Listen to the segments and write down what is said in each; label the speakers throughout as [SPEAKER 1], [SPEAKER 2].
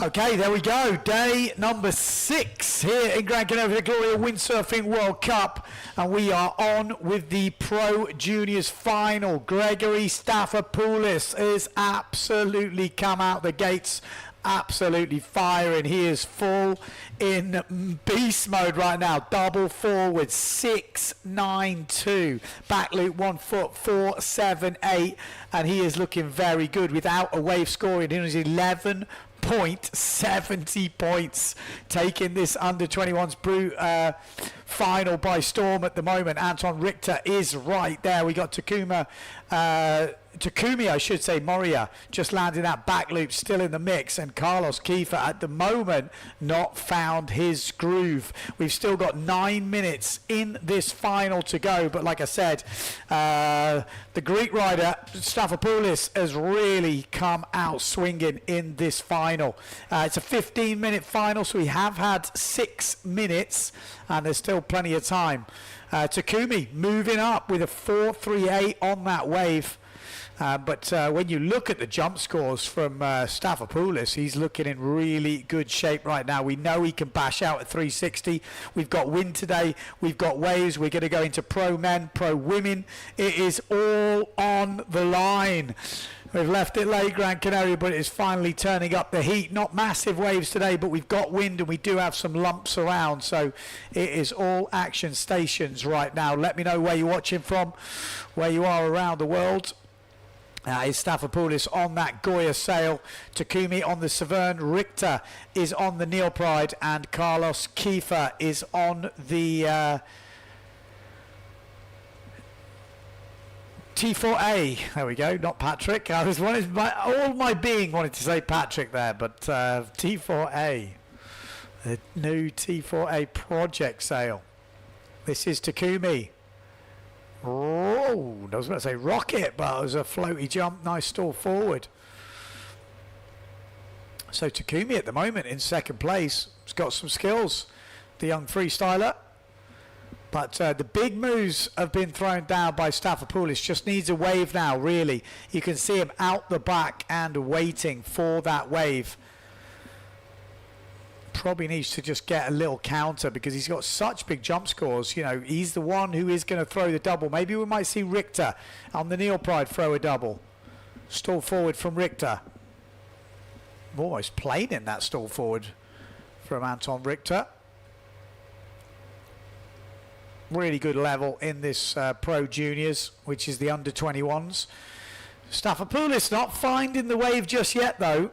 [SPEAKER 1] Okay, there we go. Day number 6 here in Gran Canaria, the Gloria Windsurfing World Cup. And we are on with the Pro Juniors final. Gregory Staphopoulos is absolutely come out the gates, absolutely firing. He is full in beast mode right now. Double forward, 6.92. Back loop 1 foot, 4.78. And he is looking very good without a wave scoring. He was 11.70 points, taking this under 21s brute final by storm at the moment. Anton Richter is right there. We got Takumi, I should say, Moria just landing that back loop, still in the mix, and Carlos Kiefer at the moment not found his groove. We've still got 9 minutes in this final to go, but like I said, the Greek rider Staphopoulos has really come out swinging in this final. It's a 15-minute final, so we have had 6 minutes and there's still plenty of time. Takumi moving up with a 4.38 on that wave. But when you look at the jump scores from Staphopoulos, he's looking in really good shape right now. We know he can bash out at 360. We've got wind today. We've got waves. We're going to go into pro men, pro women. It is all on the line. We've left it late, Gran Canaria, but it is finally turning up the heat. Not massive waves today, but we've got wind and we do have some lumps around. So it is all action stations right now. Let me know where you're watching from, where you are around the world. Is Staphopoulos on that Goya sail, Takumi on the Severn, Richter is on the Neil Pride, and Carlos Kiefer is on the T4A. There we go, not Patrick. I was all my being wanted to say Patrick there, but T4A, the new T4A project sail. This is Takumi. Oh, I was about to say rocket, but it was a floaty jump, nice stall forward. So Takumi at the moment in second place. He's got some skills, the young freestyler. But the big moves have been thrown down by Staphopoulos. Just needs a wave now, really. You can see him out the back and waiting for that wave. Probably needs to just get a little counter because he's got such big jump scores. You know, he's the one who is going to throw the double. Maybe we might see Richter on the Neil Pride throw a double. Stall forward from Richter. Almost plain in that stall forward from Anton Richter. Really good level in this Pro Juniors, which is the under 21s. Staphopoulos not finding the wave just yet, though.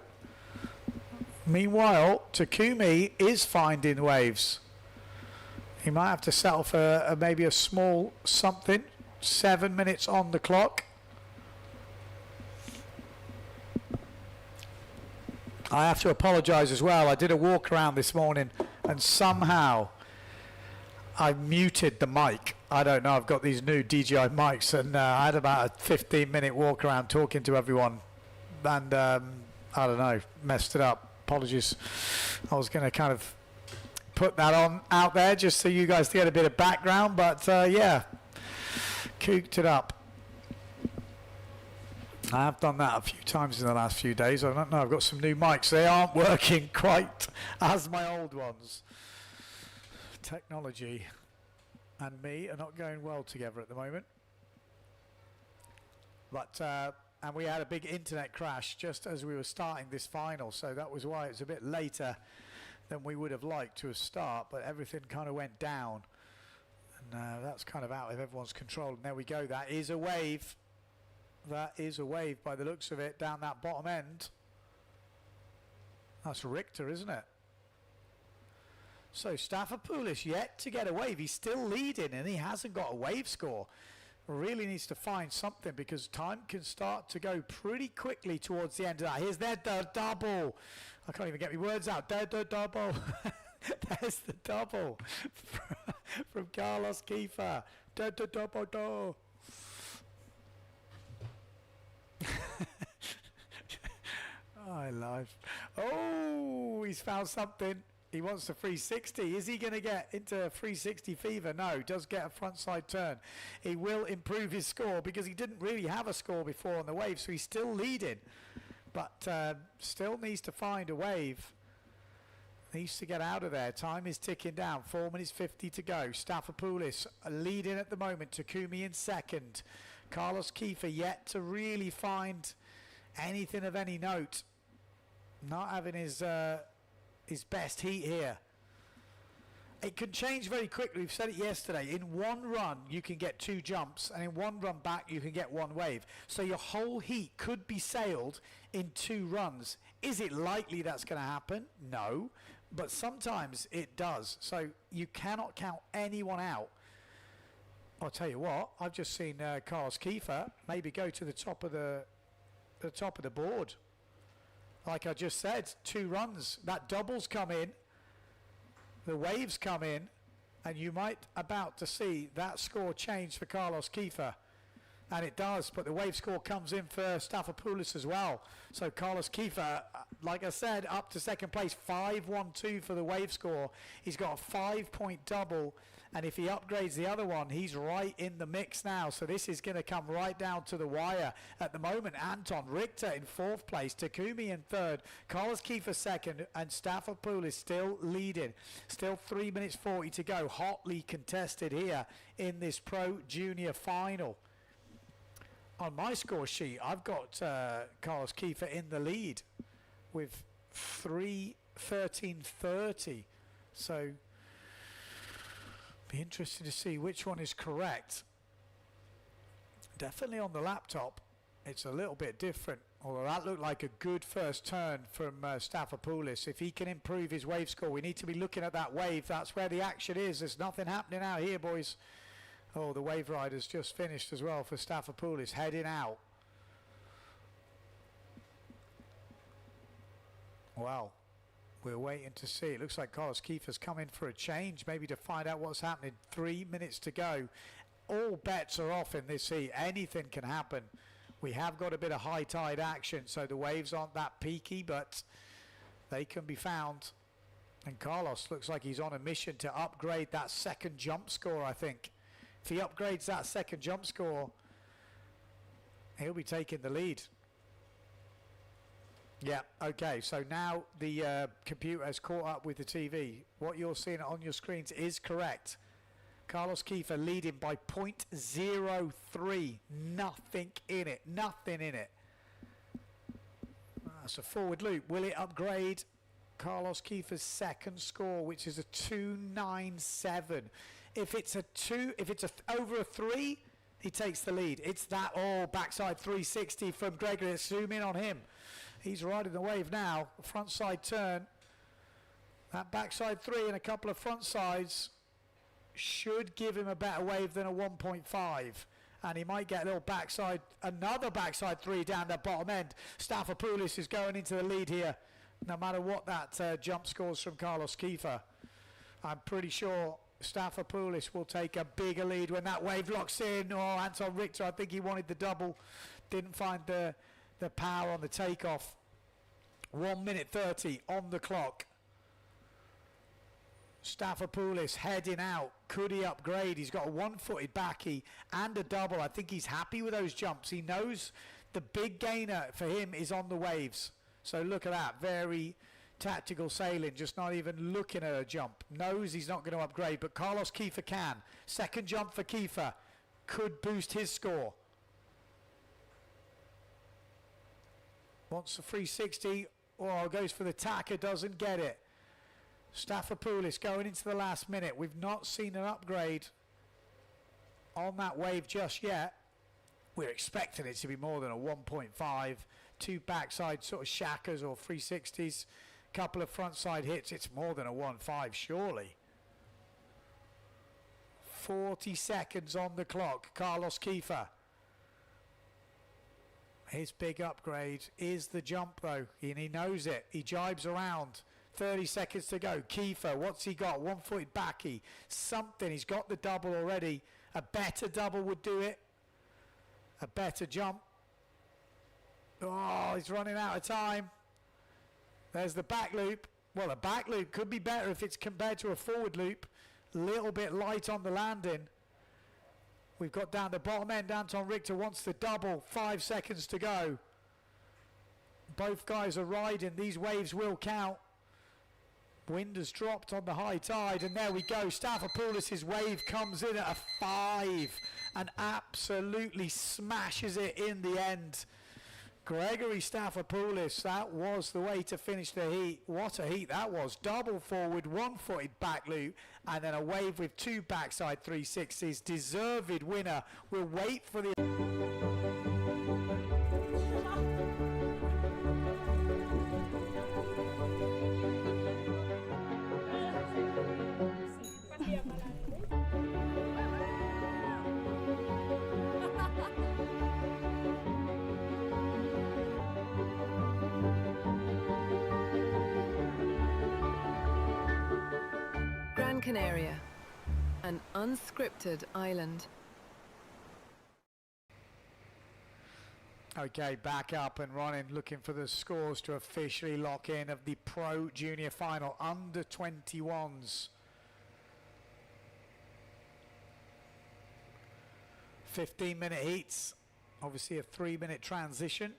[SPEAKER 1] Meanwhile, Takumi is finding waves. He might have to settle for maybe a small something. 7 minutes on the clock. I have to apologise as well. I did a walk around this morning and somehow I muted the mic. I don't know. I've got these new DJI mics and I had about a 15-minute walk around talking to everyone and I don't know, messed it up. Apologies. I was going to kind of put that on out there just so you guys get a bit of background, but yeah, cooked it up. I have done that a few times in the last few days. I don't know, I've got some new mics. They aren't working quite as my old ones. Technology and me are not going well together at the moment. But and we had a big internet crash just as we were starting this final, so that was why it was a bit later than we would have liked to start, but everything kind of went down. And that's kind of out of everyone's control. And there we go. That is a wave. That is a wave by the looks of it down that bottom end. That's Richter, isn't it? So Staphopoulos yet to get a wave. He's still leading and he hasn't got a wave score. Really needs to find something because time can start to go pretty quickly towards the end of that. Here's their double. I can't even get my words out. Their double. There's the double from Carlos Kiefer. Double. Oh, I love. Oh, he's found something. He wants the 360. Is he going to get into 360 fever? No, he does get a front side turn. He will improve his score because he didn't really have a score before on the wave, so he's still leading. But still needs to find a wave. Needs to get out of there. Time is ticking down. 4 minutes 50 to go. Staphopoulos leading at the moment. Takumi in second. Carlos Kiefer yet to really find anything of any note. Not having his best heat here. It can change very quickly. We've said it yesterday. In one run, you can get 2 jumps, and in one run back, you can get 1 wave. So your whole heat could be sailed in 2 runs. Is it likely that's going to happen? No. But sometimes it does. So you cannot count anyone out. I'll tell you what. I've just seen Carlos Kiefer maybe go to the top of the board. Like I just said, 2 runs. That doubles come in. The waves come in, and you might about to see that score change for Carlos Kiefer. And it does, but the wave score comes in for Staphopoulos as well. So Carlos Kiefer, like I said, up to second place, 5-1-2 for the wave score. He's got a 5-point double, and if he upgrades the other one, he's right in the mix now. So this is going to come right down to the wire. At the moment, Anton Richter in 4th place, Takumi in 3rd, Carlos Kiefer 2nd, and Staphopoulos still leading. Still 3 minutes 40 to go. Hotly contested here in this Pro Junior final. On my score sheet, I've got Carlos Kiefer in the lead with 3:13:30. So, be interesting to see which one is correct. Definitely on the laptop, it's a little bit different. Although that looked like a good first turn from Staphopoulos. If he can improve his wave score, we need to be looking at that wave. That's where the action is. There's nothing happening out here, boys. Oh, the wave rider's just finished as well for Staphopoulos, heading out. Well, we're waiting to see. It looks like Carlos Kiefer's come in for a change, maybe to find out what's happening. 3 minutes to go. All bets are off in this heat. Anything can happen. We have got a bit of high tide action, so the waves aren't that peaky, but they can be found. And Carlos looks like he's on a mission to upgrade that second jump score, I think. If he upgrades that second jump score, he'll be taking the lead. Yeah, okay, so now the computer has caught up with the TV. What you're seeing on your screens is correct. Carlos Kiefer leading by 0.03. Nothing in it. Nothing in it. That's a forward loop. Will it upgrade Carlos Kiefer's second score, which is a 2.97? If it's over a 3, he takes the lead. It's that backside 360 from Gregory. Let's zoom in on him. He's riding the wave now. Front side turn. That backside 3 and a couple of front sides should give him a better wave than a 1.5. And he might get a little another backside 3 down the bottom end. Staphopoulos is going into the lead here, no matter what that jump scores from Carlos Kiefer. I'm pretty sure Staphopoulos will take a bigger lead when that wave locks in. Anton Richter, I think he wanted the double. Didn't find the power on the takeoff. 1 minute 30 on the clock. Staphopoulos heading out. Could he upgrade? He's got a 1-footed backy and a double. I think he's happy with those jumps. He knows the big gainer for him is on the waves. So look at that. Very tactical sailing. Just not even looking at a jump. Knows he's not going to upgrade. But Carlos Kiefer can. Second jump for Kiefer. Could boost his score. Wants a 360. Goes for the tacker. Doesn't get it. Staphopoulos going into the last minute. We've not seen an upgrade on that wave just yet. We're expecting it to be more than a 1.5. 2 backside sort of shackers or 360s. Couple of front side hits. It's more than a 1.5 surely. 40 seconds on the clock. Carlos Kiefer. His big upgrade is the jump though, and he knows it. He jibes around. 30 seconds to go. Kiefer, what's he got? 1-footed backy. Something. He's got the double already. A better double would do it. A better jump. He's running out of time. There's the back loop. Well, a back loop could be better if it's compared to a forward loop. A little bit light on the landing. We've got down the bottom end. Anton Richter wants the double. 5 seconds to go. Both guys are riding. These waves will count. Wind has dropped on the high tide, and there we go. Staphopoulos' wave comes in at a 5 and absolutely smashes it in the end. Gregory Staphopoulos, that was the way to finish the heat. What a heat that was. Double forward, one-footed back loop, and then a wave with 2 backside 360s. Deserved winner. We'll wait for the...
[SPEAKER 2] Gran Canaria, an unscripted island.
[SPEAKER 1] Okay, back up and running, looking for the scores to officially lock in of the Pro Junior Final under 21s. 15-minute heats, obviously a 3-minute transition.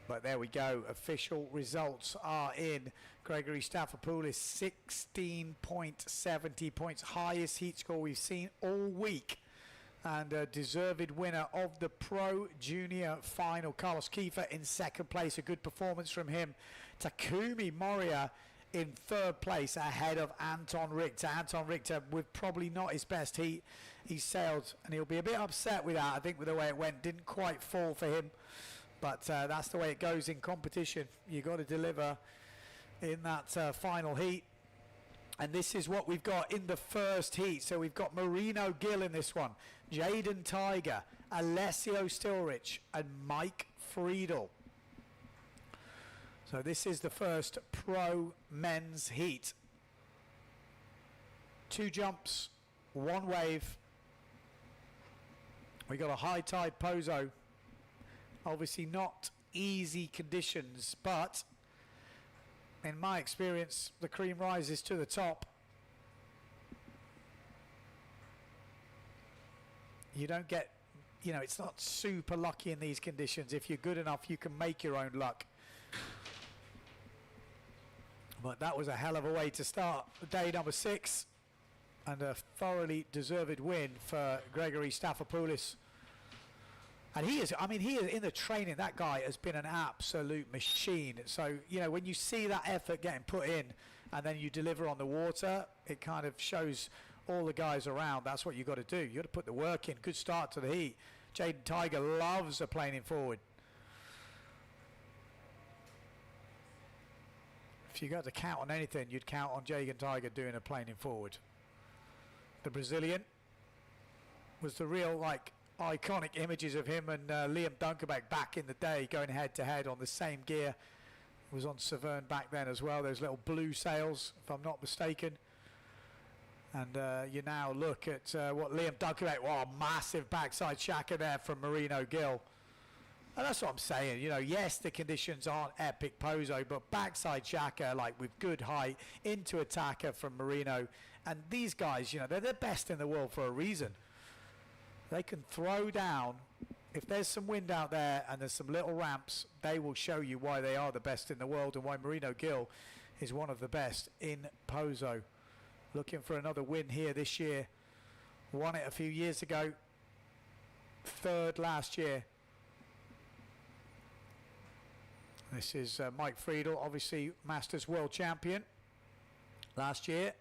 [SPEAKER 1] But there we go, official results are in. Gregory Staphopoulos, 16.70 points, highest heat score we've seen all week. And a deserved winner of the Pro Junior Final. Carlos Kiefer in second place, a good performance from him. Takumi Moria in third place ahead of Anton Richter. Anton Richter with probably not his best heat. He sailed, and he'll be a bit upset with that, I think, with the way it went. Didn't quite fall for him. But that's the way it goes in competition. You've got to deliver in that final heat. And this is what we've got in the first heat. So we've got Marino Gill in this one, Jaden Tiger, Alessio Stilrich, and Mike Friedel. So this is the first pro men's heat. 2 jumps, 1 wave. We got a high tide POZO. Obviously not easy conditions, but in my experience, the cream rises to the top. You don't get, you know, it's not super lucky in these conditions. If you're good enough, you can make your own luck. But that was a hell of a way to start day number 6, and a thoroughly deserved win for Gregory Staphopoulos. And he is, I mean, he is in the training, that guy has been an absolute machine. So, you know, when you see that effort getting put in and then you deliver on the water, it kind of shows all the guys around that's what you got to do. You got to put the work in. Good start to the heat. Jaden Tiger loves a planing forward. If you got to count on anything, you'd count on Jaden Tiger doing a planing forward. The Brazilian was the real, like, iconic images of him and Liam Dunkerbeck back in the day going head to head on the same gear. It was on Severn back then as well, those little blue sails, if I'm not mistaken. And you now look at what Liam Dunkerbeck, wow, massive backside shaka there from Marino Gill. And that's what I'm saying, you know, yes, the conditions aren't epic POZO, but backside shaka, like with good height, into attacker from Marino. And these guys, you know, they're the best in the world for a reason. They can throw down. If there's some wind out there and there's some little ramps, they will show you why they are the best in the world and why Marino Gill is one of the best in POZO. Looking for another win here this year. Won it a few years ago. 3rd last year. This is Mike Friedel, obviously Masters World Champion last year.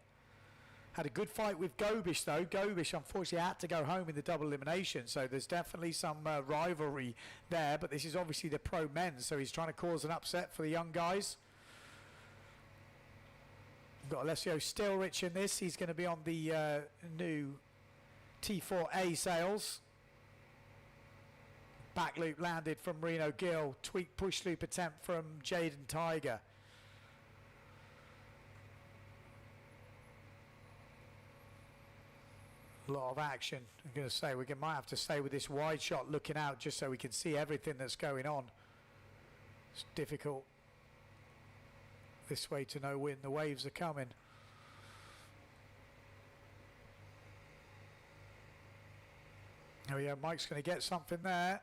[SPEAKER 1] Had a good fight with Gobish though. Gobish unfortunately had to go home in the double elimination, so there's definitely some rivalry there, but this is obviously the pro men, so he's trying to cause an upset for the young guys. We've got Alessio Stilrich in this. He's going to be on the new T4A sails. Back loop landed from Marino Gill. Tweak push loop attempt from Jaden Tiger. A lot of action. I'm going to say we might have to stay with this wide shot looking out just so we can see everything that's going on. It's difficult this way to know when the waves are coming. Oh yeah, Mike's going to get something there.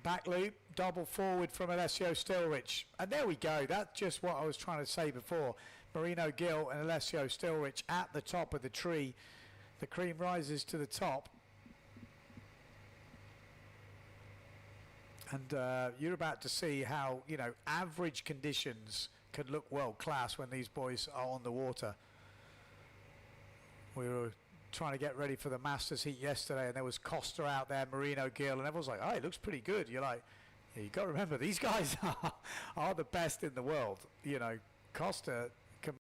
[SPEAKER 1] Back loop, double forward from Alessio Stilrich. And there we go. That's just what I was trying to say before. Marino Gill and Alessio Stilrich at the top of the tree. The cream rises to the top. And you're about to see how, you know, average conditions can look world class when these boys are on the water. We were trying to get ready for the Masters heat yesterday, and there was Costa out there, Marino Gill, and everyone's like, oh, it looks pretty good. You're like, yeah, you got to remember, these guys are the best in the world. You know, Costa can.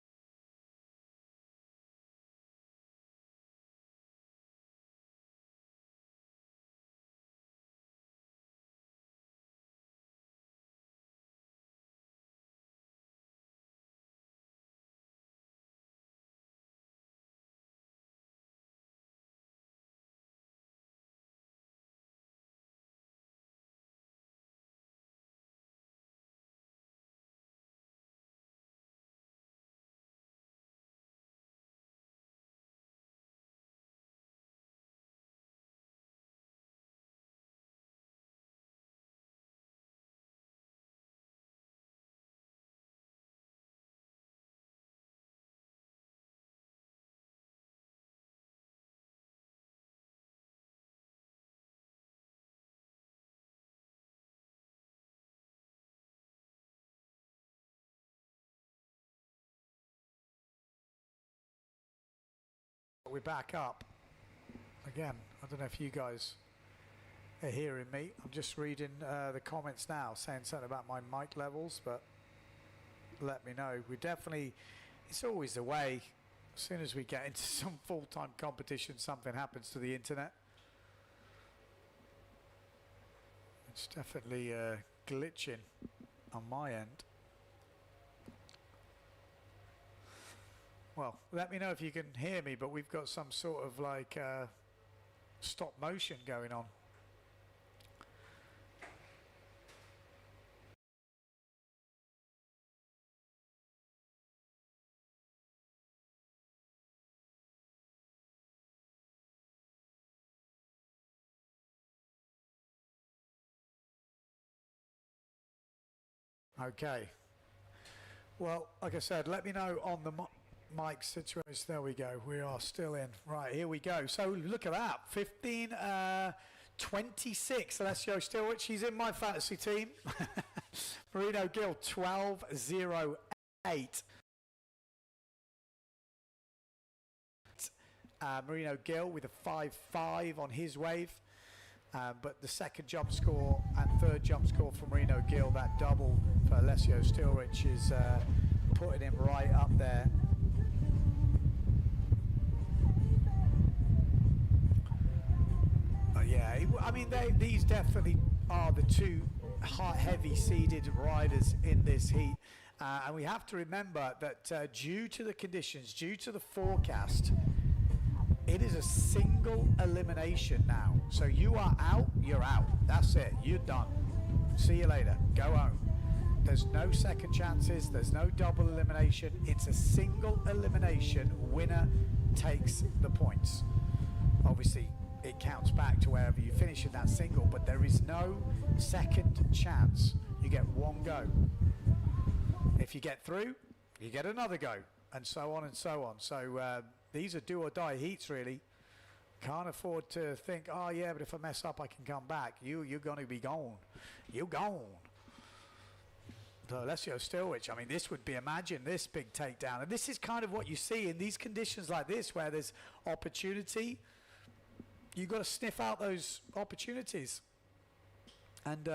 [SPEAKER 1] We're back up again. I don't know if you guys are hearing me. I'm just reading the comments now saying something about my mic levels, but let me know. We definitely, it's always the way, as soon as we get into some full-time competition, something happens to the internet. It's definitely glitching on my end. Well, let me know if you can hear me, but we've got some sort of like stop motion going on. Okay. Well, like I said, let me know on the mic situation. There we go. We are still in. Right, here we go. So look at that. 15-26. Alessio Stilrich. He's in my fantasy team. Marino Gill 12-08. Marino Gill with a 5-5 on his wave. But the second jump score and third jump score for Marino Gill, that double for Alessio Stilrich is putting him right up there. Yeah, I mean, these definitely are the two heavy seeded riders in this heat. And we have to remember that due to the conditions, due to the forecast, it is a single elimination now. So you are out, you're out. That's it, you're done. See you later, go home. There's no second chances, there's no double elimination. It's a single elimination. Winner takes the points. Obviously, it counts back to wherever you finish in that single, but there is no second chance. You get one go. If you get through, you get another go, and so on and so on. So these are do or die heats, really. Can't afford to think, oh yeah, but if I mess up, I can come back. You're going to be gone. You're gone. So Alessio Stilrich, I mean, this would be, imagine this big takedown. And this is kind of what you see in these conditions like this, where there's opportunity. You've got to sniff out those opportunities. And,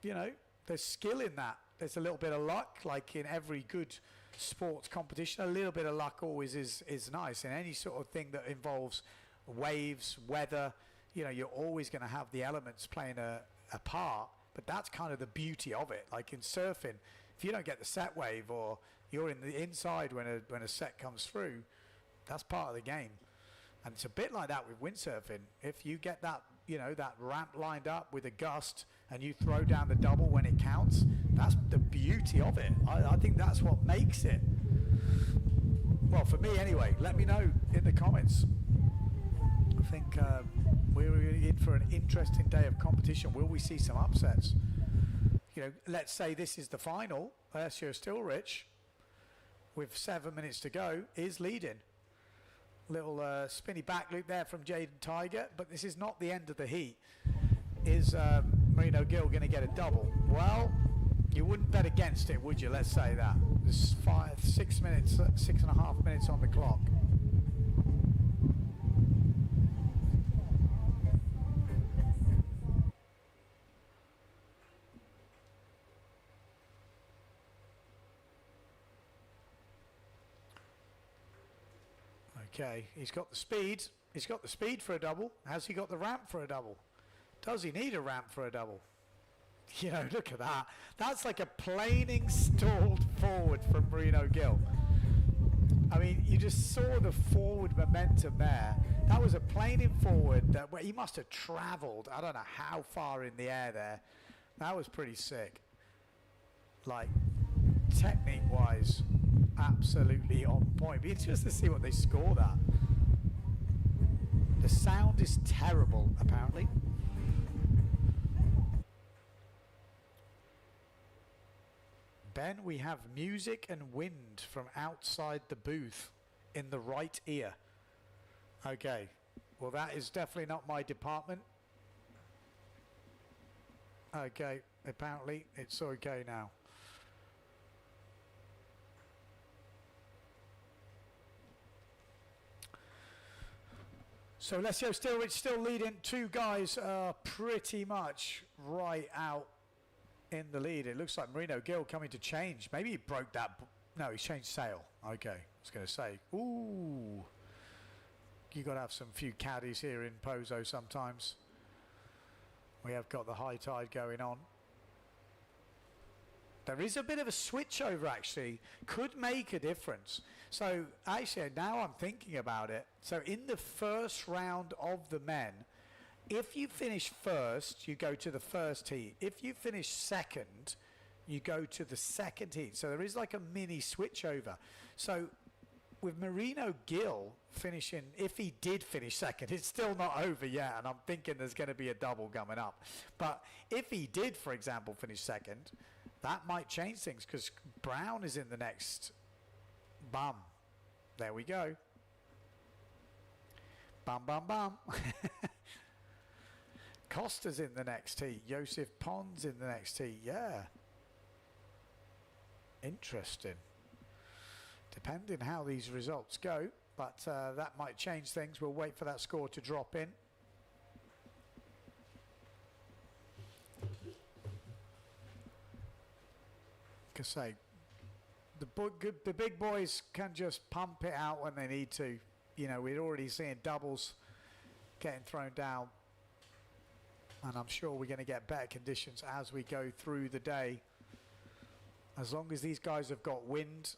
[SPEAKER 1] you know, there's skill in that. There's a little bit of luck, like in every good sports competition. A little bit of luck always is nice. In any sort of thing that involves waves, weather, you know, you're always going to have the elements playing a part. But that's kind of the beauty of it. Like in surfing, if you don't get the set wave, or you're in the inside when a set comes through, that's part of the game. And it's a bit like that with windsurfing. If you get that, you know, that ramp lined up with a gust and you throw down the double when it counts, that's the beauty of it. I think that's what makes it. Well, for me anyway, let me know in the comments. think we're in for an interesting day of competition. Will we see some upsets? You know, let's say this is the final. Alessio Stilrich, with 7 minutes to go, is leading. Little spinny back loop there from Jaden Tiger, but this is not the end of the heat. Is Marino Gill going to get a double? Well, you wouldn't bet against it, would you? Let's say that. There's 6 minutes, 6.5 minutes on the clock. Okay, he's got the speed. He's got the speed for a double. Has he got the ramp for a double? Does he need a ramp for a double? You know, look at that. That's like a planing stalled forward from Marino Gill. I mean, you just saw the forward momentum there. That was a planing forward that he must have travelled. I don't know how far in the air there. That was pretty sick. Like, technique-wise, absolutely on point. But it's just to see what they score that. The sound is terrible, apparently. Ben, we have music and wind from outside the booth in the right ear. Okay, well that is definitely not my department. Okay, apparently it's okay now. So Alessio Stilrich still leading. Two guys are pretty much right out in the lead. It looks like Marino Gill coming to change. Maybe he broke that. No, he's changed sail. Okay, I was going to say. Ooh. You got to have some few caddies here in POZO sometimes. We have got the high tide going on. There is a bit of a switch over actually. Could make a difference. So actually now I'm thinking about it. So in the first round of the men, if you finish first, you go to the first heat. If you finish second, you go to the second heat. So there is like a mini switchover. So with Marino Gill finishing, if he did finish second, it's still not over yet, and I'm thinking there's going to be a double coming up. But if he did, for example, finish second, that might change things because Brown is in the next. Bum. There we go. Bum, bum, bum. Costa's in the next heat. Joseph Pons in the next heat. Yeah. Interesting. Depending how these results go, but that might change things. We'll wait for that score to drop in. Like I say, the big boys can just pump it out when they need to. You know, we're already seeing doubles getting thrown down. And I'm sure we're going to get better conditions as we go through the day. As long as these guys have got wind,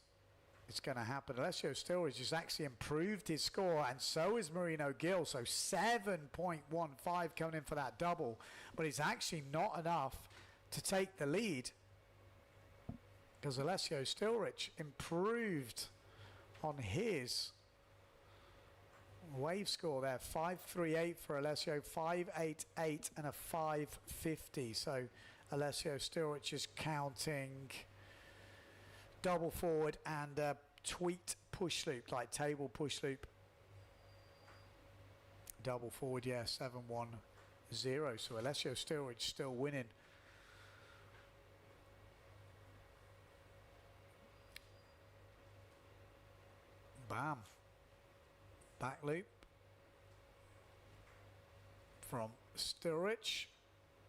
[SPEAKER 1] it's going to happen. Alessio Stilrich has actually improved his score, and so is Marino Gill. So 7.15 coming in for that double. But it's actually not enough to take the lead because Alessio Stilrich improved on his wave score there. 5.38 for Alessio, 5.88 and a 5.50. So Alessio Stilrich is counting double forward and a tweet push loop, like table push loop. Double forward, yeah, 7.10. So Alessio Stilrich still winning. Bam. Back loop from Stilrich.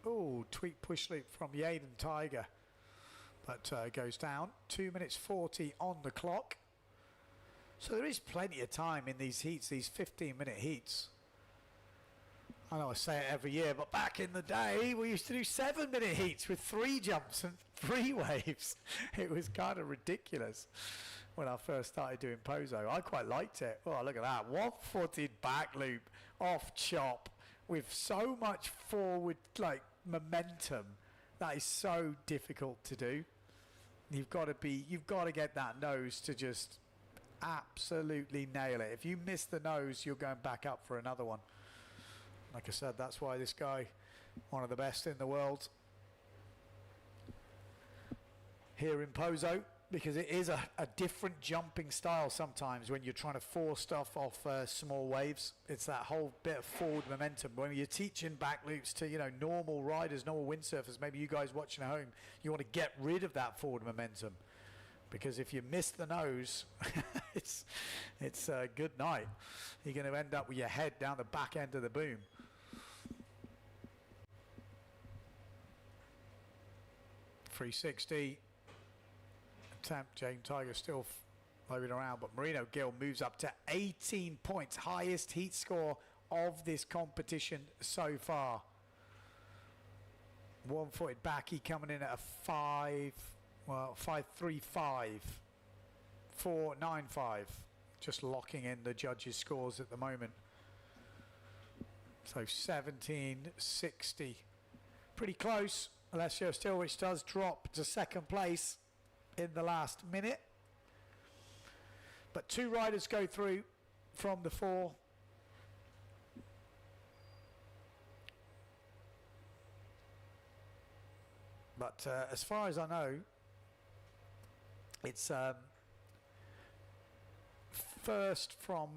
[SPEAKER 1] Oh, tweet push loop from Jaden Tiger. But goes down. 2 minutes 40 on the clock. So there is plenty of time in these heats, these 15-minute heats. I know I say it every year, but back in the day, we used to do 7-minute heats with 3 jumps and 3 waves. It was kind of ridiculous when I first started doing POZO. I quite liked it. Oh, look at that. One-footed back loop off chop with so much forward, like, momentum. That is so difficult to do. You've got to get that nose to just absolutely nail it. If you miss the nose, you're going back up for another one. Like I said, that's why this guy, one of the best in the world here in POZO, because it is a different jumping style sometimes when you're trying to force stuff off small waves. It's that whole bit of forward momentum. When you're teaching back loops to, you know, normal riders, normal windsurfers, maybe you guys watching at home, you want to get rid of that forward momentum. Because if you miss the nose, it's a good night. You're going to end up with your head down the back end of the boom. .360. Attempt, James Tiger still moving around, but Marino Gill moves up to 18 points. Highest heat score of this competition so far. One-footed backy coming in at a 5.35, 4.95, just locking in the judges' scores at the moment. So 17.60, pretty close. Alessio Stilwich does drop to second place in the last minute, but 2 riders go through from the 4. But as far as I know, it's first from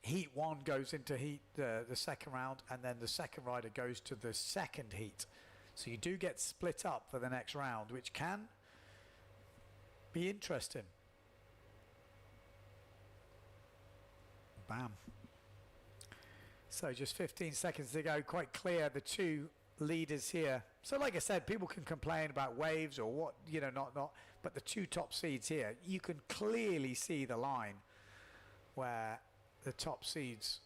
[SPEAKER 1] heat 1 goes into heat the second round, and then the second rider goes to the second heat. So you do get split up for the next round, which can be interesting. Bam. So just 15 seconds to go. Quite clear, the 2 leaders here. So like I said, people can complain about waves or what, you know, not, but the 2 top seeds here, you can clearly see the line where the top seeds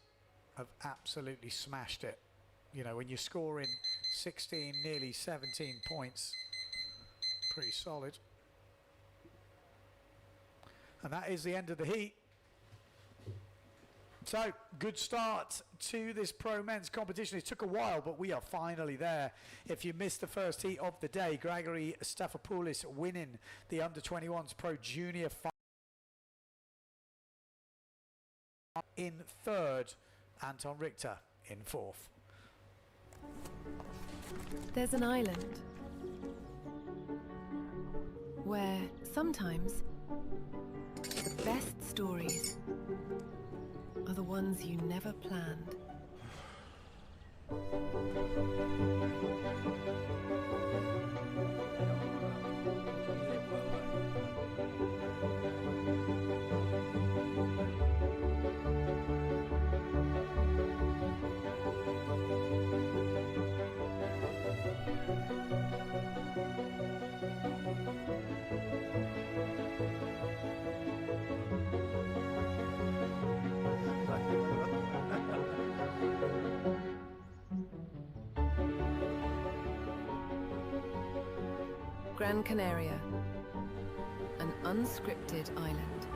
[SPEAKER 1] have absolutely smashed it. You know, when you're scoring 16, nearly 17 points, pretty solid. And that is the end of the heat. So, good start to this Pro Men's competition. It took a while, but we are finally there. If you missed the first heat of the day, Gregory Stafopoulos winning the Under-21s Pro Junior final. In third, Anton Richter in fourth.
[SPEAKER 2] There's an island where sometimes the best stories are the ones you never planned. Gran Canaria, an unscripted island.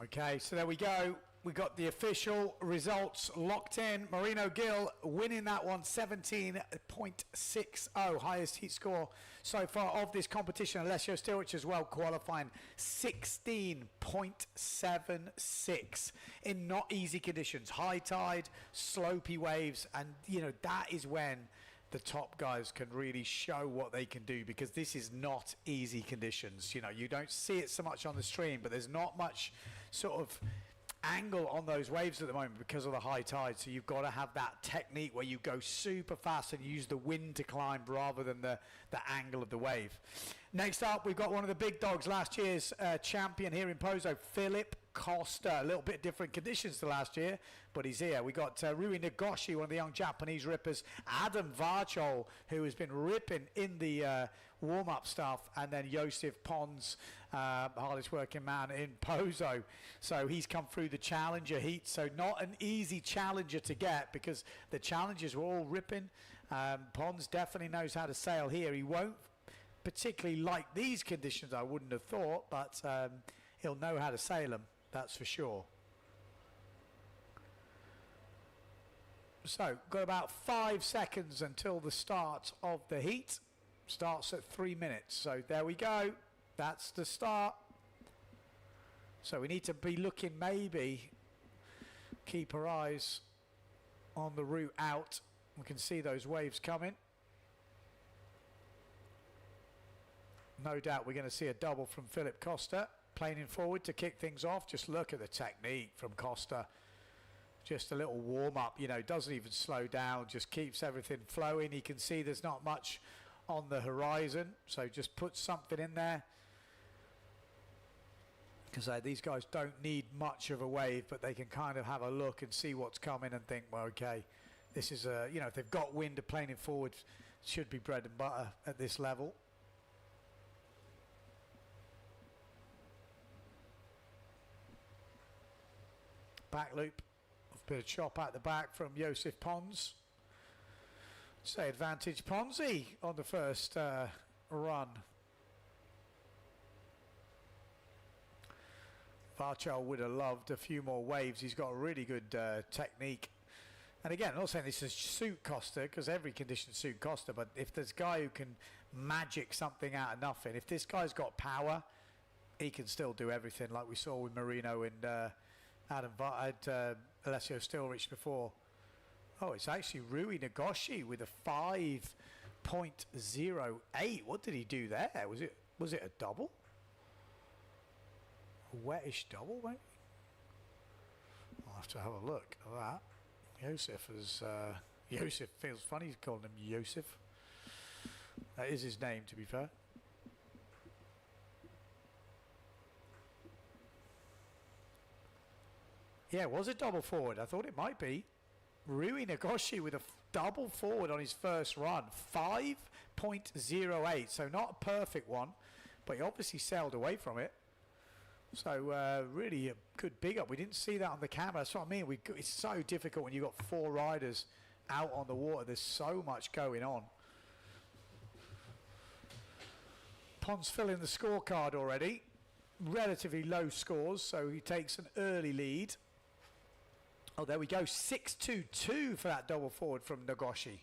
[SPEAKER 1] Okay, so there we go. We got the official results locked in. Marino Gill winning that one, 17.60, highest heat score so far of this competition. Alessio Stilwich as well qualifying 16.76 in not easy conditions. High tide, slopey waves, and you know that is when the top guys can really show what they can do, because this is not easy conditions. You know, you don't see it so much on the stream, but there's not much sort of angle on those waves at the moment because of the high tide. So you've got to have that technique where you go super fast and use the wind to climb rather than the angle of the wave. Next up, we've got one of the big dogs, last year's champion here in POZO, Philip Costa. A little bit different conditions to last year, but he's here. We got Rui Nagoshi, one of the young Japanese rippers, Adam Varchol, who has been ripping in the warm-up stuff, and then Josef Pons, hardest working man in POZO. So he's come through the challenger heat, so not an easy challenger to get because the challengers were all ripping. Pons definitely knows how to sail here. He won't particularly like these conditions, I wouldn't have thought, but he'll know how to sail them, that's for sure. So, got about 5 seconds until the start of the heat. Starts at 3 minutes. So there we go. That's the start. So we need to be looking, maybe keep our eyes on the route out. We can see those waves coming. No doubt we're going to see a double from Philip Costa, planing forward to kick things off. Just look at the technique from Costa. Just a little warm-up, you know, doesn't even slow down, just keeps everything flowing. You can see there's not much on the horizon, so just put something in there. Because these guys don't need much of a wave, but they can kind of have a look and see what's coming and think, well, okay, this is a, you know, if they've got wind of planing forward, it should be bread and butter at this level. Back loop, a bit of chop out the back from Joseph Pons. Say advantage Ponzi on the first run. Varchel would have loved a few more waves. He's got a really good technique. And again, I'm not saying this is suit Costa, because every condition suit Costa, but if there's a guy who can magic something out of nothing, if this guy's got power, he can still do everything, like we saw with Marino and Alessio Stilrich before. Oh, it's actually Rui Nagoshi with a 5.08. What did he do there? Was it a double? A wettish double, maybe? I'll have to have a look at that. Joseph is Joseph feels funny he's calling him Joseph. That is his name, to be fair. Yeah, was it double forward? I thought it might be. Rui Nagoshi with a double forward on his first run. 5.08, so not a perfect one, but he obviously sailed away from it. So really a good big up. We didn't see that on the camera. That's what I mean. It's so difficult when you've got 4 riders out on the water. There's so much going on. Pons filling the scorecard already. Relatively low scores, so he takes an early lead. Oh, there we go. 6.22 for that double forward from Nagoshi.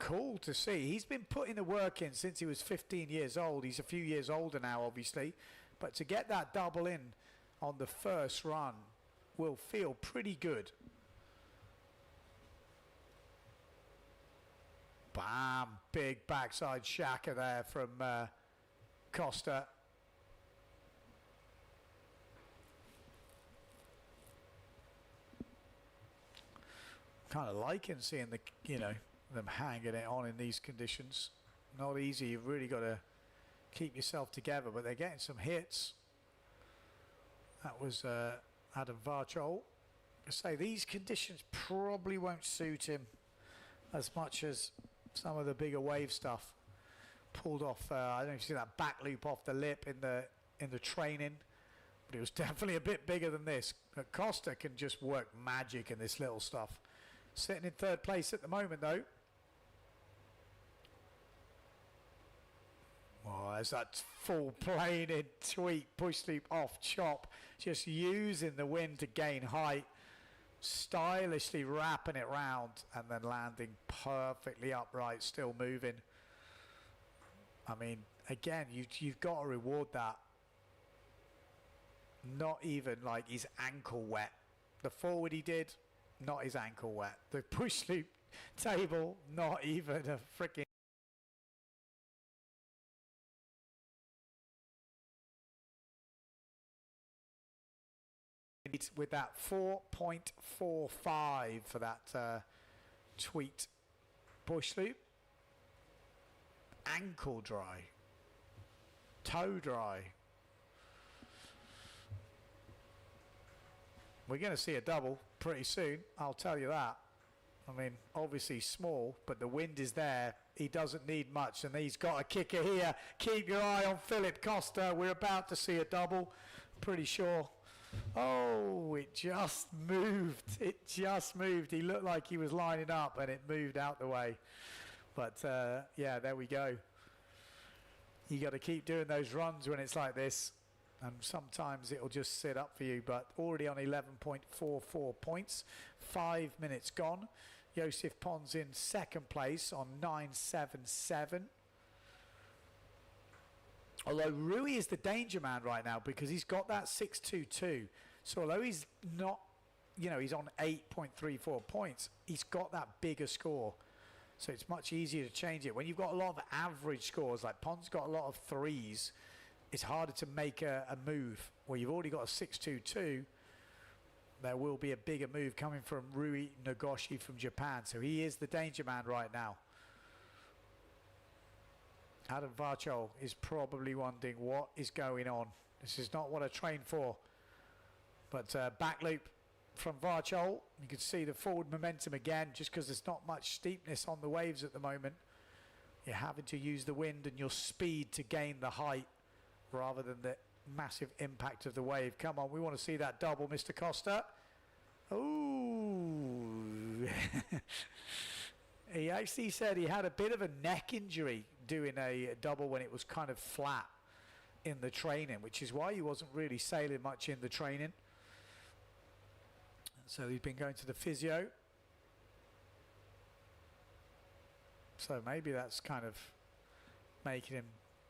[SPEAKER 1] Cool to see. He's been putting the work in since he was 15 years old. He's a few years older now, obviously. But to get that double in on the first run will feel pretty good. Bam. Big backside shaka there from Costa. Kind of liking seeing the, you know, them hanging it on in these conditions. Not easy. You've really got to keep yourself together, but they're getting some hits. That was Adam Varchol. I say these conditions probably won't suit him as much as some of the bigger wave stuff. Pulled off, I don't know if you see that back loop off the lip in the training, but it was definitely a bit bigger than this. But Costa can just work magic in this little stuff. Sitting in third place at the moment, though. Oh, there's that full plane in tweet, push loop off chop. Just using the wind to gain height. Stylishly wrapping it round and then landing perfectly upright, still moving. I mean, again, you've got to reward that. Not even like his ankle wet. The forward he did, not his ankle wet. The push loop table, not even a freaking. With that 4.45 for that tweet push loop. Ankle dry. Toe dry. We're going to see a double pretty soon, I'll tell you that. I mean, obviously small, but the wind is there. He doesn't need much, and he's got a kicker here. Keep your eye on Philip Costa. We're about to see a double, pretty sure. Oh, it just moved. It just moved. He looked like he was lining up, and it moved out the way. But, yeah, there we go. You got to keep doing those runs when it's like this. And sometimes it'll just sit up for you, but already on 11.44 points, 5 minutes gone. Joseph Pons in second place on 9.77. Although Rui is the danger man right now because he's got that 6-2-2. So although he's not, you know, he's on 8.34 points, he's got that bigger score. So it's much easier to change it. When you've got a lot of average scores, like Pond's got a lot of threes, it's harder to make a move. Where you've already got a 6-2-2, there will be a bigger move coming from Rui Nagoshi from Japan. So he is the danger man right now. Adam Varchol is probably wondering what is going on. This is not what I trained for. But back loop from Varchol. You can see the forward momentum again, just because there's not much steepness on the waves at the moment. You're having to use the wind and your speed to gain the height rather than the massive impact of the wave. Come on, we want to see that double, Mr. Costa. Ooh. He actually said he had a bit of a neck injury doing a double when it was kind of flat in the training, which is why he wasn't really sailing much in the training. So he's been going to the physio. So maybe that's kind of making him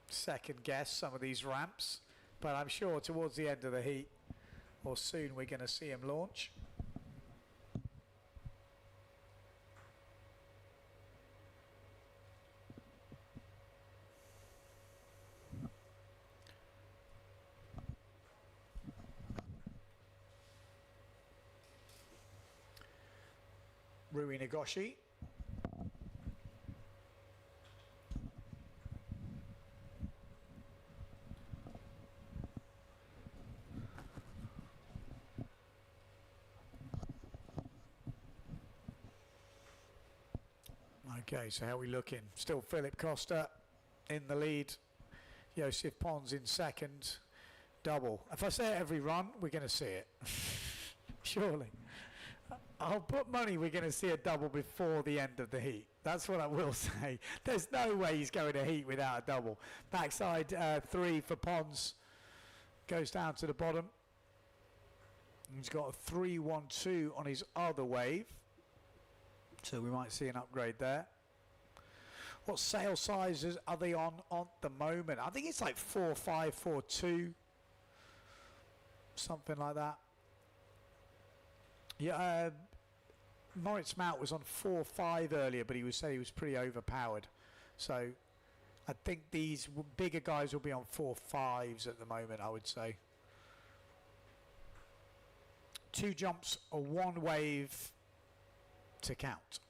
[SPEAKER 1] second guess some of these ramps. But I'm sure towards the end of the heat, or soon, we're going to see him launch. Rui Nagoshi. Okay, so how are we looking? Still Philip Costa in the lead. Joseph Pons in second. Double. If I say it every run, we're going to see it. Surely. I'll put money we're going to see a double before the end of the heat. That's what I will say. There's no way he's going to heat without a double. Backside 3 for Pons. Goes down to the bottom. He's got a 3-1-2 on his other wave. So we might see an upgrade there. What sail sizes are they on the moment? I think it's like 4.5, 4.2. Something like that. Yeah, Moritz Mout was on 4.5 earlier, but he was saying he was pretty overpowered. So I think these bigger guys will be on 4.5s at the moment, I would say. 2 jumps or 1 wave to count.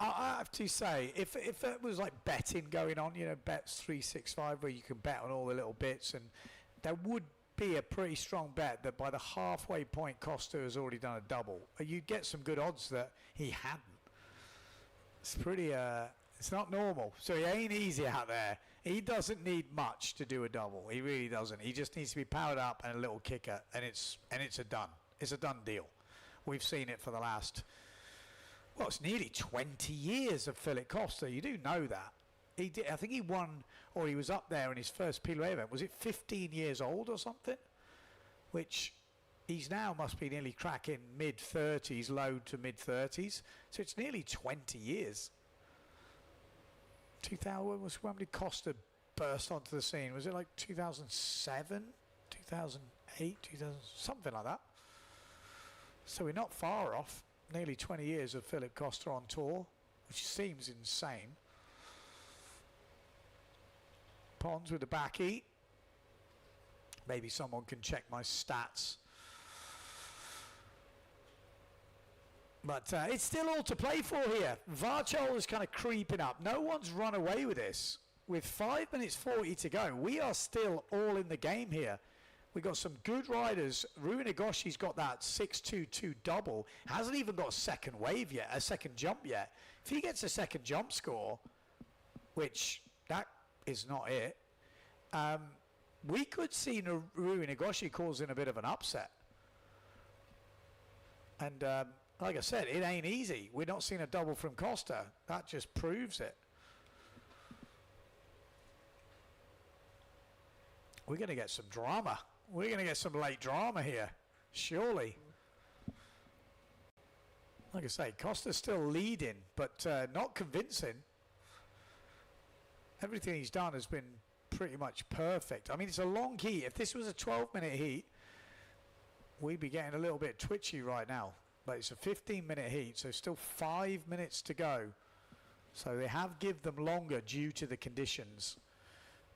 [SPEAKER 1] I have to say, if it was like betting going on, you know, bets 365 where you can bet on all the little bits, and there would be a pretty strong bet that by the halfway point Costa has already done a double. You'd get some good odds that he hadn't. It's pretty, it's not normal. So he ain't easy out there. He doesn't need much to do a double. He really doesn't. He just needs to be powered up and a little kicker, and it's a done. It's a done deal. We've seen it for the last... Well, it's nearly 20 years of Philip Costa. You do know that. He did. I think he won, or he was up there in his first PLA event. Was it 15 years old or something? Which he's now must be nearly cracking mid-30s, low to mid-30s. So it's nearly 20 years. 2000 was when did Costa burst onto the scene? Was it like 2007, 2008, 2000, something like that? So we're not far off. Nearly 20 years of Philip Costa on tour, which seems insane. Pons with the back heat. Maybe someone can check my stats. But it's still all to play for here. Varchol is kind of creeping up. No one's run away with this. With 5 minutes 40 to go, we are still all in the game here. We've got some good riders. Rui Nagoshi's got that 6-2-2 double. Hasn't even got a second wave yet, a second jump yet. If he gets a second jump score, which that is not it, we could see Rui Nagoshi causing a bit of an upset. And like I said, it ain't easy. We're not seeing a double from Costa. That just proves it. We're going to get some drama. We're going to get some late drama here, surely. Like I say, Costa's still leading, but not convincing. Everything he's done has been pretty much perfect. I mean, it's a long heat. If this was a 12-minute heat, we'd be getting a little bit twitchy right now. But it's a 15-minute heat, so still 5 minutes to go. So they have given them longer due to the conditions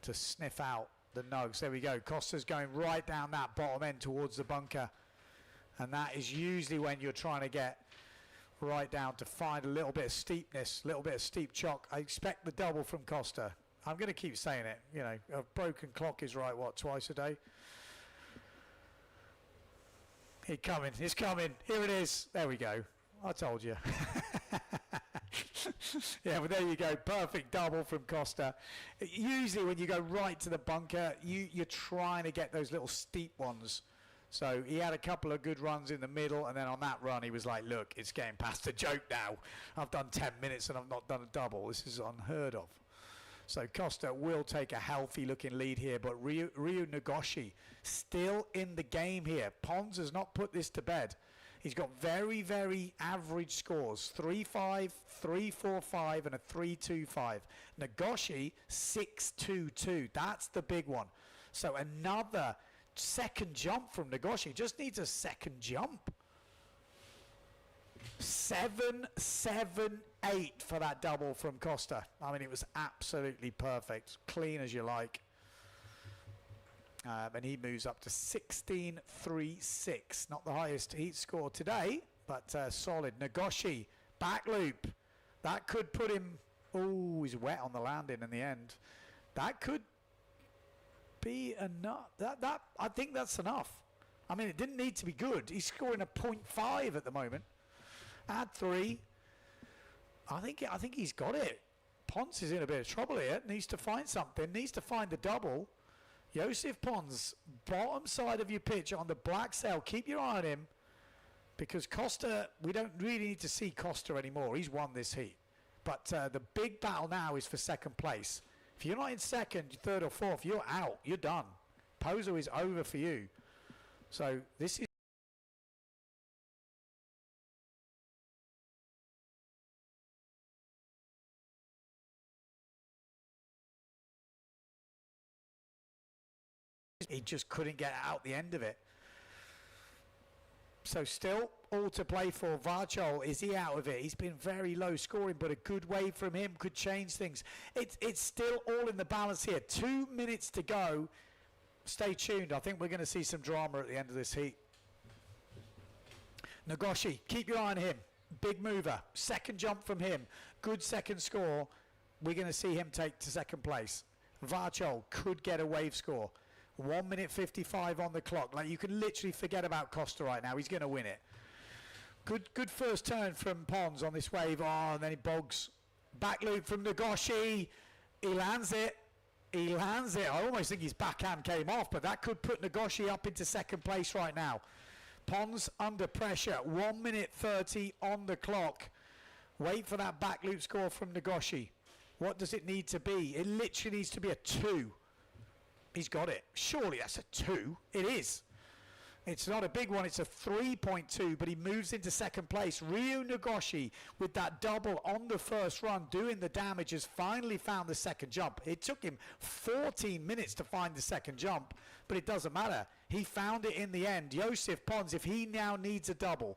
[SPEAKER 1] to sniff out the nugs. There we go. Costa's going right down that bottom end towards the bunker. And that is usually when you're trying to get right down to find a little bit of steepness, a little bit of steep chalk. I expect the double from Costa. I'm going to keep saying it. You know, a broken clock is right, what, twice a day? It's coming. It's coming. Here it is. There we go. I told you. Yeah, well, there you go. Perfect double from Costa. Usually when you go right to the bunker, you're trying to get those little steep ones. So he had a couple of good runs in the middle, and then on that run he was like, look, it's getting past the joke now. I've done 10 minutes and I've not done a double. This is unheard of. So Costa will take a healthy looking lead here, but Ryu Nagoshi still in the game here. Pons has not put this to bed. He's got very, very average scores. 3-5, 3-4-5, and a 3-2-5. Nagoshi, 6-2-2. That's the big one. So another second jump from Nagoshi. Just needs a second jump. 7-7-8 for that double from Costa. I mean, it was absolutely perfect. Clean as you like. And he moves up to 16-3-6. Not the highest heat score today, but solid. Nagoshi, back loop. That could put him... Oh, he's wet on the landing in the end. That could be enough. I think that's enough. I mean, it didn't need to be good. He's scoring a 0.5 at the moment. Add 3. I think he's got it. Pons is in a bit of trouble here. Needs to find something. Needs to find the double. Josef Pons, bottom side of your pitch on the black sail. Keep your eye on him, because Costa, we don't really need to see Costa anymore. He's won this heat. But the big battle now is for second place. If you're not in second, third or fourth, you're out. You're done. POZO is over for you. So this is... He just couldn't get out the end of it. So still all to play for. Varchol, is he out of it? He's been very low scoring, but a good wave from him could change things. It's still all in the balance here. 2 minutes to go. Stay tuned. I think we're going to see some drama at the end of this heat. Nagoshi, keep your eye on him. Big mover. Second jump from him. Good second score. We're going to see him take to second place. Varchol could get a wave score. 1 minute 55 on the clock. Like, you can literally forget about Costa right now. He's going to win it. Good first turn from Pons on this wave. Oh, and then he bogs. Back loop from Nagoshi. He lands it. He lands it. I almost think his backhand came off, but that could put Nagoshi up into second place right now. Pons under pressure. 1 minute 30 on the clock. Wait for that back loop score from Nagoshi. What does it need to be? It literally needs to be a 2. He's got it. Surely that's a 2. It is. It's not a big one. It's a 3.2, but he moves into second place. Ryu Nagoshi, with that double on the first run, doing the damage, has finally found the second jump. It took him 14 minutes to find the second jump, but it doesn't matter. He found it in the end. Josef Pons, if he now needs a double,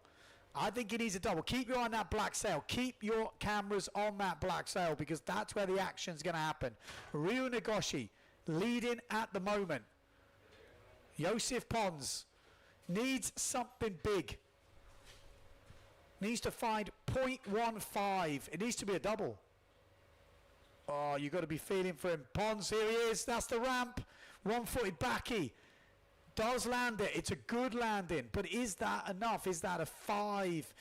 [SPEAKER 1] I think he needs a double. Keep your eye on that black sail. Keep your cameras on that black sail, because that's where the action's going to happen. Ryu Nagoshi leading at the moment. Josef Pons needs something big. Needs to find 0.15. It needs to be a double. Oh, you've got to be feeling for him. Pons, here he is. That's the ramp. One-footed backy. Does land it. It's a good landing. But is that enough? Is that a 5?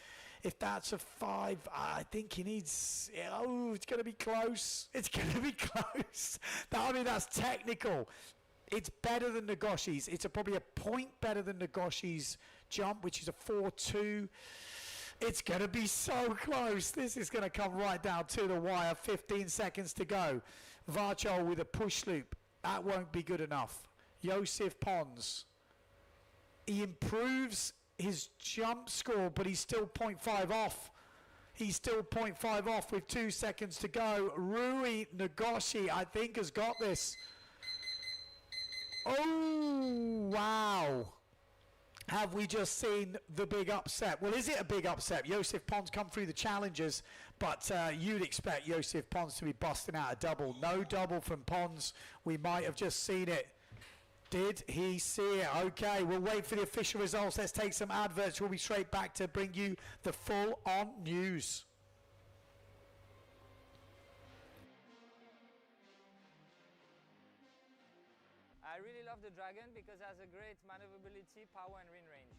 [SPEAKER 1] If that's a 5, I think he needs... Oh, it's going to be close. It's going to be close. I mean, that's technical. It's better than Nagoshi's. It's probably a point better than Nagoshi's jump, which is a 4.2. It's going to be so close. This is going to come right down to the wire. 15 seconds to go. Varchol with a push loop. That won't be good enough. Josef Pons. He improves his jump score, but he's still 0.5 off. He's still 0.5 off with 2 seconds to go. Rui Nagoshi, I think, has got this. Oh, wow. Have we just seen the big upset? Well, is it a big upset? Joseph Pons come through the challenges, but you'd expect Joseph Pons to be busting out a double. No double from Pons. We might have just seen it. Did he see it? Okay, we'll wait for the official results. Let's take some adverts. We'll be straight back to bring you the full-on news.
[SPEAKER 3] I really love the Dragon because it has a great maneuverability, power and wind range.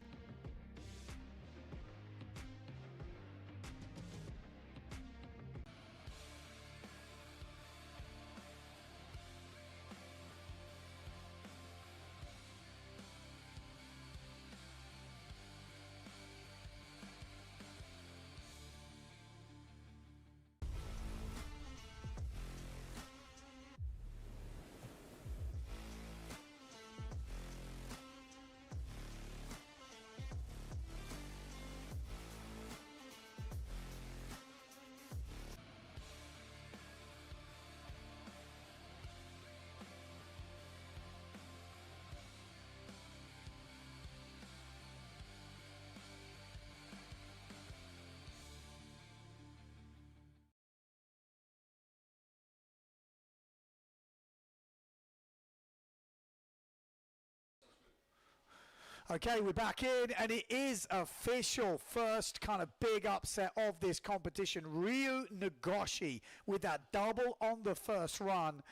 [SPEAKER 1] Okay, we're back in, and it is official. First kind of big upset of this competition. Ryu Nagoshi with that double on the first run.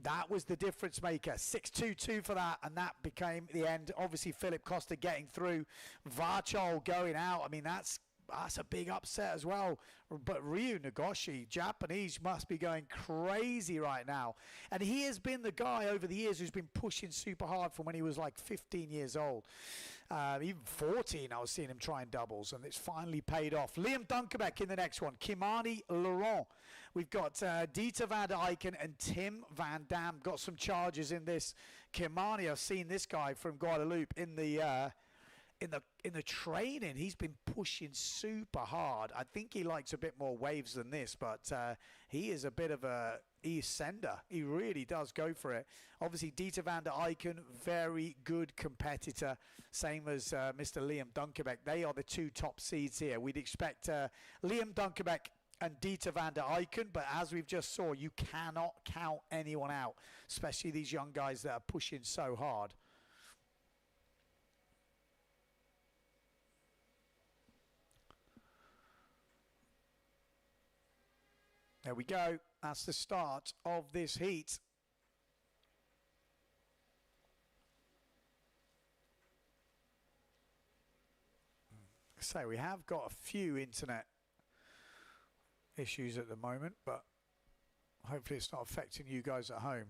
[SPEAKER 1] That was the difference maker. 6-2-2 for that, and that became the end. Obviously, Philip Costa getting through. Varchol going out. I mean, that's a big upset as well. But Ryu Nagoshi, Japanese, must be going crazy right now. And he has been the guy over the years who's been pushing super hard from when he was like 15 years old. Even 14, I was seeing him trying doubles, and it's finally paid off. Liam Dunkerbeck in the next one. Kimani Laurent. We've got Dieter van der Eycken and Tim van Dam. Got some charges in this. Kimani, I've seen this guy from Guadeloupe in the training. He's been pushing super hard. I think he likes a bit more waves than this, but he is a bit of a sender. He really does go for it. Obviously, Dieter van der Eycken, very good competitor, same as Mr. Liam Dunkerbeck. They are the two top seeds here. We'd expect Liam Dunkerbeck and Dieter van der Eycken, but as we've just saw, you cannot count anyone out, especially these young guys that are pushing so hard. There we go. That's the start of this heat. So we have got a few internet issues at the moment, but hopefully it's not affecting you guys at home.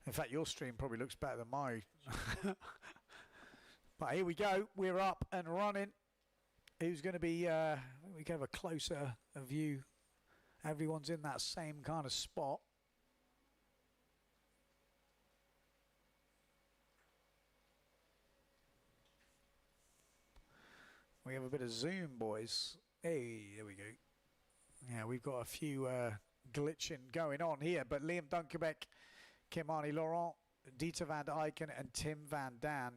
[SPEAKER 1] In fact, your stream probably looks better than mine. But here we go. We're up and running. Who's going to be, we can have a closer view. Everyone's in that same kind of spot. We have a bit of zoom, boys. Hey, there we go. Yeah, we've got a few glitching going on here, but Liam Dunkerbeck, Kimani Laurent, Dieter van der Eycken and Tim van Dam.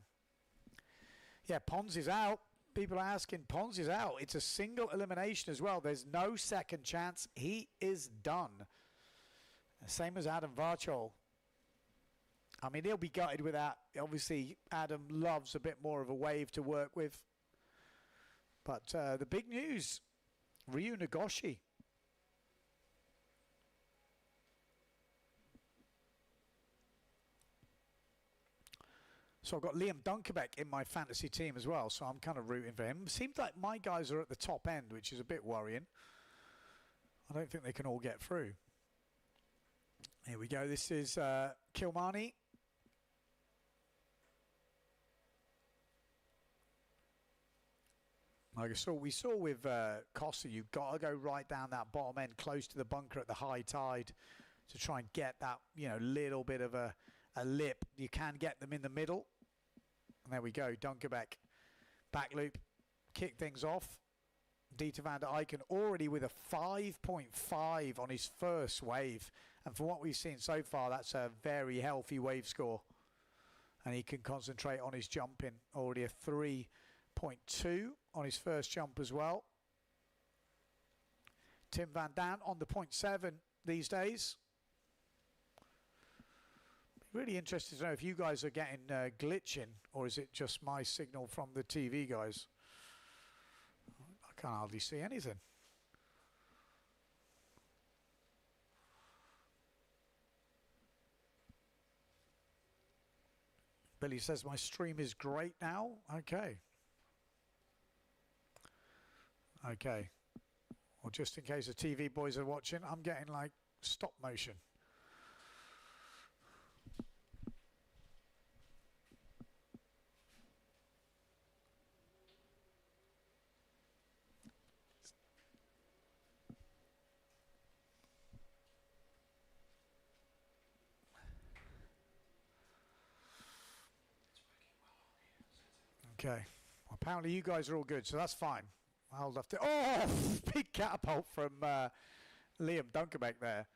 [SPEAKER 1] Yeah, Pons is out. People are asking, Pons is out. It's a single elimination as well. There's no second chance. He is done. Same as Adam Varchol. I mean, he'll be gutted with that. Obviously, Adam loves a bit more of a wave to work with. But the big news, Ryu Nagoshi. So I've got Liam Dunkerbeck in my fantasy team as well, so I'm kind of rooting for him. Seems like my guys are at the top end, which is a bit worrying. I don't think they can all get through. Here we go. This is Kilmarnie. Like we saw with Costa, you've got to go right down that bottom end, close to the bunker at the high tide, to try and get that, you know, little bit of a lip. You can get them in the middle. And there we go, Dunkerbeck back loop, kick things off. Dieter van der Eycken already with a 5.5 on his first wave. And from what we've seen so far, that's a very healthy wave score. And he can concentrate on his jumping. Already a 3.2 on his first jump as well. Tim van Daan on the 0.7 these days. Really interested to know if you guys are getting glitching, or is it just my signal from the TV, guys? I can't hardly see anything. Billy says my stream is great now. Okay. Okay. Well, just in case the TV boys are watching, I'm getting like stop motion. Okay. Well, apparently you guys are all good, so that's fine. I'll have to... Oh! Big catapult from Liam Dunkerbeck there.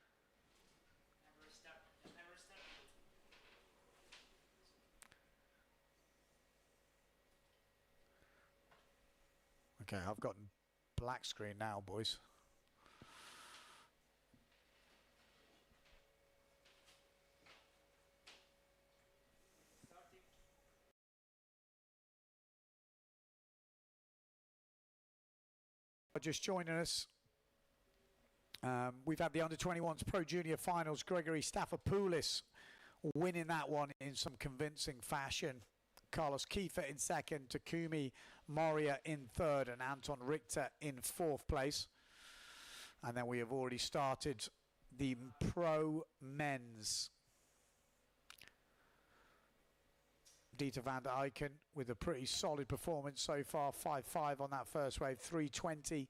[SPEAKER 1] Okay, I've gotten black screen now, boys. Just joining us. We've had the under-21s Pro Junior Finals. Gregory Staphopoulos winning that one in some convincing fashion. Carlos Kiefer in second, Takumi Moria in third, and Anton Richter in fourth place. And then we have already started the Pro Men's. Dieter van der Eycken with a pretty solid performance so far. 5.5 on that first wave, 3.20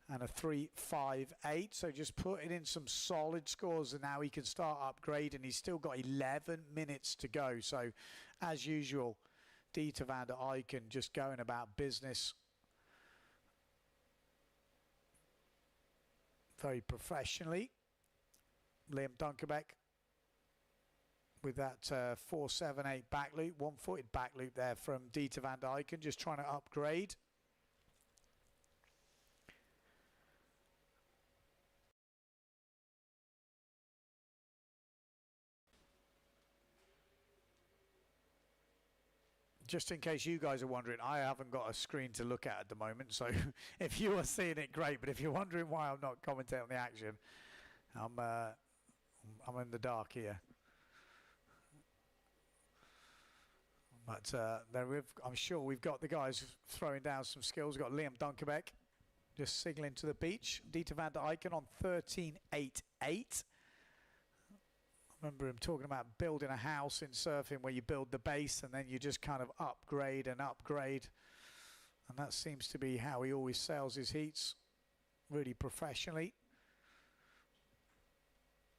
[SPEAKER 1] and a 3.58. So just putting in some solid scores, and now he can start upgrading. He's still got 11 minutes to go. So as usual, Dieter van der Eycken just going about business. Very professionally. Liam Dunkerbeck with that 4.78 back loop, one-footed back loop there from Dieter van der Eycken, just trying to upgrade. Just in case you guys are wondering, I haven't got a screen to look at the moment, so if you are seeing it, great. But if you're wondering why I'm not commentating on the action, I'm in the dark here. But I'm sure we've got the guys throwing down some skills. We've got Liam Dunkerbeck just signaling to the beach. Dieter van der Eycken on 13.88. I remember him talking about building a house in surfing where you build the base and then you just kind of upgrade and upgrade. And that seems to be how he always sails his heats, really professionally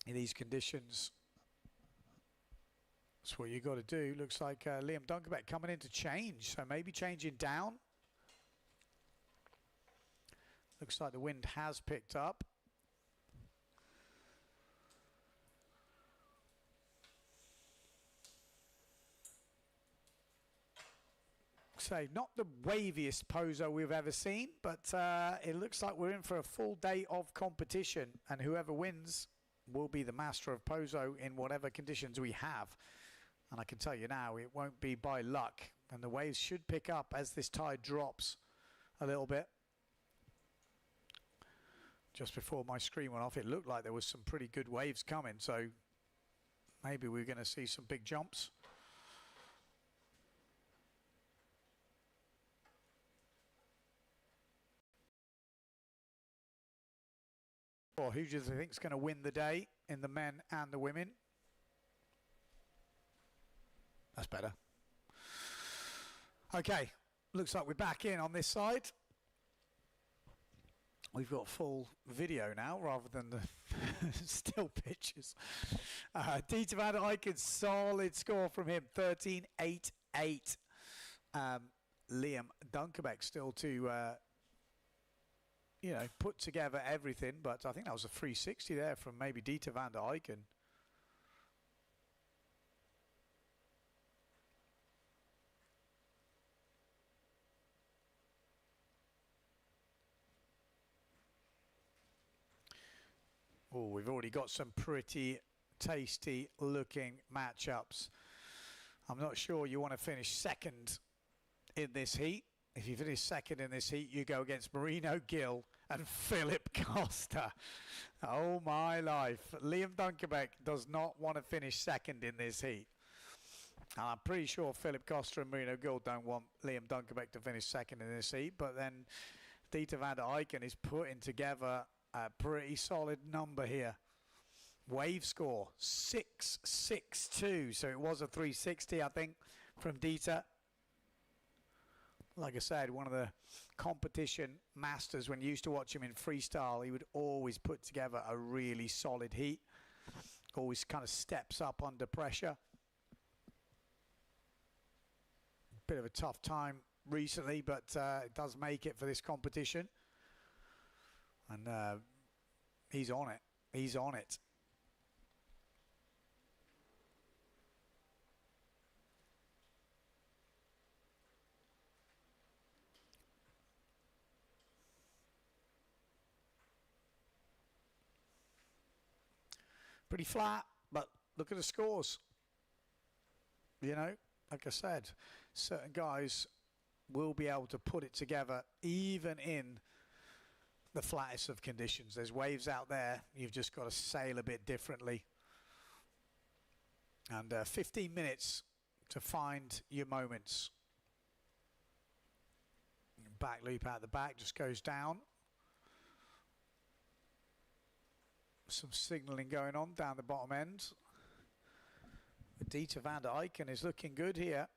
[SPEAKER 1] in these conditions. That's what you got to do. Looks like Liam Dunkerbeck coming in to change, so maybe changing down. Looks like the wind has picked up. So not the waviest POZO we've ever seen, but it looks like we're in for a full day of competition, and whoever wins will be the master of POZO in whatever conditions we have. And I can tell you now, it won't be by luck. And the waves should pick up as this tide drops a little bit. Just before my screen went off, it looked like there was some pretty good waves coming. So maybe we're going to see some big jumps. Or who do you think is going to win the day in the men and the women? That's better. Okay, looks like we're back in on this side. We've got full video now rather than the still pictures. Dieter van der Eycken, solid score from him, 13.88. Liam Dunkerbeck still to, you know, put together everything. But I think that was a 360 there from maybe Dieter van der Eycken. Oh, we've already got some pretty tasty looking matchups. I'm not sure you want to finish second in this heat. If you finish second in this heat, you go against Marino Gill and Philip Costa. Oh my life. Liam Dunkerbeck does not want to finish second in this heat. And I'm pretty sure Philip Costa and Marino Gill don't want Liam Dunkerbeck to finish second in this heat. But then Dieter van der Eycken is putting together a pretty solid number here. Wave score 6.62, so it was a 360 I think from Dieter. Like I said, one of the competition masters. When you used to watch him in freestyle, he would always put together a really solid heat. Always kind of steps up under pressure. Bit of a tough time recently, but it does make it for this competition. And he's on it. He's on it. Pretty flat, but look at the scores. You know, like I said, certain guys will be able to put it together even in the flattest of conditions. There's waves out there. You've just got to sail a bit differently. And 15 minutes to find your moments. Back loop out the back just goes down. Some signalling going on down the bottom end. Dieter van der Eycken is looking good here.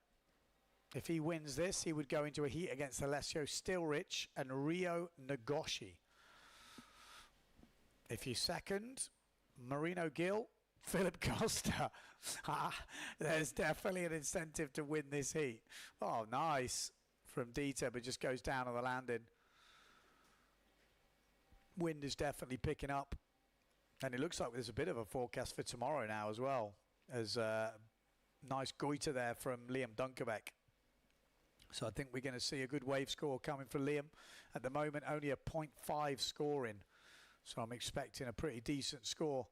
[SPEAKER 1] If he wins this, he would go into a heat against Alessio Stilrich and Rio Nagoshi. If he's second, Marino Gill, Philip Costa. There's definitely an incentive to win this heat. Oh, nice from Dieter, but just goes down on the landing. Wind is definitely picking up. And it looks like there's a bit of a forecast for tomorrow now as well. There's a nice goiter there from Liam Dunkerbeck. So I think we're going to see a good wave score coming for Liam. At the moment, only a 0.5 scoring. So I'm expecting a pretty decent score.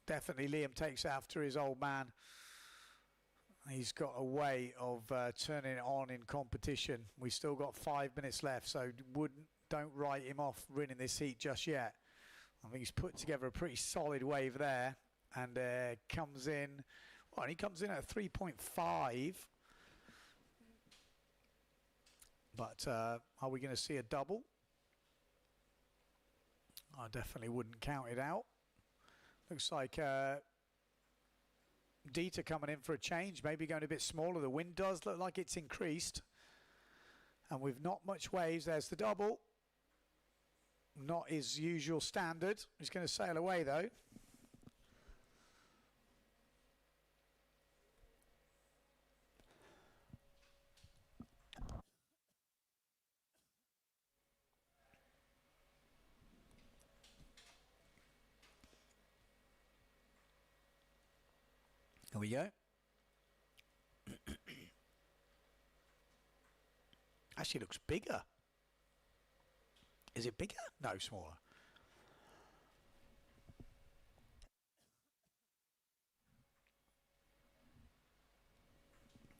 [SPEAKER 1] Definitely Liam takes after his old man. He's got a way of turning it on in competition. We've still got 5 minutes left, so don't write him off winning this heat just yet. I think he's put together a pretty solid wave there. And comes in, well, he comes in at a 3.5. But are we going to see a double? I definitely wouldn't count it out. Looks like Dieter coming in for a change, maybe going a bit smaller. The wind does look like it's increased. And with not much waves, there's the double. Not his usual standard. He's going to sail away though. Here we go. Actually looks bigger. Is it bigger? No, smaller.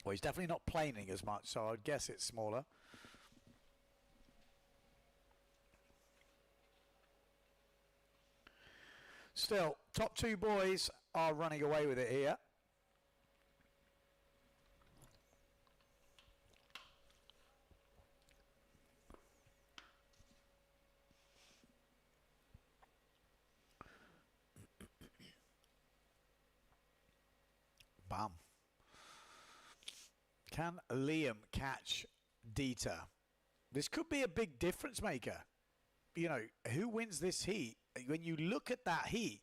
[SPEAKER 1] Well, he's definitely not planing as much, so I'd guess it's smaller. Still, top two boys are running away with it here. Bam. Can Liam catch Dieter? This could be a big difference maker. You know, who wins this heat? When you look at that heat,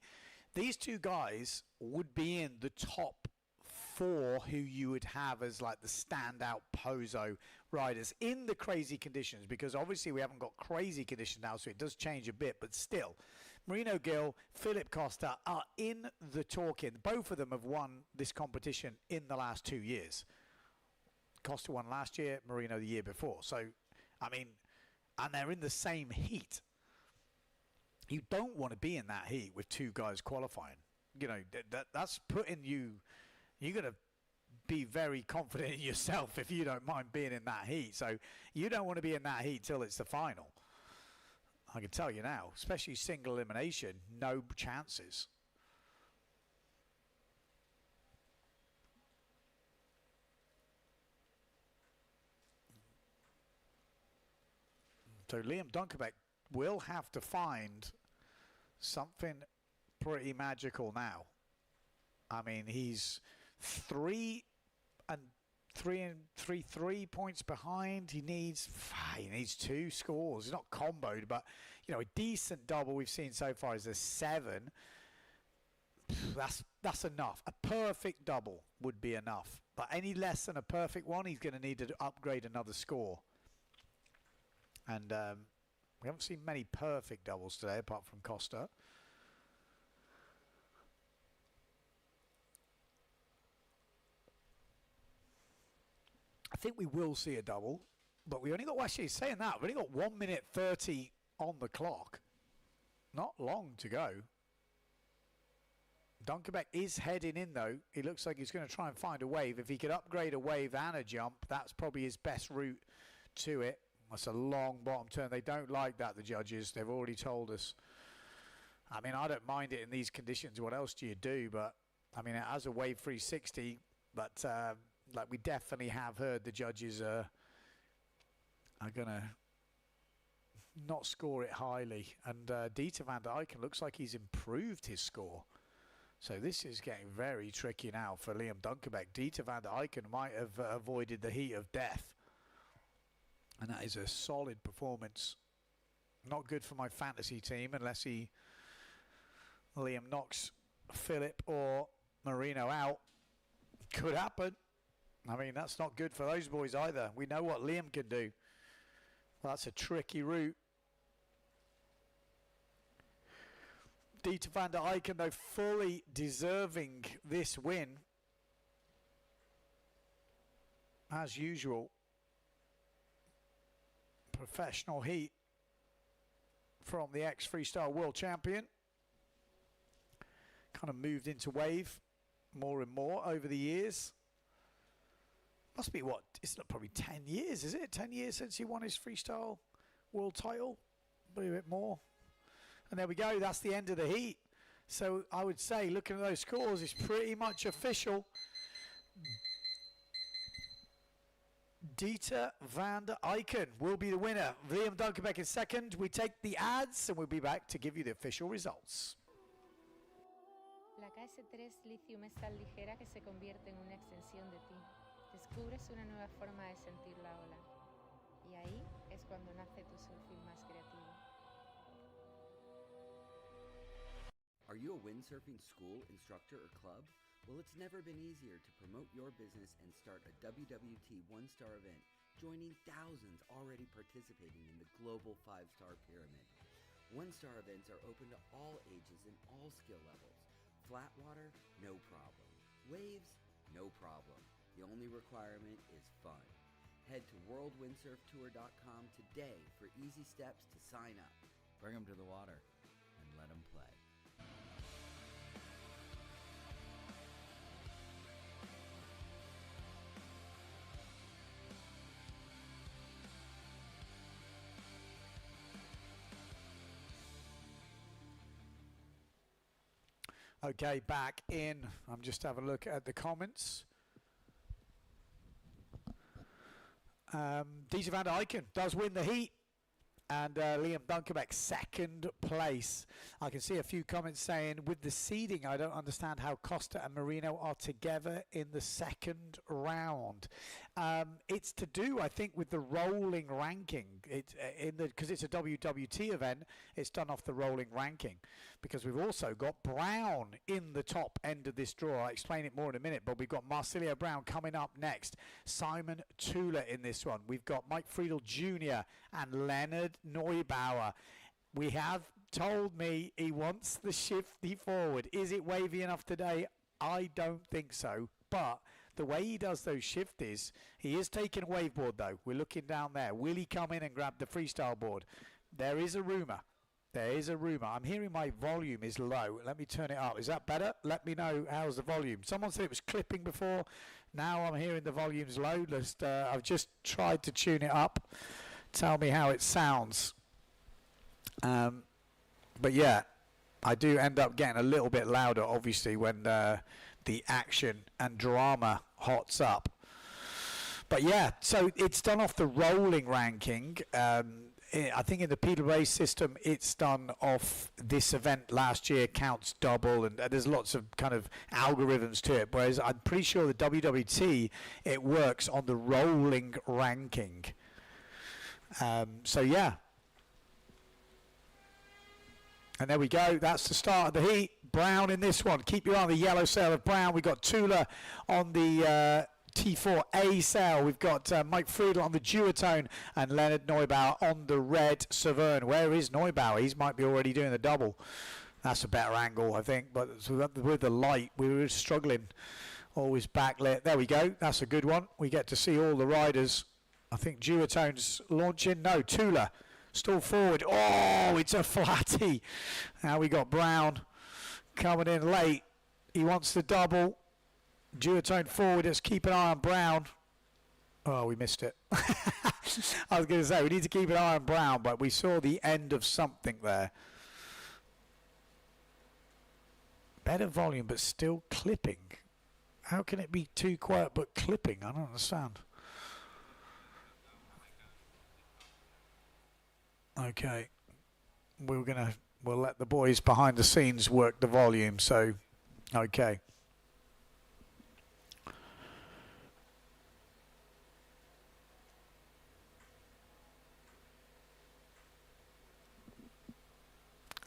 [SPEAKER 1] these two guys would be in the top four who you would have as like the standout POZO riders in the crazy conditions, because obviously we haven't got crazy conditions now, so it does change a bit, but still, Marino Gill, Philip Costa are in the talking. Both of them have won this competition in the last 2 years. Costa won last year, Marino the year before. So, I mean, and they're in the same heat. You don't want to be in that heat with two guys qualifying. You know, that's putting you, you're going to be very confident in yourself if you don't mind being in that heat. So you don't want to be in that heat till it's the final. I can tell you now, especially single elimination, no chances. So Liam Dunkerbeck will have to find something pretty magical now. I mean, he's three points behind. He needs 2 scores. He's not comboed, but you know, a decent double we've seen so far is a 7. That's enough. A perfect double would be enough, but any less than a perfect one, he's going to need to upgrade another score. And we haven't seen many perfect doubles today, apart from Costa. I think we will see a double, but we only got, well, actually saying that, we've only got 1 minute 30 on the clock. Not long to go. Dunkerbeck is heading in though. He looks like he's going to try and find a wave. If he could upgrade a wave and a jump, that's probably his best route to it. That's a long bottom turn. They don't like that, the judges. They've already told us. I mean, I don't mind it in these conditions. What else do you do? But, I mean, it has a wave 360. But, like, we definitely have heard the judges are going to not score it highly. And Dieter van der Eycken looks like he's improved his score. So this is getting very tricky now for Liam Dunkerbeck. Dieter van der Eycken might have avoided the heat of death. And that is a solid performance. Not good for my fantasy team unless Liam knocks Philip or Marino out. Could happen. I mean, that's not good for those boys either. We know what Liam can do. Well, that's a tricky route. Dieter van der Eycken, though, fully deserving this win. As usual. Professional heat from the ex-freestyle world champion. Kind of moved into wave more and more over the years. Must be what? It's not probably 10 years, is it? 10 years since he won his freestyle world title? Maybe a bit more. And there we go. That's the end of the heat. So I would say, looking at those scores, it's pretty much official. Dieter van der Eycken will be the winner. Liam Dunkerbeck is second. We take the ads and we'll be back to give you the official results.
[SPEAKER 4] La KS3 Lithium es tan ligera que se convierte en una extensión de ti. Descubres una nueva forma de sentir la ola. Y ahí es cuando nace tu surfing más creativo.
[SPEAKER 5] Are you a windsurfing school, instructor, or club? Well, it's never been easier to promote your business and start a WWT one-star event, joining thousands already participating in the global 5-star pyramid. One-star events are open to all ages and all skill levels. Flat water? No problem. Waves? No problem. The only requirement is fun. Head to worldwindsurftour.com today for easy steps to sign up.
[SPEAKER 6] Bring them to the water and let them play.
[SPEAKER 1] Okay, back in. I'm just having a look at the comments. Dieter van der Eycken does win the heat. And Liam Dunkerbeck, second place. I can see a few comments saying, with the seeding, I don't understand how Costa and Marino are together in the second round. It's to do, I think, with the rolling ranking. Because it's a WWT event, it's done off the rolling ranking. Because we've also got Brown in the top end of this draw. I'll explain it more in a minute, but we've got Marsilio Brown coming up next. Simon Tula in this one. We've got Mike Friedel Jr. and Leonard Neubauer. We have told me he wants the shifty forward. Is it wavy enough today? I don't think so, but the way he does those shifties, he is taking a wave board though. We're looking down there. Will he come in and grab the freestyle board? There is a rumour. There is a rumour. I'm hearing my volume is low. Let me turn it up. Is that better? Let me know how's the volume. Someone said it was clipping before. Now I'm hearing the volume's low. I've just tried to tune it up. Tell me how it sounds. But yeah, I do end up getting a little bit louder, obviously, when the action and drama hots up. But yeah, so it's done off the rolling ranking. I think in the pedal race system, it's done off this event last year counts double, and there's lots of kind of algorithms to it. Whereas I'm pretty sure the WWT, it works on the rolling ranking. So yeah. And there we go. That's the start of the heat. Brown in this one. Keep your eye on the yellow sail of Brown. We've got Tula on the T4A sail. We've got Mike Friedel on the duotone and Leonard Neubauer on the red Severn. Where is Neubauer? He might be already doing the double. That's a better angle, I think. But with the light, we were struggling. Always backlit. There we go. That's a good one. We get to see all the riders. I think duotone's launching. No, Tula. Stall forward. Oh, it's a flatty. Now we got Brown coming in late. He wants the double. Duotone forward. Let's keep an eye on Brown. Oh, we missed it. I was going to say, we need to keep an eye on Brown, but we saw the end of something there. Better volume, but still clipping. How can it be too quiet but clipping? I don't understand. Okay, we'll let the boys behind the scenes work the volume. So, okay.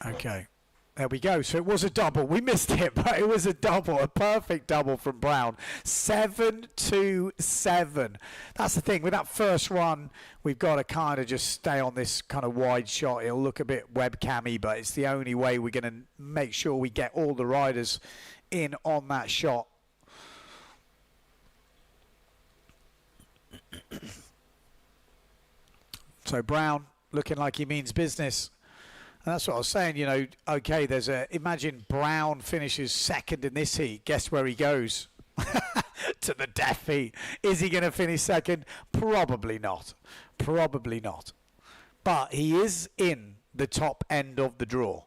[SPEAKER 1] Okay. There we go. So it was a double. We missed it, but it was a double, a perfect double from Brown. 7-2-7. That's the thing. With that first run, we've got to kind of just stay on this kind of wide shot. It'll look a bit webcammy, but it's the only way we're going to make sure we get all the riders in on that shot. So Brown looking like he means business. And that's what I was saying, you know, okay, imagine Brown finishes second in this heat. Guess where he goes? To the death heat. Is he going to finish second? Probably not. Probably not. But he is in the top end of the draw,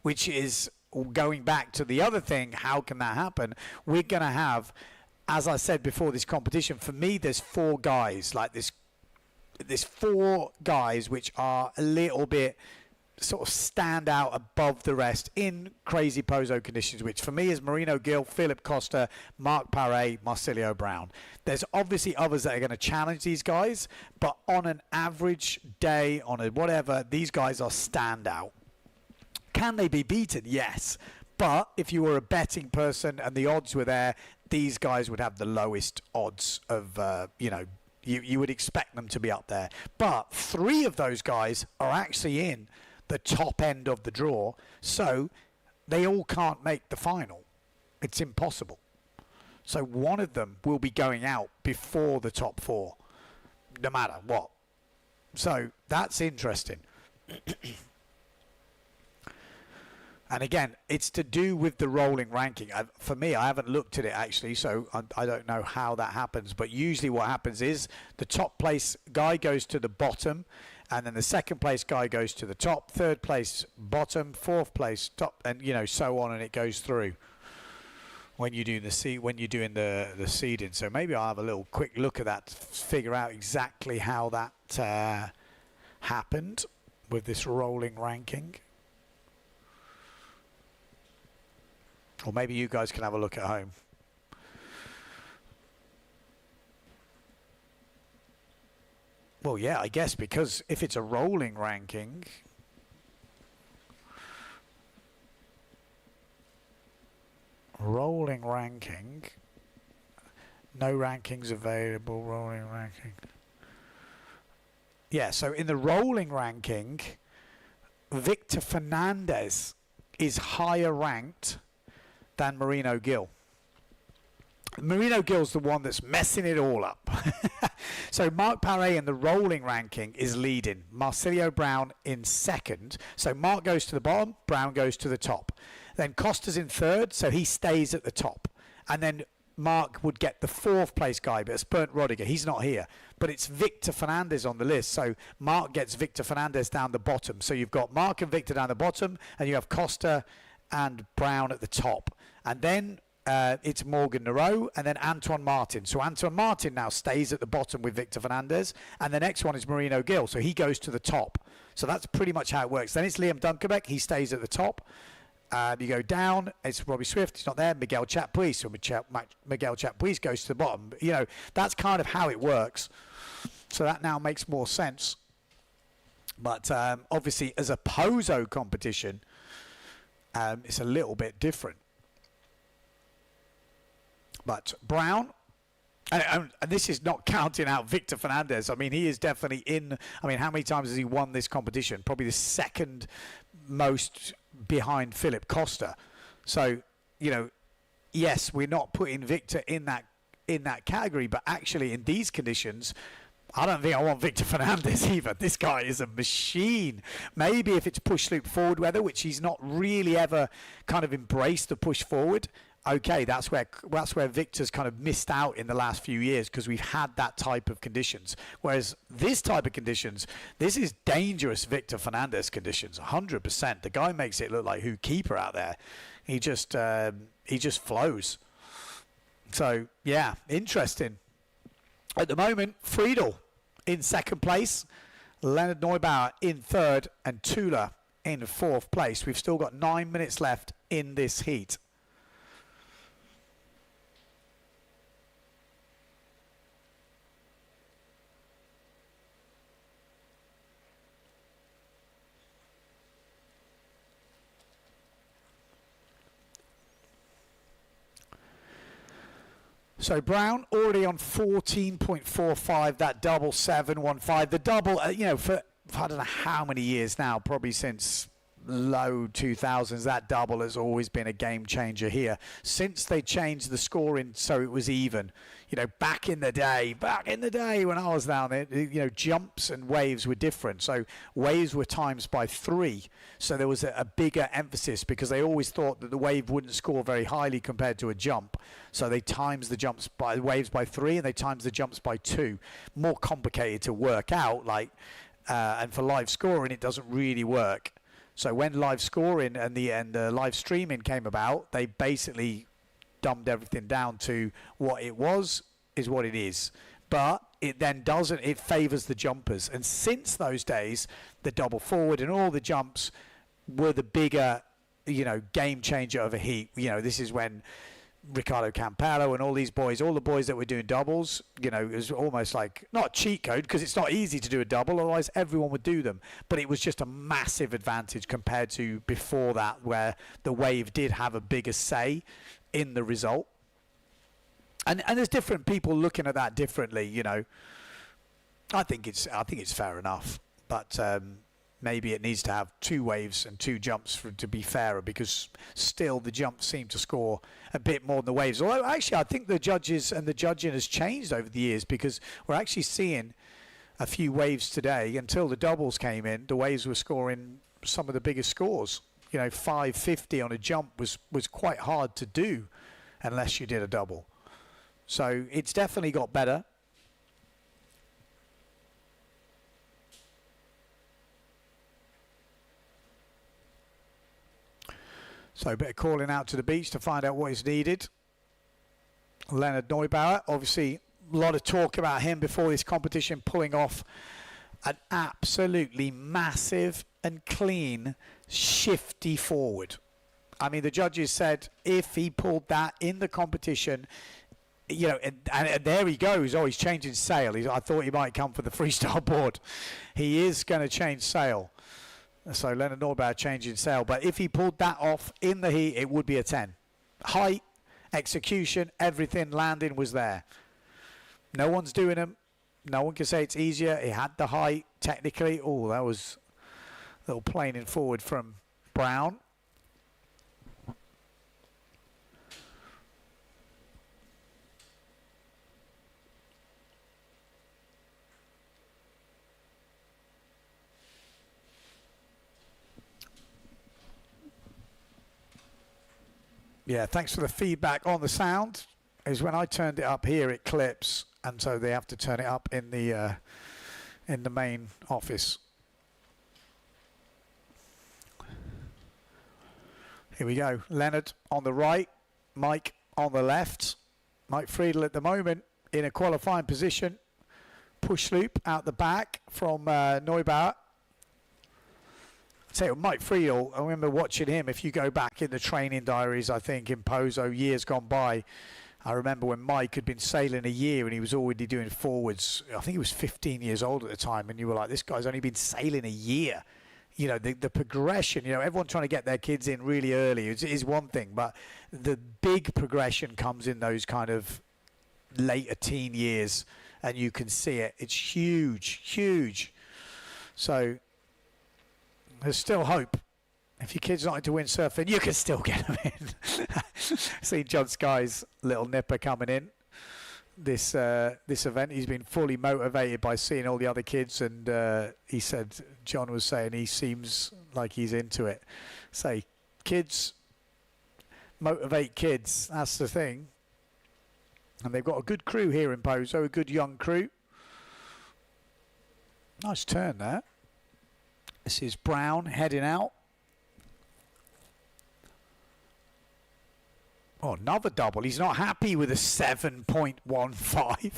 [SPEAKER 1] which is going back to the other thing. How can that happen? We're going to have, as I said before this competition, for me, there's four guys like this. There's four guys which are a little bit sort of stand out above the rest in crazy POZO conditions, which for me is Marino Gill, Philip Costa, Mark Paré, Marsilio Brown. There's obviously others that are going to challenge these guys, but on an average day, on a whatever, these guys are standout. Can they be beaten? Yes. But if you were a betting person and the odds were there, these guys would have the lowest odds of, you would expect them to be up there. But three of those guys are actually in the top end of the draw, so they all can't make the final. It's impossible. So one of them will be going out before the top four, no matter what. So that's interesting. And again, it's to do with the rolling ranking. For me, I haven't looked at it actually, so I don't know how that happens. But usually what happens is the top place guy goes to the bottom, and then the second place guy goes to the top, third place bottom, fourth place top, and so on, and it goes through when you do the seeding. So maybe I'll have a little quick look at that to figure out exactly how that happened with this rolling ranking. Or maybe you guys can have a look at home. Well, yeah, I guess because if it's a rolling ranking, no rankings available, rolling ranking. Yeah, so in the rolling ranking, Victor Fernandez is higher ranked than Marino Gill. Marino Gill's the one that's messing it all up. So Mark Paré in the rolling ranking is leading. Marcilio Brown in second. So Mark goes to the bottom, Brown goes to the top. Then Costa's in third, so he stays at the top. And then Mark would get the fourth place guy, but it's Bernd Rodiger. He's not here. But it's Victor Fernandez on the list. So Mark gets Victor Fernandez down the bottom. So you've got Mark and Victor down the bottom, and you have Costa and Brown at the top. And then it's Morgan Nareau and then Antoine Martin. So Antoine Martin now stays at the bottom with Victor Fernandez. And the next one is Marino Gill. So he goes to the top. So that's pretty much how it works. Then it's Liam Dunkerbeck. He stays at the top. You go down, it's Robbie Swift, he's not there, Miguel Chapuis, so Miguel Chapuis goes to the bottom. You know, that's kind of how it works. So that now makes more sense. But obviously, as a POZO competition, it's a little bit different. But Brown, and this is not counting out Victor Fernandez. I mean, he is definitely in. I mean, how many times has he won this competition? Probably the second most behind Philip Costa. So, you know, yes, we're not putting Victor in that category, but actually in these conditions, I don't think I want Victor Fernandez either. This guy is a machine. Maybe if it's push loop forward weather, which he's not really ever kind of embraced the push forward. Okay, that's where Victor's kind of missed out in the last few years because we've had that type of conditions. Whereas this type of conditions, this is dangerous Victor Fernandez conditions, 100%. The guy makes it look like who keeper out there. He just flows. So yeah, interesting. At the moment, Friedel in second place, Leonard Neubauer in third, and Tula in fourth place. We've still got 9 minutes left in this heat. So Brown already on 14.45, that double 715. The double, you know, for I don't know how many years now, probably since low 2000s, that double has always been a game changer here. Since they changed the scoring so it was even, you know, back in the day when I was down there, you know, jumps and waves were different. So waves were times by 3. So there was a bigger emphasis because they always thought that the wave wouldn't score very highly compared to a jump. So they times the waves by 3 and they times the jumps by 2. More complicated to work out, like, and for live scoring, it doesn't really work. So when live scoring and the live streaming came about, they basically dumbed everything down to what it was is what it is. But it then doesn't, it favours the jumpers. And since those days, the double forward and all the jumps were the bigger, you know, game changer of a heat. You know, this is when Ricardo Campello and all these boys, all the boys that were doing doubles, you know, it was almost like, not a cheat code because it's not easy to do a double, otherwise everyone would do them. But it was just a massive advantage compared to before that, where the wave did have a bigger say in the result. And there's different people looking at that differently, you know. I think it's fair enough, but maybe it needs to have 2 waves and 2 jumps for it to be fairer, because still the jumps seem to score a bit more than the waves. Although actually I think the judges and the judging has changed over the years, because we're actually seeing a few waves today. Until the doubles came in, the waves were scoring some of the biggest scores. You know, 550 on a jump was quite hard to do unless you did a double. So it's definitely got better. So a bit of calling out to the beach to find out what is needed. Leonard Neubauer, obviously a lot of talk about him before this competition, pulling off an absolutely massive and clean shifty forward. I mean, the judges said if he pulled that in the competition, you know, and there he goes. Oh, he's changing sail. I thought he might come for the freestyle board. He is going to change sail. So Leonard Neubauer changing sail. But if he pulled that off in the heat, it would be a 10. Height, execution, everything, landing was there. No one's doing them. No one can say it's easier. He had the height, technically. Oh, that was a little planing forward from Brown. Yeah, thanks for the feedback on the sound. Is when I turned it up here, it clips, and so they have to turn it up in the main office. Here we go. Leonard on the right, Mike on the left. Mike Friedel at the moment in a qualifying position. Push loop out the back from Neubauer. Say, Mike Friedel, I remember watching him. If you go back in the training diaries, I think in POZO years gone by, I remember when Mike had been sailing a year and he was already doing forwards. I think he was 15 years old at the time, and you were like, this guy's only been sailing a year. You know, the progression, you know, everyone trying to get their kids in really early is one thing, but the big progression comes in those kind of later teen years, and you can see it. It's huge, huge. So there's still hope. If your kid's not into windsurfing, you can still get them in. See John Sky's little nipper coming in this event. He's been fully motivated by seeing all the other kids, and he said, John was saying he seems like he's into it. Say, kids motivate kids. That's the thing. And they've got a good crew here in POZO, a good young crew. Nice turn there. This is Brown heading out. Oh, another double. He's not happy with a 7.15.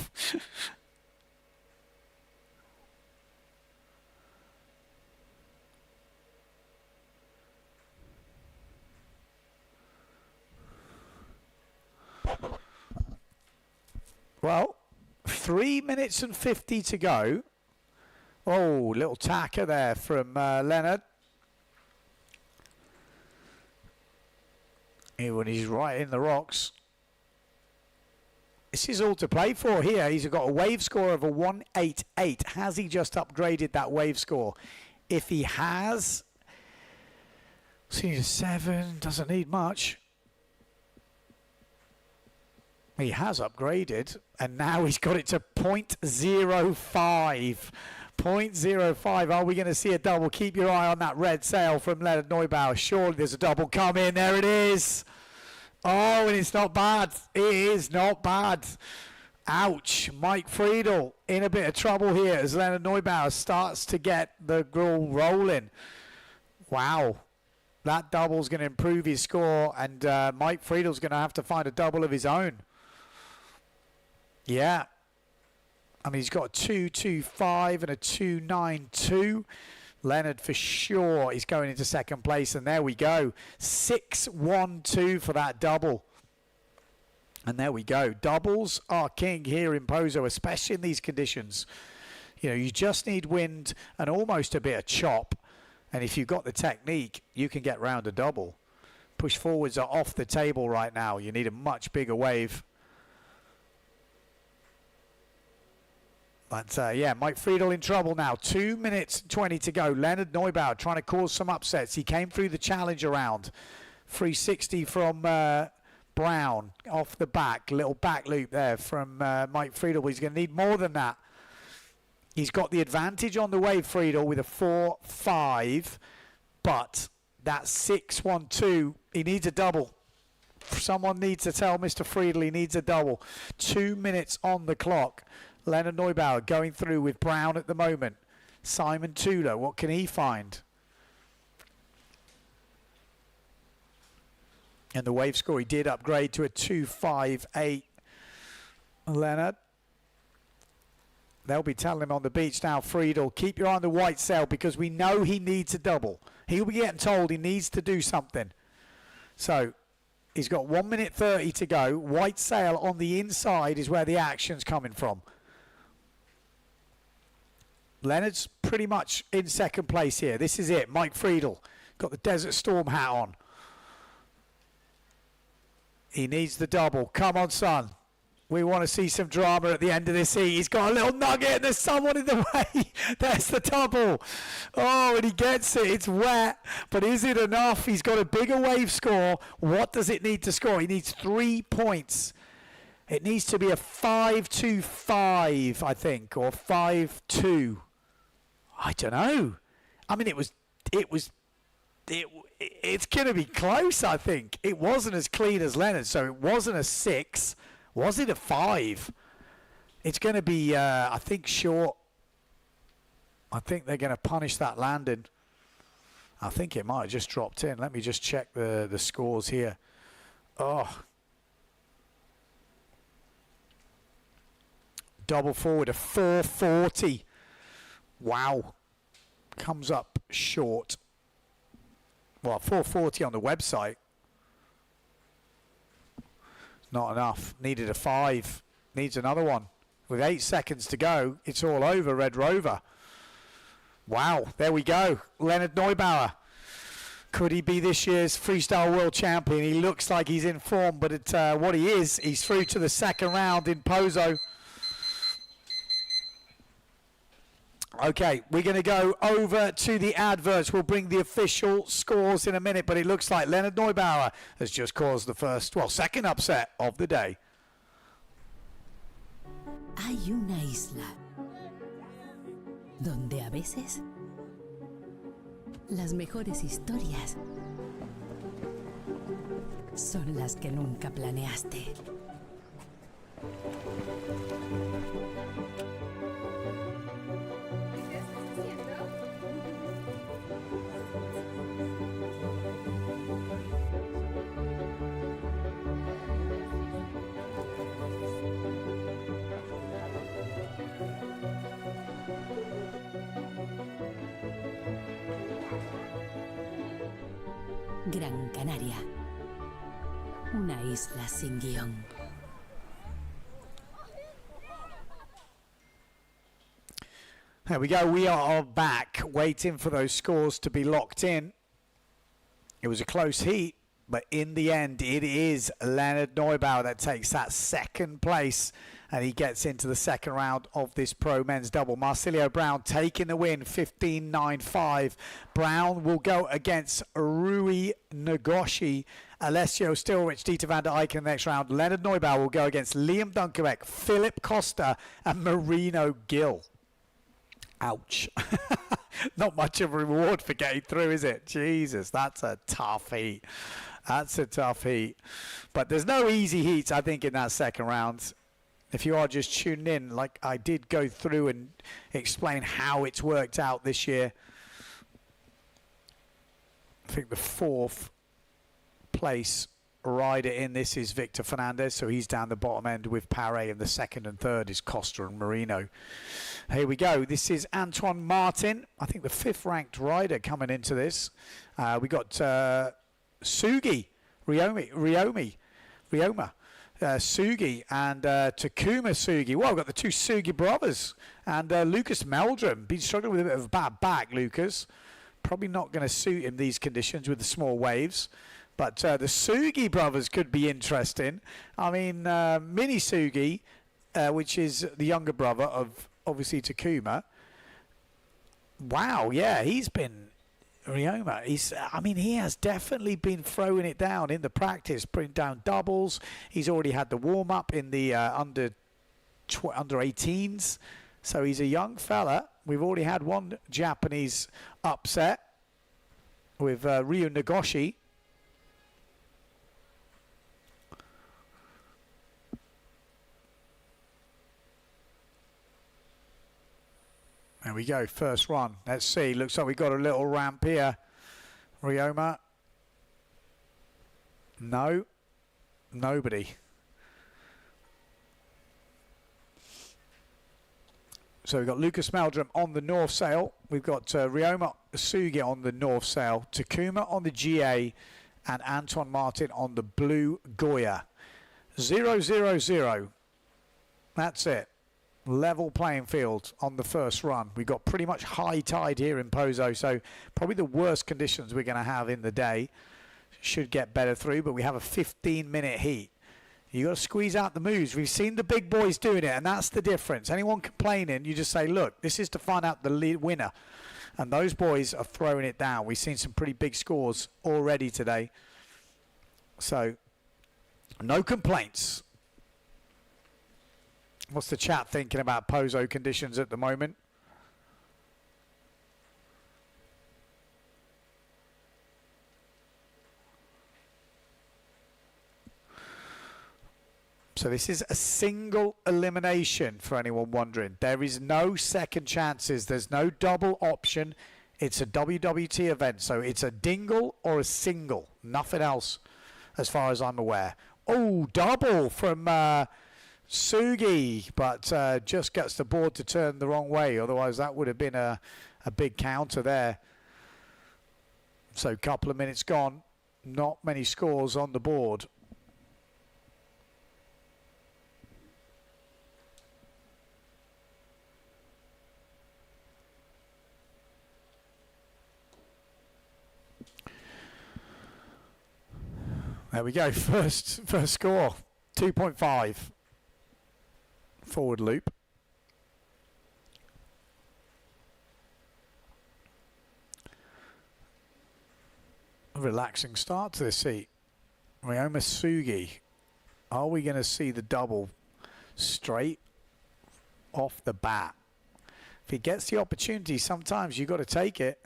[SPEAKER 1] Well, 3 minutes and 50 to go. Oh, little tacker there from Leonard. Here when he's right in the rocks. This is all to play for here. He's got a wave score of a 188. Has he just upgraded that wave score? If he has, see a 7, doesn't need much. He has upgraded, and now he's got it to 0.05. 0.05. Are we going to see a double? Keep your eye on that red sail from Leonard Neubauer. Surely there's a double coming. There it is. Oh, and it's not bad. It is not bad. Ouch. Mike Friedel in a bit of trouble here as Leonard Neubauer starts to get the ball rolling. Wow. That double's going to improve his score, and Mike Friedel's going to have to find a double of his own. Yeah. I mean, he's got a 2.25 and a 2.92. Leonard for sure is going into second place, and there we go. 6.12 for that double. And there we go. Doubles are king here in POZO, especially in these conditions. You know, you just need wind and almost a bit of chop. And if you've got the technique, you can get round a double. Push forwards are off the table right now. You need a much bigger wave. But, yeah, Mike Friedel in trouble now. 2 minutes 20 to go. Leonard Neubauer trying to cause some upsets. He came through the challenge round. 360 from Brown off the back. Little back loop there from Mike Friedel. He's going to need more than that. He's got the advantage on the wave, Friedel, with a 4.5. But that 6.12, he needs a double. Someone needs to tell Mr. Friedel he needs a double. 2 minutes on the clock. Leonard Neubauer going through with Brown at the moment. Simon Tudor, what can he find? And the wave score, he did upgrade to a 2.58. Leonard. They'll be telling him on the beach now, Friedel, keep your eye on the white sail because we know he needs a double. He'll be getting told he needs to do something. So, He's got 1 minute 30 to go. White sail on the inside is where the action's coming from. Leonard's pretty much in second place here. This is it. Mike Friedel got the Desert Storm hat on. He needs the double. Come on, son. We want to see some drama at the end of this heat. He's got a little nugget and there's someone in the way. There's the double. Oh, and he gets it. It's wet. But is it enough? He's got a bigger wave score. What does it need to score? He needs 3 points. It needs to be a 5-2-5, I think, or 5-2. I don't know. I mean, it's going to be close, I think. It wasn't as clean as Leonard, so it wasn't a 6. Was it a 5? It's going to be, I think, short. I think they're going to punish that landing. I think it might have just dropped in. Let me just check the scores here. Oh. Double forward, a 440. Wow. Comes up short. Well, 440 on the website. Not enough. Needed a 5. Needs another one. With 8 seconds to go, it's all over, Red Rover. Wow, there we go. Leonard Neubauer. Could he be this year's freestyle world champion? He looks like he's in form, but what he is, he's through to the second round in POZO. Okay, we're going to go over to the adverts. We'll bring the official scores in a minute, but it looks like Leonard Neubauer has just caused the second upset of the day.
[SPEAKER 7] Hay una isla donde a veces las mejores historias son las que nunca planeaste. Gran Canaria, una isla sin guión.
[SPEAKER 1] There we go. We are back, waiting for those scores to be locked in. It was a close heat, but in the end, it is Leonard Neubauer that takes that second place, and he gets into the second round of this pro men's double. Marcilio Brown taking the win, 15-9-5. Brown will go against Rui Nagoshi, Alessio Stilrich, Dieter van der Eyck in the next round. Leonard Neubauer will go against Liam Dunkerbeck, Philip Costa, and Marino Gill. Ouch. Not much of a reward for getting through, is it? Jesus, that's a tough heat. That's a tough heat. But there's no easy heats, I think, in that second round. If you are just tuning in, like I did go through and explain how it's worked out this year. I think the 4th place rider in this is Victor Fernandez, so he's down the bottom end with Paré, and the 2nd and 3rd is Costa and Marino. Here we go. This is Antoine Martin, I think the 5th ranked rider coming into this. We got Sugi, Ryoma, Sugi and Takuma Sugi. Well, we've got the 2 Sugi brothers. And Lucas Meldrum. Been struggling with a bit of a bad back, Lucas. Probably not going to suit him these conditions with the small waves. But the Sugi brothers could be interesting. I mean, Mini Sugi, which is the younger brother of, obviously, Takuma. Wow, yeah, he's been... Ryoma, he has definitely been throwing it down in the practice, putting down doubles. He's already had the warm-up in the under 18s. So he's a young fella. We've already had one Japanese upset with Ryu Nagoshi. There we go, first one. Let's see. Looks like we've got a little ramp here. Ryoma. No. Nobody. So we've got Lucas Meldrum on the north sail. We've got Ryoma Sugi on the north sail. Takuma on the GA. and Anton Martin on the blue Goya. 0-0-0. That's it. Level playing field on the first run. We've got pretty much high tide here in POZO, so probably the worst conditions we're going to have in the day. Should get better through, but we have a 15-minute heat. You got to squeeze out the moves. We've seen the big boys doing it, and that's the difference. Anyone complaining, you just say, look, this is to find out the lead winner. And those boys are throwing it down. We've seen some pretty big scores already today. So, no complaints. What's the chat thinking about POZO conditions at the moment? So this is a single elimination for anyone wondering. There is no second chances. There's no double option. It's a WWT event. So it's a dingle or a single. Nothing else as far as I'm aware. Oh, double from Sugi, but just gets the board to turn the wrong way. Otherwise, that would have been a big counter there. So a couple of minutes gone. Not many scores on the board. There we go, first score, 2.5. Forward loop. A relaxing start to this heat. Ryoma Sugi. Are we going to see the double straight off the bat? If he gets the opportunity, sometimes you've got to take it.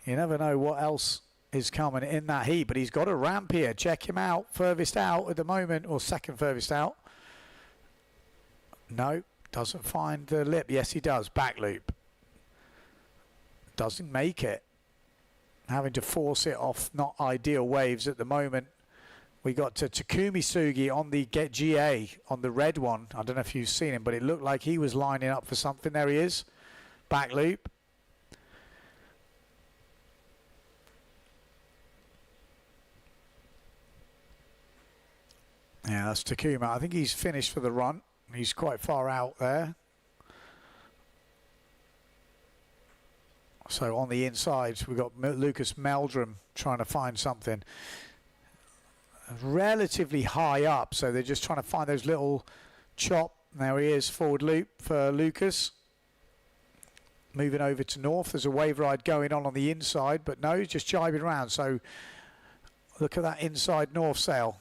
[SPEAKER 1] You never know what else is coming in that heat, but he's got a ramp here. Check him out. Furthest out at the moment, or second furthest out. No, doesn't find the lip. Yes, he does. Back loop. Doesn't make it. Having to force it off not ideal waves at the moment. We got to Takumi Sugi on the GA, on the red one. I don't know if you've seen him, but it looked like he was lining up for something. There he is. Back loop. Yeah, that's Takuma. I think he's finished for the run. He's quite far out there. So on the inside, we've got Lucas Meldrum trying to find something. Relatively high up, so they're just trying to find those little chop. There he is, forward loop for Lucas. Moving over to north. There's a wave ride going on the inside, but no, he's just jibing around. So look at that inside north sail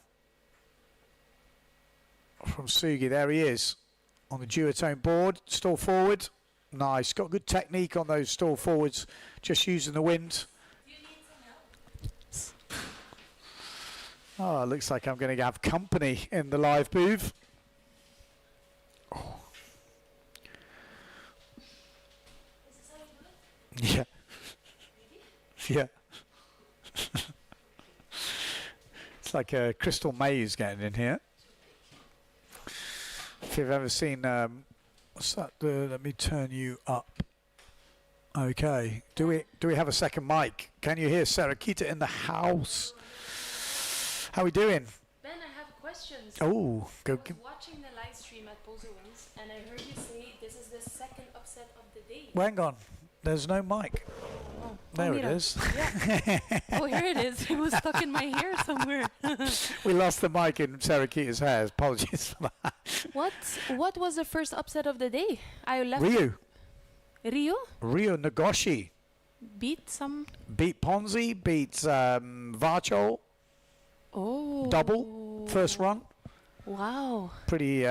[SPEAKER 1] from Sugi. There he is on the duotone board. Stall forward. Nice. Got good technique on those stall forwards. Just using the wind. Oh, it looks like I'm going to have company in the live booth. Oh. Yeah. Yeah. It's like a crystal maze getting in here. If you've ever seen, what's that? Let me turn you up. Okay. Do we have a second mic? Can you hear Sarakita in the house? How we doing?
[SPEAKER 8] Ben, I have questions.
[SPEAKER 1] Oh, go.
[SPEAKER 8] I was watching the live stream at POZO once, and I heard you say this is the second upset of the day.
[SPEAKER 1] Well, hang on. There's no mic.
[SPEAKER 8] Oh,
[SPEAKER 1] there it is.
[SPEAKER 8] Yeah. Oh, here it is. It was stuck in my hair somewhere.
[SPEAKER 1] We lost the mic in Sarakita's hair. Apologies for that.
[SPEAKER 8] What was the first upset of the day? I left.
[SPEAKER 1] Ryu Nagoshi.
[SPEAKER 8] Beat some.
[SPEAKER 1] Beat Ponzi. Beats Vacho.
[SPEAKER 8] Oh.
[SPEAKER 1] Double. First run.
[SPEAKER 8] Wow.
[SPEAKER 1] Pretty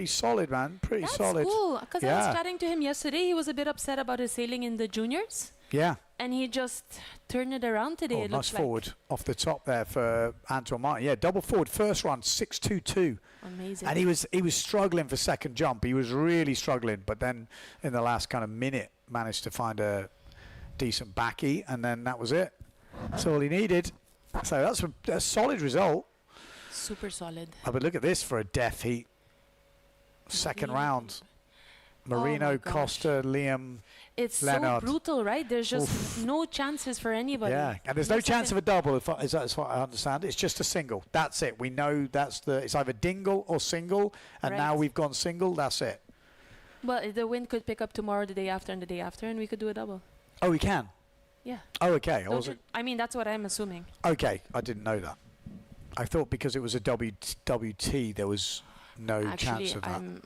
[SPEAKER 1] solid, man. Pretty solid.
[SPEAKER 8] That's cool. Because I was chatting to him yesterday. He was a bit upset about his sailing in the juniors.
[SPEAKER 1] Yeah.
[SPEAKER 8] And he just turned it around today.
[SPEAKER 1] Oh, nice forward off the top there for Anton Martin. Yeah, double forward. First run, 6.22.
[SPEAKER 8] Amazing.
[SPEAKER 1] And he was struggling for second jump. He was really struggling. But then in the last kind of minute, managed to find a decent backy. And then that was it. That's all he needed. So that's a solid result.
[SPEAKER 8] Super solid.
[SPEAKER 1] Oh, but look at this for a death heat. Second round. Marino,
[SPEAKER 8] my gosh.
[SPEAKER 1] Costa, Liam.
[SPEAKER 8] It's
[SPEAKER 1] Leonard.
[SPEAKER 8] so brutal, right? There's just no chances for anybody.
[SPEAKER 1] Yeah, and there's no chance of a double, that's what I understand. It's just a single. That's it. We know it's either dingle or single, and
[SPEAKER 8] Right.
[SPEAKER 1] now we've gone single. That's it.
[SPEAKER 8] Well, the wind could pick up tomorrow, the day after, and the day after, and we could do a double.
[SPEAKER 1] Oh, we can.
[SPEAKER 8] Yeah.
[SPEAKER 1] Oh, okay. I
[SPEAKER 8] Don't
[SPEAKER 1] wasn't.
[SPEAKER 8] you- I mean, that's what I'm assuming.
[SPEAKER 1] Okay, I didn't know that. I thought because it was a WT, there was no
[SPEAKER 8] Actually,
[SPEAKER 1] chance of that.
[SPEAKER 8] I'm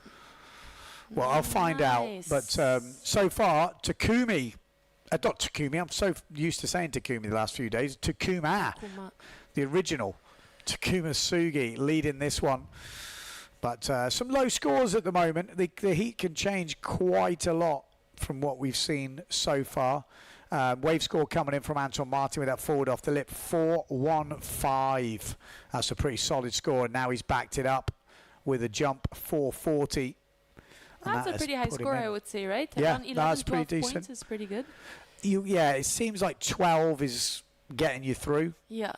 [SPEAKER 1] Well, I'll find out. But so far, Takumi, not Takumi, I'm so used to saying Takumi the last few days. Takuma, the original. Takuma Sugi leading this one. But some low scores at the moment. The heat can change quite a lot from what we've seen so far. Wave score coming in from Anton Martin with that forward off the lip, 415. That's a pretty solid score. And now he's backed it up with a jump, 440. And
[SPEAKER 8] That's
[SPEAKER 1] that
[SPEAKER 8] a pretty
[SPEAKER 1] has
[SPEAKER 8] high
[SPEAKER 1] put him
[SPEAKER 8] score,
[SPEAKER 1] in.
[SPEAKER 8] I would say, right?
[SPEAKER 1] Yeah,
[SPEAKER 8] Around 11,
[SPEAKER 1] that's pretty
[SPEAKER 8] 12
[SPEAKER 1] decent.
[SPEAKER 8] points is pretty good.
[SPEAKER 1] Yeah, it seems like 12 is getting you through.
[SPEAKER 8] Yeah.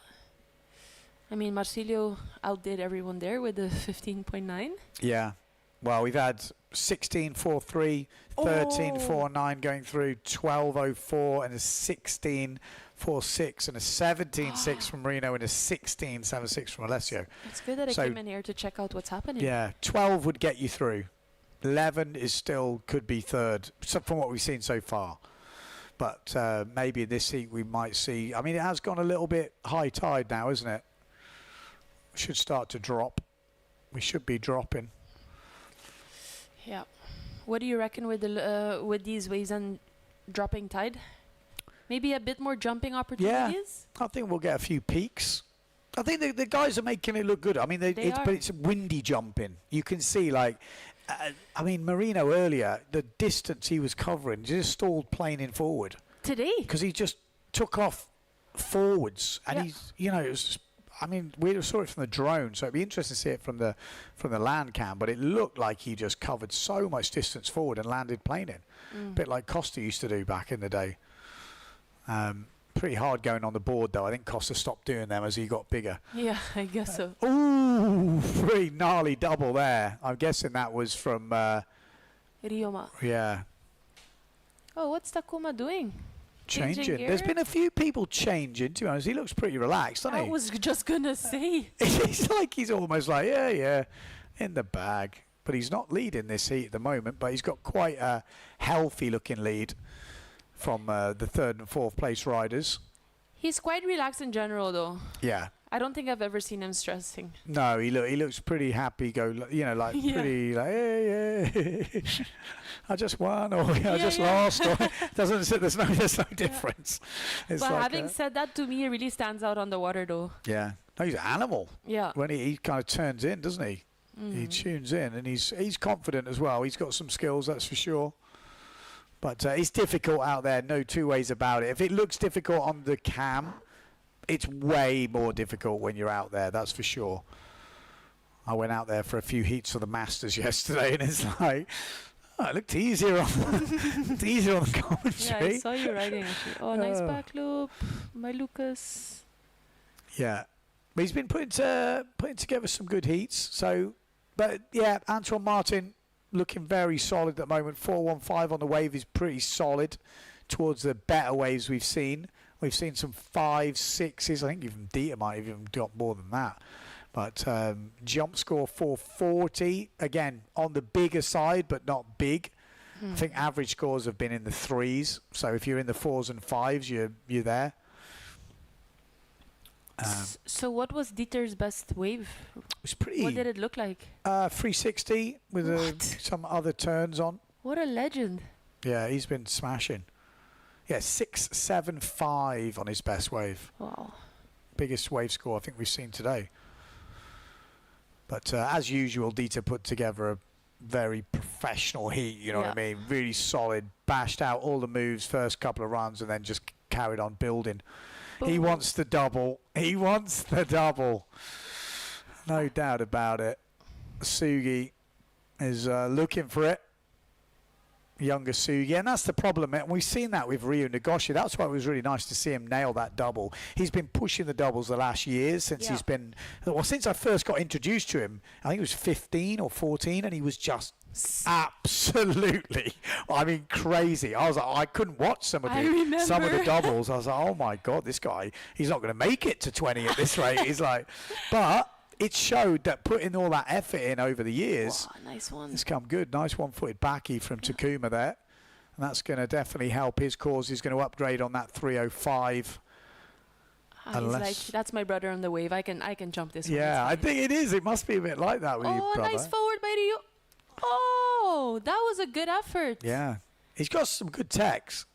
[SPEAKER 8] I mean, Marsilio outdid everyone there with the 15.9.
[SPEAKER 1] Yeah. Well, we've had 16.43, 13.49 going through, 12.04 and a 16.46 and a 17.6 from Reno and a 16.76 from Alessio.
[SPEAKER 8] It's good that I
[SPEAKER 1] So-
[SPEAKER 8] came in here to check out what's happening.
[SPEAKER 1] Yeah, 12 would get you through. 11 is still could be third, so from what we've seen so far. But maybe in this heat we might see. I mean, it has gone a little bit high tide now, isn't it? Should start to drop. We should be dropping.
[SPEAKER 8] Yeah. What do you reckon with the with these waves and dropping tide? Maybe a bit more jumping opportunities?
[SPEAKER 1] I think we'll get a few peaks. I think the guys are making it look good. I mean,
[SPEAKER 8] They
[SPEAKER 1] but
[SPEAKER 8] are.
[SPEAKER 1] it's windy jumping. You can see, like, I mean, Marino earlier, the distance he was covering, just stalled planing forward
[SPEAKER 8] Today?
[SPEAKER 1] because he just took off forwards, and
[SPEAKER 8] Yeah.
[SPEAKER 1] he's, you know, it was. I mean, we saw it from the drone, so it'd be interesting to see it from the land cam. But it looked like he just covered so much distance forward and landed planing, a bit like Costa used to do back in the day. Pretty hard going on the board, though. I think Costa stopped doing them as he got bigger.
[SPEAKER 8] Yeah, I guess so.
[SPEAKER 1] Ooh, pretty gnarly double there. I'm guessing that was from,
[SPEAKER 8] Rioma.
[SPEAKER 1] yeah,
[SPEAKER 8] Oh, what's Takuma doing?
[SPEAKER 1] changing.
[SPEAKER 8] gear?
[SPEAKER 1] There's been a few people changing, to be honest. He looks pretty relaxed, doesn't
[SPEAKER 8] I
[SPEAKER 1] he?
[SPEAKER 8] was just gonna say.
[SPEAKER 1] He's like, he's almost like, yeah, in the bag. But he's not leading this heat at the moment, but he's got quite a healthy-looking lead from the third and fourth place riders.
[SPEAKER 8] He's quite relaxed in general, though.
[SPEAKER 1] Yeah.
[SPEAKER 8] I don't think I've ever seen him stressing.
[SPEAKER 1] No, he looks pretty happy. Like
[SPEAKER 8] Yeah.
[SPEAKER 1] pretty like, yeah. I just won, or I
[SPEAKER 8] Yeah,
[SPEAKER 1] just
[SPEAKER 8] yeah.
[SPEAKER 1] lost, or there's no difference. It's
[SPEAKER 8] But
[SPEAKER 1] like,
[SPEAKER 8] having said that, to me, it really stands out on the water, though.
[SPEAKER 1] yeah, no, he's an animal.
[SPEAKER 8] Yeah.
[SPEAKER 1] When he kind of turns in, doesn't he? He tunes in, and he's confident as well. He's got some skills, that's for sure. But it's difficult out there, no two ways about it. If it looks difficult on the cam, it's way more difficult when you're out there, that's for sure. I went out there for a few heats for the Masters yesterday, and it's like, oh, it looked easier on the
[SPEAKER 8] Yeah,
[SPEAKER 1] commentary.
[SPEAKER 8] I saw you riding, actually. Oh, nice back loop by Lucas.
[SPEAKER 1] Yeah, but he's been putting together some good heats. So, but yeah, Anton Martin looking very solid at the moment. 415 on the wave is pretty solid towards the better waves we've seen. We've seen some 5, 6s. I think even Dieter might have even got more than that. But jump score 440. Again, on the bigger side, but not big. I think average scores have been in the 3s. So if you're in the 4s and 5s, you're there.
[SPEAKER 8] So what was Dieter's best wave?
[SPEAKER 1] It was pretty.
[SPEAKER 8] What did it look like?
[SPEAKER 1] 360 with
[SPEAKER 8] What?
[SPEAKER 1] some other turns on.
[SPEAKER 8] What a legend.
[SPEAKER 1] Yeah, he's been smashing. Yeah, 675 on his best wave.
[SPEAKER 8] Wow.
[SPEAKER 1] Biggest wave score I think we've seen today. But as usual, Dieter put together a very professional heat, you know what I mean? Really solid, bashed out all the moves first couple of runs and then just carried on building. He
[SPEAKER 8] Boom.
[SPEAKER 1] wants the double. He wants the double. No doubt about it. Sugi is looking for it. younger Sugi, and that's the problem. And we've seen that with Ryu Nagoshi. That's why it was really nice to see him nail that double. He's been pushing the doubles the last years since he's been, well, since I first got introduced to him. I think it was 15 or 14, and he was just absolutely, I mean, crazy. I was like, I couldn't watch some of the doubles. I was like, oh my God, this guy, he's not going to make it to 20 at this rate. He's like, but it showed that putting all that effort in over the years,
[SPEAKER 8] nice one.
[SPEAKER 1] It's come good. Nice one-footed backy from Takuma there. And that's going to definitely help his cause. He's going to upgrade on that 305.
[SPEAKER 8] He's like, that's my brother on the wave. I can jump this one.
[SPEAKER 1] Yeah, I think it is. It must be a bit like that with your brother.
[SPEAKER 8] Nice forward by Ryu. Oh, that was a good effort.
[SPEAKER 1] Yeah. He's got some good techs.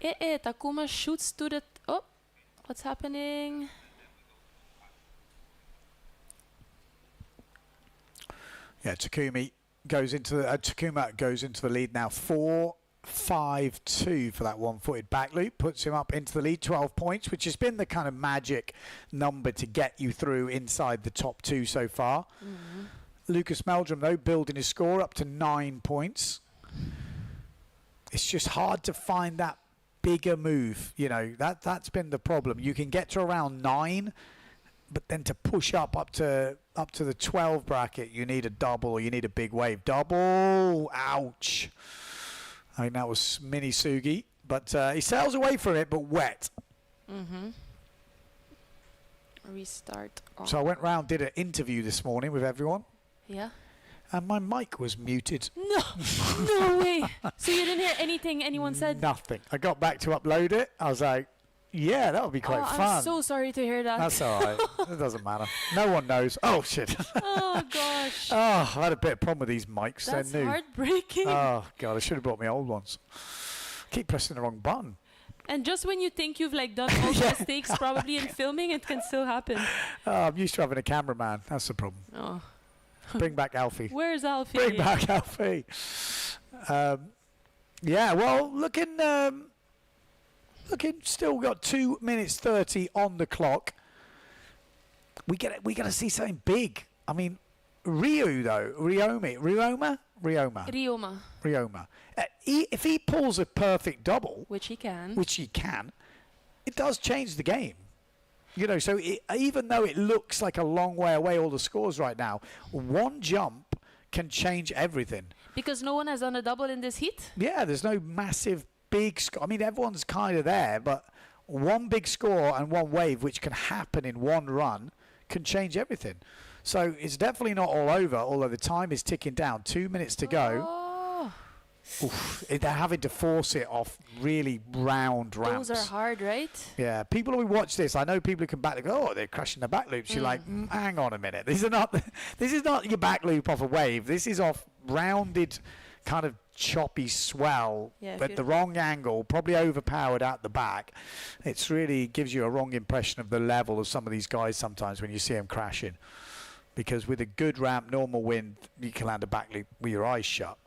[SPEAKER 8] Takuma shoots to the... Oh, what's happening?
[SPEAKER 1] Yeah, Takuma goes into the lead now. 4-5-2 for that one-footed back loop. Puts him up into the lead, 12 points, which has been the kind of magic number to get you through inside the top 2 so far. Lucas Meldrum, though, building his score up to 9 points. It's just hard to find that bigger move. You know, that's been the problem. You can get to around 9, but then to push up to the 12 bracket, you need a double or you need a big wave. Double, ouch. I think that was mini Sugi, but he sails away from it, but wet.
[SPEAKER 8] Restart.
[SPEAKER 1] So I went round, did an interview this morning with everyone.
[SPEAKER 8] Yeah.
[SPEAKER 1] And my mic was muted.
[SPEAKER 8] No way. So you didn't hear anything anyone said?
[SPEAKER 1] Nothing. I got back to upload it. I was like, yeah, that would be quite fun.
[SPEAKER 8] I'm so sorry to hear that.
[SPEAKER 1] That's all right. It doesn't matter. No one knows. Oh, shit.
[SPEAKER 8] Oh, gosh.
[SPEAKER 1] Oh, I had a bit of problem with these mics.
[SPEAKER 8] That's
[SPEAKER 1] They're new.
[SPEAKER 8] heartbreaking.
[SPEAKER 1] Oh, God, I should have brought my old ones. Keep pressing the wrong button.
[SPEAKER 8] And just when you think you've like done all the mistakes probably in filming, it can still happen.
[SPEAKER 1] I'm used to having a cameraman. That's the problem.
[SPEAKER 8] Oh.
[SPEAKER 1] Bring back Alfie.
[SPEAKER 8] Where's Alfie?
[SPEAKER 1] Bring back Alfie. Yeah, well, looking, still got 2 minutes 30 on the clock. We got to see something big. I mean, Ryu though, Ryoma. If he pulls a perfect double,
[SPEAKER 8] which he can,
[SPEAKER 1] it does change the game. You know, so even though it looks like a long way away, all the scores right now, one jump can change everything.
[SPEAKER 8] Because no one has done a double in this heat?
[SPEAKER 1] Yeah, there's no massive big score. I mean, everyone's kind of there, but one big score and one wave, which can happen in one run, can change everything. So it's definitely not all over, although the time is ticking down. 2 minutes to go. Oof, they're having to force it off really round ramps.
[SPEAKER 8] Those are hard, right?
[SPEAKER 1] Yeah, people who watch this, I know people who come back, they go, oh, they're crashing the back loops. You're like, hang on a minute. This is not your back loop off a wave. This is off rounded kind of choppy swell at the wrong angle, probably overpowered at the back. It's really gives you a wrong impression of the level of some of these guys sometimes when you see them crashing. Because with a good ramp, normal wind, you can land a back loop with your eyes shut.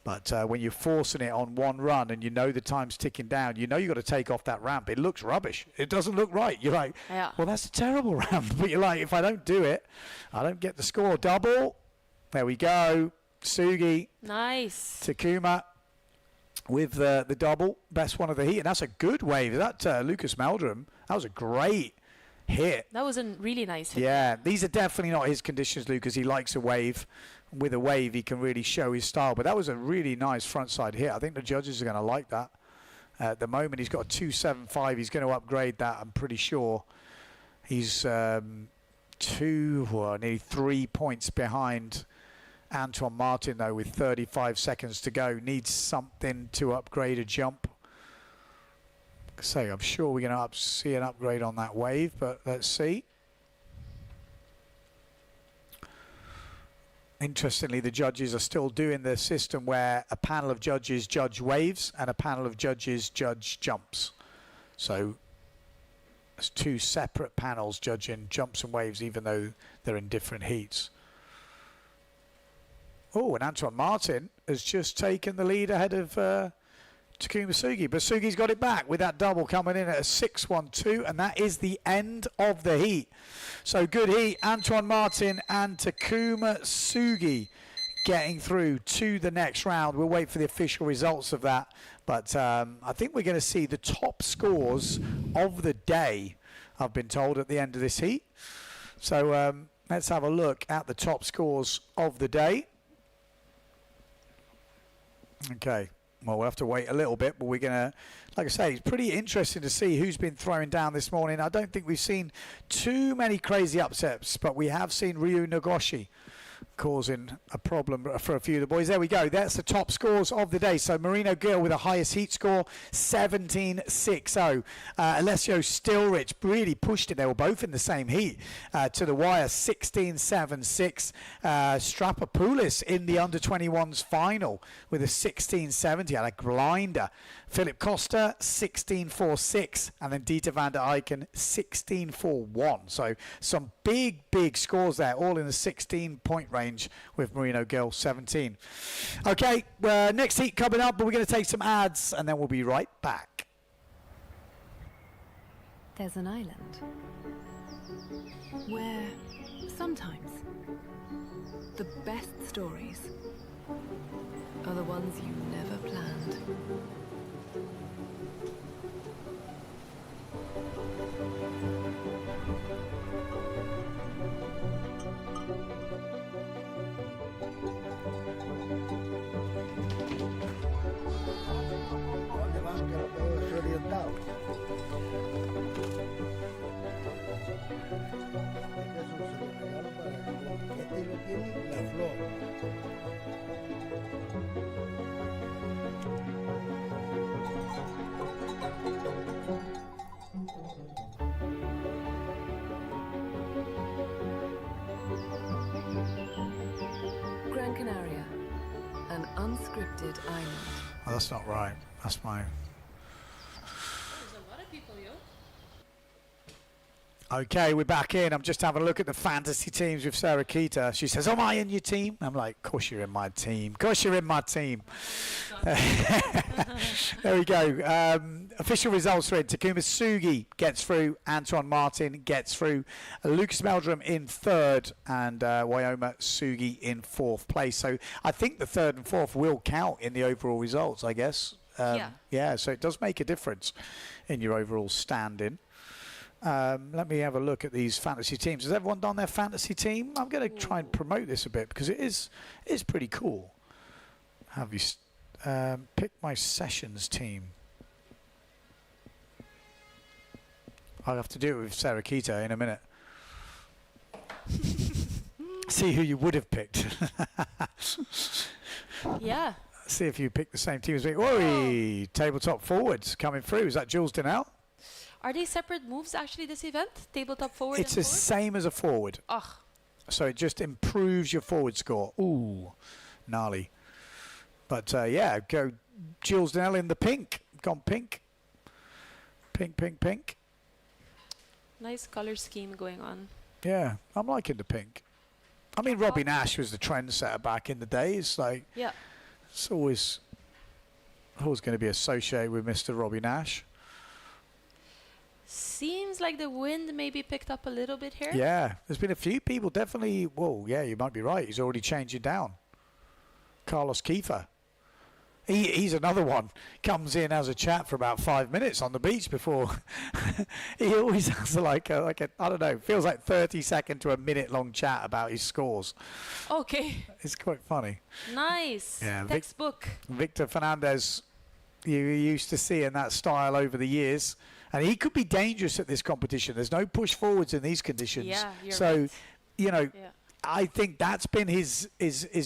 [SPEAKER 1] But when you're forcing it on one run and you know the time's ticking down, you know you've got to take off that ramp. It looks rubbish. It doesn't look right. You're like, well, that's a terrible ramp. But you're like, if I don't do it, I don't get the score. Double. There we go. Sugi.
[SPEAKER 8] Nice.
[SPEAKER 1] Takuma with the double. Best one of the heat. And that's a good wave. That Lucas Meldrum, that was a great hit.
[SPEAKER 8] That was a really nice hit.
[SPEAKER 1] Yeah, these are definitely not his conditions, Lucas. He likes a wave. With a wave, he can really show his style. But that was a really nice frontside hit. I think the judges are going to like that. At the moment, he's got a 2.75. He's going to upgrade that, I'm pretty sure. He's nearly 3 points behind Antoine Martin, though, with 35 seconds to go. Needs something to upgrade a jump. So I'm sure we're going to see an upgrade on that wave, but let's see. Interestingly, the judges are still doing the system where a panel of judges judge waves and a panel of judges judge jumps. So there's two separate panels judging jumps and waves, even though they're in different heats. Oh, and Antoine Martin has just taken the lead ahead of Takuma Sugi. But Sugi's got it back with that double coming in at a 6-1-2, and that is the end of the heat. So good heat, Antoine Martin and Takuma Sugi getting through to the next round. We'll wait for the official results of that. But I think we're going to see the top scores of the day, I've been told, at the end of this heat. So let's have a look at the top scores of the day. Okay. Well, we'll have to wait a little bit, but we're going to, like I say, it's pretty interesting to see who's been throwing down this morning. I don't think we've seen too many crazy upsets, but we have seen Ryu Nagoshi causing a problem for a few of the boys. There we go. That's the top scores of the day. So Marino Gill with the highest heat score, 17.60. Alessio Stilrich really pushed it. They were both in the same heat to the wire, 16.76. Strapopoulos in the under-21s final with a 16.70. Had a grinder. Philip Costa, 16.46. And then Dieter van der Eycken, 16.41. So some big scores there, all in the 16-point range with Marino Gill, 17. Okay, next heat coming up, but we're going to take some ads and then we'll be right back.
[SPEAKER 2] There's an island where sometimes the best stories are the ones you never planned. Gran Canaria, an unscripted island.
[SPEAKER 1] Oh, that's not right. That's my...
[SPEAKER 8] There's a lot of people, yo.
[SPEAKER 1] Okay, we're back in. I'm just having a look at the fantasy teams with Sarah Keita. She says, am I in your team? I'm like, of course you're in my team. Of course you're in my team. There we go. Official results are in. Takuma Sugi gets through. Antoine Martin gets through. Lucas Meldrum in third. And Wyoma Sugi in fourth place. So I think the third and fourth will count in the overall results, I guess. Yeah, so it does make a difference in your overall standing. Let me have a look at these fantasy teams. Has everyone done their fantasy team? I'm going to try and promote this a bit because it is pretty cool. Have you pick my sessions team? I'll have to do it with Sarah Keita in a minute. See who you would have picked.
[SPEAKER 8] Yeah.
[SPEAKER 1] See if you picked the same team as me. Oi, tabletop forwards coming through. Is that Jules Donnell?
[SPEAKER 8] Are they separate moves actually this event? Tabletop forward
[SPEAKER 1] It's
[SPEAKER 8] and
[SPEAKER 1] the
[SPEAKER 8] forward?
[SPEAKER 1] same as a forward.
[SPEAKER 8] Ugh.
[SPEAKER 1] So it just improves your forward score. Ooh, gnarly. But yeah, go Jules Donnell in the pink. Gone pink. Pink.
[SPEAKER 8] Nice color scheme going on.
[SPEAKER 1] Yeah, I'm liking the pink. I mean, Robbie Nash was the trendsetter back in the days. Like,
[SPEAKER 8] Yeah.
[SPEAKER 1] it's always going to be associated with Mr. Robbie Nash.
[SPEAKER 8] Seems like the wind maybe picked up a little bit here.
[SPEAKER 1] Yeah, there's been a few people definitely. Well, yeah, you might be right. He's already changing down. Carlos Kiefer. He's another one. Comes in as a chat for about 5 minutes on the beach before. He always has like a I don't know. Feels like 30-second to a minute-long chat about his scores.
[SPEAKER 8] Okay.
[SPEAKER 1] It's quite funny.
[SPEAKER 8] Nice.
[SPEAKER 1] Yeah,
[SPEAKER 8] Textbook.
[SPEAKER 1] Victor Fernandez, you used to see in that style over the years. And he could be dangerous at this competition. There's no push forwards in these conditions.
[SPEAKER 8] Yeah, you're
[SPEAKER 1] so,
[SPEAKER 8] right.
[SPEAKER 1] you know,
[SPEAKER 8] Yeah.
[SPEAKER 1] I think that's been his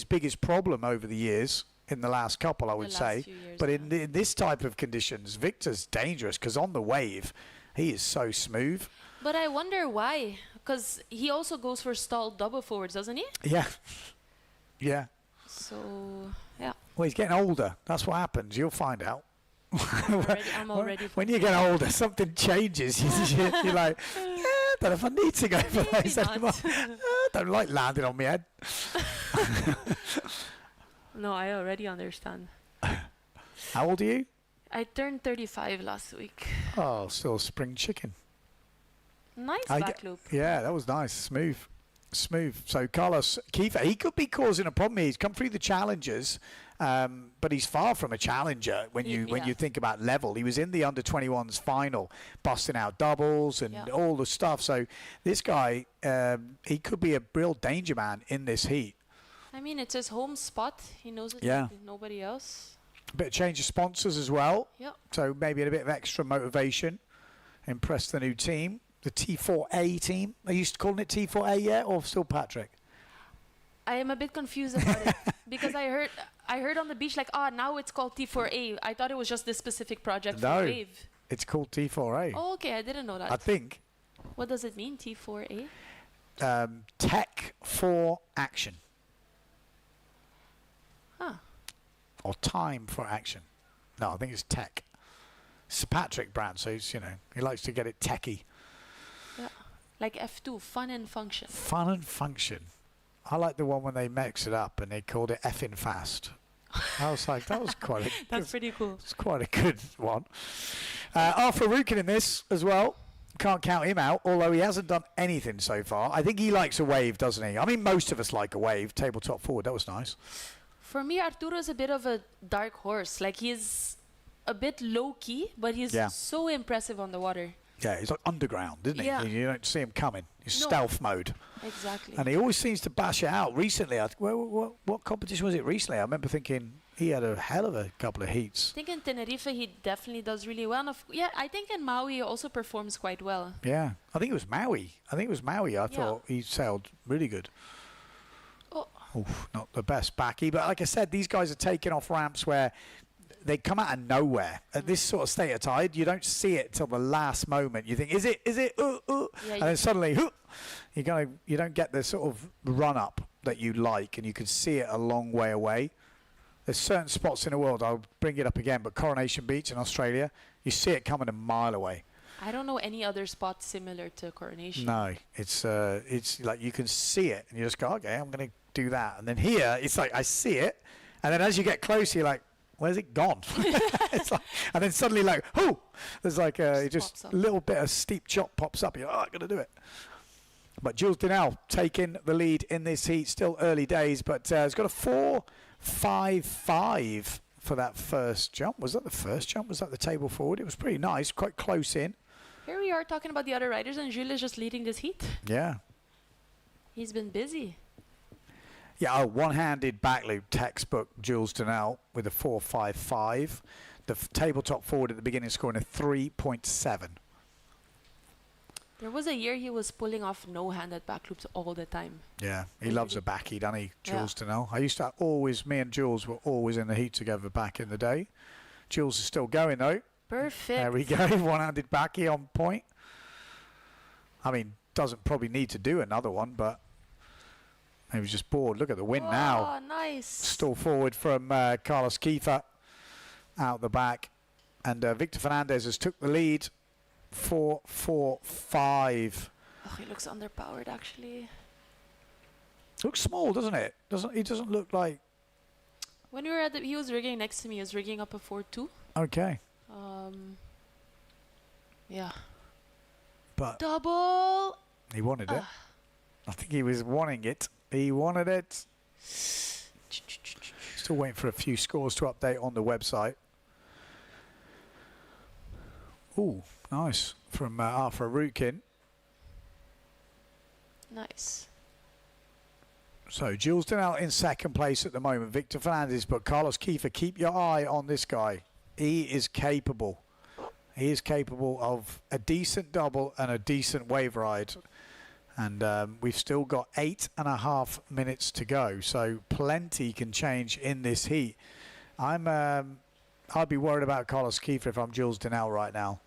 [SPEAKER 1] biggest problem over the years, in the last couple, I would
[SPEAKER 8] last
[SPEAKER 1] say.
[SPEAKER 8] few years,
[SPEAKER 1] But
[SPEAKER 8] yeah.
[SPEAKER 1] in this type of conditions, Victor's dangerous because on the wave, he is so smooth.
[SPEAKER 8] But I wonder why. Because he also goes for stalled double forwards, doesn't he?
[SPEAKER 1] Yeah. Yeah.
[SPEAKER 8] So, yeah.
[SPEAKER 1] Well, he's getting older. That's what happens. You'll find out.
[SPEAKER 8] I'm already
[SPEAKER 1] When you get older, something changes. You're like, don't know if I need to go for those
[SPEAKER 8] not.
[SPEAKER 1] anymore. Don't like landing on my head.
[SPEAKER 8] No, I already understand.
[SPEAKER 1] How old are you?
[SPEAKER 8] I turned 35 last week.
[SPEAKER 1] Oh, still spring chicken.
[SPEAKER 8] Nice
[SPEAKER 1] I
[SPEAKER 8] back loop.
[SPEAKER 1] Yeah, that was nice. Smooth. Smooth. So Carlos Kiefer, he could be causing a problem here. He's come through the challenges, but he's far from a challenger when you think about level. He was in the under-21s final, busting out doubles and all the stuff. So this guy, he could be a real danger man in this heat.
[SPEAKER 8] I mean, it's his home spot. He knows it like nobody else.
[SPEAKER 1] A bit of change of sponsors as well.
[SPEAKER 8] Yeah.
[SPEAKER 1] So maybe a bit of extra motivation. Impress the new team. The T4A team. Are you calling it T4A yet, or still Patrick?
[SPEAKER 8] I am a bit confused about it because I heard on the beach like, now it's called T4A. I thought it was just this specific project for Wave.
[SPEAKER 1] It's called T4A.
[SPEAKER 8] Oh, okay. I didn't know that.
[SPEAKER 1] I think.
[SPEAKER 8] What does it mean, T4A?
[SPEAKER 1] Tech for action.
[SPEAKER 8] Huh.
[SPEAKER 1] Or time for action. No, I think it's tech. It's a Patrick brand, so he's, he likes to get it techie.
[SPEAKER 8] Yeah. Like F2, fun and function.
[SPEAKER 1] Fun and function. I like the one when they mix it up and they called it effing fast. I was like, that was quite a
[SPEAKER 8] That's pretty cool.
[SPEAKER 1] It's quite a good one. Arthur Rukin in this as well. Can't count him out, although he hasn't done anything so far. I think he likes a wave, doesn't he? I mean, most of us like a wave. Tabletop forward, that was nice.
[SPEAKER 8] For me, Arturo is a bit of a dark horse. Like, he's a bit low-key, but he's so impressive on the water.
[SPEAKER 1] Yeah, he's like underground, isn't he?
[SPEAKER 8] Yeah.
[SPEAKER 1] You don't see him coming. He's stealth mode.
[SPEAKER 8] Exactly.
[SPEAKER 1] And he always seems to bash it out. Recently, what competition was it recently? I remember thinking he had a hell of a couple of heats.
[SPEAKER 8] I think in Tenerife, he definitely does really well. I think in Maui, he also performs quite well.
[SPEAKER 1] Yeah, I think it was Maui. I thought he sailed really good.
[SPEAKER 8] Oh.
[SPEAKER 1] Oof, not the best backy. But like I said, these guys are taking off ramps where they come out of nowhere. At this sort of state of tide, you don't see it till the last moment. You think, is it? And then suddenly, you don't get the sort of run up that you like, and you can see it a long way away. There's certain spots in the world, I'll bring it up again, but Coronation Beach in Australia, you see it coming a mile away.
[SPEAKER 8] I don't know any other spot similar to Coronation.
[SPEAKER 1] No, it's like you can see it, and you just go, okay, I'm going to do that. And then here, it's like I see it, and then as you get closer, you're like, where's it gone? It's like, and then suddenly, like, there's like just a little bit of steep chop pops up. You're like, I'm going to do it. But Jules Dinell taking the lead in this heat. Still early days, but he's got a 4.55 for that first jump. Was that the first jump? Was that the table forward? It was pretty nice, quite close in.
[SPEAKER 8] Here we are talking about the other riders, and Jules is just leading this heat.
[SPEAKER 1] Yeah.
[SPEAKER 8] He's been busy.
[SPEAKER 1] Yeah, one-handed back loop textbook, Jules Dinell with a 4.55. The tabletop forward at the beginning scoring a 3.7.
[SPEAKER 8] There was a year he was pulling off no-handed back loops all the time.
[SPEAKER 1] Yeah, he loves a backy, doesn't he, Jules Dinell? I used to me and Jules were always in the heat together back in the day. Jules is still going, though.
[SPEAKER 8] Perfect.
[SPEAKER 1] There we go, one-handed backy on point. I mean, doesn't probably need to do another one, but he was just bored. Look at the wind now.
[SPEAKER 8] Oh, nice.
[SPEAKER 1] Stall forward from Carlos Kiefer out the back. And Victor Fernandez has took the lead. 4.45.
[SPEAKER 8] Oh, he looks underpowered, actually.
[SPEAKER 1] Looks small, doesn't it? He doesn't look like...
[SPEAKER 8] When we were he was rigging next to me. He was rigging up a 4.2.
[SPEAKER 1] Okay.
[SPEAKER 8] Yeah.
[SPEAKER 1] But
[SPEAKER 8] double.
[SPEAKER 1] He wanted it. I think he was wanting it. He wanted it. Still waiting for a few scores to update on the website. Ooh, nice from Arthur Rukin.
[SPEAKER 8] Nice.
[SPEAKER 1] So Jules Dinell in second place at the moment. Victor Fernandez, but Carlos Kiefer, keep your eye on this guy. He is capable. He is capable of a decent double and a decent wave ride. And we've still got 8.5 minutes to go. So plenty can change in this heat. I'd be worried about Carlos Kiefer if I'm Jules Dinell right now.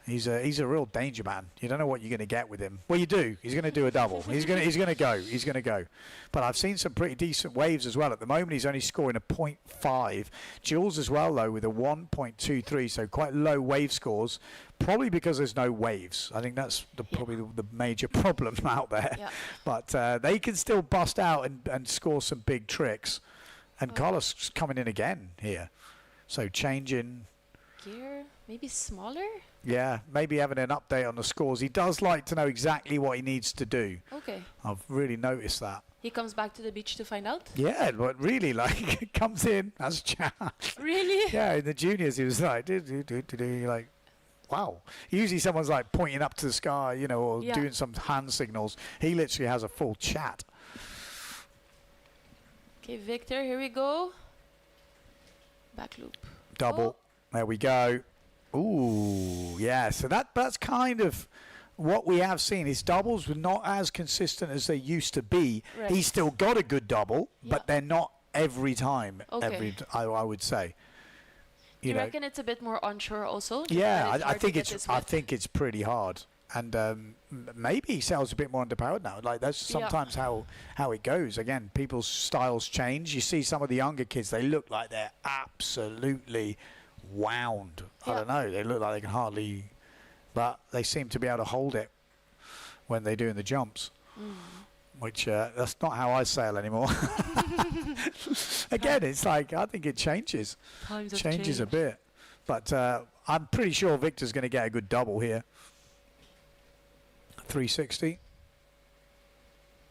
[SPEAKER 1] He's a real danger man. You don't know what you're going to get with him. Well, you do. He's going to do a double. He's going to go. He's going to go. But I've seen some pretty decent waves as well. At the moment, he's only scoring a 0.5. Jules as well, though, with a 1.23. So quite low wave scores. Probably because there's no waves. I think that's probably the major problem out there. Yeah. But they can still bust out and score some big tricks. And Carlos is coming in again here. So changing
[SPEAKER 8] Maybe smaller?
[SPEAKER 1] Yeah, maybe having an update on the scores. He does like to know exactly what he needs to do.
[SPEAKER 8] Okay.
[SPEAKER 1] I've really noticed that.
[SPEAKER 8] He comes back to the beach to find out?
[SPEAKER 1] Yeah, but really, like, comes in, has a chat.
[SPEAKER 8] Really?
[SPEAKER 1] Yeah, in the juniors, he was like, like, wow. Usually someone's like pointing up to the sky, you know, or doing some hand signals. He literally has a full chat.
[SPEAKER 8] Okay, Victor, here we go. Back loop.
[SPEAKER 1] Double.
[SPEAKER 8] Oh.
[SPEAKER 1] There we go. Ooh, yeah. So that's kind of what we have seen. His doubles were not as consistent as they used to be.
[SPEAKER 8] Right.
[SPEAKER 1] He's still got a good double,
[SPEAKER 8] Yeah.
[SPEAKER 1] but they're not every time.
[SPEAKER 8] Okay.
[SPEAKER 1] I would say.
[SPEAKER 8] Do you reckon it's a bit more onshore also?
[SPEAKER 1] Yeah, I think it's pretty hard, and maybe he sounds a bit more underpowered now. Like that's sometimes how it goes. Again, people's styles change. You see some of the younger kids; they look like they're absolutely wound. I don't know. They look like they can hardly, but they seem to be able to hold it when they're doing the jumps. Which that's not how I sail anymore. Again, it's like I think it changes.
[SPEAKER 8] Times have
[SPEAKER 1] Changes a
[SPEAKER 8] changed.
[SPEAKER 1] bit, but I'm pretty sure Victor's going to get a good double here. 360.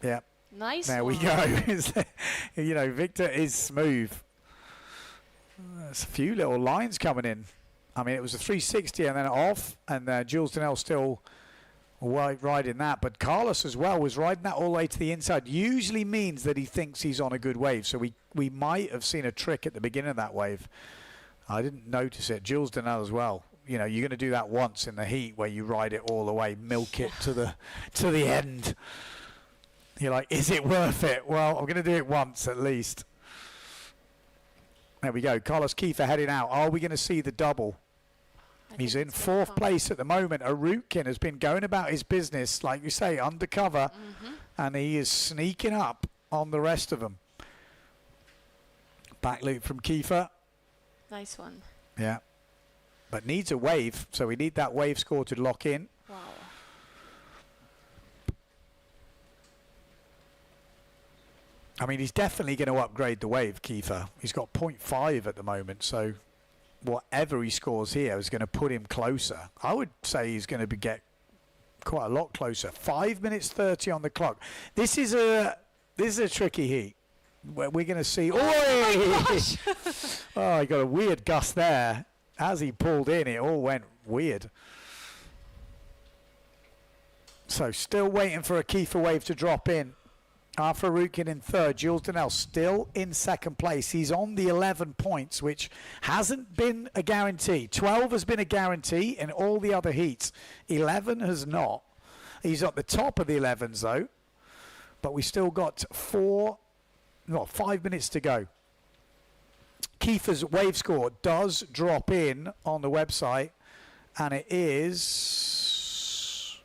[SPEAKER 1] Yeah.
[SPEAKER 8] Nice.
[SPEAKER 1] There we go. You know, Victor is smooth. There's a few little lines coming in. I mean, it was a 360 and then off, and Jules Donnell still riding that. But Carlos as well was riding that all the way to the inside. Usually means that he thinks he's on a good wave. So we might have seen a trick at the beginning of that wave. I didn't notice it. Jules Donnell as well. You know, you're going to do that once in the heat where you ride it all the way, milk it to the end. You're like, is it worth it? Well, I'm going to do it once at least. There we go. Carlos Kiefer heading out. Are we going to see the double? He's in fourth place at the moment. Arukin has been going about his business, like you say, undercover, and he is sneaking up on the rest of them. Back loop from Kiefer.
[SPEAKER 8] Nice one.
[SPEAKER 1] Yeah. But needs a wave, so we need that wave score to lock in.
[SPEAKER 8] Wow.
[SPEAKER 1] I mean, he's definitely going to upgrade the wave, Kiefer. He's got 0.5 at the moment, so whatever he scores here is going to put him closer. I would say he's going to get quite a lot closer. 5 minutes 30 on the clock. This is a tricky heat. We're going to see. Oh, he got a weird gust there. As he pulled in, it all went weird. So still waiting for a Kiefer wave to drop in. Arthur Arukin in third. Jules Donnell still in second place. He's on the 11 points, which hasn't been a guarantee. 12 has been a guarantee in all the other heats. 11 has not. He's at the top of the 11s, though. But we still got 5 minutes to go. Kiefer's wave score does drop in on the website, and it is,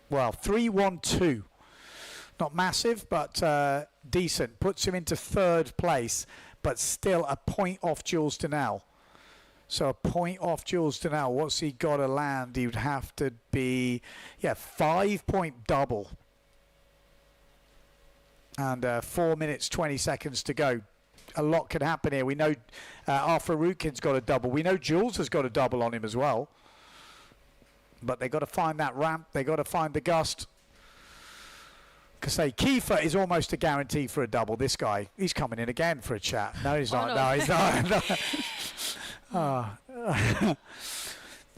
[SPEAKER 1] well, 312. Not massive, but decent. Puts him into third place, but still a point off Jules Donnell. So a point off Jules Donnell. What's he got to land? He would have to be, 5-point double. And 4 minutes, 20 seconds to go. A lot can happen here. We know Arthur Arukin's got a double. We know Jules has got a double on him as well. But they've got to find that ramp. They've got to find the gust. Because Kiefer is almost a guarantee for a double. This guy, he's coming in again for a chat. No, he's not. No, he's not.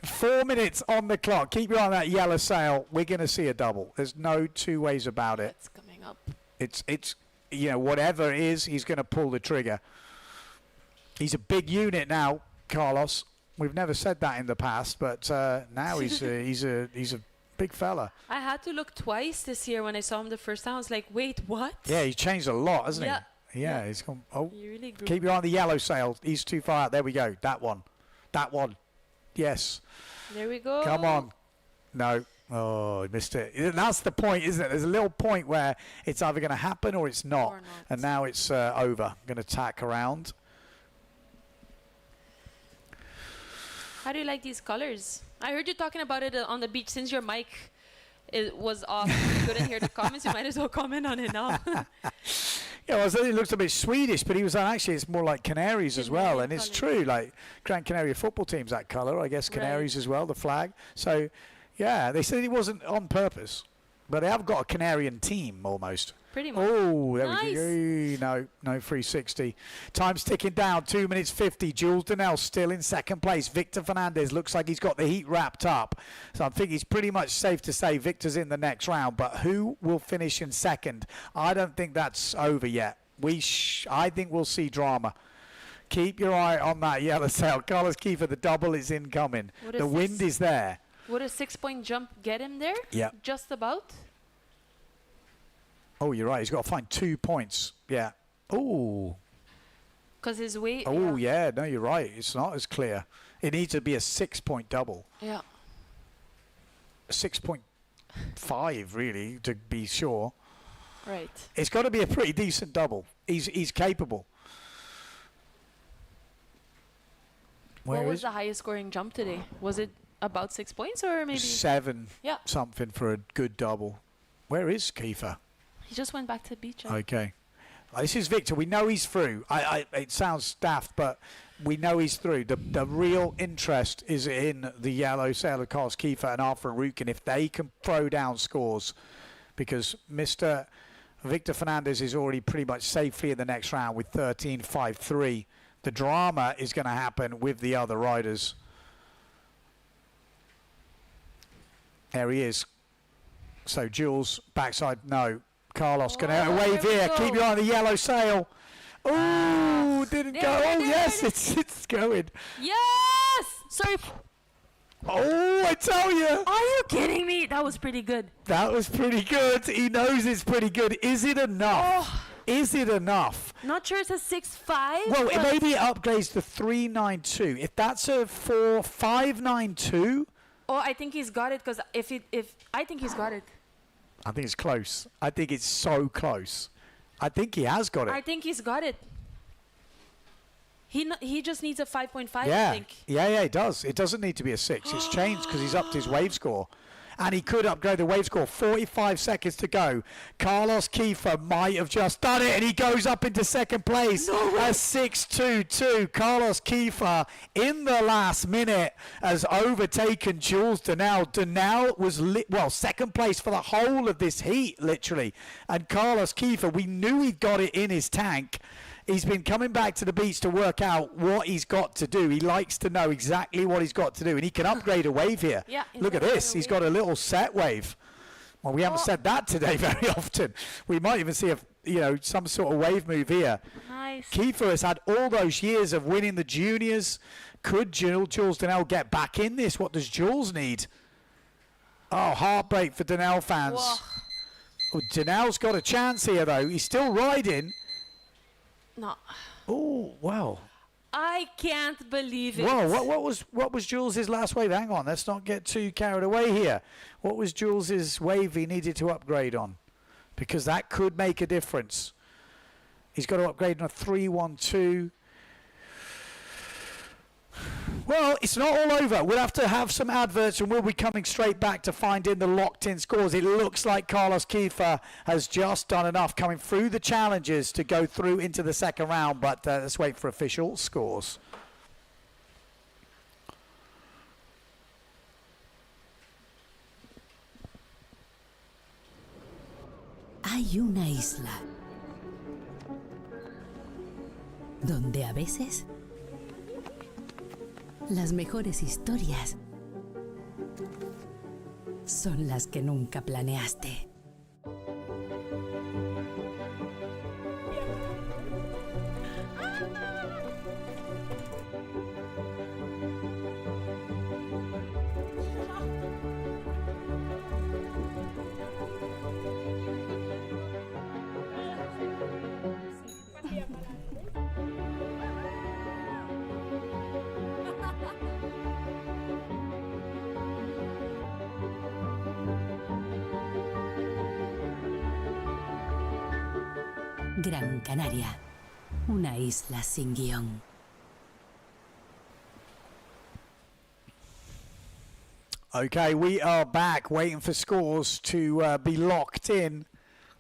[SPEAKER 1] 4 minutes on the clock. Keep your eye on that yellow sail. We're going to see a double. There's no two ways about it.
[SPEAKER 8] It's coming up.
[SPEAKER 1] It's whatever it is, he's going to pull the trigger. He's a big unit now, Carlos. We've never said that in the past, but now he's a big fella.
[SPEAKER 8] I had to look twice this year when I saw him the first time. I was like, wait, what?
[SPEAKER 1] Yeah, he's changed a lot, hasn't
[SPEAKER 8] Yeah.
[SPEAKER 1] he? Yeah, he's gone. Oh,
[SPEAKER 8] He really grew.
[SPEAKER 1] keep your eye on the yellow sail. He's too far out. There we go. That one. Yes.
[SPEAKER 8] There we go.
[SPEAKER 1] Come on. No. Oh, he missed it. That's the point, isn't it? There's a little point where it's either going to happen or it's not.
[SPEAKER 8] Or not.
[SPEAKER 1] And now it's over. Going to tack around.
[SPEAKER 8] How do you like these colors? I heard you talking about it on the beach. Since your mic was off, you couldn't hear the comments. You might as well comment on it now.
[SPEAKER 1] Yeah, well, I said it looks a bit Swedish, but he was actually it's more like Canaries as well,
[SPEAKER 8] Canary
[SPEAKER 1] and it's
[SPEAKER 8] colours.
[SPEAKER 1] true. Like Gran Canaria football team's that colour, I guess. Canaries as well, the flag. So, yeah, they said it wasn't on purpose, but they have got a Canarian team almost.
[SPEAKER 8] Pretty much.
[SPEAKER 1] Oh, there
[SPEAKER 8] Nice.
[SPEAKER 1] we go. No 360. Time's ticking down. 2 minutes 50. Jules Donnell still in second place. Victor Fernandez looks like he's got the heat wrapped up. So I think it's pretty much safe to say Victor's in the next round. But who will finish in second? I don't think that's over yet. I think we'll see drama. Keep your eye on that yellow sail. Carlos Kiefer, the double is incoming.
[SPEAKER 8] What a
[SPEAKER 1] The wind
[SPEAKER 8] six-
[SPEAKER 1] is there.
[SPEAKER 8] Would a 6-point jump get him there?
[SPEAKER 1] Yeah.
[SPEAKER 8] Just about.
[SPEAKER 1] Oh, you're right. He's got to find 2 points. Yeah. Oh.
[SPEAKER 8] Because his weight.
[SPEAKER 1] Oh, yeah. No, you're right. It's not as clear. It needs to be a 6-point double.
[SPEAKER 8] Yeah.
[SPEAKER 1] 6.5, really, to be sure.
[SPEAKER 8] Right.
[SPEAKER 1] It's got to be a pretty decent double. He's capable.
[SPEAKER 8] What was the highest scoring jump today? Was it about 6 points or maybe
[SPEAKER 1] 7
[SPEAKER 8] Yeah.
[SPEAKER 1] something for a good double? Where is Kiefer?
[SPEAKER 8] he just went back to the beach?
[SPEAKER 1] Okay. This is Victor. We know he's through. It sounds daft, but we know he's through. The real interest is in the yellow sail of Carlos Kiefer and Arthur Rukin if they can throw down scores, because Mr. Victor Fernandez is already pretty much safely in the next round with 13.53. The drama is going to happen with the other riders. There he is. So Jules, backside, no. Carlos going to wave
[SPEAKER 8] there we
[SPEAKER 1] here.
[SPEAKER 8] go.
[SPEAKER 1] Keep your eye on the yellow sail. Oh, didn't go.
[SPEAKER 8] There,
[SPEAKER 1] Oh,
[SPEAKER 8] there,
[SPEAKER 1] yes,
[SPEAKER 8] there.
[SPEAKER 1] it's going.
[SPEAKER 8] Yes! Sorry.
[SPEAKER 1] Oh, I tell you.
[SPEAKER 8] Are you kidding me? That was pretty good.
[SPEAKER 1] That was pretty good. He knows it's pretty good. Is it enough?
[SPEAKER 8] Oh.
[SPEAKER 1] Is it enough?
[SPEAKER 8] Not sure it's a 6.5.
[SPEAKER 1] Well,
[SPEAKER 8] but
[SPEAKER 1] maybe it upgrades to 392. If that's a 592,
[SPEAKER 8] Oh, I think he's got it because if I think he's got it.
[SPEAKER 1] I think it's close. I think it's so close. I think he has got it.
[SPEAKER 8] I think he's got it. He just needs a 5.5.
[SPEAKER 1] yeah.
[SPEAKER 8] I think.
[SPEAKER 1] Yeah, it does. It doesn't need to be a 6. It's changed because he's upped his wave score. And he could upgrade the wave score. 45 seconds to go. Carlos Kiefer might have just done it, and he goes up into second place. A 6.22. Carlos Kiefer in the last minute has overtaken Jules Donnell. Donnell was second place for the whole of this heat, literally. And Carlos Kiefer, we knew he'd got it in his tank. He's been coming back to the beach to work out what he's got to do. He likes to know exactly what he's got to do, and he can upgrade a wave here.
[SPEAKER 8] Yeah, he's
[SPEAKER 1] Look at
[SPEAKER 8] got
[SPEAKER 1] this.
[SPEAKER 8] a
[SPEAKER 1] He's
[SPEAKER 8] wave.
[SPEAKER 1] got a little set wave. Well, we haven't said that today very often. We might even see some sort of wave move here.
[SPEAKER 8] Nice.
[SPEAKER 1] Kiefer has had all those years of winning the juniors. Could Jules Donnell get back in this? What does Jules need? Oh, heartbreak for Donnell fans.
[SPEAKER 8] Whoa.
[SPEAKER 1] Oh, Donnell's got a chance here, though. He's still riding.
[SPEAKER 8] No.
[SPEAKER 1] Oh, wow.
[SPEAKER 8] I can't believe it.
[SPEAKER 1] Whoa, what was Jules's last wave? Hang on, let's not get too carried away here. What was Jules's wave he needed to upgrade on? Because that could make a difference. He's got to upgrade on a 312. Well, it's not all over. We'll have to have some adverts, and we'll be coming straight back to find in the locked-in scores. It looks like Carlos Kiefer has just done enough coming through the challenges to go through into the second round, but let's wait for official scores.
[SPEAKER 7] Hay una isla donde a veces las mejores historias son las que nunca planeaste. Gran Canaria, una isla sin guión.
[SPEAKER 1] Okay, we are back waiting for scores to be locked in,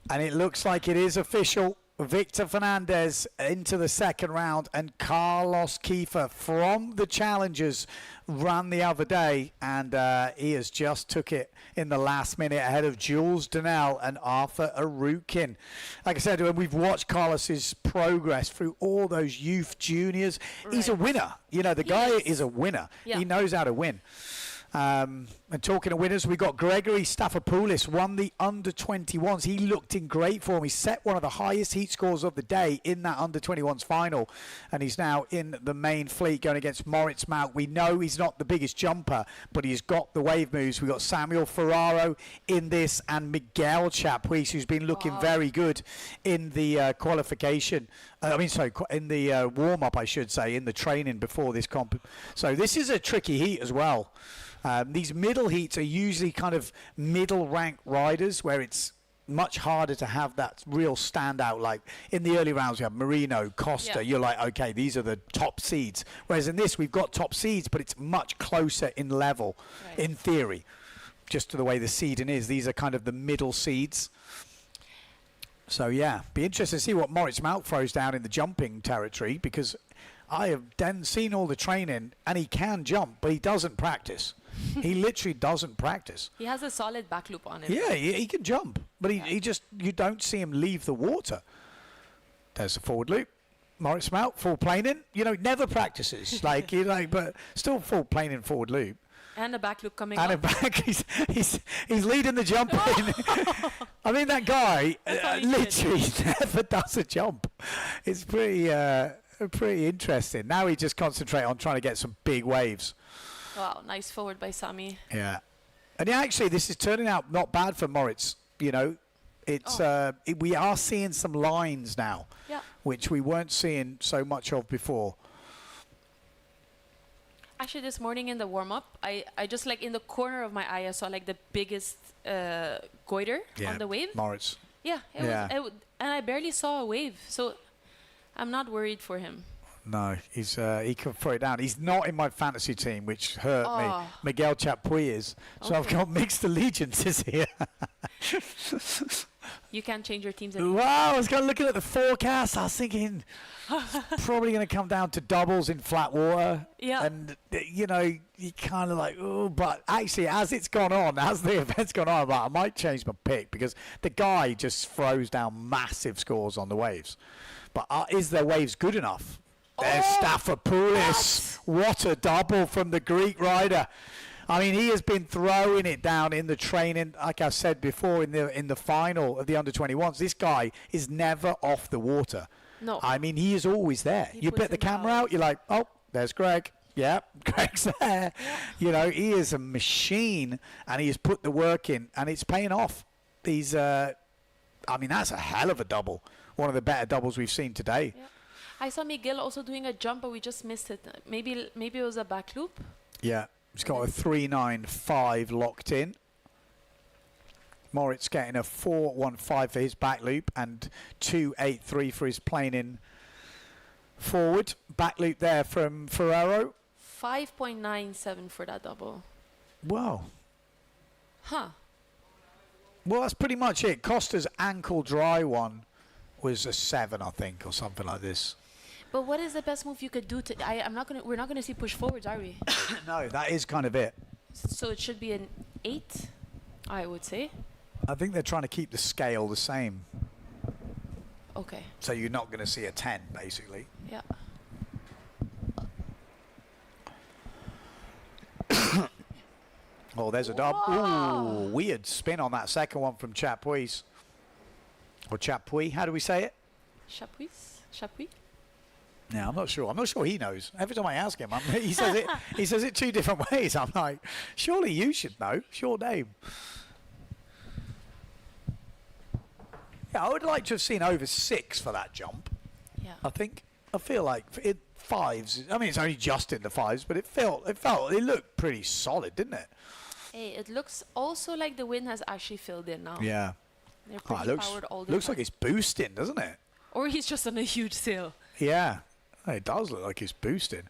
[SPEAKER 1] and it looks like it is official. Victor Fernandez into the second round, and Carlos Kiefer from the Challengers ran the other day, and he has just took it in the last minute ahead of Jules Donnell and Arthur Arukin. Like I said, when we've watched Carlos's progress through all those youth juniors, he's a winner. You know, the guy is a winner.
[SPEAKER 8] Yeah.
[SPEAKER 1] He knows how to win. And talking of winners, we got Gregory Staphopoulos won the under-21s. He looked in great form. He set one of the highest heat scores of the day in that under-21s final, and he's now in the main fleet going against Moritz Mauk. We know he's not the biggest jumper, but he's got the wave moves. We got Samuel Ferraro in this, and Miguel Chapuis, who's been looking very good in the qualification. In the warm-up, I should say, in the training before this comp. So this is a tricky heat as well. These middle heats are usually kind of middle-ranked riders where it's much harder to have that real standout. Like in the early rounds, we have Marino, Costa.
[SPEAKER 8] Yeah.
[SPEAKER 1] You're like, okay, these are the top seeds. Whereas in this, we've got top seeds, but it's much closer in level, in theory, just to the way the seeding is. These are kind of the middle seeds. So, yeah, be interested to see what Moritz Mauk throws down in the jumping territory, because I have then seen all the training, and he can jump, but he doesn't practice. He literally doesn't practice.
[SPEAKER 8] He has a solid back loop on him.
[SPEAKER 1] Yeah, he can jump, but he just, you don't see him leave the water. There's the forward loop. Moritz Mauk, full planing. You know, never practices. But still full planing forward loop.
[SPEAKER 8] And a back loop coming
[SPEAKER 1] And
[SPEAKER 8] up.
[SPEAKER 1] he's leading the jump. I mean, that guy literally never does a jump. It's pretty interesting. Now he just concentrate on trying to get some big waves.
[SPEAKER 8] Wow, nice forward by Sami.
[SPEAKER 1] Yeah. And actually, this is turning out not bad for Moritz. You know, it's we are seeing some lines now, which we weren't seeing so much of before.
[SPEAKER 8] Actually, this morning in the warm-up, I just like in the corner of my eye, I saw like the biggest goiter on the wave.
[SPEAKER 1] Moritz.
[SPEAKER 8] Yeah, and I barely saw a wave, so I'm not worried for him.
[SPEAKER 1] No, he can throw it down. He's not in my fantasy team, which hurt me. Miguel Chapuis is. So I've got mixed allegiances here.
[SPEAKER 8] You can't change your teams.
[SPEAKER 1] Wow, I was looking at the forecast. I was thinking it's probably going to come down to doubles in flat water.
[SPEAKER 8] Yeah.
[SPEAKER 1] And, you know, you kind of like, oh, but actually, as it's gone on, as the event's gone on, I might change my pick, because the guy just throws down massive scores on the waves. But is their waves good enough? There's Staphopoulos. What a double from the Greek rider. I mean, he has been throwing it down in the training. Like I said before, in the final of the under-21s, this guy is never off the water.
[SPEAKER 8] No.
[SPEAKER 1] I mean, he is always there. You put the camera out, you're like, oh, there's Greg. Yeah, Greg's there. Yeah. You know, he is a machine, and he has put the work in, and it's paying off. He's, I mean, that's a hell of a double. One of the better doubles we've seen today.
[SPEAKER 8] Yeah. I saw Miguel also doing a jump, but we just missed it. Maybe it was a back loop.
[SPEAKER 1] Yeah, he's got a 3.95 locked in. Moritz getting a 4.15 for his back loop and 2.83 for his planing forward. Back loop there from Ferraro.
[SPEAKER 8] 5.97 for that double.
[SPEAKER 1] Wow.
[SPEAKER 8] Huh.
[SPEAKER 1] Well, that's pretty much it. Costa's ankle dry one was a 7, I think, or something like this.
[SPEAKER 8] But what is the best move you could do to? We're not gonna see push forwards, are we?
[SPEAKER 1] No, that is kind of it.
[SPEAKER 8] So it should be an 8, I would say.
[SPEAKER 1] I think they're trying to keep the scale the same.
[SPEAKER 8] Okay.
[SPEAKER 1] So you're not going to see a 10, basically.
[SPEAKER 8] Yeah.
[SPEAKER 1] Oh, there's a dub. Ooh, weird spin on that second one from Chapuis. Or Chapuis, how do we say it?
[SPEAKER 8] Chapuis?
[SPEAKER 1] Yeah, I'm not sure. I'm not sure he knows. Every time I ask him, he says it. He says it 2 different ways. I'm like, surely you should know. It's your name. Yeah, I would like to have seen over 6 for that jump.
[SPEAKER 8] Yeah.
[SPEAKER 1] I feel like it 5s. I mean, it's only just in the 5s, but it looked pretty solid, didn't it?
[SPEAKER 8] Hey, it looks also like the wind has actually filled in now.
[SPEAKER 1] Yeah.
[SPEAKER 8] They're pretty powered all the
[SPEAKER 1] looks
[SPEAKER 8] time.
[SPEAKER 1] like it's boosting, doesn't it?
[SPEAKER 8] Or he's just on a huge sail.
[SPEAKER 1] Yeah, it does look like it's boosting.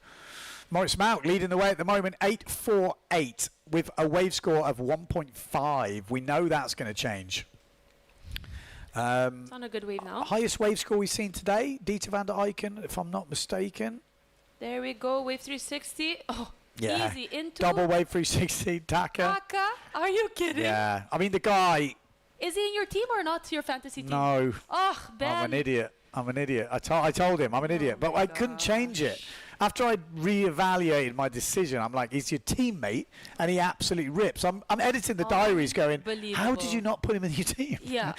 [SPEAKER 1] Moritz Mauk leading the way at the moment, 8.48 with a wave score of 1.5. We know that's going to change.
[SPEAKER 8] It's on a good wave now.
[SPEAKER 1] Highest wave score we've seen today, Dieter van der Eycken, if I'm not mistaken.
[SPEAKER 8] There we go, wave 360. Oh,
[SPEAKER 1] Yeah.
[SPEAKER 8] easy into
[SPEAKER 1] Double wave 360, Taka.
[SPEAKER 8] Taka. Are you kidding?
[SPEAKER 1] Yeah. I mean, the guy,
[SPEAKER 8] Is he in your team or not your fantasy team?
[SPEAKER 1] no.
[SPEAKER 8] Oh, Ben.
[SPEAKER 1] I'm an idiot. I told him I'm an idiot, but I couldn't change it. After I re-evaluated my decision, I'm like, he's your teammate, and he absolutely rips. I'm editing the diaries going, how did you not put him in your team?
[SPEAKER 8] Yeah.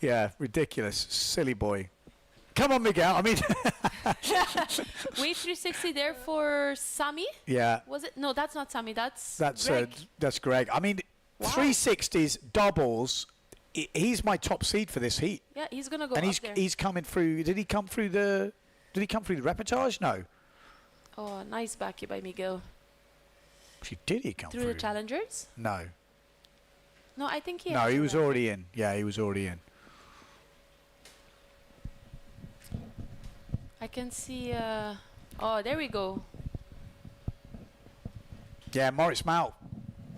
[SPEAKER 1] Yeah, ridiculous. Silly boy. Come on, Miguel. I mean,
[SPEAKER 8] Wave 360 there for Sami.
[SPEAKER 1] yeah,
[SPEAKER 8] Was it? No, that's not Sami. That's
[SPEAKER 1] that's
[SPEAKER 8] Greg.
[SPEAKER 1] Greg. I mean,
[SPEAKER 8] Wow.
[SPEAKER 1] 360s, doubles, he's my top seed for this heat.
[SPEAKER 8] Yeah, he's gonna go
[SPEAKER 1] And
[SPEAKER 8] up there.
[SPEAKER 1] he's coming through. Did he come through the repertoire? No.
[SPEAKER 8] Oh, nice backy by Miguel.
[SPEAKER 1] Did he come
[SPEAKER 8] Through
[SPEAKER 1] through?
[SPEAKER 8] the challengers?
[SPEAKER 1] No.
[SPEAKER 8] No, I think he.
[SPEAKER 1] No,
[SPEAKER 8] has
[SPEAKER 1] he
[SPEAKER 8] a
[SPEAKER 1] was
[SPEAKER 8] rep.
[SPEAKER 1] already in. Yeah, he was already in.
[SPEAKER 8] I can see. Oh, there we go.
[SPEAKER 1] Yeah, Moritz Mount.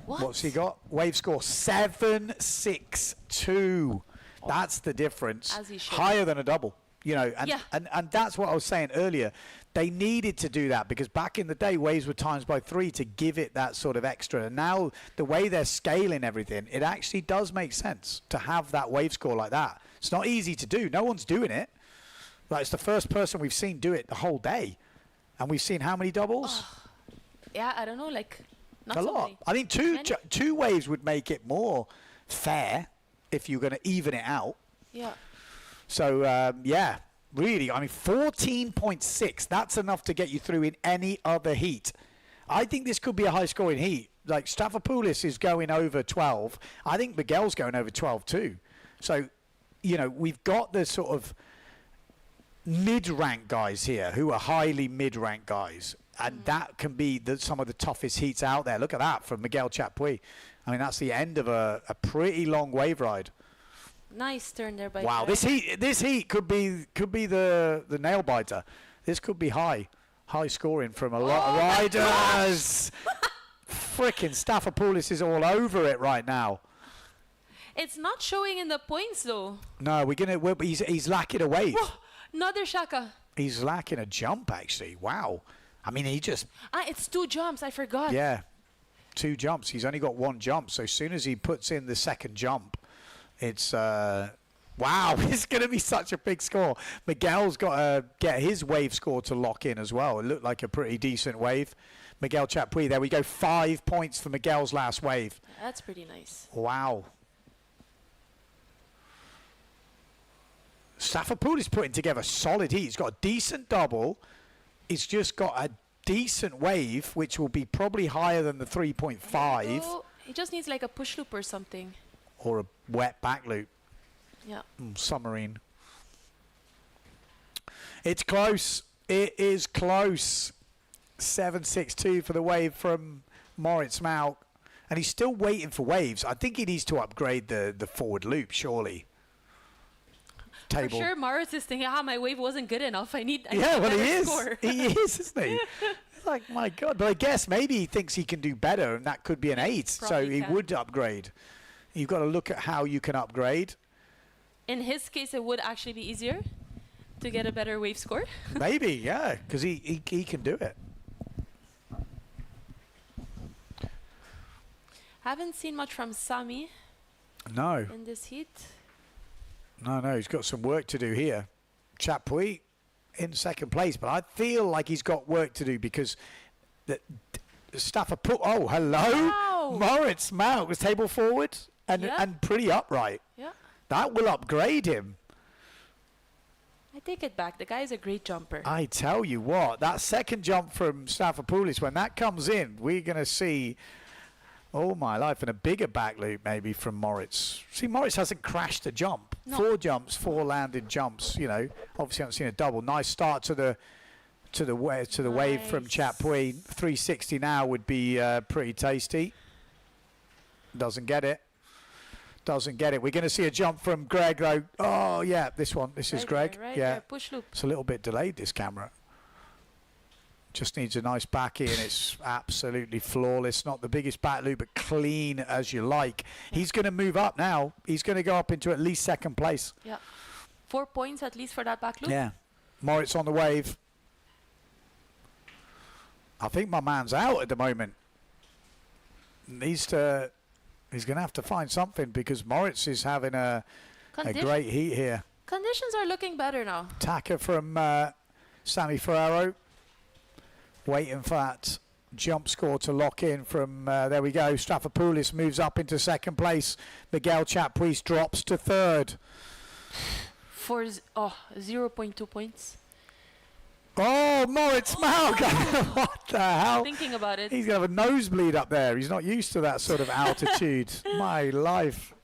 [SPEAKER 8] What?
[SPEAKER 1] What's he got? Wave score 762. That's the difference.
[SPEAKER 8] As he should.
[SPEAKER 1] Higher than a double. You know, and,
[SPEAKER 8] Yeah.
[SPEAKER 1] and that's what I was saying earlier. They needed to do that because back in the day, waves were times by 3 to give it that sort of extra. And now the way they're scaling everything, it actually does make sense to have that wave score like that. It's not easy to do. No one's doing it. Like, it's the first person we've seen do it the whole day. And we've seen how many doubles?
[SPEAKER 8] Yeah, I don't know, like not
[SPEAKER 1] A
[SPEAKER 8] so
[SPEAKER 1] lot.
[SPEAKER 8] many.
[SPEAKER 1] I think
[SPEAKER 8] Many?
[SPEAKER 1] two waves would make it more fair if you're going to even it out.
[SPEAKER 8] Yeah.
[SPEAKER 1] So, yeah, really, I mean, 14.6, that's enough to get you through in any other heat. I think this could be a high-scoring heat. Like, Stavropoulos is going over 12. I think Miguel's going over 12 too. So, you know, we've got the sort of mid-rank guys here who are highly mid-rank guys. And that can be some of the toughest heats out there. Look at that from Miguel Chapuis. I mean, that's the end of a pretty long wave ride.
[SPEAKER 8] Nice turn there by.
[SPEAKER 1] Wow,
[SPEAKER 8] Greg.
[SPEAKER 1] this heat could be the nail biter. This could be high scoring from a lot of riders. Frickin' Stavropoulos is all over it right now.
[SPEAKER 8] It's not showing in the points though.
[SPEAKER 1] No, he's lacking a wave.
[SPEAKER 8] Whoa, another Shaka.
[SPEAKER 1] He's lacking a jump actually. Wow. I mean, he just
[SPEAKER 8] It's 2 jumps. I forgot.
[SPEAKER 1] yeah, 2 jumps. He's only got 1 jump. So as soon as he puts in the second jump, it's wow. It's going to be such a big score. Miguel's got to get his wave score to lock in as well. It looked like a pretty decent wave. Miguel Chapuis. There we go. 5 points for Miguel's last wave.
[SPEAKER 8] That's pretty nice.
[SPEAKER 1] Wow. Stavropoulos putting together a solid heat. He's got a decent double. He's just got a decent wave, which will be probably higher than the 3.5
[SPEAKER 8] So he just needs like a push loop or something.
[SPEAKER 1] or a wet back loop.
[SPEAKER 8] Yeah.
[SPEAKER 1] Submarine. It's close. It is close. 762 for the wave from Moritz Mauk. And he's still waiting for waves. I think he needs to upgrade the forward loop, surely.
[SPEAKER 8] For sure, Morris is thinking, my wave wasn't good enough. I need
[SPEAKER 1] Yeah,
[SPEAKER 8] a
[SPEAKER 1] well, he
[SPEAKER 8] better
[SPEAKER 1] is.
[SPEAKER 8] score.
[SPEAKER 1] He is, isn't he? It's like, my God. But I guess maybe he thinks he can do better, and that could be an 8. So
[SPEAKER 8] Probably
[SPEAKER 1] he
[SPEAKER 8] can.
[SPEAKER 1] would upgrade. You've got to look at how you can upgrade.
[SPEAKER 8] In his case, it would actually be easier to get a better wave score.
[SPEAKER 1] Maybe, yeah, because he can do it.
[SPEAKER 8] Haven't seen much from Sami
[SPEAKER 1] No.
[SPEAKER 8] in this heat.
[SPEAKER 1] No, he's got some work to do here. Chapuis in second place, but I feel like he's got work to do because the Stavropoulos. Oh, hello,
[SPEAKER 8] Wow.
[SPEAKER 1] Moritz Mauk was table forward and
[SPEAKER 8] Yeah.
[SPEAKER 1] and pretty upright.
[SPEAKER 8] Yeah.
[SPEAKER 1] That will upgrade him.
[SPEAKER 8] I take it back. The guy is a great jumper.
[SPEAKER 1] I tell you what, that second jump from Stavropoulos, when that comes in, we're going to see. Oh, my life. And a bigger back loop maybe from Moritz. See, Moritz hasn't crashed a jump.
[SPEAKER 8] No.
[SPEAKER 1] 4 jumps, 4 landed jumps, you know. Obviously, I haven't seen a double. Nice start to the wave from
[SPEAKER 8] Nice.
[SPEAKER 1] Chapuis. 360 now would be pretty tasty. Doesn't get it. Doesn't get it. We're going to see a jump from Greg, though. Oh, yeah, this one. This is
[SPEAKER 8] Right
[SPEAKER 1] Greg.
[SPEAKER 8] there, right
[SPEAKER 1] yeah.
[SPEAKER 8] there. Push loop.
[SPEAKER 1] It's a little bit delayed, this camera. Just needs a nice back in. It's absolutely flawless. Not the biggest back loop, but clean as you like. He's going to move up now. He's going to go up into at least second place.
[SPEAKER 8] Yeah. 4 points at least for that back loop.
[SPEAKER 1] Yeah. Moritz on the wave. I think my man's out at the moment. He's going to have to find something because Moritz is having a great heat here.
[SPEAKER 8] Conditions are looking better now.
[SPEAKER 1] Tacker from Sammy Ferraro. Waiting for that jump score to lock in from, there we go. Strafopoulos moves up into second place. Miguel Chapuis drops to third.
[SPEAKER 8] For 0.2 points.
[SPEAKER 1] Oh, Moritz Malga! What the hell?
[SPEAKER 8] Thinking about it.
[SPEAKER 1] He's going to have a nosebleed up there. He's not used to that sort of altitude. My life.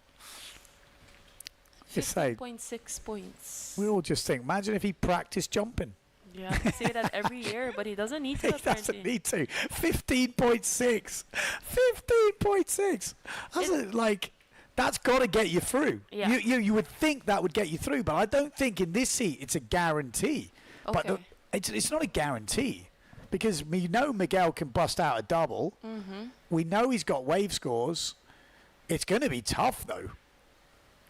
[SPEAKER 8] 15.6 points.
[SPEAKER 1] We all just think, imagine if he practiced jumping.
[SPEAKER 8] Yeah, I say that every year, but he doesn't need to.
[SPEAKER 1] He doesn't need to. 15.6. 15.6. That's like, that's got to get you through.
[SPEAKER 8] Yeah.
[SPEAKER 1] You would think that would get you through, but I don't think in this heat it's a guarantee.
[SPEAKER 8] Okay.
[SPEAKER 1] But it's not a guarantee because we know Miguel can bust out a double.
[SPEAKER 8] Mm-hmm.
[SPEAKER 1] We know he's got wave scores. It's going to be tough, though.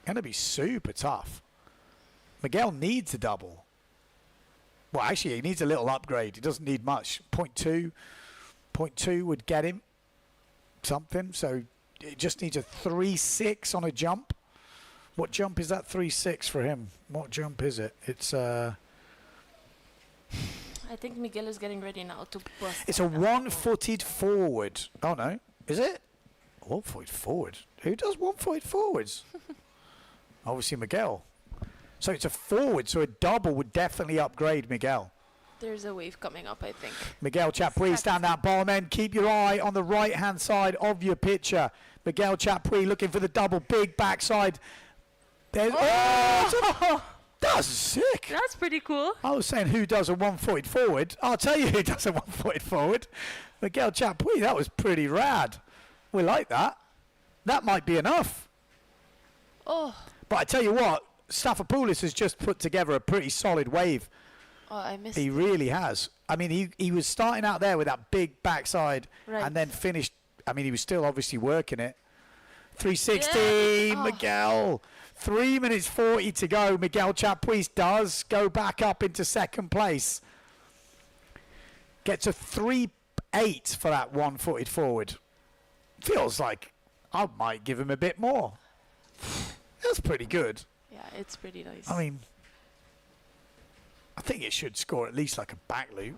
[SPEAKER 1] Going to be super tough. Miguel needs a double. Well, actually, he needs a little upgrade. He doesn't need much. 0.2 would get him something. So it just needs a 3.6 on a jump. What jump is that 3.6 for him? What jump is it? It's
[SPEAKER 8] I think Miguel is getting ready now to bust.
[SPEAKER 1] It's a one-footed forward. Oh no, is it? One-footed forward. Who does one-footed forwards? Obviously Miguel. So it's a forward, so a double would definitely upgrade Miguel.
[SPEAKER 8] There's a wave coming up, I think.
[SPEAKER 1] Miguel Chapuis down that bottom end. Keep your eye on the right-hand side of your picture. Miguel Chapuis looking for the double, big backside. There's, that's sick.
[SPEAKER 8] That's pretty cool.
[SPEAKER 1] I was saying who does a one-footed forward. I'll tell you who does a one-footed forward. Miguel Chapuis, that was pretty rad. We like that. That might be enough.
[SPEAKER 8] Oh.
[SPEAKER 1] But I tell you what, Staphopoulos has just put together a pretty solid wave.
[SPEAKER 8] Oh, I missed
[SPEAKER 1] He really has. I mean, he was starting out there with that big backside and then finished. I mean, he was still obviously working it. 360,
[SPEAKER 8] yeah.
[SPEAKER 1] Miguel. 3 minutes 40 to go. Miguel Chapuis does go back up into second place. Gets a 3.8 for that one-footed forward. Feels like I might give him a bit more. That's pretty good.
[SPEAKER 8] Yeah, it's pretty nice.
[SPEAKER 1] I mean, I think it should score at least like a back loop.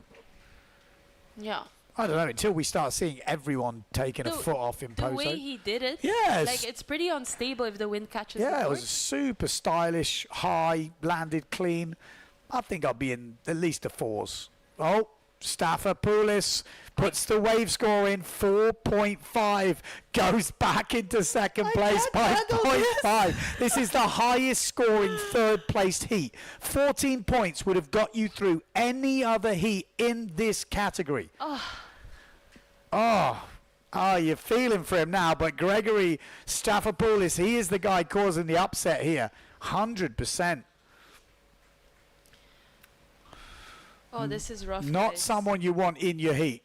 [SPEAKER 8] Yeah.
[SPEAKER 1] I don't know, until we start seeing everyone taking a foot off in POZO.
[SPEAKER 8] The way he did it,
[SPEAKER 1] yes.
[SPEAKER 8] like it's pretty unstable if the wind catches the
[SPEAKER 1] Yeah, it
[SPEAKER 8] board.
[SPEAKER 1] was super stylish, high, landed clean. I think I'll be in at least the fours. Oh, Staphopoulos puts the wave score in 4.5, goes back into second place by 0.5. This is the highest scoring third place heat. 14 points would have got you through any other heat in this category. Oh, you're feeling for him now, but Gregory Staphopoulos, he is the guy causing the upset here. 100%.
[SPEAKER 8] Oh, this is rough.
[SPEAKER 1] Not
[SPEAKER 8] guys.
[SPEAKER 1] someone you want in your heat.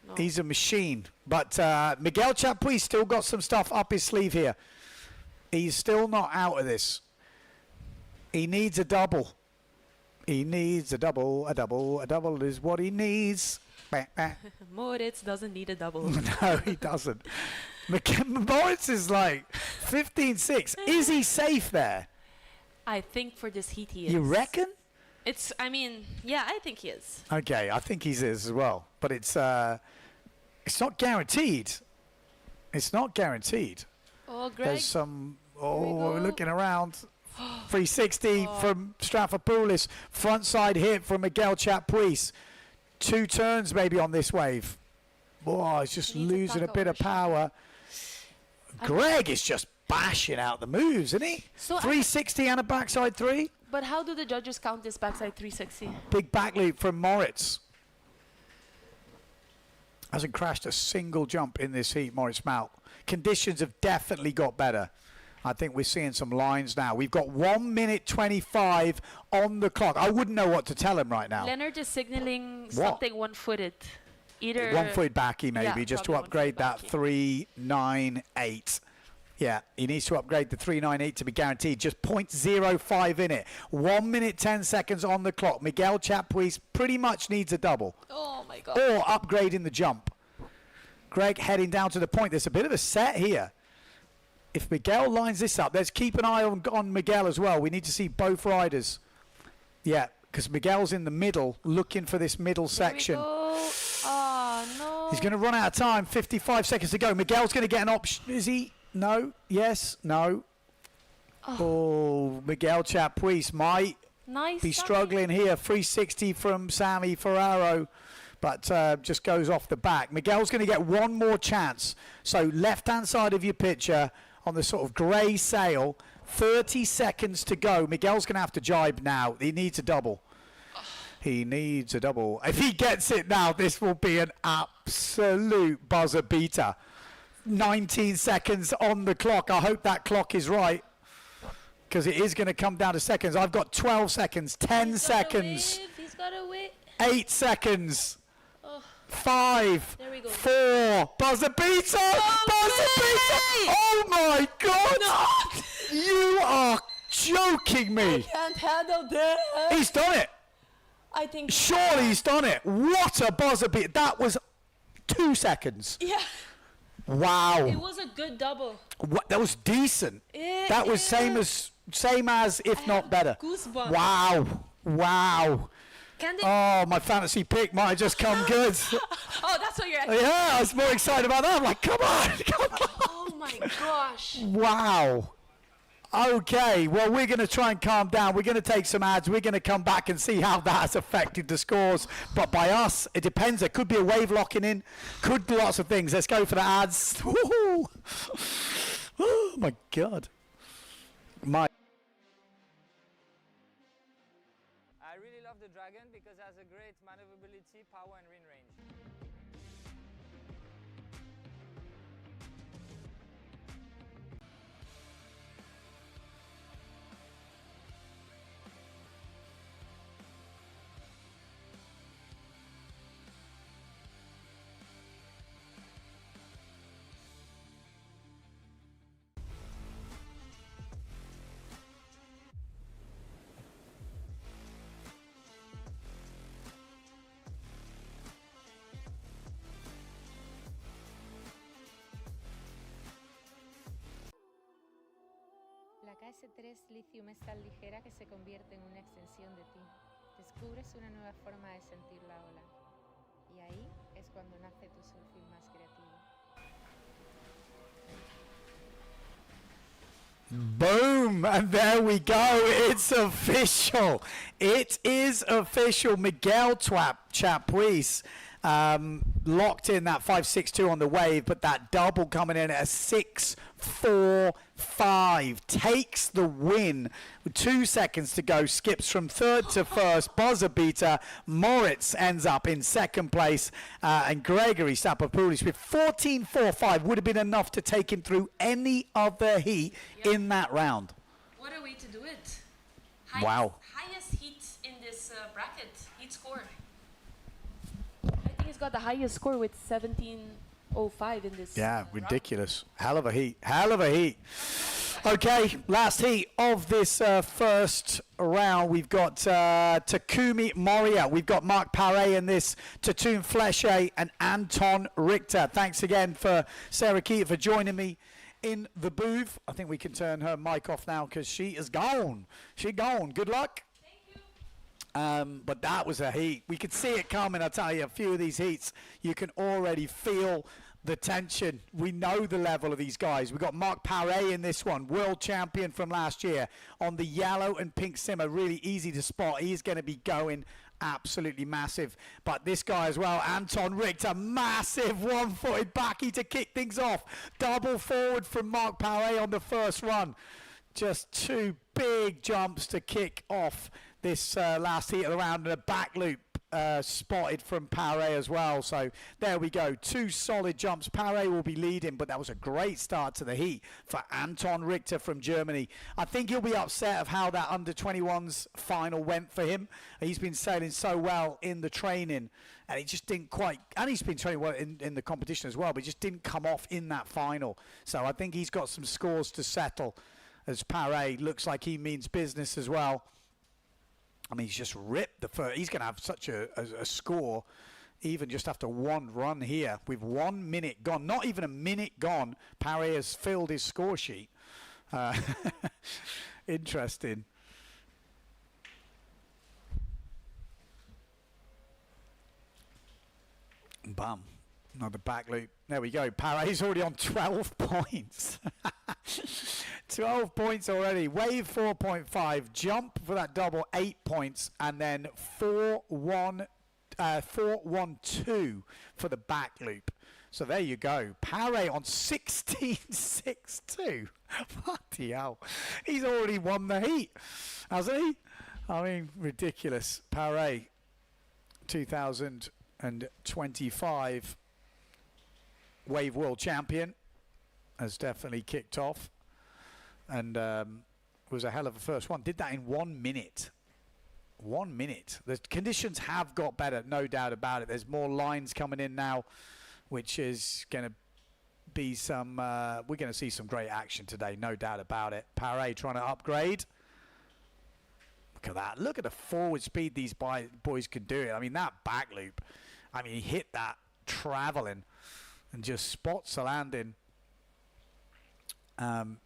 [SPEAKER 8] No.
[SPEAKER 1] He's a machine. But Miguel Chapuis still got some stuff up his sleeve here. He's still not out of this. He needs a double. He needs a double. A double is what he needs.
[SPEAKER 8] Moritz doesn't need a double.
[SPEAKER 1] No, he doesn't. Moritz is like 15.6. Is he safe there?
[SPEAKER 8] I think for this heat he is.
[SPEAKER 1] You reckon?
[SPEAKER 8] I mean, yeah, I think he is.
[SPEAKER 1] Okay, I think he is as well. But it's not guaranteed. It's not guaranteed.
[SPEAKER 8] Oh, Greg.
[SPEAKER 1] There's some... Oh, we're looking around. 360 from Staphopoulos. Front side hit from Miguel Chapuis. 2 turns maybe on this wave. Oh, he's just losing a bit of power. Greg is just bashing out the moves, isn't he?
[SPEAKER 8] So
[SPEAKER 1] 360 and a backside 3.
[SPEAKER 8] But how do the judges count this backside 360?
[SPEAKER 1] Big back loop from Moritz. Hasn't crashed a single jump in this heat, Moritz Malk. Conditions have definitely got better. I think we're seeing some lines now. We've got 1 minute 25 on the clock. I wouldn't know what to tell him right now.
[SPEAKER 8] Leonard is signaling
[SPEAKER 1] What?
[SPEAKER 8] something one-footed. Either
[SPEAKER 1] 1 foot backy maybe,
[SPEAKER 8] yeah,
[SPEAKER 1] just to
[SPEAKER 8] probably
[SPEAKER 1] upgrade
[SPEAKER 8] 1
[SPEAKER 1] that
[SPEAKER 8] foot backy.
[SPEAKER 1] 398. Yeah, he needs to upgrade the 398 to be guaranteed. Just 0.05 in it. 1 minute 10 seconds on the clock. Miguel Chapuis pretty much needs a double.
[SPEAKER 8] Oh my god.
[SPEAKER 1] Or upgrading the jump. Greg heading down to the point. There's a bit of a set here. If Miguel lines this up, let's keep an eye on Miguel as well. We need to see both riders. Yeah, because Miguel's in the middle, looking for this middle section.
[SPEAKER 8] Oh no.
[SPEAKER 1] He's going to run out of time. 55 seconds to go. Miguel's going to get an option. Is he? No. Yes. No. Oh, Miguel Chapuis might
[SPEAKER 8] Nice.
[SPEAKER 1] be
[SPEAKER 8] Sammy.
[SPEAKER 1] struggling here. 360 from Sammy Ferraro, but just goes off the back. Miguel's going to get one more chance. So left-hand side of your picture on the sort of grey sail. 30 seconds to go. Miguel's going to have to jibe now. He needs a double. He needs a double. If he gets it now, this will be an absolute buzzer beater. 19 seconds on the clock. I hope that clock is right, because it is going to come down to seconds. I've got 12 seconds, 10 seconds,
[SPEAKER 8] He's got to wait.
[SPEAKER 1] 8 seconds,
[SPEAKER 8] Oh.
[SPEAKER 1] 5,
[SPEAKER 8] There we go.
[SPEAKER 1] 4, buzzer beater, buzzer beater. Oh my God! You are joking me.
[SPEAKER 8] Can't handle this.
[SPEAKER 1] He's done it.
[SPEAKER 8] I think.
[SPEAKER 1] Surely he's done it. What a buzzer beater. That was 2 seconds.
[SPEAKER 8] Yeah.
[SPEAKER 1] Wow.
[SPEAKER 8] It was a good double.
[SPEAKER 1] What, that was decent. That was same as, if not better.
[SPEAKER 8] Goosebumps.
[SPEAKER 1] Wow. Wow.
[SPEAKER 8] Can they?
[SPEAKER 1] Oh, my fantasy pick might have just come good.
[SPEAKER 8] Oh, that's what you're.
[SPEAKER 1] Yeah, I was more excited about that. I'm like, come on, come on.
[SPEAKER 8] Oh my gosh.
[SPEAKER 1] Wow. Okay, well, we're going to try and calm down. We're going to take some ads. We're going to come back and see how that has affected the scores. But by us, it depends. There could be a wave locking in. Could be lots of things. Let's go for the ads. Woo-hoo. Oh, my God. My.
[SPEAKER 3] I really love the Dragon because it has a great maneuverability, power and wind range.
[SPEAKER 4] La KS3 Lithium es tan ligera que se convierte en una extensión de ti. Descubres una nueva forma de sentir la ola. Y ahí es cuando nace tu surfing más creativo.
[SPEAKER 1] Boom, and there we go. It's official. It is official. Miguel Chapuis locked in that 5.62 on the wave, but that double coming in at a 6.45 takes the win with 2 seconds to go. Skips from third to first. Buzzer beater. Moritz ends up in second place, and Gregory Sapopoulos with 14.45 would have been enough to take him through any other heat in that round.
[SPEAKER 8] What a way to do it.
[SPEAKER 1] Wow.
[SPEAKER 8] Highest heat in this bracket. Heat score. I think he's got the highest score with 17.05 in this.
[SPEAKER 1] Yeah, ridiculous. Hell of a heat. Hell of a heat. Okay, last heat of this first round. We've got Takumi Moria. We've got Marc Paré in this, Tatoon Fleche and Anton Richter. Thanks again for Sarah Keeter for joining me in the booth. I think we can turn her mic off now because she is gone. She gone. Good luck. But that was a heat. We could see it coming. I tell you, a few of these heats, you can already feel the tension. We know the level of these guys. We've got Marc Paré in this one, world champion from last year on the yellow and pink simmer. Really easy to spot. He's going to be going absolutely massive. But this guy as well, Anton Richter, massive one-footed backy to kick things off. Double forward from Marc Paré on the first run. Just 2 big jumps to kick off this last heat of the round, and a back loop spotted from Paré as well. So there we go, 2 solid jumps. Paré will be leading, but that was a great start to the heat for Anton Richter from Germany. I think he'll be upset of how that under-21s final went for him. He's been sailing so well in the training, and he just didn't quite, and he's been training well in the competition as well, but he just didn't come off in that final. So I think he's got some scores to settle, as Paré looks like he means business as well. I mean, he's just ripped the first. He's going to have such a score, even just after one run here. With 1 minute gone, not even a minute gone, Paré has filled his score sheet. Interesting. Bum. Another back loop. There we go. Paré's already on 12 points. 12 points already. Wave 4.5. Jump for that double 8 points. And then 4-1-2 for the back loop. So there you go. Paré on 16.62. Bloody hell. He's already won the heat, hasn't he? I mean, ridiculous. Paré 2025 Wave World Champion has definitely kicked off, and was a hell of a first one. Did that in 1 minute. 1 minute. The conditions have got better, no doubt about it. There's more lines coming in now, which is going to be some, we're going to see some great action today, no doubt about it. Paré trying to upgrade. Look at that. Look at the forward speed these boys can do it. I mean, that back loop. I mean, he hit that traveling and just spots the landing.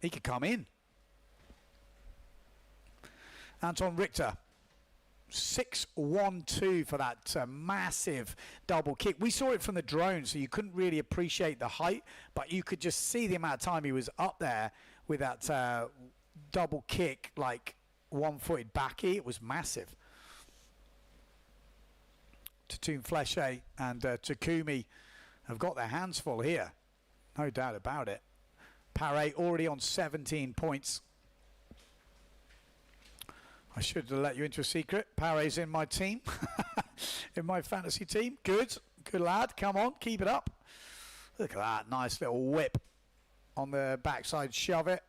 [SPEAKER 1] He could come in. Anton Richter, 6-1-2 for that massive double kick. We saw it from the drone, so you couldn't really appreciate the height, but you could just see the amount of time he was up there with that double kick, like one-footed backy. It was massive. Tatoon Fleche and Takumi have got their hands full here, no doubt about it. Paré already on 17 points. I should let you into a secret. Paré's in my team, in my fantasy team. Good lad. Come on, keep it up. Look at that, nice little whip on the backside, shove it.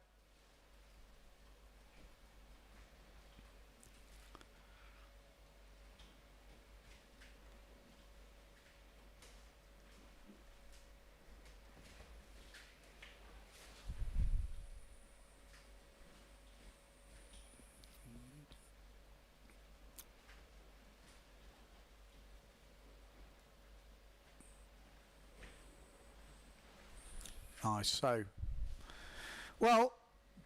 [SPEAKER 1] Nice. So, well,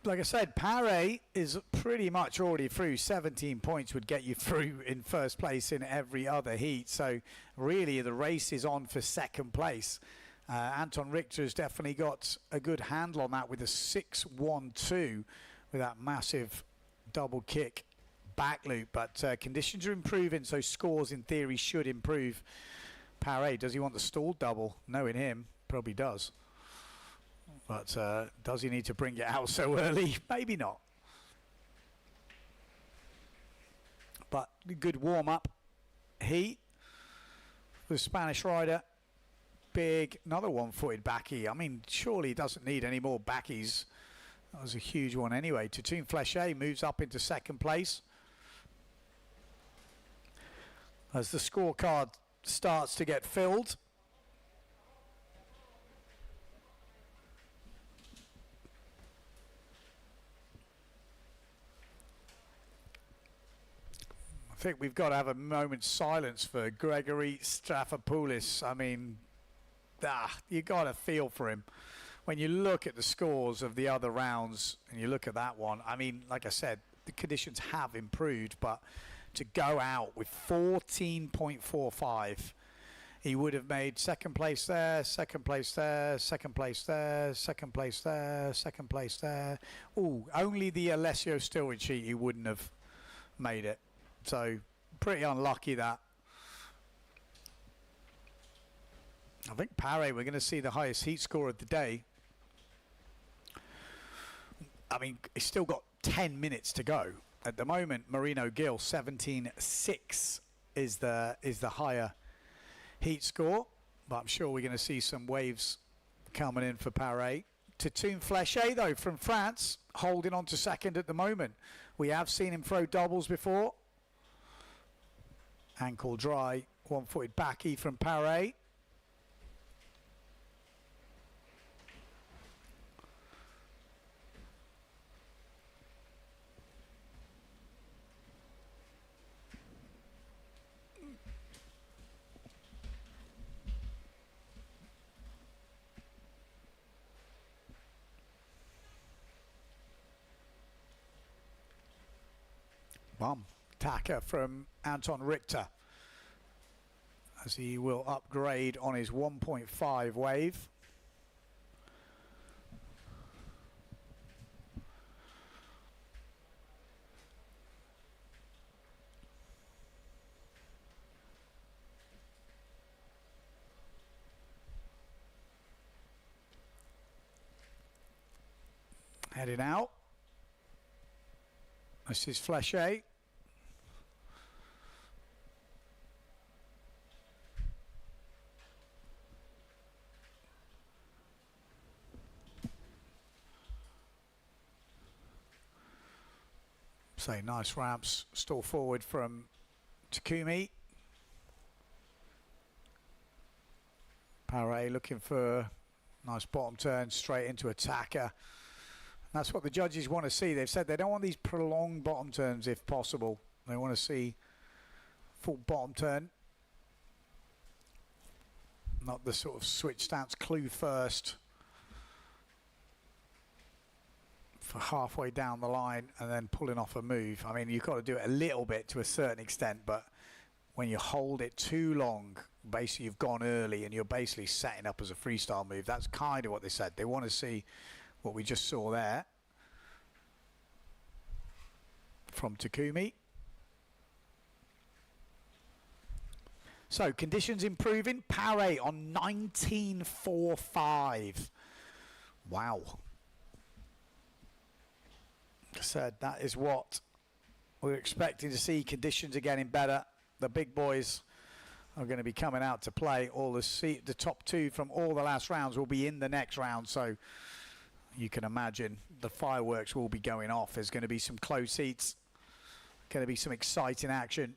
[SPEAKER 1] like I said, Paré is pretty much already through. 17 points would get you through in first place in every other heat. So, really, the race is on for second place. Anton Richter has definitely got a good handle on that with a 6-1-2 with that massive double kick back loop. But conditions are improving, so scores in theory should improve. Paré, does he want the stalled double? Knowing him, probably does. But does he need to bring it out so early? Maybe not. But good warm-up. Heat. The Spanish rider. Big. Another one-footed backy. I mean, surely he doesn't need any more backies. That was a huge one anyway. Tatoon Fleche moves up into second place. As the scorecard starts to get filled. I think we've got to have a moment's silence for Gregory Strafopoulos. I mean, you got to feel for him. When you look at the scores of the other rounds and you look at that one, I mean, like I said, the conditions have improved, but to go out with 14.45, he would have made second place there, second place there, second place there, second place there, second place there. Ooh, only the Alessio Stilwich sheet he wouldn't have made it. So, pretty unlucky that. I think Paré, we're going to see the highest heat score of the day. I mean, he's still got 10 minutes to go. at the moment. Marino Gill 17.6 is the higher heat score, but I'm sure we're going to see some waves coming in for Paris. Tatoon Flechet, though, from France, holding on to second at the moment. We have seen him throw doubles before. Ankle dry, one-footed backy from Paris. Tacker from Anton Richter, as he will upgrade on his 1.5 wave. Heading out. This is Flechet. Say nice ramps, stall forward from Takumi. Paris looking for nice bottom turn straight into attacker. That's what the judges want to see. They've said they don't want these prolonged bottom turns if possible. They want to see full bottom turn. Not the sort of switch stance clue first for halfway down the line and then pulling off a move. I mean, you've got to do it a little bit to a certain extent, but when you hold it too long, basically you've gone early and you're basically setting up as a freestyle move. That's kind of what they said. They want to see what we just saw there from Takumi. So conditions improving. Paris on 19.45. Wow. Said that is what we're expecting to see. Conditions are getting better. The big boys are going to be coming out to play. All the top two from all the last rounds will be in the next round, so you can imagine the fireworks will be going off. There's going to be some close heats, going to be some exciting action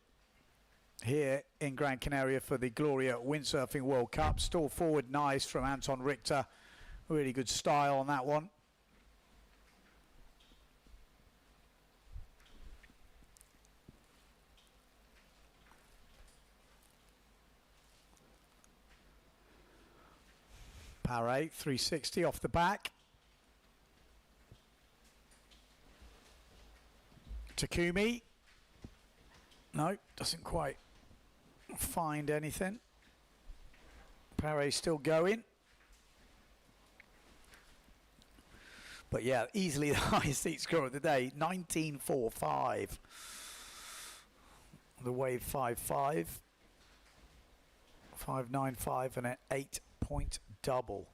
[SPEAKER 1] here in Gran Canaria for the Gloria Windsurfing World Cup. Stall forward nice from Anton Richter. Really good style on that one. Paris 360 off the back. Takumi. No, doesn't quite find anything. Paris still going. But yeah, easily the highest heat score of the day, 19.45. The wave 5.5. 5.95 and an 8-point double.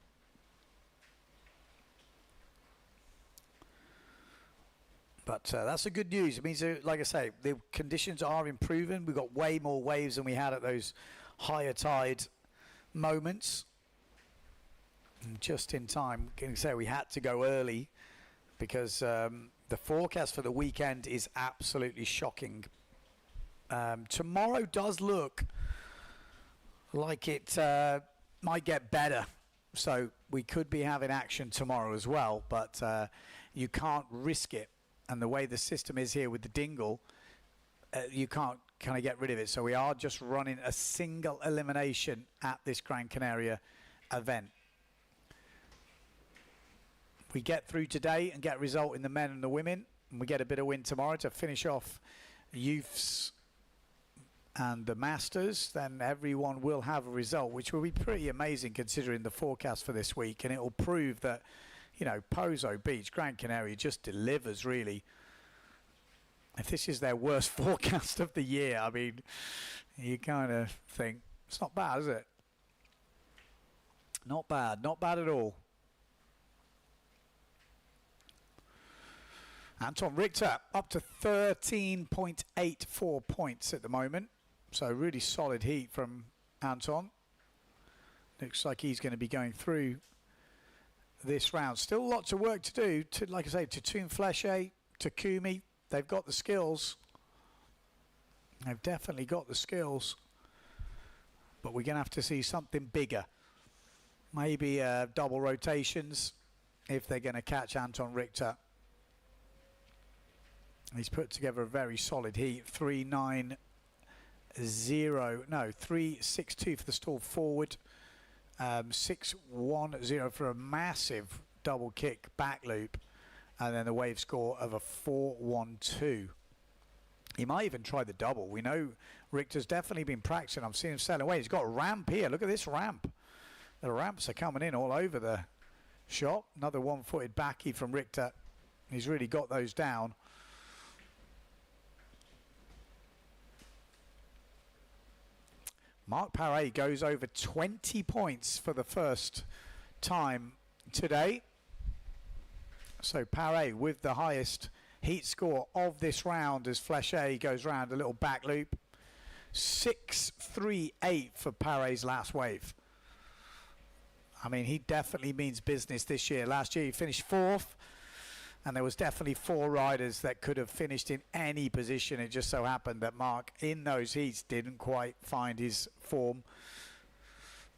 [SPEAKER 1] But that's the good news. It means, like I say, the conditions are improving. We've got way more waves than we had at those higher tide moments. And just in time, can say we had to go early because the forecast for the weekend is absolutely shocking. Tomorrow does look like it might get better. So we could be having action tomorrow as well, but you can't risk it. And the way the system is here with the dingle, you can't kind of get rid of it. So we are just running a single elimination at this Gran Canaria event. We get through today and get a result in the men and the women, and we get a bit of win tomorrow to finish off youths and the masters, then everyone will have a result, which will be pretty amazing considering the forecast for this week. And it will prove that, you know, POZO Beach, Gran Canaria just delivers, really. If this is their worst forecast of the year, I mean, you kind of think, it's not bad, is it? Not bad, not bad at all. Anton Richter up to 13.84 points at the moment. So really solid heat from Anton. Looks like he's going to be going through this round. Still lots of work to do. Like I say, Tatoon Fleshe, Takumi, they've got the skills. They've definitely got the skills. But we're going to have to see something bigger. Maybe double rotations if they're going to catch Anton Richter. He's put together a very solid heat. 3.90, no, 3.62 for the stall forward. 6.10 for a massive double kick back loop. And then the wave score of a 4.12. He might even try the double. We know Richter's definitely been practicing. I'm seeing him sail away. He's got a ramp here. Look at this ramp. The ramps are coming in all over the shot. Another one-footed backy from Richter. He's really got those down. Mark Paré goes over 20 points for the first time today. So Paré with the highest heat score of this round as Fleshe goes round a little back loop. 6.38 for Paré's last wave. I mean, he definitely means business this year. Last year he finished fourth, and there was definitely 4 riders that could have finished in any position. It just so happened that Mark, in those heats, didn't quite find his form.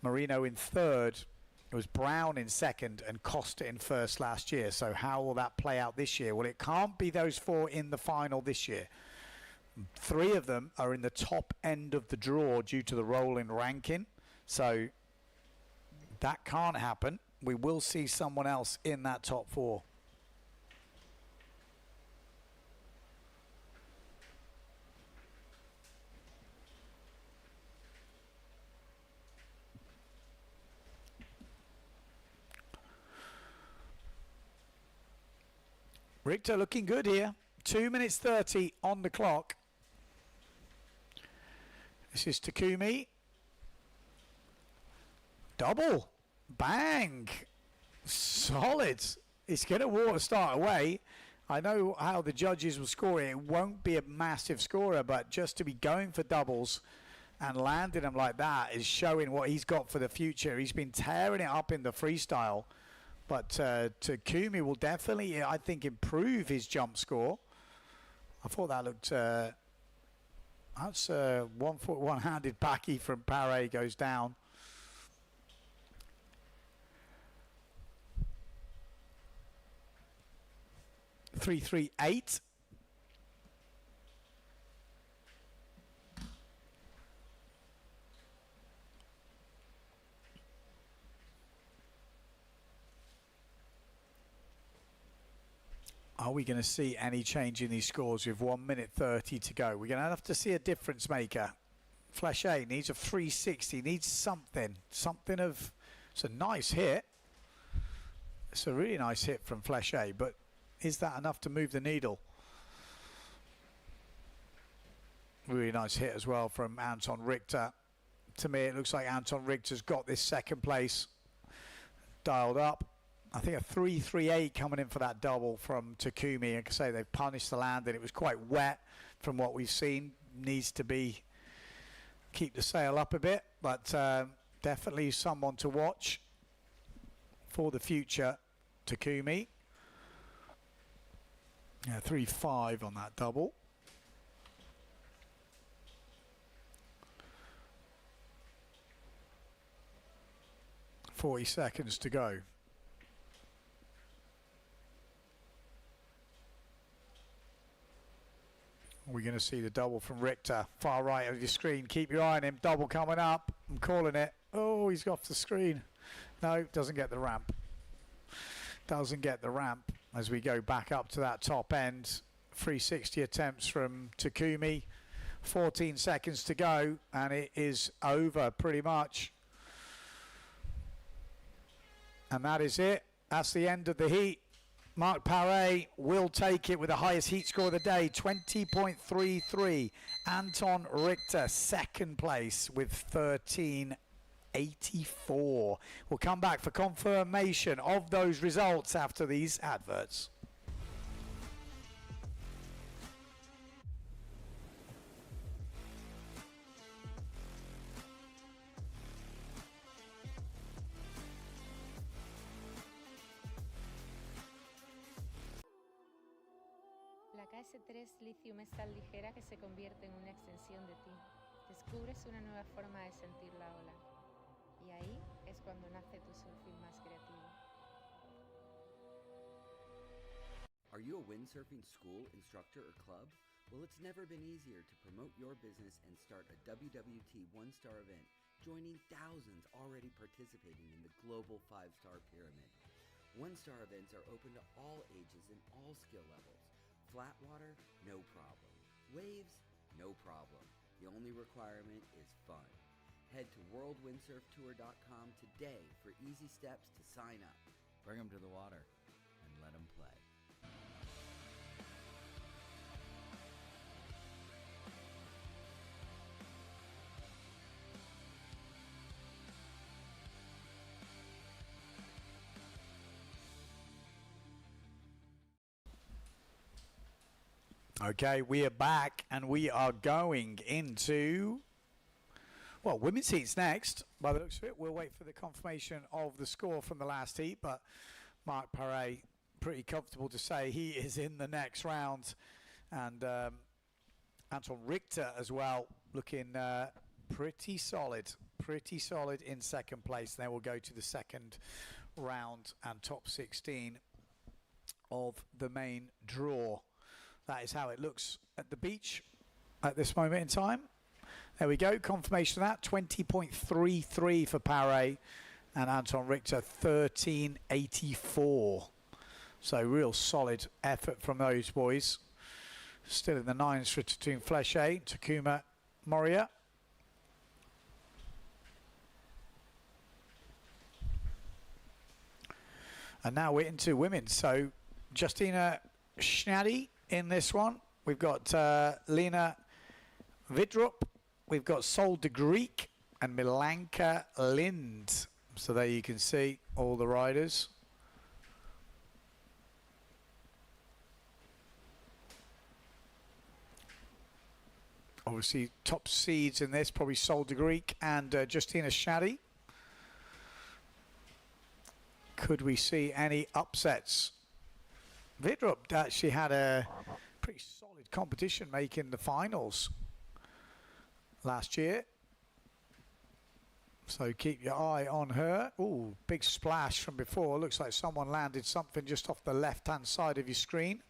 [SPEAKER 1] Marino in third. It was Brown in second and Costa in first last year. So how will that play out this year? Well, it can't be those 4 in the final this year. 3 of them are in the top end of the draw due to the rolling ranking. So that can't happen. We will see someone else in that top 4. Richter looking good here. 2 minutes 30 on the clock. This is Takumi. Double. Bang. Solid. It's going to water start away. I know how the judges will score it. It won't be a massive scorer, but just to be going for doubles and landing them like that is showing what he's got for the future. He's been tearing it up in the freestyle. But Takumi will definitely, I think, improve his jump score. I thought that looked... that's 1 foot one-handed backy from Paré goes down. .338. Are we going to see any change in these scores with 1 minute 30 to go? We're going to have to see a difference maker. Fleshe needs a 360, needs something. Something of... It's a nice hit. It's a really nice hit from Fleshe, but is that enough to move the needle? Really nice hit as well from Anton Richter. To me, it looks like Anton Richter's got this second place dialed up. I think a 3.38 coming in for that double from Takumi. Like I say, they've punished the landing. It was quite wet from what we've seen. Needs to be keep the sail up a bit, but definitely someone to watch for the future. Takumi. Yeah, 3.5 on that double. .40 seconds to go. We're going to see the double from Richter. Far right of your screen. Keep your eye on him. Double coming up. I'm calling it. Oh, he's off the screen. No, doesn't get the ramp. Doesn't get the ramp as we go back up to that top end. 360 attempts from Takumi. 14 seconds to go, and it is over pretty much. And that is it. That's the end of the heat. Mark Paré will take it with the highest heat score of the day, 20.33. Anton Richter, second place with 13.84. We'll come back for confirmation of those results after these adverts.
[SPEAKER 4] KS3 Lithium es tan ligera que se convierte en una extensión de ti. Descubres una nueva forma de sentir la ola. Y ahí es cuando nace tu surfing más creativo.
[SPEAKER 5] Are you a windsurfing school, instructor, or club? Well, it's never been easier to promote your business and start a WWT one-star event, joining thousands already participating in the global 5-star pyramid. One-star events are open to all ages and all skill levels. Flat water, no problem. Waves, no problem. The only requirement is fun. Head to worldwindsurftour.com today for easy steps to sign up.
[SPEAKER 6] Bring them to the water and let them play.
[SPEAKER 1] Okay, we are back and we are going into, well, women's heats next. By the looks of it, we'll wait for the confirmation of the score from the last heat, but Marc Paré, pretty comfortable to say he is in the next round. And Anton Richter as well, looking pretty solid in second place. Then we'll go to the second round and top 16 of the main draw. That is how it looks at the beach at this moment in time. There we go, confirmation of that. 20.33 for Paré and Anton Richter 13.84. So real solid effort from those boys. Still in the nines for Tattoon Fleche, Takuma Moria. And now we're into women. So Justina Schnadi in this one. We've got Lena Vidrup. We've got Sol de Greek and Milanka Lind. So there you can see all the riders. Obviously top seeds in this, probably Sol de Greek and Justina Schnadi. Could we see any upsets? Vidrup actually had a pretty solid competition making the finals last year. So keep your eye on her. Ooh, big splash from before. Looks like someone landed something just off the left-hand side of your screen.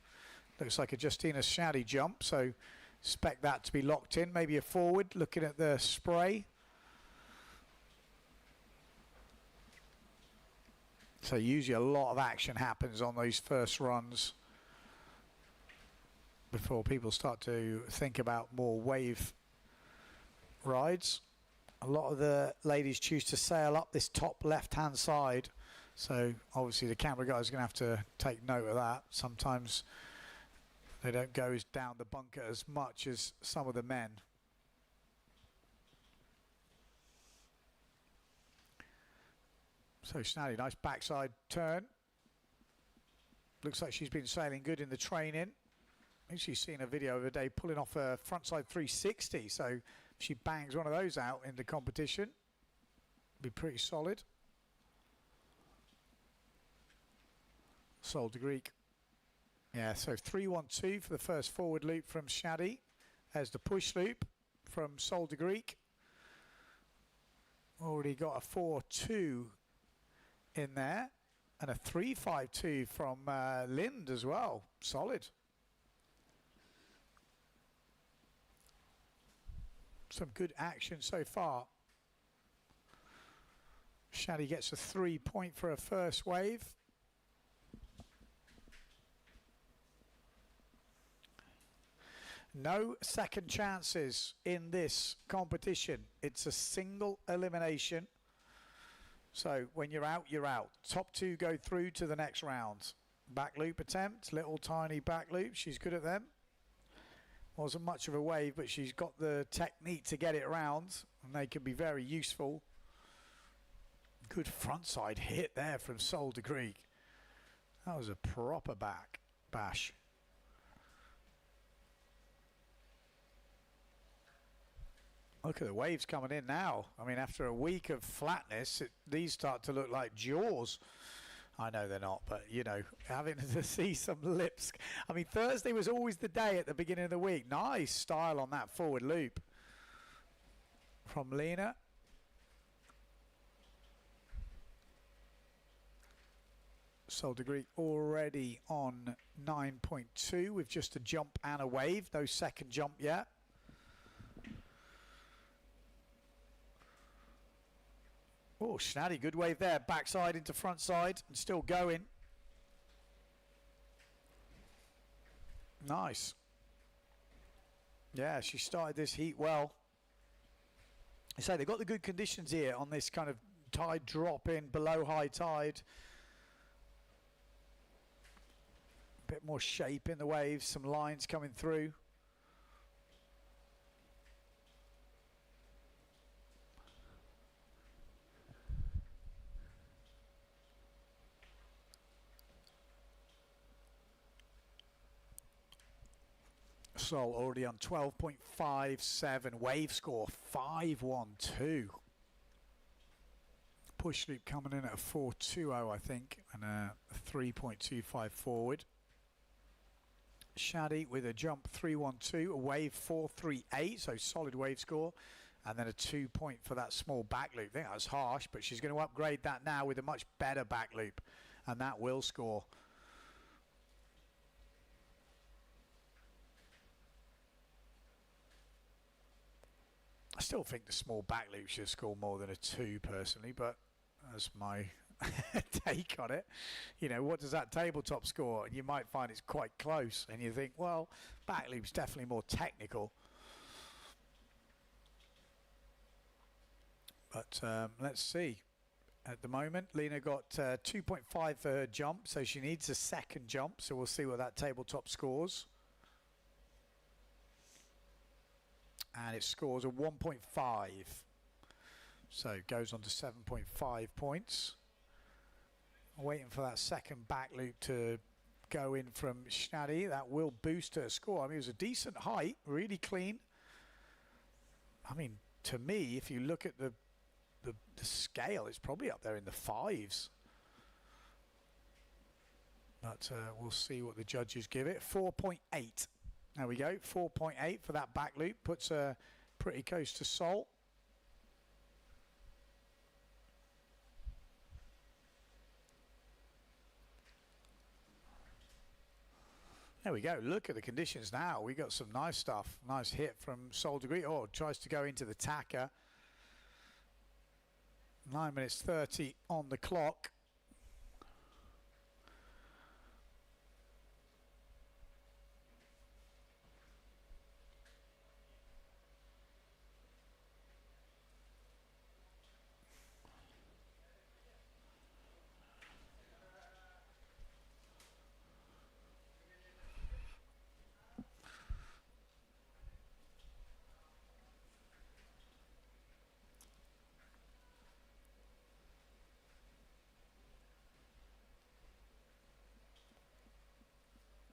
[SPEAKER 1] Looks like a Justina Schnadi jump, so expect that to be locked in. Maybe a forward looking at the spray. So usually a lot of action happens on those first runs before people start to think about more wave rides. A lot of the ladies choose to sail up this top left-hand side. So obviously the camera guys are going to have to take note of that. Sometimes they don't go down the bunker as much as some of the men. So Schnadi, nice backside turn. Looks like she's been sailing good in the training. I think she's seen a video of a day pulling off a frontside 360. So if she bangs one of those out in the competition, be pretty solid. Sol de Greek. Yeah, so 3-1-2 for the first forward loop from Schnadi. There's the push loop from Sol de Greek. Already got a 4-2 in there. And a 3-5-2 from Lind as well. Solid. Some good action so far. Schnadi gets a 3-point for her first wave. No second chances in this competition. It's a single elimination. So when you're out, you're out. Top two go through to the next round. Back loop attempt, little tiny back loop. She's good at them. Wasn't much of a wave, but she's got the technique to get it around, and they can be very useful. Good frontside hit there from Sol de Greek. That was a proper bash. Look at the waves coming in now. I mean, after a week of flatness, these start to look like jaws. I know they're not, but you know, having to see some lips. I mean, Thursday was always the day at the beginning of the week. Nice style on that forward loop from Lena. Soldier Greek already on 9.2 with just a jump and a wave. No second jump yet. Oh, Schnatty, good wave there. Backside into front side and still going. Nice. Yeah, she started this heat well. I say they've got the good conditions here on this kind of tide drop in below high tide. A bit more shape in the waves, some lines coming through. Sol already on 12.57, wave score 512. Push loop coming in at a 420, I think, and a 3.25 forward. Shaddy with a jump 312, a wave 438, so solid wave score, and then a 2 point for that small back loop. I think that was harsh, but she's going to upgrade that now with a much better back loop, and that will score. I still think the small back loop should score more than a 2 personally, but that's my take on it. You know, what does that tabletop score? And you might find it's quite close, and you think, well, back loop's definitely more technical. But let's see. At the moment, Lena got 2.5 for her jump, so she needs a second jump, so we'll see what that tabletop scores. And it scores a 1.5, so it goes on to 7.5 points. Waiting for that second back loop to go in from Schnatty. That will boost her score. I mean, it was a decent height, really clean. I mean, to me, if you look at the scale, it's probably up there in the 5s. But we'll see what the judges give it. 4.8. There we go, 4.8 for that back loop. Puts her pretty close to Sol. There we go. Look at the conditions now. We got some nice stuff. Nice hit from Sol Degree. Oh, tries to go into the tacker. 9 minutes 30 on the clock.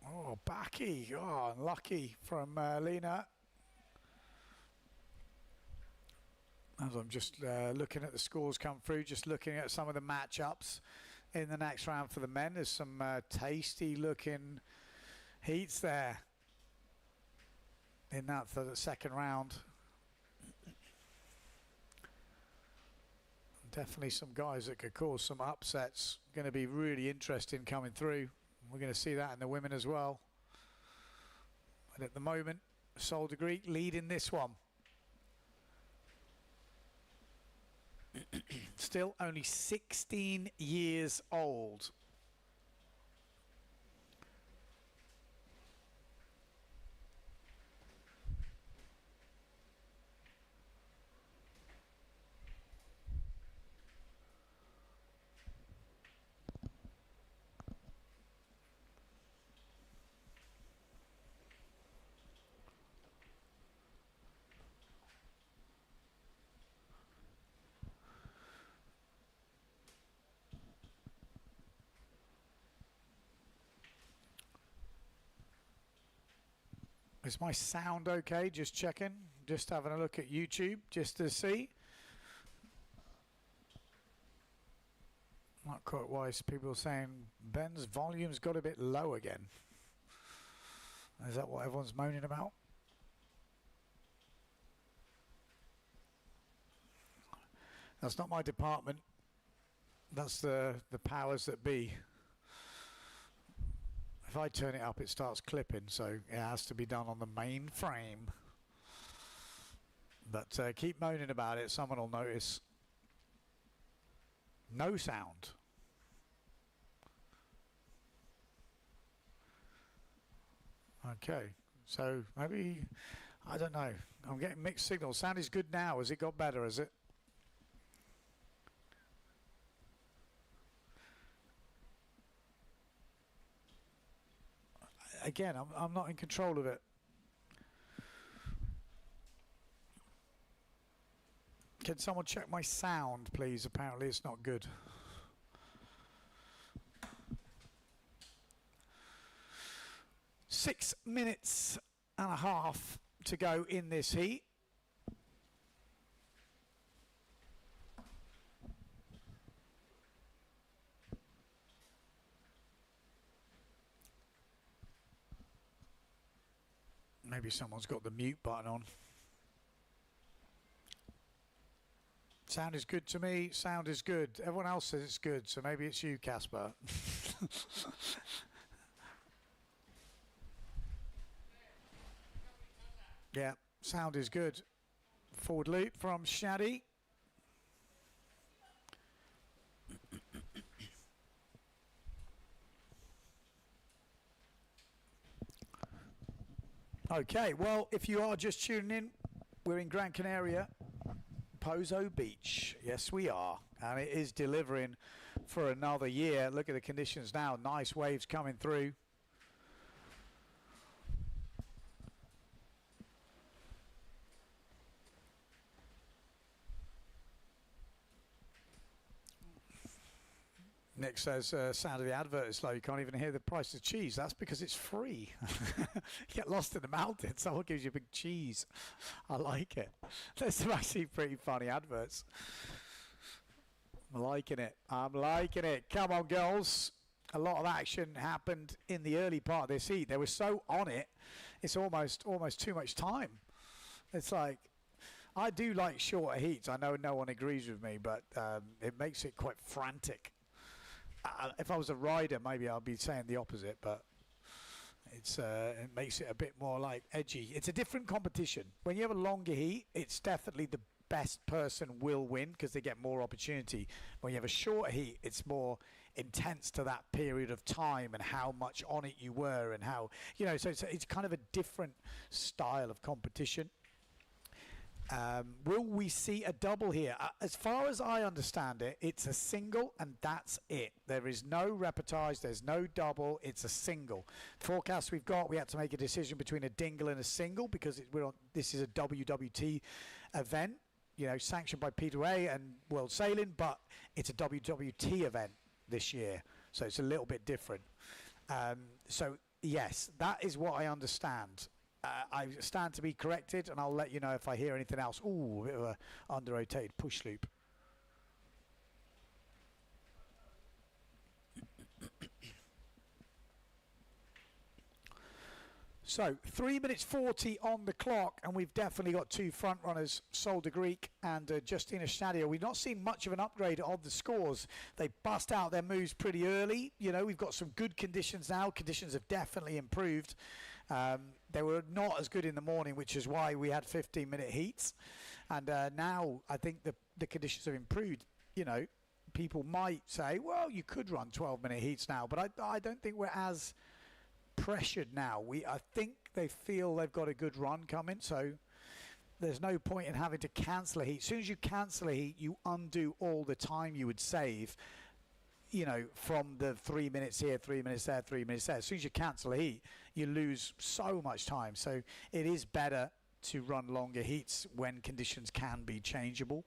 [SPEAKER 1] Oh, backy. Oh, unlucky from Lena. As I'm just looking at the scores come through, just looking at some of the matchups in the next round for the men. There's some tasty looking heats there in that for the second round. Definitely some guys that could cause some upsets. Going to be really interesting coming through. We're going to see that in the women as well. But at the moment, Sol de Greek leading this one. Still only 16 years old. Is my sound okay? Just checking. Just having a look at YouTube just to see. Not quite wise. People are saying Ben's volume's got a bit low again. Is that what everyone's moaning about? That's not my department. That's the powers that be. If I turn it up, it starts clipping, so it has to be done on the main frame. But keep moaning about it, someone will notice. No sound. Okay, so maybe, I don't know. I'm getting mixed signals. Sound is good now. Has it got better, has it? Again, I'm not in control of it. Can someone check my sound, please? Apparently it's not good. Six minutes and a half to go in this heat. Maybe someone's got the mute button on. Sound is good to me. Sound is good. Everyone else says it's good, so maybe it's you, Casper. Yeah, sound is good. Forward loop from Shaddy. Okay, well, if you are just tuning in, we're in Gran Canaria, POZO Beach. Yes, we are. And it is delivering for another year. Look at the conditions now. Nice waves coming through. Nick says, sound of the advert is slow. You can't even hear the price of cheese. That's because it's free. You get lost in the mountains. Someone gives you a big cheese. I like it. There's some actually pretty funny adverts. I'm liking it. I'm liking it. Come on, girls. A lot of action happened in the early part of this heat. They were so on it, it's almost too much time. It's like, I do like shorter heats. I know no one agrees with me, but it makes it quite frantic. If I was a rider, maybe I'd be saying the opposite, but it makes it a bit more like edgy. It's a different competition. When you have a longer heat, it's definitely the best person will win because they get more opportunity. When you have a shorter heat, it's more intense to that period of time and how much on it you were and how, you know, so it's kind of a different style of competition. Will we see a double here? As far as I understand it, it's a single and that's it. There is no reportage, there's no double, it's a single. Forecast we've got, we had to make a decision between a dingle and a single because this is a WWT event, you know, sanctioned by P2A and World Sailing, but it's a WWT event this year, so it's a little bit different. So yes, that is what I understand. I stand to be corrected, and I'll let you know if I hear anything else. Ooh, a bit of a under-rotated push loop. So 3 minutes 40 on the clock, and we've definitely got two front runners, Solder Greek and Justina Stadio. We've not seen much of an upgrade of the scores. They bust out their moves pretty early. You know, we've got some good conditions now. Conditions have definitely improved. They were not as good in the morning, which is why we had 15-minute heats. And now I think the conditions have improved. You know, people might say, well, you could run 12-minute heats now, but I don't think we're as pressured now. I think they feel they've got a good run coming, so there's no point in having to cancel a heat. As soon as you cancel a heat, you undo all the time you would save, you know, from the 3 minutes here, 3 minutes there, 3 minutes there. As soon as you cancel a heat, you lose so much time. So it is better to run longer heats when conditions can be changeable.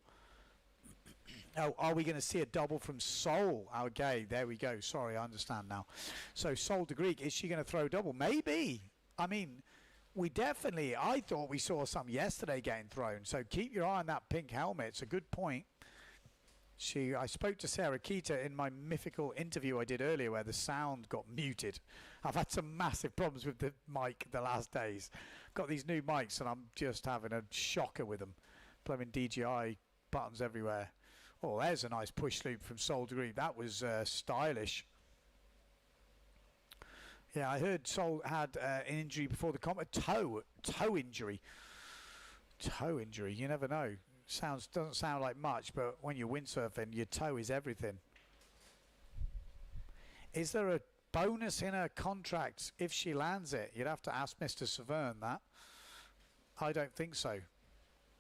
[SPEAKER 1] Oh, are we going to see a double from Sol? Okay, there we go. Sorry, I understand now. So Sol de Greek, is she going to throw double? Maybe. I mean, I thought we saw some yesterday getting thrown. So keep your eye on that pink helmet. It's a good point. I spoke to Sarah Keita in my mythical interview I did earlier where the sound got muted. I've had some massive problems with the mic the last days. Got these new mics and I'm just having a shocker with them. Playing DJI buttons everywhere. Oh, there's a nice push loop from Soul Degree. That was stylish. Yeah, I heard Soul had an injury before the comp. A toe injury. Toe injury. You never know. Doesn't sound like much, but when you're windsurfing, your toe is everything. Is there a bonus in her contract if she lands it? You'd have to ask Mr. Severn that. I don't think so.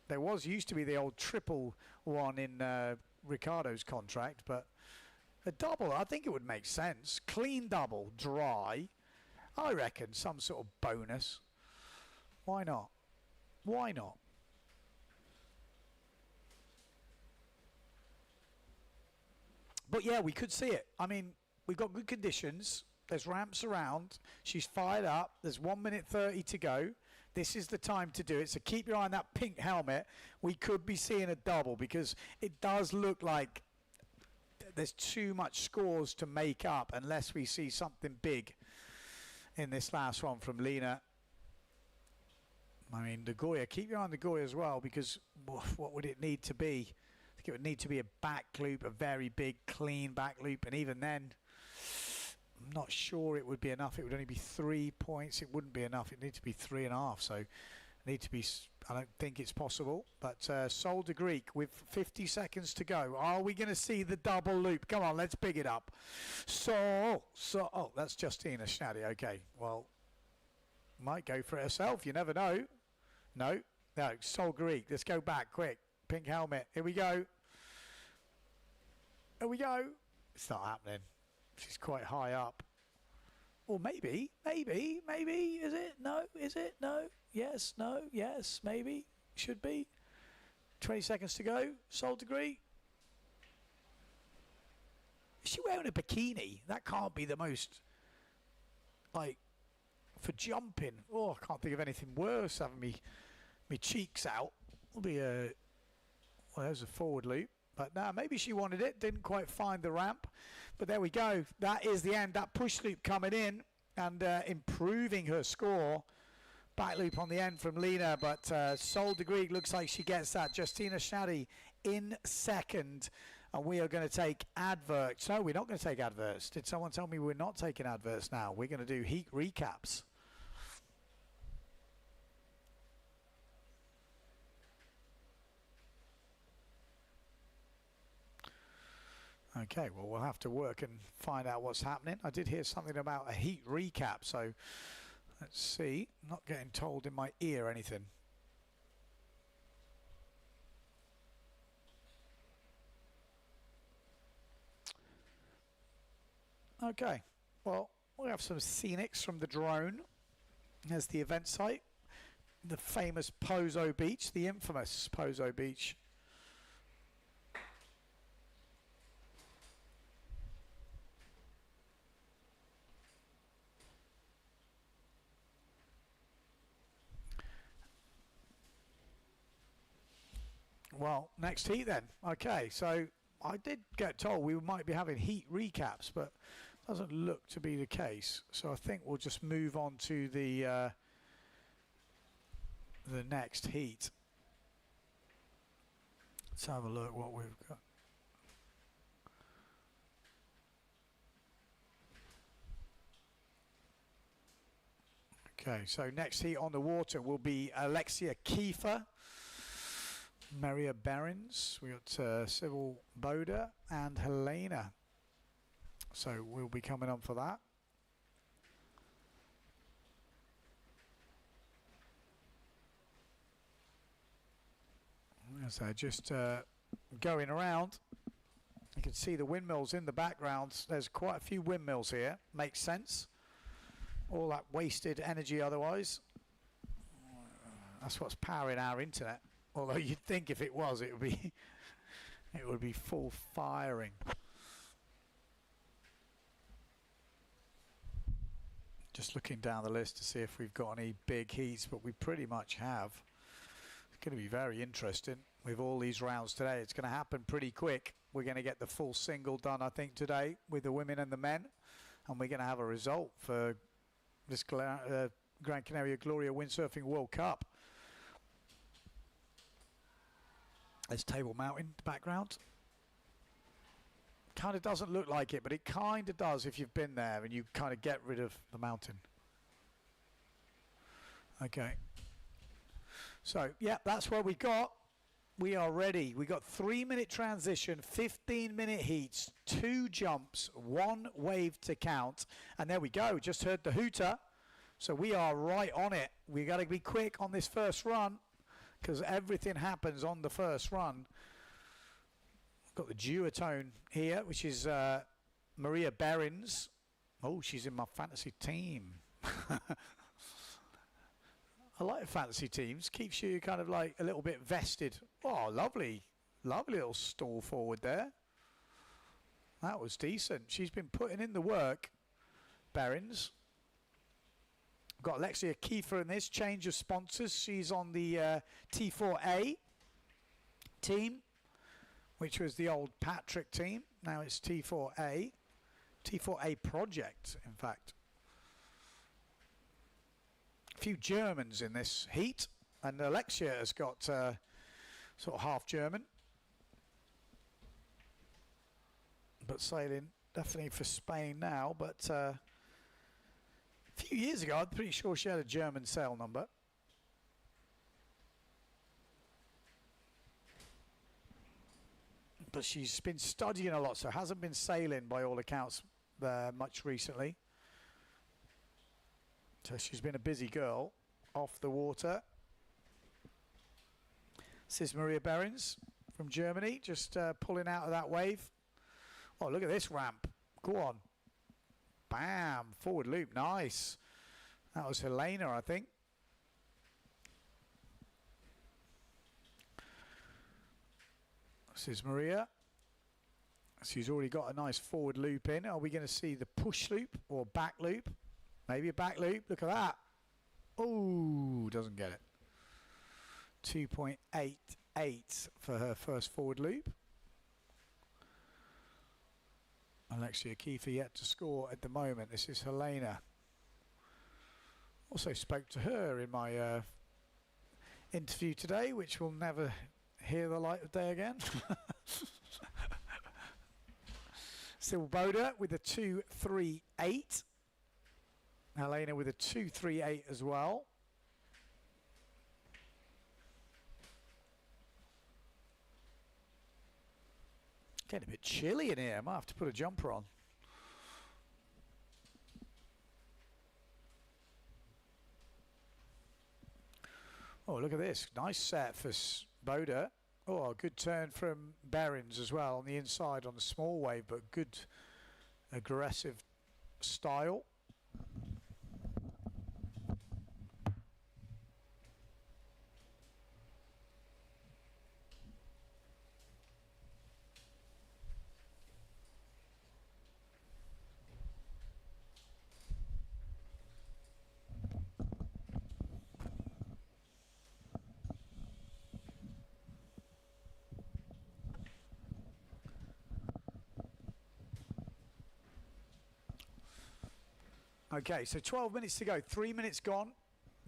[SPEAKER 1] There used to be the old triple one in Ricardo's contract, but a double, I think it would make sense. Clean double, dry. I reckon some sort of bonus. Why not? Why not? But yeah, we could see it. I mean, we've got good conditions. There's ramps around. She's fired up. There's 1 minute 30 to go. This is the time to do it. So keep your eye on that pink helmet. We could be seeing a double because it does look like there's too much scores to make up unless we see something big in this last one from Lena. I mean, the Goya. Keep your eye on the Goya as well because what would it need to be? I think it would need to be a back loop, a very big, clean back loop. And even then, I'm not sure it would be enough. It would only be 3 points. It wouldn't be enough. It needs to be 3.5. So, need to be. I don't think it's possible. But Sol de Greek with 50 seconds to go. Are we going to see the double loop? Come on, let's big it up. Oh, that's Justina Schnatty. Okay, well, might go for it herself. You never know. No, Sol Greek. Let's go back quick. Pink helmet. Here we go. Here we go. It's not happening. She's quite high up. Or maybe. Is it? No. Is it? No. Yes. No. Yes. Maybe. Should be. 20 seconds to go. Sol Degree. Is she wearing a bikini? That can't be the most, like, for jumping. Oh, I can't think of anything worse having me cheeks out. Will be a. Well, there's a forward loop. But now maybe she wanted it, didn't quite find the ramp. But there we go. That is the end. That push loop coming in and improving her score. Back loop on the end from Lena, but Sol de Greek looks like she gets that. Justina Schnatty in second. And we are going to take adverts. No, we're not going to take adverts. Did someone tell me we're not taking adverts now? We're going to do heat recaps. Okay, well, we'll have to work and find out what's happening. I did hear something about a heat recap, so let's see. I'm not getting told in my ear anything. Okay, well, we have some scenics from the drone. There's the event site, the famous POZO beach, the infamous POZO beach. Well, next heat then. Okay, so I did get told we might be having heat recaps, but doesn't look to be the case. So I think we'll just move on to the next heat. Let's have a look what we've got. Okay, so next heat on the water will be Alexia Kiefer, Maria Behrens, we got Sybil Boda and Helena. So we'll be coming on for that. So just going around, you can see the windmills in the background. There's quite a few windmills here. Makes sense. All that wasted energy otherwise. That's what's powering our internet. Although you'd think if it was, it would be full firing. Just looking down the list to see if we've got any big heats, but we pretty much have. It's going to be very interesting with all these rounds today. It's going to happen pretty quick. We're going to get the full single done, I think, today with the women and the men. And we're going to have a result for this Gran Canaria Gloria Windsurfing World Cup. There's Table Mountain, the background. Kind of doesn't look like it, but it kind of does if you've been there and you kind of get rid of the mountain. Okay. So, yeah, that's where we got. We are ready. We got 3-minute transition, 15-minute heats, 2 jumps, 1 wave to count. And there we go. Just heard the hooter. So we are right on it. We got to be quick on this first run because everything happens on the first run. Got the duotone here, which is Maria Behrens. Oh, she's in my fantasy team. I like fantasy teams. Keeps you kind of like a little bit vested. Oh, lovely. Lovely little stall forward there. That was decent. She's been putting in the work, Behrens. Got Alexia Kiefer in this. Change of sponsors. She's on the T4A team, which was the old Patrick team. Now it's T4A. T4A Project, in fact. A few Germans in this heat. And Alexia has got sort of half German. But sailing definitely for Spain now. But a few years ago, I'm pretty sure she had a German sail number. But she's been studying a lot, so hasn't been sailing by all accounts much recently. So she's been a busy girl off the water. This is Maria Behrens from Germany, just pulling out of that wave. Oh, look at this ramp. Go on. Bam. Forward loop. Nice. That was Helena, I think. This is Maria. She's already got a nice forward loop in. Are we going to see the push loop or back loop? Maybe a back loop. Look at that. Oh, doesn't get it. 2.88 for her first forward loop. Alexia Kiefer yet to score at the moment. This is Helena. Also spoke to her in my interview today, which will never hear the light of day again. Still Boda with a 2.38. Helena with a 2.38 as well. Getting a bit chilly in here. I might have to put a jumper on. Oh, look at this. Nice set for Boda. Oh, a good turn from Behrens as well on the inside on the small wave, but good aggressive style. Okay, so 12 minutes to go. 3 minutes gone.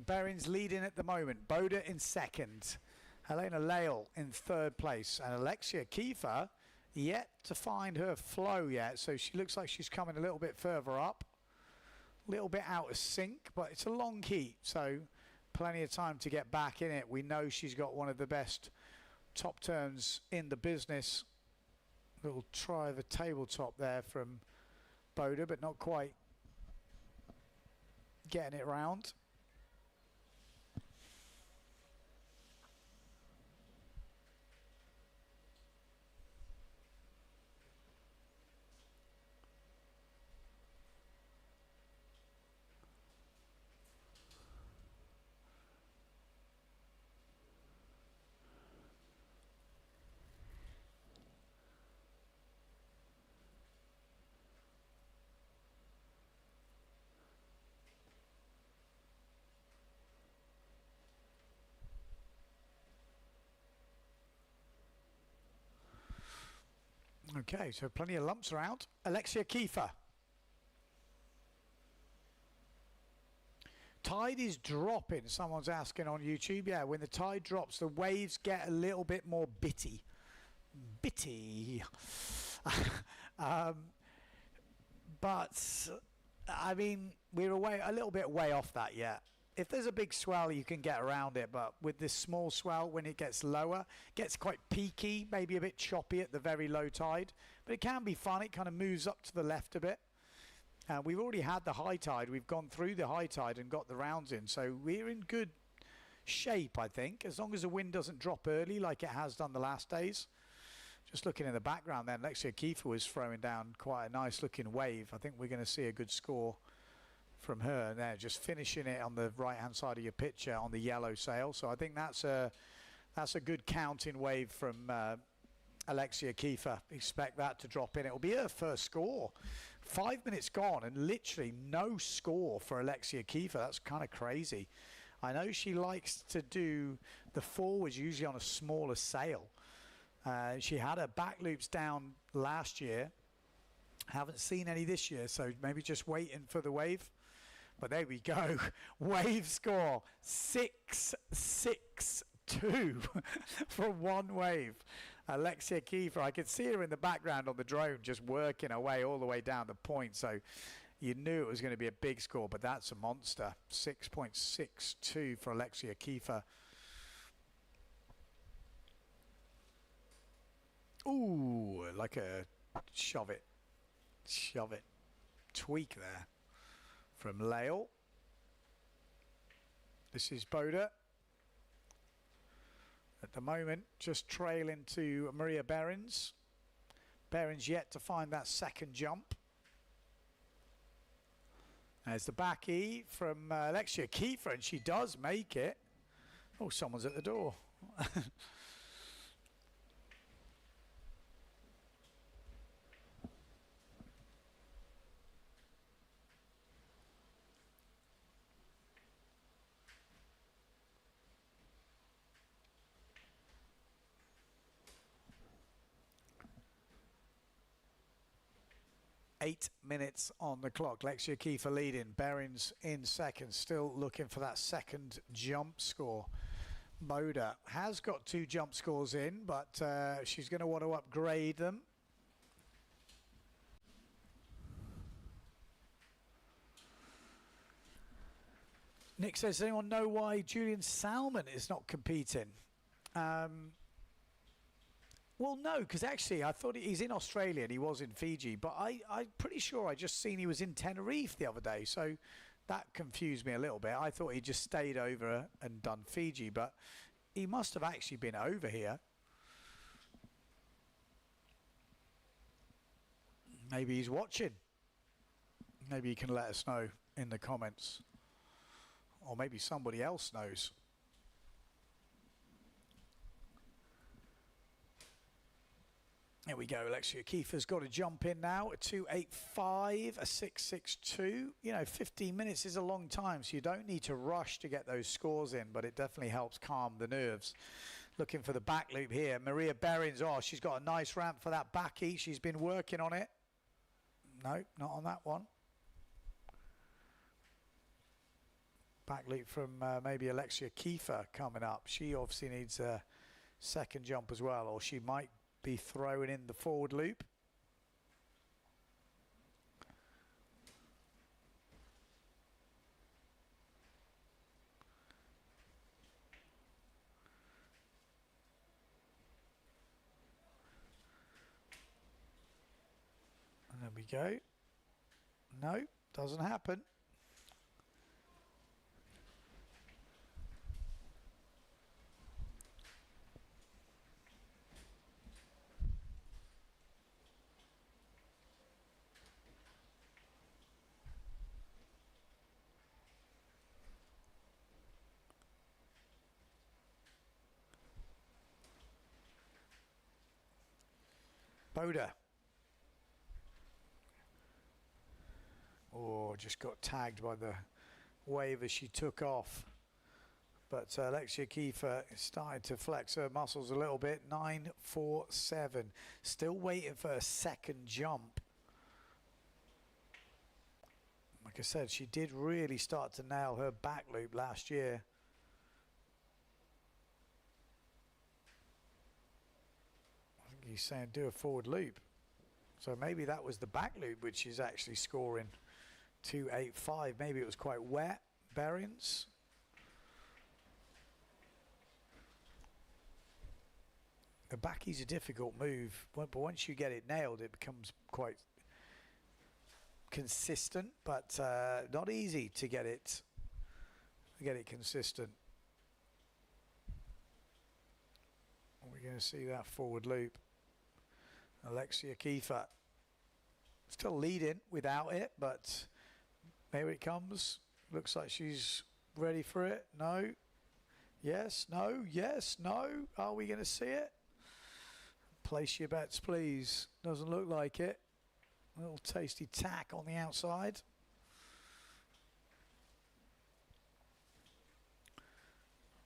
[SPEAKER 1] Behrens leading at the moment. Boda in second. Helena Lale in third place. And Alexia Kiefer yet to find her flow yet. So she looks like she's coming a little bit further up. A little bit out of sync, but it's a long heat. So plenty of time to get back in it. We know she's got one of the best top turns in the business. Little try of a tabletop there from Boda, but not quite getting it round. Okay, so plenty of lumps around. Alexia Kiefer. Tide is dropping, someone's asking on YouTube. Yeah, when the tide drops, the waves get a little bit more bitty. Bitty. But, I mean, we're a little bit way off that yet. If there's a big swell, you can get around it, but with this small swell, when it gets lower, it gets quite peaky, maybe a bit choppy at the very low tide. But it can be fun. It kind of moves up to the left a bit. We've already had the high tide. We've gone through the high tide and got the rounds in. So we're in good shape, I think, as long as the wind doesn't drop early like it has done the last days. Just looking in the background then, Alexia Kiefer was throwing down quite a nice looking wave. I think we're going to see a good score from her there, just finishing it on the right hand side of your picture on the yellow sail. So I think that's a good counting wave from Alexia Kiefer. Expect that to drop in. It'll be her first score. 5 minutes gone and literally no score for Alexia Kiefer. That's kind of crazy. I know she likes to do the forwards usually on a smaller sail. She had her back loops down last year. Haven't seen any this year, so maybe just waiting for the wave. But there we go. Wave score 6-6-2 for one wave. Alexia Kiefer, I could see her in the background on the drone just working her way all the way down the point. So you knew it was going to be a big score, but that's a monster. 6.62 for Alexia Kiefer. Ooh, like a shove it, tweak there from Lael. This is Boda. At the moment, just trailing to Maria Behrens. Behrens yet to find that second jump. There's the back E from Alexia Kiefer, and she does make it. Oh, someone's at the door. 8 minutes on the clock. Alexia Kiefer leading. Behrens in second. Still looking for that second jump score. Moda has got 2 jump scores in, but she's going to want to upgrade them. Nick says, does anyone know why Julian Salmon is not competing? Well, no, because actually I thought he's in Australia and he was in Fiji, but I'm pretty sure I just seen he was in Tenerife the other day, so that confused me a little bit. I thought he just stayed over and done Fiji, but he must have actually been over here. Maybe he's watching. Maybe he can let us know in the comments. Or maybe somebody else knows. There we go. Alexia Kiefer's got a jump in now. A 2.85, a 6.62. You know, 15 minutes is a long time, so you don't need to rush to get those scores in, but it definitely helps calm the nerves. Looking for the back loop here. Maria Behrens, oh, she's got a nice ramp for that back E. She's been working on it. No, not on that one. Back loop from maybe Alexia Kiefer coming up. She obviously needs a second jump as well, or she might be throwing in the forward loop. And there we go. No, doesn't happen. Boda. Oh, just got tagged by the wave as she took off. But Alexia Kiefer is starting to flex her muscles a little bit. 9.47. Still waiting for a second jump. Like I said, she did really start to nail her back loop last year. I think he's saying do a forward loop. So maybe that was the back loop which is actually scoring 2.85. Maybe it was quite wet bearings. The backie's a difficult move, but once you get it nailed, it becomes quite consistent, but not easy to get it consistent. We're going to see that forward loop. Alexia Kiefer still leading without it, but there it comes. Looks like she's ready for it. No. Yes, no, yes, no. Are we going to see it? Place your bets, please. Doesn't look like it. A little tasty tack on the outside.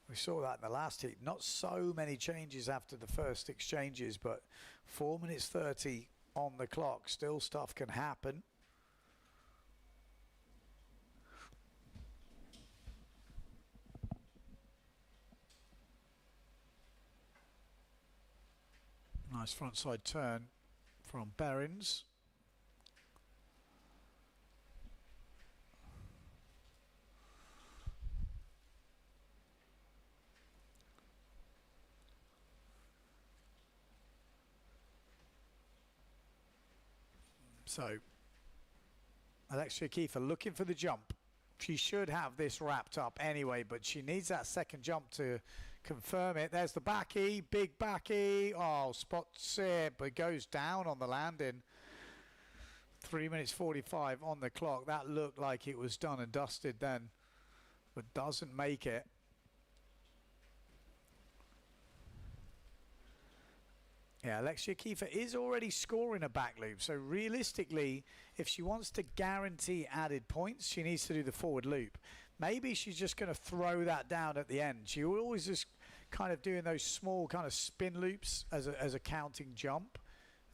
[SPEAKER 1] We saw that in the last heat. Not so many changes after the first exchanges, but 4 minutes 30 on the clock. Still stuff can happen. Nice front side turn from Behrens. So Alexia Kiefer looking for the jump. She should have this wrapped up anyway, but she needs that second jump to confirm it. There's the backy, big backy. Oh, spots it, but goes down on the landing. 3 minutes 45 on the clock. That looked like it was done and dusted then, but doesn't make it. Yeah, Alexia Kiefer is already scoring a back loop. So realistically, if she wants to guarantee added points, she needs to do the forward loop. Maybe she's just going to throw that down at the end. She always is kind of doing those small kind of spin loops as a counting jump,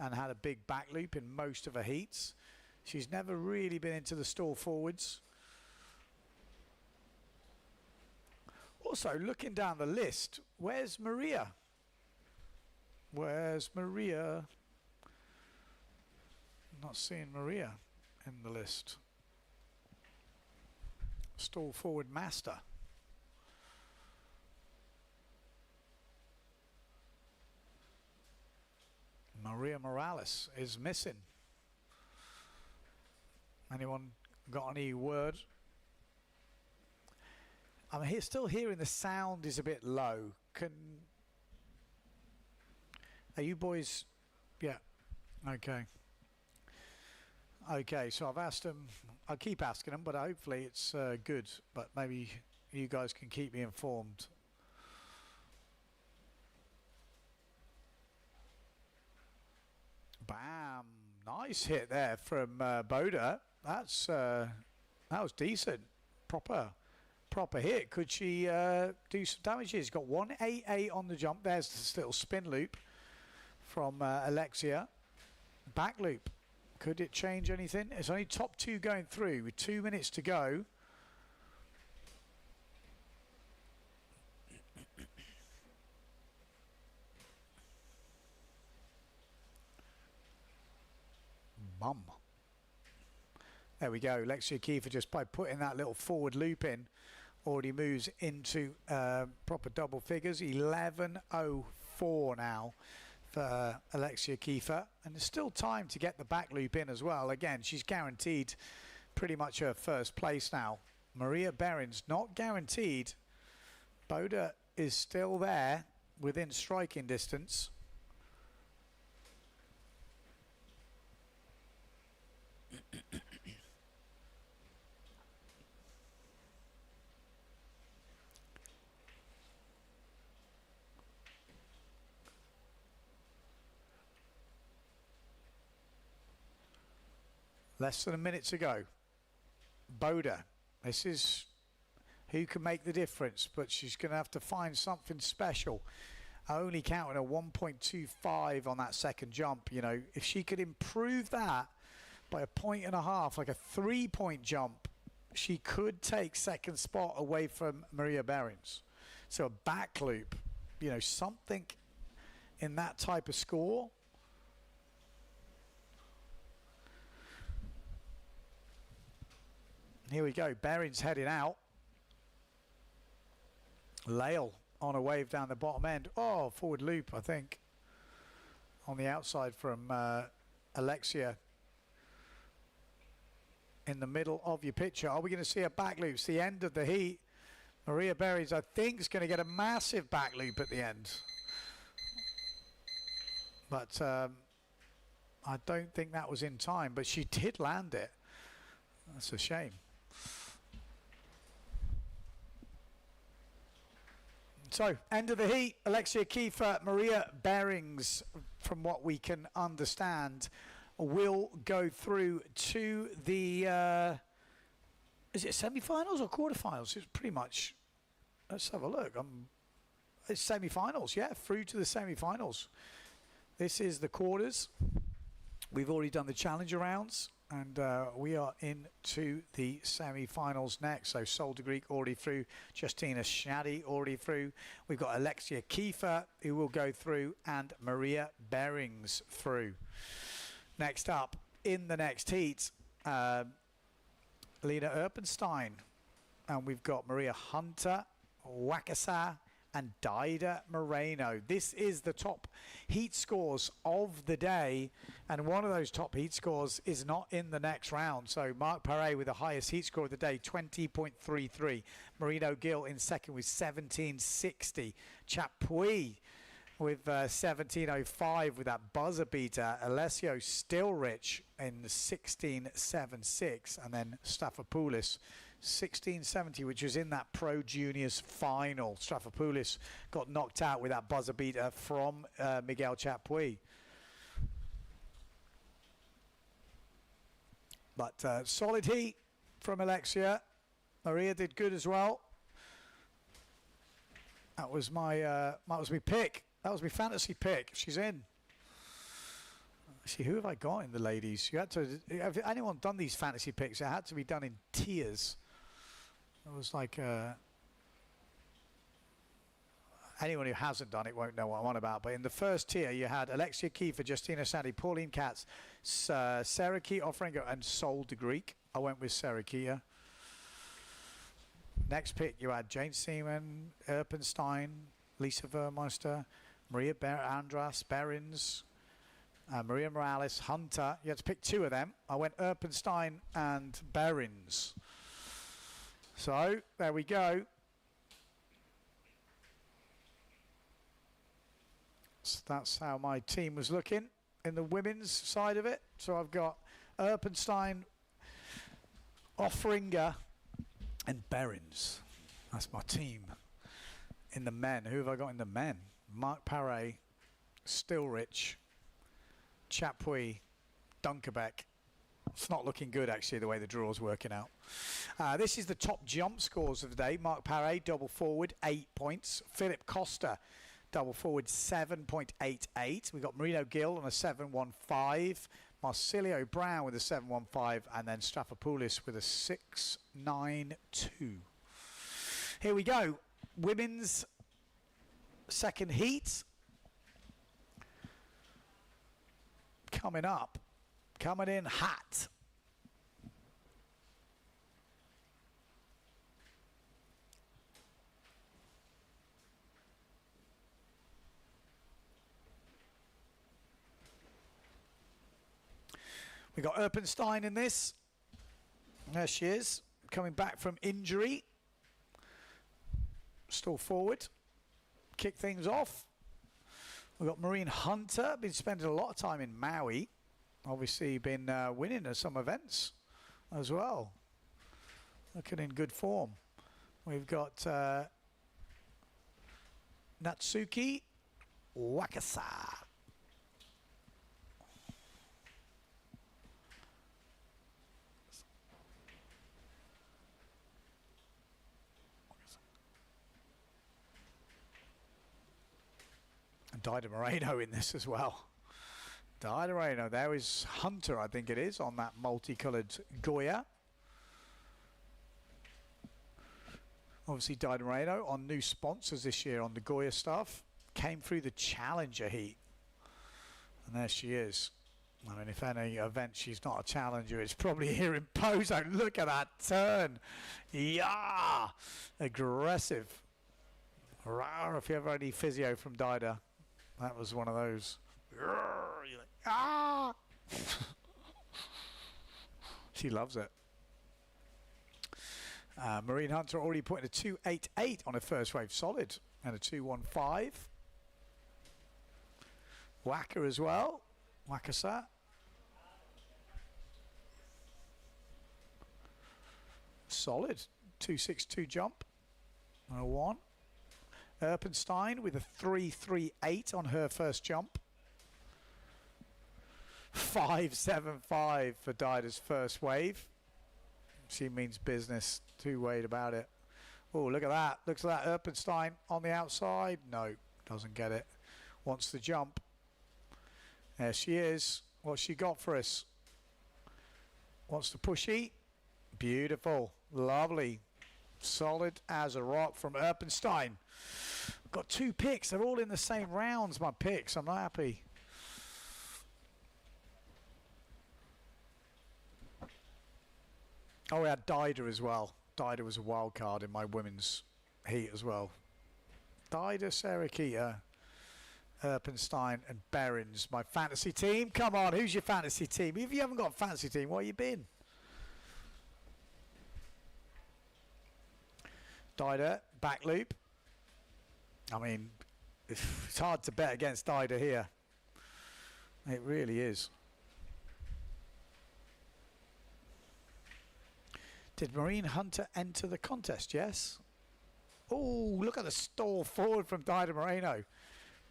[SPEAKER 1] and had a big back loop in most of her heats. She's never really been into the stall forwards. Also, looking down the list, where's Maria? Where's Maria? Not seeing Maria in the list. Stall forward master. Maria Morales is missing. Anyone got any word? I'm still hearing the sound is a bit low. Are you boys? Yeah. Okay. Okay, so I've asked them. I'll keep asking them, but hopefully it's good. But maybe you guys can keep me informed. Bam! Nice hit there from Boda. That was decent. Proper hit. Could she do some damage? She's got 188 on the jump. There's this little spin loop from Alexia. Back loop. Could it change anything? It's only top two going through with 2 minutes to go. Mum. There we go. Alexia Kiefer, just by putting that little forward loop in, already moves into proper double figures. 11.04 now for Alexia Kiefer, and there's still time to get the back loop in as well. Again, she's guaranteed pretty much her first place now. Maria Behrens not guaranteed. Boda is still there within striking distance. Less than a minute to go. Boda, this is who can make the difference, but she's going to have to find something special. Only counting a 1.25 on that second jump. You know, if she could improve that by 1.5 points, like a 3-point jump, she could take second spot away from Maria Behrens. So a back loop, you know, something in that type of score. Here we go, Behrens heading out. Lael on a wave down the bottom end. Oh, forward loop, I think. On the outside from Alexia. In the middle of your picture. Are we going to see a back loop? It's the end of the heat. Maria Behrens, I think, is going to get a massive back loop at the end. But I don't think that was in time. But she did land it. That's a shame. So, end of the heat, Alexia Kiefer, Maria Behrens, from what we can understand, will go through to the, is it semi-finals or quarter-finals? It's pretty much, let's have a look. It's semi-finals, yeah, through to the semi-finals. This is the quarters. We've already done the challenger rounds. And we are into the semi-finals next. So Solde Greek already through. Justina Schnaddy already through. We've got Alexia Kiefer who will go through. And Maria Behrens through. Next up, in the next heat, Lena Erpenstein. And we've got Maria Hunter, Wakasa, and Daida Moreno. This is the top heat scores of the day, and one of those top heat scores is not in the next round. So Marc Paré with the highest heat score of the day, 20.33. Marino Gill in second with 17.60. Chapuis with 17.05 with that buzzer beater. Alessio Stilrich in 16.76, and then Staphopoulos 16.70, which was in that Pro Juniors final. Staphopoulos got knocked out with that buzzer beater from Miguel Chapuis. But solid heat from Alexia. Maria did good as well. That was my pick. That was my fantasy pick. She's in. See, who have I got in the ladies? You had to. Have anyone done these fantasy picks? It had to be done in tiers. It was like anyone who hasn't done it won't know what I'm on about. But in the first tier, you had Alexia Kiefer, Justina Sandy, Pauline Katz, Sarah Key Offringer, and Solde Greek. I went with Sarah Kia. Next pick, you had Jane Seaman, Erpenstein, Lisa Vermeister, Maria Andras, Behrens, Maria Morales, Hunter. You had to pick two of them. I went Erpenstein and Behrens. So, there we go. So that's how my team was looking in the women's side of it. So I've got Erpenstein, Offringer, and Behrens. That's my team. In the men, who have I got in the men? Marc Paré, Stilrich, Chapuis, Dunkerbeck. It's not looking good, actually, the way the draw's working out. This is the top jump scores of the day. Marc Paré, double forward, 8 points. Philip Costa, double forward, 7.88. We've got Marino Gill on a 7.15. Marcilio Brown with a 7.15. And then Staphopoulos with a 6.92. Here we go. Women's second heat. Coming up. Coming in hot. We got Erpenstein in this. There she is, coming back from injury. Still forward. Kick things off. We've got Maureen Hunter, been spending a lot of time in Maui. Obviously been winning at some events as well. Looking in good form. We've got Natsuki Wakasa. Dido Moreno in this as well. Dido Moreno, there is Hunter, I think it is, on that multicoloured Goya. Obviously Dido Moreno on new sponsors this year on the Goya stuff. Came through the Challenger heat. And there she is. I mean, if any event she's not a challenger, it's probably here in POZO. Look at that turn. Yeah! Aggressive. Rare if you ever had any physio from Dido. That was one of those. You're like, ah! She loves it. Marine Hunter already putting a 2.88 on her first wave solid. And a 2.15. Whacker as well. Wackasat. Solid. 2.62 jump. And a 1. Erpenstein with a 3.38 on her first jump. 5.75 for Dida's first wave. She means business. Too worried about it. Oh, look at that. Looks like that Erpenstein on the outside. No, doesn't get it. Wants the jump. There she is. What's she got for us? Wants the pushy. Beautiful. Lovely. Solid as a rock from Erpenstein. Got 2 picks. They're all in the same rounds, my picks. I'm not happy. Oh, we had Dido as well. Dido was a wild card in my women's heat as well. Dido, Sarah Keita, Erpenstein and Berens. My fantasy team. Come on, who's your fantasy team? If you haven't got a fantasy team, where you been? Dido, back loop. I mean, it's hard to bet against Dido here. It really is. Did Marine Hunter enter the contest? Yes. Oh, look at the stall forward from Dido Moreno.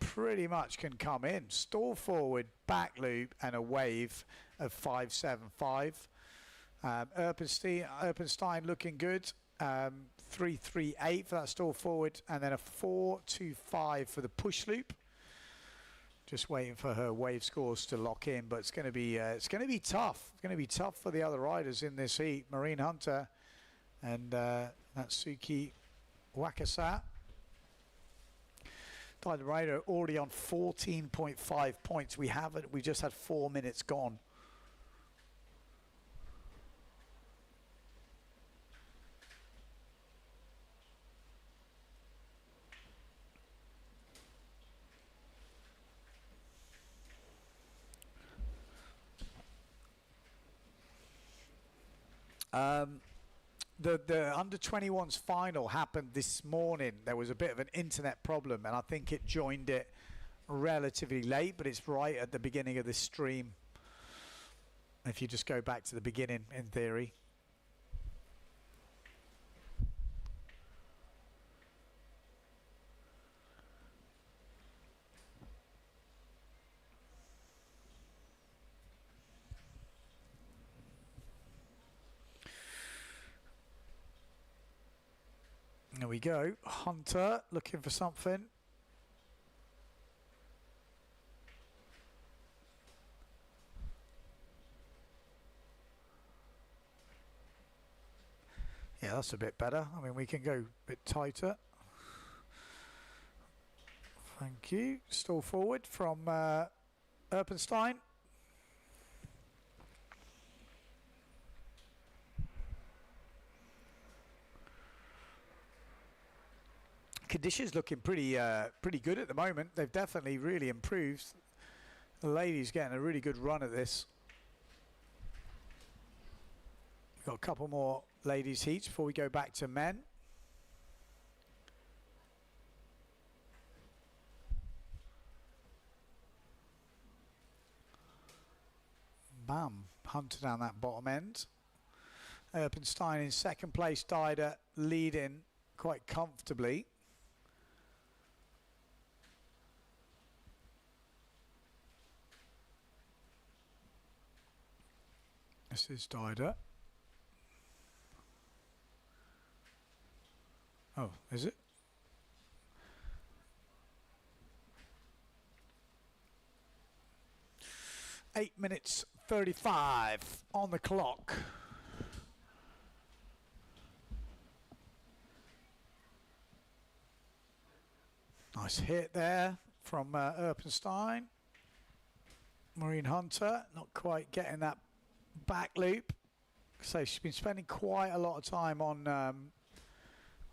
[SPEAKER 1] Pretty much can come in. Stall forward, back loop, and a wave of 5.75. Erpenstein looking good. 3.38 for that stall forward, and then a 4.25 for the push loop. Just waiting for her wave scores to lock in, but it's going to be tough. It's going to be tough for the other riders in this heat. Marine Hunter and Natsuki Wakasa. Dido Moreno already on 14.5 points. We just had 4 minutes gone. The under-21s final happened this morning. There was a bit of an internet problem, and I think it joined it relatively late, but it's right at the beginning of this stream. If you just go back to the beginning, in theory. There we go. Hunter looking for something. Yeah, that's a bit better. I mean, we can go a bit tighter. Thank you. Stall forward from Erpenstein. Conditions looking pretty good at the moment. They've definitely really improved. The ladies getting a really good run at this. Got a couple more ladies heats before we go back to men. Bam, Hunter down that bottom end. Erpenstein in second place, Dido leading quite comfortably. This is Dido. Oh, is it? 8 minutes 35 on the clock. Nice hit there from Erpenstein. Maureen Hunter not quite getting that back loop. So she's been spending quite a lot of time on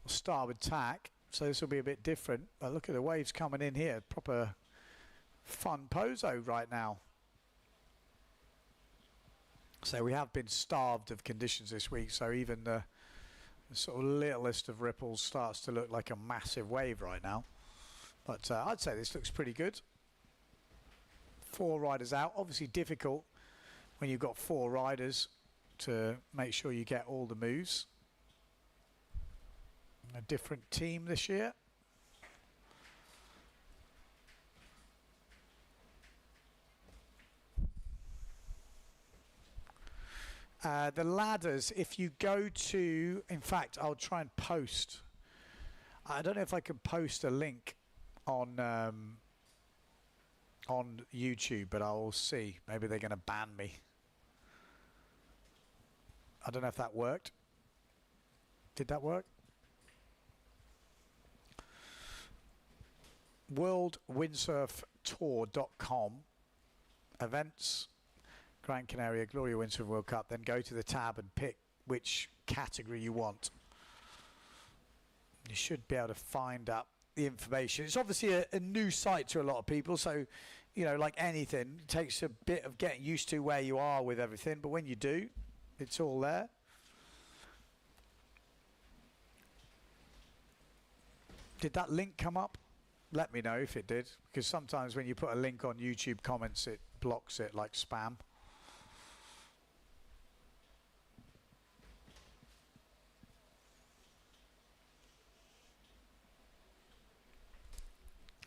[SPEAKER 1] starboard tack. So this will be a bit different. But look at the waves coming in here. Proper fun POZO right now. So we have been starved of conditions this week. So even the sort of littlest of ripples starts to look like a massive wave right now. But I'd say this looks pretty good. 4 riders out. Obviously difficult when you've got 4 riders to make sure you get all the moves. A different team this year. The ladders, if you go to, in fact, I'll try and post. I don't know if I can post a link on YouTube, but I'll see. Maybe they're going to ban me. I don't know if that worked. Did that work? WorldWindsurfTour.com events, Gran Canaria, Gloria Windsurf World Cup. Then go to the tab and pick which category you want. You should be able to find up the information. It's obviously a new site to a lot of people, so you know, like anything, it takes a bit of getting used to where you are with everything, but when you do, it's all there. Did that link come up? Let me know if it did, because sometimes when you put a link on YouTube comments, it blocks it like spam.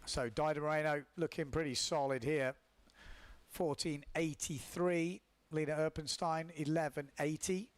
[SPEAKER 1] So Dido Moreno looking pretty solid here. 14.83. Lena Erpenstein 11.80.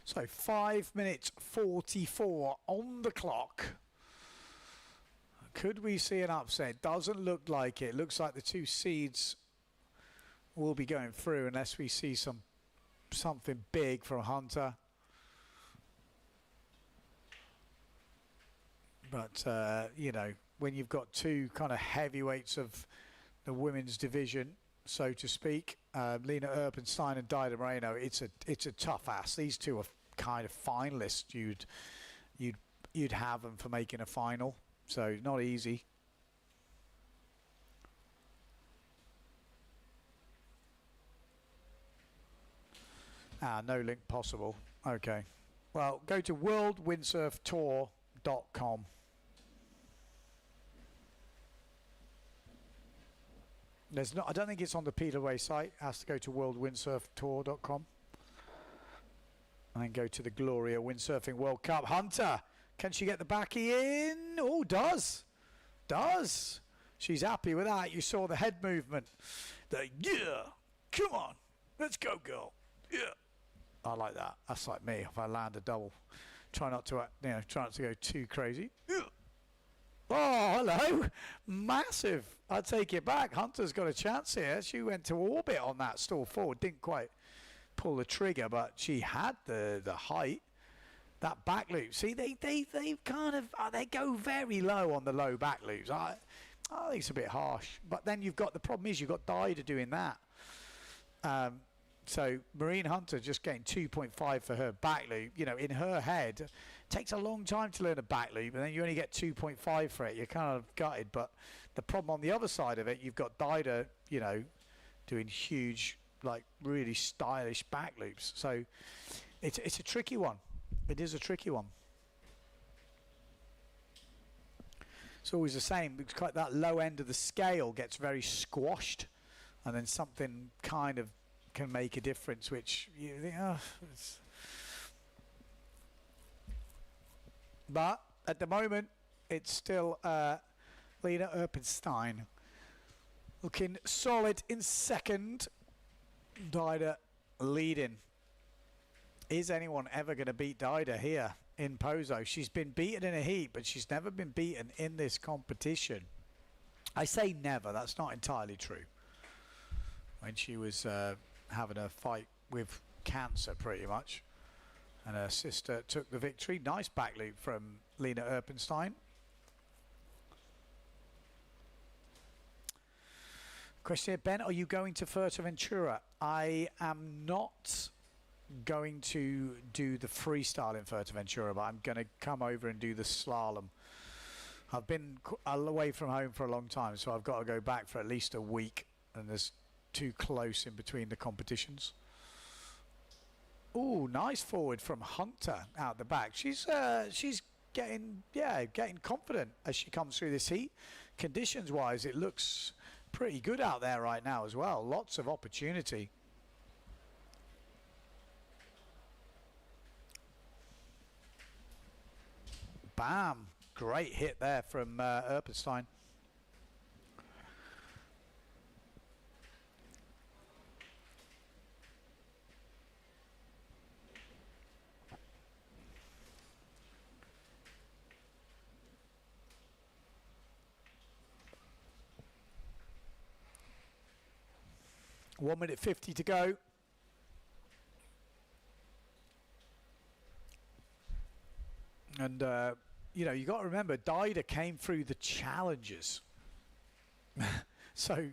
[SPEAKER 1] So 5 minutes 44 on the clock. Could we see an upset? Doesn't look like it. Looks like the 2 seeds will be going through unless we see something big from Hunter. But you know, when you've got 2 kind of heavyweights of the women's division, so to speak, Lena Erpenstein and Dido Moreno, it's a tough ask. These 2 are kind of finalists. You'd have them for making a final, so not easy. No link possible. Okay, well, go to worldwindsurftour.com. There's not. I don't think it's on the Peterway site. It has to go to worldwindsurftour.com. And then go to the Gloria Windsurfing World Cup. Hunter, can she get the backy in? Oh, does. She's happy with that. You saw the head movement. Yeah, come on, let's go, girl. Yeah, I like that. That's like me. If I land a double, try not to, try not to go too crazy. Yeah. Oh, hello. Massive. I'll take it back. Hunter's got a chance here. She went to orbit on that stall forward. Didn't quite pull the trigger, but she had the height. That back loop. See, they kind of, they go very low on the low back loops. I think it's a bit harsh. But then you've got, the problem is you've got Dido doing that. So Maureen Hunter just getting 2.5 for her back loop. You know, in her head, it takes a long time to learn a back loop, and then you only get 2.5 for it. You're kind of gutted. But the problem on the other side of it, you've got Dido, you know, doing huge, like really stylish back loops. So it's a tricky one. It is a tricky one. It's always the same. It's quite that low end of the scale gets very squashed, and then something kind of can make a difference, which you think, oh, but at the moment it's still Lena Erpenstein looking solid in second. Dida leading. Is anyone ever going to beat Dida here in POZO? She's been beaten in a heat, but she's never been beaten in this competition. I say never, that's not entirely true. When she was having a fight with cancer pretty much, and her sister took the victory. Nice back loop from Lena Erpenstein. Question here, Ben, are you going to Fuerteventura? I am not going to do the freestyle in Fuerteventura, but I'm going to come over and do the slalom. I've been away from home for a long time, so I've got to go back for at least a week, and there's too close in between the competitions. Ooh, nice forward from Hunter out the back. She's getting confident as she comes through this heat. Conditions wise, it looks pretty good out there right now as well. Lots of opportunity. Bam, great hit there from Erpenstein. One minute 50 to go. And, you know, you got to remember, Dida came through the challenges. So,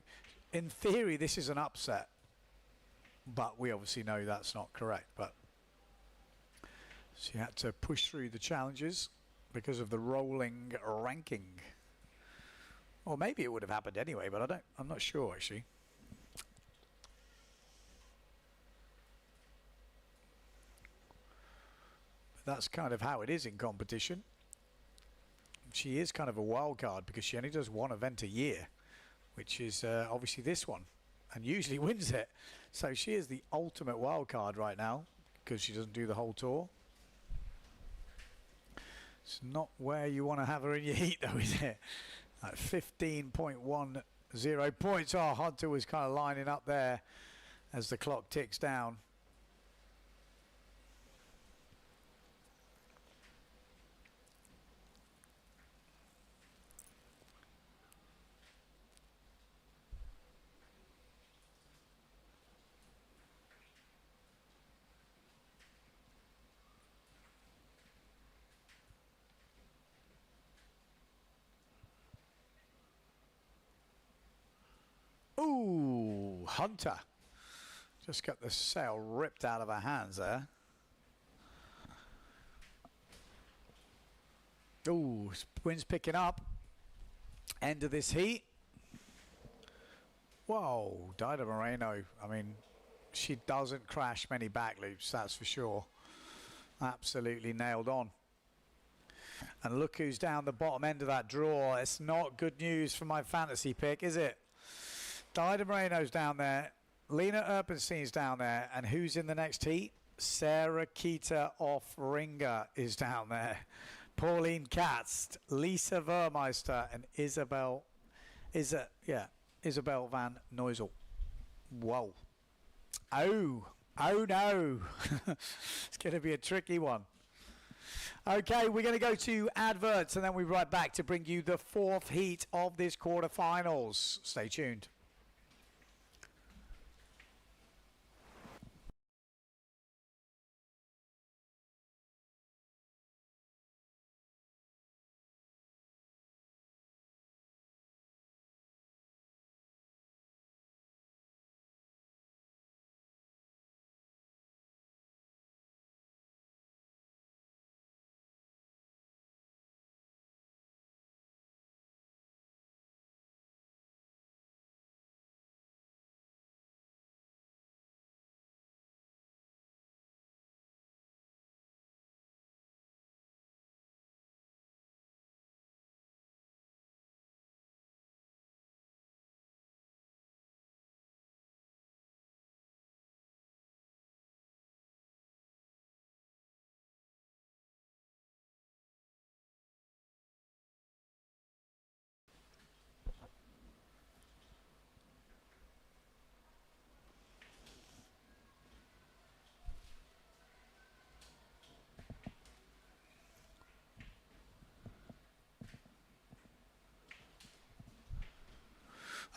[SPEAKER 1] in theory, this is an upset. But we obviously know that's not correct. But she had to push through the challenges because of the rolling ranking. Or maybe it would have happened anyway, but I'm not sure, actually. That's kind of how it is in competition. She is kind of a wild card because she only does one event a year, which is obviously this one, and usually wins it. So she is the ultimate wild card right now because she doesn't do the whole tour. It's not where you want to have her in your heat though, is it? At 15.10 points. Oh, Hunter was kind of lining up there as the clock ticks down. Ooh, Hunter. Just got the sail ripped out of her hands there. Ooh, wind's picking up. End of this heat. Whoa, Dida Moreno. I mean, she doesn't crash many back loops, that's for sure. Absolutely nailed on. And look who's down the bottom end of that draw. It's not good news for my fantasy pick, is it? Dida Moreno's down there. Lena Erpenstein's down there. And who's in the next heat? Sarah Kita off Ringer is down there. Pauline Katz, Lisa Vermeister, and Isabel van Noisel. Whoa. Oh no. It's going to be a tricky one. Okay, we're going to go to adverts and then we'll be right back to bring you the fourth heat of this quarterfinals. Stay tuned.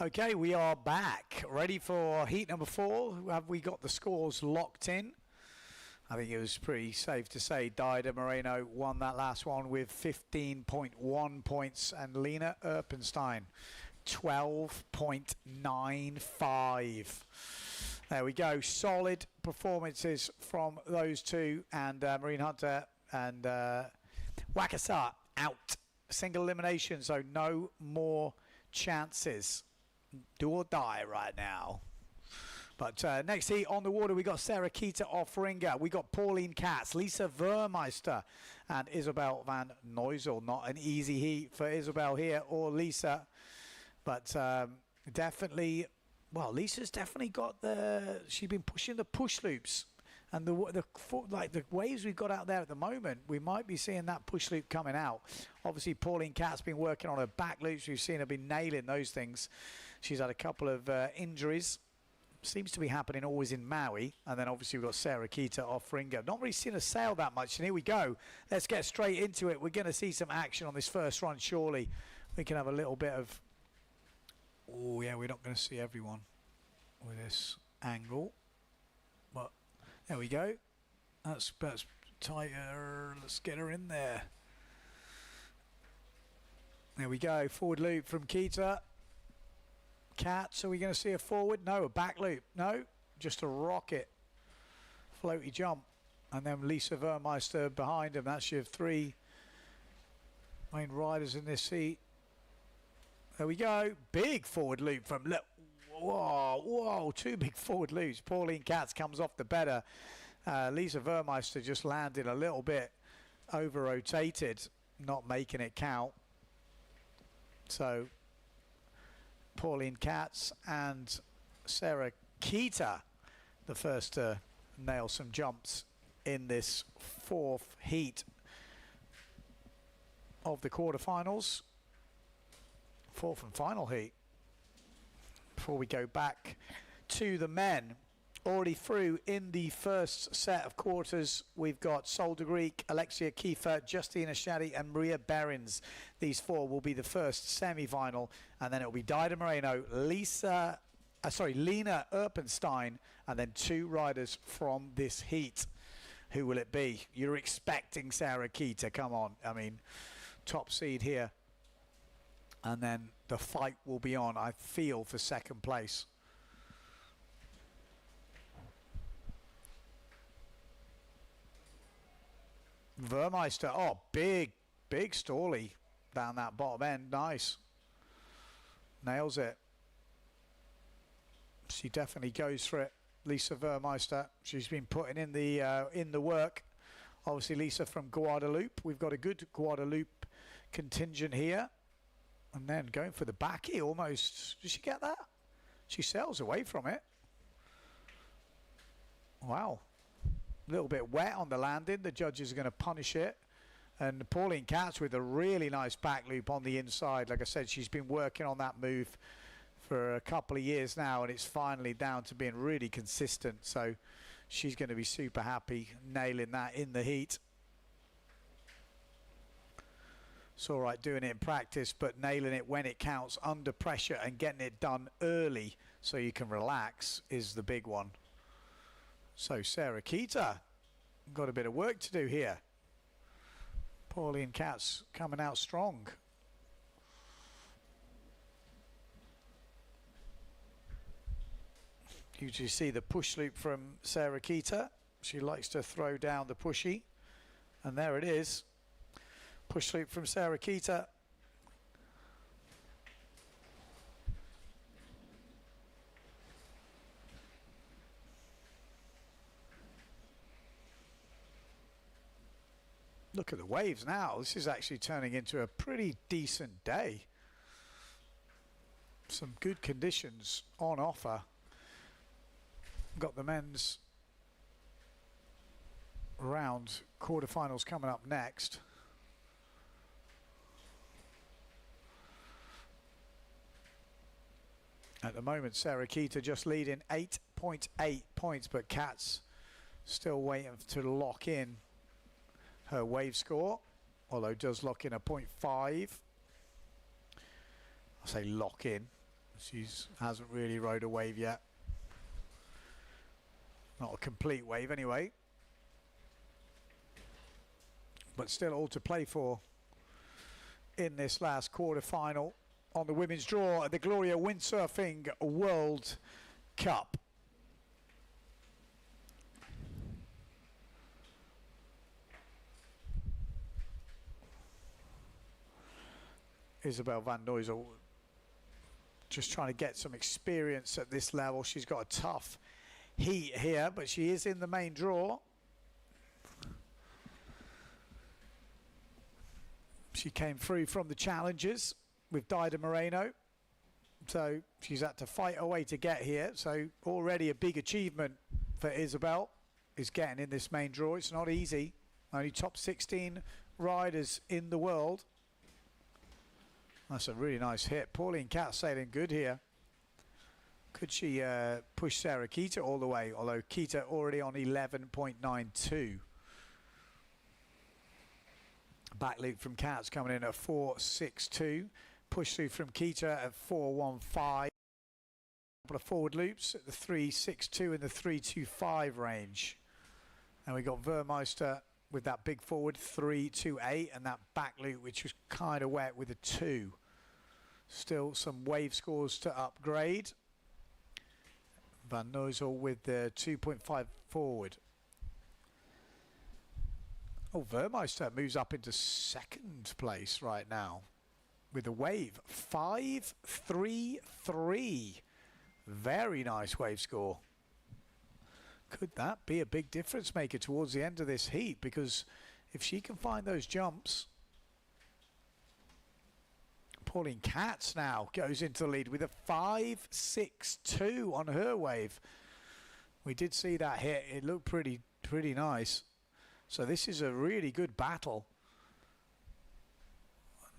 [SPEAKER 1] Okay, we are back, ready for heat number 4. Have we got the scores locked in? I think it was pretty safe to say Dido Moreno won that last one with 15.1 points, and Lena Erpenstein 12.95. There we go. Solid performances from those two, and Marine Hunter and Wakasa out. Single elimination, so no more chances. Do or die right now. But next heat on the water, we got Sarah Keita off ringer. We got Pauline Katz, Lisa Vermeister, and Isabel van Noisel. Not an easy heat for Isabel here or Lisa, but definitely, well, Lisa's definitely got she's been pushing the push loops. And the waves we've got out there at the moment, we might be seeing that push loop coming out. Obviously, Pauline Katz's been working on her back loops. We've seen her be nailing those things. She's had a couple of injuries. Seems to be happening always in Maui. And then obviously we've got Sarah Keita off ringer. Not really seen her sail that much. And here we go. Let's get straight into it. We're going to see some action on this first run, surely. We can have a little bit of... Oh, yeah, we're not going to see everyone with this angle. But... there we go. That's tighter. Let's get her in there. There we go. Forward loop from Keita. Katz, are we going to see a forward? No, a back loop. No, just a rocket. Floaty jump. And then Lisa Vermeister behind him. That's your 3 main riders in this heat. There we go. Big forward loop from... Whoa, 2 big forward loops. Pauline Katz comes off the better. Lisa Vermeister just landed a little bit over-rotated, not making it count. So, Pauline Katz and Sarah Keita, the first to nail some jumps in this 4th heat of the quarterfinals. 4th and final heat. Before we go back to the men, already through in the first set of quarters, we've got Sol de Greek, Alexia Kiefer, Justina Shaddy and Maria Behrens. These 4 will be the first semi-final, and then it will be Dido Moreno, Lena Erpenstein, and then 2 riders from this heat. Who will it be? You're expecting Sarah Keita, come on. I mean, top seed here. And then the fight will be on, I feel, for second place. Vermeister, oh, big stally down that bottom end. Nice. Nails it. She definitely goes for it. Lisa Vermeister, she's been putting in the work. Obviously, Lisa from Guadeloupe. We've got a good Guadeloupe contingent here. And then going for the backy almost. Did she get that? She sails away from it. Wow. A little bit wet on the landing. The judges are going to punish it. And Pauline Katz with a really nice back loop on the inside. Like I said, she's been working on that move for a couple of years now, and it's finally down to being really consistent. So she's going to be super happy nailing that in the heat. It's all right doing it in practice, but nailing it when it counts under pressure and getting it done early so you can relax is the big one. So Sarah Keita, got a bit of work to do here. Pauline Katz coming out strong. You see the push loop from Sarah Keita. She likes to throw down the pushy. And there it is. Push loop from Sarah Keita. Look at the waves now. This is actually turning into a pretty decent day. Some good conditions on offer. Got the men's round quarterfinals coming up next. At the moment, Sarah Keita just leading 8.8 points, but Katz still waiting to lock in her wave score, although does lock in a 0.5. I say lock in. hasn't really rode a wave yet. Not a complete wave anyway. But still all to play for in this last quarter-final on the women's draw at the Gloria Windsurfing World Cup. Isabel van Nooyzel just trying to get some experience at this level. She's got a tough heat here, but she is in the main draw. She came through from the challenges with Dida Moreno, so she's had to fight her way to get here. So already a big achievement for Isabel is getting in this main draw. It's not easy. Only top 16 riders in the world. That's a really nice hit. Pauline Cat sailing good here. Could she push Sarah Keita all the way? Although Keita already on 11.92. Back loop from Cats coming in at 4.62. Push through from Keita at 4.15. Couple of forward loops at the 3.62 and the 3.25 range. And we got Vermeister with that big forward 3.28 and that back loop which was kind of wet with a 2. Still some wave scores to upgrade. Van Nooyzel with the 2.5 forward. Oh, Vermeister moves up into second place right now with a wave 5.33. Very nice wave score. Could that be a big difference maker towards the end of this heat? Because if she can find those jumps. Pauline Katz now goes into the lead with a 5.62 on her wave. We did see that hit. It looked pretty nice. So this is a really good battle.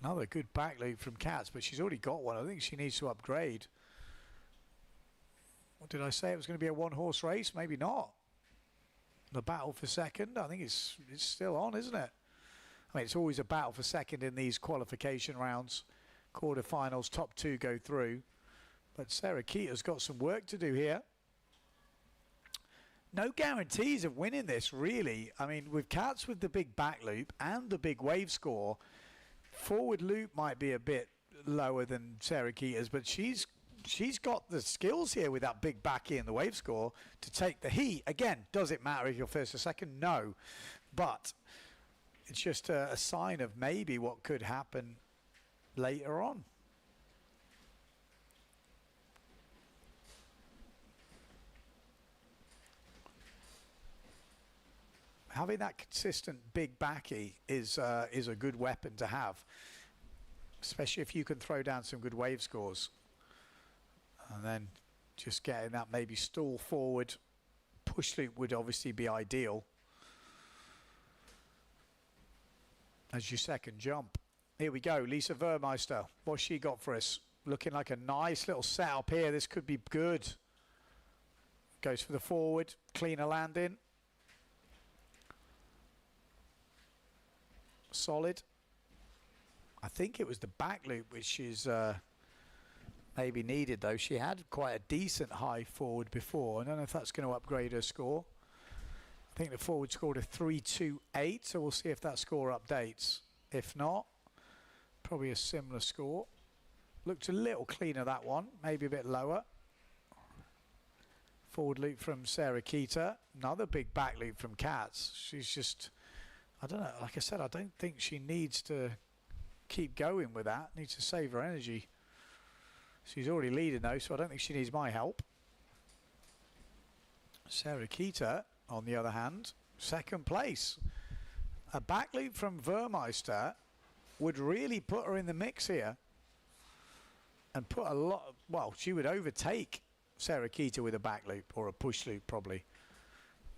[SPEAKER 1] Another good back loop from Katz, but she's already got one. I think she needs to upgrade. What did I say? It was going to be a one-horse race? Maybe not. The battle for second, I think it's still on, isn't it? I mean, it's always a battle for second in these qualification rounds. Quarterfinals, top 2 go through. But Sarah Keita's got some work to do here. No guarantees of winning this, really. I mean, with Katz with the big back loop and the big wave score, forward loop might be a bit lower than Sarah Keita's, but she's got the skills here with that big backy and the wave score to take the heat. Again, does it matter if you're first or second? No. But it's just a sign of maybe what could happen later on. Having that consistent big backy is a good weapon to have, especially if you can throw down some good wave scores. And then just getting that maybe stall forward push loop would obviously be ideal as your second jump. Here we go, Lisa Vermeister. What's she got for us? Looking like a nice little setup here. This could be good. Goes for the forward, cleaner landing. Solid. I think it was the back loop which is maybe needed though. She had quite a decent high forward before. I don't know if that's going to upgrade her score. I think the forward scored a 3.28, so we'll see if that score updates. If not, probably a similar score. Looked a little cleaner, that one, maybe a bit lower. Forward loop from Sarah Keita. Another big back loop from Katz. She's just, I don't know, like I said, I don't think she needs to keep going with that. Needs to save her energy. She's already leading though, so I don't think she needs my help. Sarah Keita, on the other hand, second place. A back loop from Vermeister would really put her in the mix here and put a lot, well, she would overtake Sarah Keita with a back loop or a push loop probably.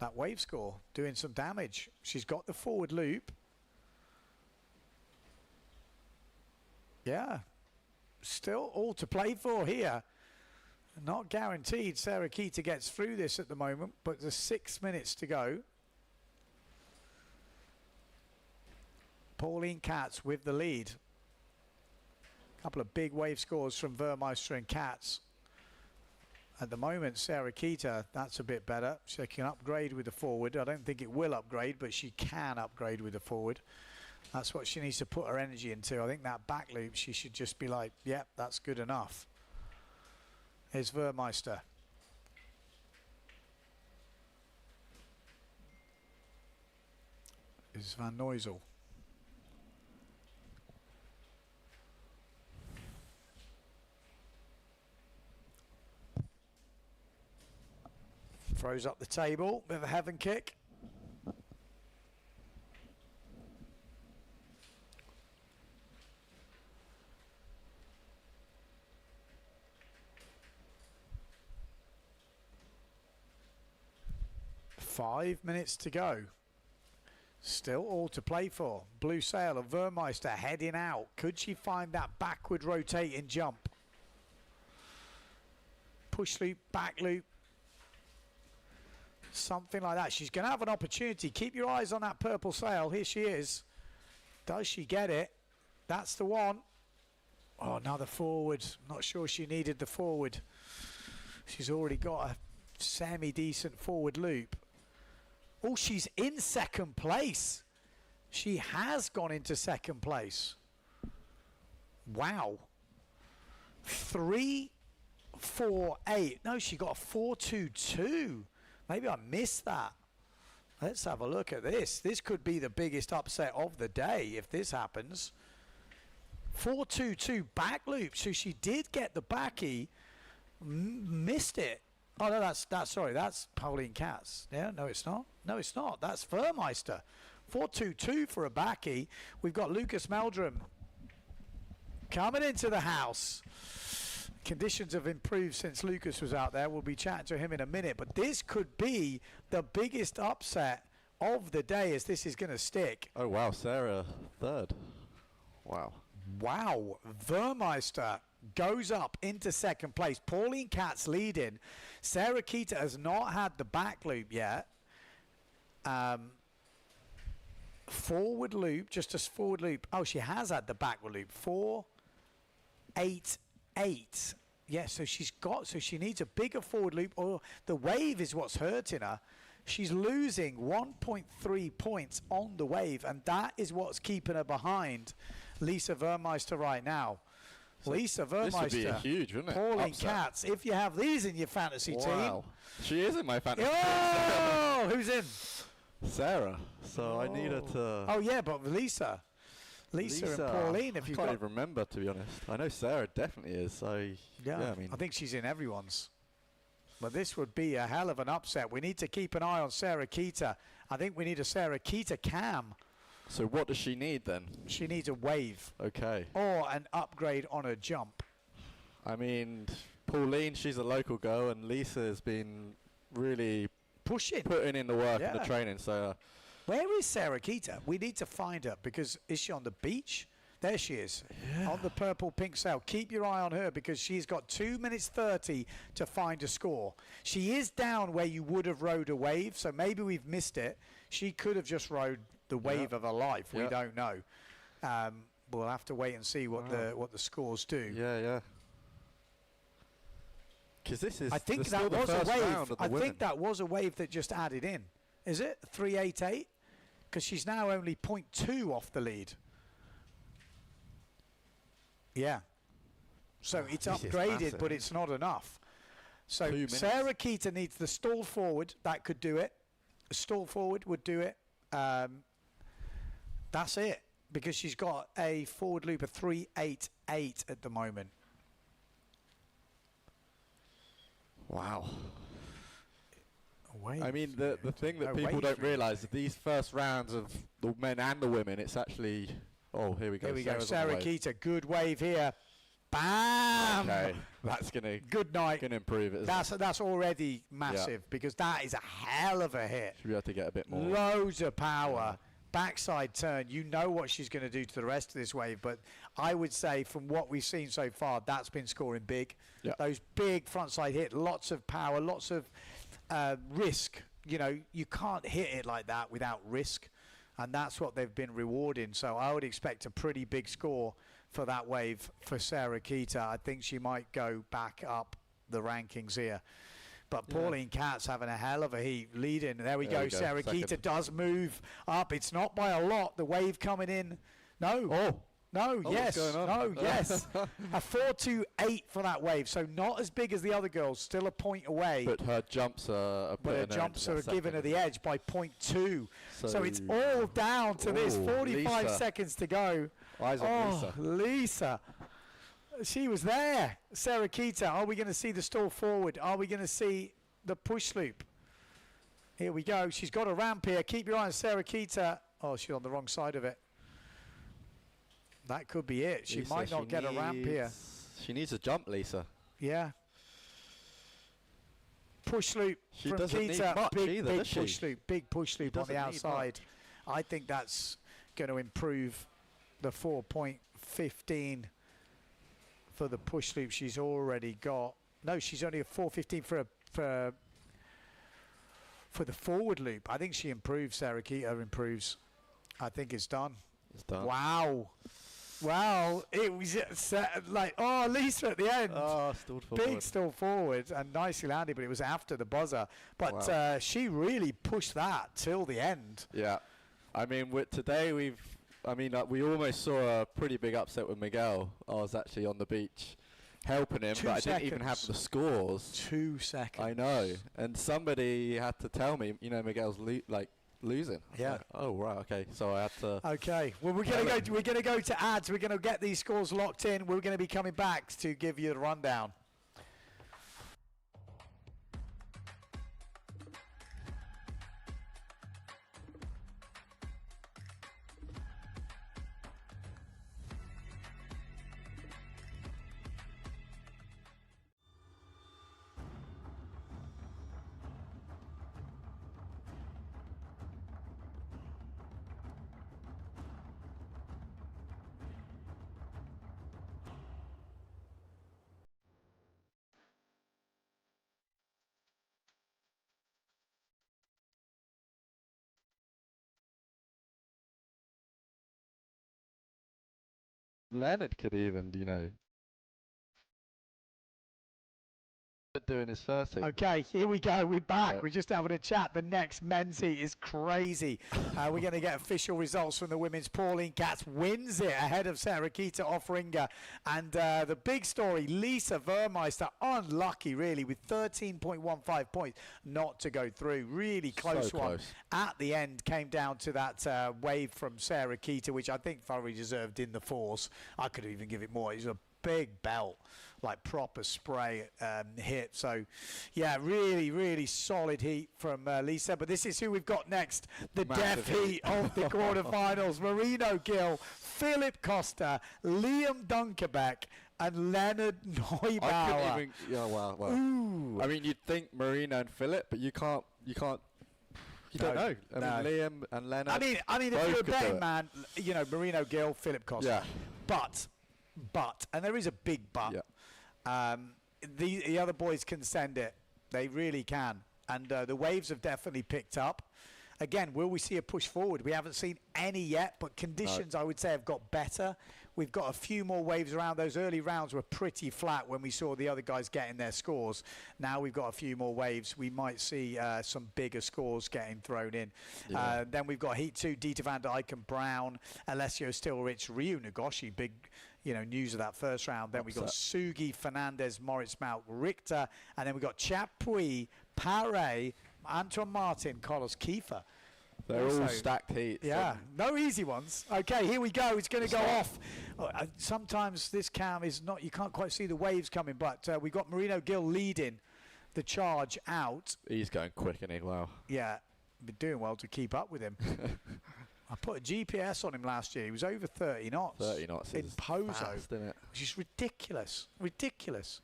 [SPEAKER 1] That wave score doing some damage. She's got the forward loop. Yeah, still all to play for here. Not guaranteed Sarah Keita gets through this at the moment, but there's 6 minutes to go. Pauline Katz with the lead. couple of big wave scores from Vermeister and Katz. At the moment, Sarah Keita, that's a bit better. She can upgrade with the forward. I don't think it will upgrade, but she can upgrade with the forward. That's what she needs to put her energy into. I think that back loop, she should just be like, yep, that's good enough. Here's Vermeister. Is Van Noysel. Throws up the table with a heaven kick. Five minutes to go. Still all to play for. Blue sail of Vermeister heading out. Could she find that backward rotating jump? Push loop, back loop. Something like that. She's going to have an opportunity. Keep your eyes on that purple sail. Here she is. Does she get it? That's the one. Oh, another forward. Not sure she needed the forward. She's already got a semi-decent forward loop. Oh, she's in second place. She has gone into second place. Wow. 3-4-8. No, she got a 4-2-2. Maybe I missed that. Let's have a look at this. This could be the biggest upset of the day if this happens. 4-2-2 back loop. So she did get the backy, missed it. Oh no, that's sorry, that's Pauline Katz. Yeah, no, it's not. No, it's not. That's Vermeister. 4-2-2 for a backy. We've got Lucas Meldrum coming into the house. Conditions have improved since Lucas was out there. We'll be chatting to him in a minute. But this could be the biggest upset of the day as this is going to stick.
[SPEAKER 9] Oh, wow. Sarah, third. Wow.
[SPEAKER 1] Wow. Vermeister goes up into second place. Pauline Katz leading. Sarah Keita has not had the back loop yet. Forward loop, just a forward loop. Oh, she has had the backward loop. 4-8-8. Yeah, so she needs a bigger forward loop, or the wave is what's hurting her. She's losing 1.3 points on the wave, and that is what's keeping her behind Lisa Vermeister right now. So Lisa Vermeister,
[SPEAKER 9] this would be a huge, wouldn't it?
[SPEAKER 1] Pauline Katz. If you have these in your fantasy team.
[SPEAKER 9] She is in my fantasy team.
[SPEAKER 1] Oh, who's in?
[SPEAKER 9] Sarah. So I need her to...
[SPEAKER 1] Oh, yeah, but Lisa and Pauline, if you've got...
[SPEAKER 9] I can't even remember, to be honest. I know Sarah definitely is.
[SPEAKER 1] Yeah, I mean, I think she's in everyone's. But this would be a hell of an upset. We need to keep an eye on Sarah Keita. I think we need a Sarah Keita cam.
[SPEAKER 9] So what does she need then?
[SPEAKER 1] She needs a wave.
[SPEAKER 9] Okay.
[SPEAKER 1] Or an upgrade on a jump.
[SPEAKER 9] I mean, Pauline, she's a local girl, and Lisa has been really putting in the work and the training. So
[SPEAKER 1] where is Sarah Keita? We need to find her, because is she on the beach? There she is, on the purple pink sail. Keep your eye on her, because she's got 2 minutes 30 to find a score. She is down where you would have rode a wave, so maybe we've missed it. She could have just rode the wave of her life. We don't know. We'll have to wait and see what the scores do.
[SPEAKER 9] Yeah. Because this is,
[SPEAKER 1] I think that was a wave. I think that was a wave that just added in. Is it 388? Because she's now only 0.2 off the lead. Yeah. So it's upgraded, but it's not enough. So Sarah Keita needs the stall forward. That could do it. A stall forward would do it. That's it. Because she's got a forward loop of 388 at the moment.
[SPEAKER 9] Wow.
[SPEAKER 1] Wave.
[SPEAKER 9] I mean, the thing that people don't realise is these first rounds of the men and the women, it's actually... Oh, here we go.
[SPEAKER 1] Here we go. Sarah Keita, good wave here. Bam!
[SPEAKER 9] Okay, that's gonna
[SPEAKER 1] good night.
[SPEAKER 9] Gonna improve it.
[SPEAKER 1] That's already massive because that is a hell of a hit.
[SPEAKER 9] Should be able to get a bit more.
[SPEAKER 1] Loads of power. Backside turn. You know what she's going to do to the rest of this wave, but I would say from what we've seen so far, that's been scoring big. Those big frontside hit, lots of power, lots of risk. You know, you can't hit it like that without risk. And that's what they've been rewarding. So I would expect a pretty big score for that wave for Sarah Keita. I think she might go back up the rankings here. But Pauline Katz having a hell of a heat leading. There we go. Sarah Keita does move up. It's not by a lot. The wave coming in. No. No, yes. No, yes. A 4.28 for that wave. So not as big as the other girls. Still a point away.
[SPEAKER 9] But her jumps are
[SPEAKER 1] giving her the edge by 0.2. So it's all down to this. 45 seconds to go.
[SPEAKER 9] Eyes on
[SPEAKER 1] Lisa. She was there. Sarah Keita. Are we going to see the stall forward? Are we going to see the push loop? Here we go. She's got a ramp here. Keep your eye on Sarah Keita. Oh, she's on the wrong side of it. That could be it. She might not get a ramp here.
[SPEAKER 9] She needs a jump, Lisa.
[SPEAKER 1] Yeah. Push loop
[SPEAKER 9] she
[SPEAKER 1] from
[SPEAKER 9] doesn't
[SPEAKER 1] Keita.
[SPEAKER 9] Need much either,
[SPEAKER 1] big
[SPEAKER 9] does
[SPEAKER 1] push
[SPEAKER 9] she?
[SPEAKER 1] loop. Big push loop on the outside. I think that's going to improve the 4.15 for the push loop she's already got. No, she's only a 4.15 for the forward loop. I think she improves. Sarah Keita improves. I think it's done.
[SPEAKER 9] It's done.
[SPEAKER 1] Wow. Wow. It was like, oh, Lisa at the end.
[SPEAKER 9] Oh, stalled forward.
[SPEAKER 1] Big stall forward and nicely landed, but it was after the buzzer. But she really pushed that till the end.
[SPEAKER 9] Yeah. I mean, today we almost saw a pretty big upset with Miguel. I was actually on the beach helping him, but I didn't even have the scores.
[SPEAKER 1] 2 seconds.
[SPEAKER 9] I know. And somebody had to tell me, Miguel's losing.
[SPEAKER 1] Yeah.
[SPEAKER 9] Like, oh right, okay. So I had to.
[SPEAKER 1] Okay. Well, we're gonna go to ads. We're gonna get these scores locked in. We're gonna be coming back to give you the rundown.
[SPEAKER 9] Leonard could even, doing his first thing.
[SPEAKER 1] Okay, here we go. We're back. We're just having a chat. The next men's heat is crazy. We're going to get official results from the women's. Pauline Katz wins it ahead of Sarah Keita Offringer. And the big story, Lisa Vermeister, unlucky really, with 13.15 points not to go through. Really close one. At the end, came down to that wave from Sarah Keita, which I think thoroughly deserved in the force. I could even give it more. It was a big belt, like proper spray hit. So yeah, really solid heat from Lisa. But this is who we've got next, the death heat of the quarterfinals. Marino Gill, Philip Costa, Liam Dunkerbeck and Leonard Neubauer.
[SPEAKER 9] I couldn't even, wow.
[SPEAKER 1] Ooh.
[SPEAKER 9] I mean, you'd think Marino and Philip, but you don't know. I mean, Liam and Leonard.
[SPEAKER 1] I mean, if you're a betting man, Marino Gill, Philip Costa.
[SPEAKER 9] Yeah.
[SPEAKER 1] But, and there is a big but.
[SPEAKER 9] Yeah.
[SPEAKER 1] The other boys can send it. They really can. And the waves have definitely picked up. Again, will we see a push forward? We haven't seen any yet, but conditions, I would say, have got better. We've got a few more waves around. Those early rounds were pretty flat when we saw the other guys getting their scores. Now we've got a few more waves. We might see some bigger scores getting thrown in. Yeah. Then we've got Heat 2, Dieter van Dijk and Brown, Alessio Stilrich, Ryu Nagoshi, big news of that first round. Then we've got Sugi, Fernandez, Moritz Malk, Richter, and then we've got Chapuis, Paré, Anton Martin, Carlos Kiefer.
[SPEAKER 9] They're all stacked heats.
[SPEAKER 1] Yeah, no easy ones. Okay, here we go. It's going to go off. Sometimes this cam is not, you can't quite see the waves coming, but we've got Marino Gill leading the charge out.
[SPEAKER 9] He's going quick, isn't he? Wow.
[SPEAKER 1] Yeah, been doing well to keep up with him. I put a GPS on him last year. He was over 30 knots.
[SPEAKER 9] 30 knots
[SPEAKER 1] in POZO,
[SPEAKER 9] fast, isn't it?
[SPEAKER 1] Which is ridiculous. Ridiculous.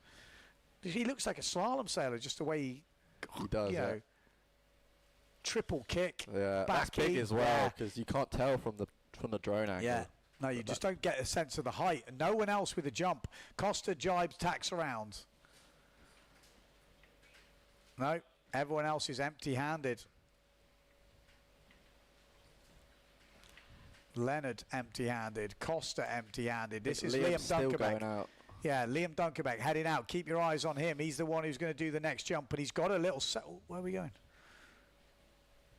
[SPEAKER 1] He looks like a slalom sailor, just the way
[SPEAKER 9] he does. Yeah.
[SPEAKER 1] Triple kick.
[SPEAKER 9] Yeah, that's big as well, because you can't tell from the drone angle.
[SPEAKER 1] Yeah. No, you just don't get a sense of the height. And no one else with a jump. Costa jibes, tacks around. No, everyone else is empty-handed. Leonard empty-handed. Costa empty-handed. This is
[SPEAKER 9] Liam's
[SPEAKER 1] Liam
[SPEAKER 9] still going
[SPEAKER 1] Dunkerbeck.
[SPEAKER 9] out.
[SPEAKER 1] Yeah, Liam Dunkerbeck heading out. Keep your eyes on him. He's the one who's going to do the next jump, and he's got a little... where are we going?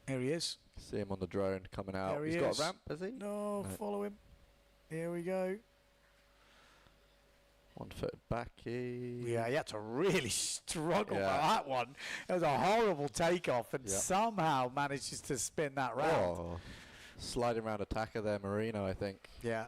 [SPEAKER 1] Here he is.
[SPEAKER 9] See him on the drone coming out.
[SPEAKER 1] There he
[SPEAKER 9] He's got
[SPEAKER 1] is.
[SPEAKER 9] a ramp, has he?
[SPEAKER 1] No, follow him. Here we go.
[SPEAKER 9] 1-foot backy.
[SPEAKER 1] Yeah, he had to really struggle
[SPEAKER 9] Yeah.
[SPEAKER 1] for that one. It was a horrible takeoff, and somehow manages to spin that round.
[SPEAKER 9] Oh, sliding round attacker there, Marino, I think.
[SPEAKER 1] Yeah.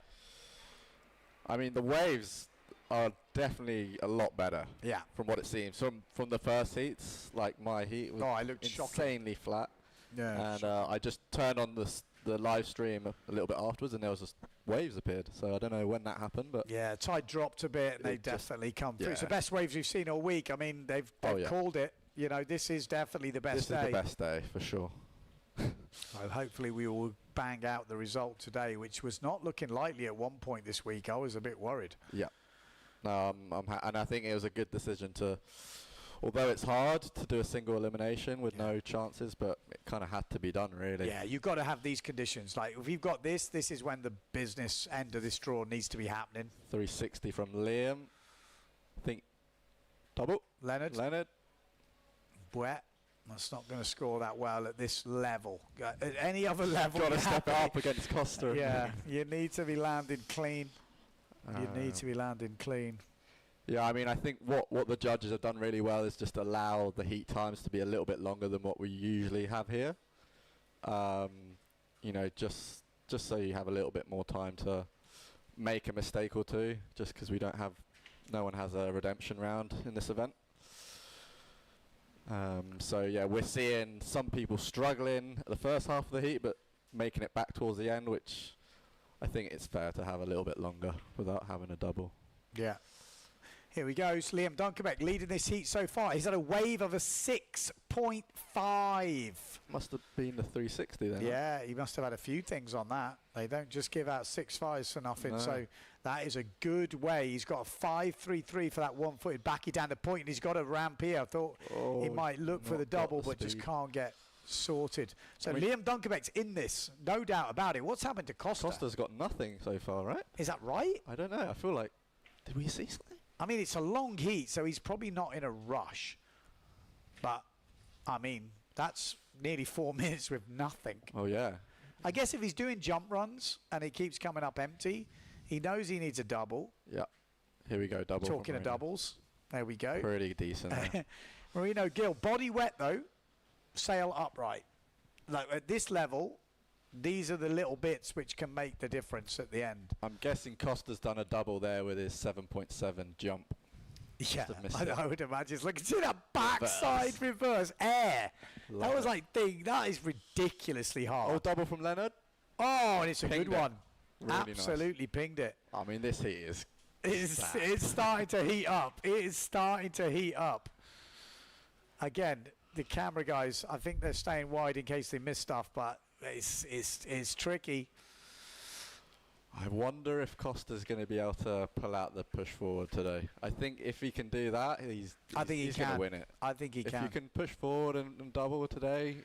[SPEAKER 9] I mean, the waves are definitely a lot better.
[SPEAKER 1] Yeah.
[SPEAKER 9] From what it seems. From the first heats, like my heat was
[SPEAKER 1] I looked
[SPEAKER 9] insanely flat.
[SPEAKER 1] Yeah.
[SPEAKER 9] And I just turned on the live stream a little bit afterwards, and there was just waves appeared. So I don't know when that happened, but
[SPEAKER 1] yeah, tide dropped a bit, and they definitely come through. It's the best waves we've seen all week. I mean, they've called it. You know, this is definitely the best day.
[SPEAKER 9] This is the best day for sure.
[SPEAKER 1] So hopefully we will bang out the result today, which was not looking likely at one point this week. I was a bit worried.
[SPEAKER 9] Yeah. No, and I think it was a good decision to, although it's hard to do a single elimination with no chances, but it kind of had to be done, really.
[SPEAKER 1] Yeah, you've got to have these conditions. Like, if you've got this is when the business end of this draw needs to be happening.
[SPEAKER 9] 360 from Liam. I think double.
[SPEAKER 1] Leonard. Wet. That's not going to score that well at this level. At any other level,
[SPEAKER 9] Got to step it up against Costa.
[SPEAKER 1] Yeah, you need to be landing clean. You need to be landing clean.
[SPEAKER 9] Yeah, I mean, I think what the judges have done really well is just allow the heat times to be a little bit longer than what we usually have here. You know, just so you have a little bit more time to make a mistake or two, just because no one has a redemption round in this event. So yeah, we're seeing some people struggling at the first half of the heat, but making it back towards the end, which I think it's fair to have a little bit longer without having a double.
[SPEAKER 1] Yeah. Here we go. So Liam Dunkerbeck leading this heat so far. He's had a wave of a 6.5.
[SPEAKER 9] Must have been the 360 then.
[SPEAKER 1] Yeah, he must have had a few things on that. They don't just give out 6.5s for nothing.
[SPEAKER 9] No.
[SPEAKER 1] So that is a good way. He's got a 5.33 for that one-footed backy down the point. And he's got a ramp here. I thought he might look for the double, but just can't get sorted. So Liam Dunkerbeck's in this, no doubt about it. What's happened to Costa?
[SPEAKER 9] Costa's got nothing so far, right?
[SPEAKER 1] Is that right?
[SPEAKER 9] I don't know. I feel like, did we see something?
[SPEAKER 1] I mean, it's a long heat, so he's probably not in a rush. But, I mean, that's nearly 4 minutes with nothing.
[SPEAKER 9] Oh, yeah.
[SPEAKER 1] I guess if he's doing jump runs and it keeps coming up empty, he knows he needs a double.
[SPEAKER 9] Yeah. Here we go, double.
[SPEAKER 1] Talking of doubles. There we go.
[SPEAKER 9] Pretty decent.
[SPEAKER 1] Marino Gill, body wet, though. Sail upright. Like, at this level, these are the little bits which can make the difference at the end.
[SPEAKER 9] I'm guessing Costa's done a double there with his 7.7 jump.
[SPEAKER 1] Yeah, I would imagine. Look, see that backside reverse air. That was like that is ridiculously hard.
[SPEAKER 9] Oh, double from Leonard.
[SPEAKER 1] Oh, and it's a good one.
[SPEAKER 9] Really
[SPEAKER 1] Absolutely pinged it.
[SPEAKER 9] I mean, this heat is...
[SPEAKER 1] It's starting to heat up. It is starting to heat up. Again, the camera guys, I think they're staying wide in case they miss stuff, but it's tricky.
[SPEAKER 9] I wonder if Costa's going to be able to pull out the push forward today. I think if he can do that, he's going to win it.
[SPEAKER 1] I think he can.
[SPEAKER 9] If you can push forward and double today,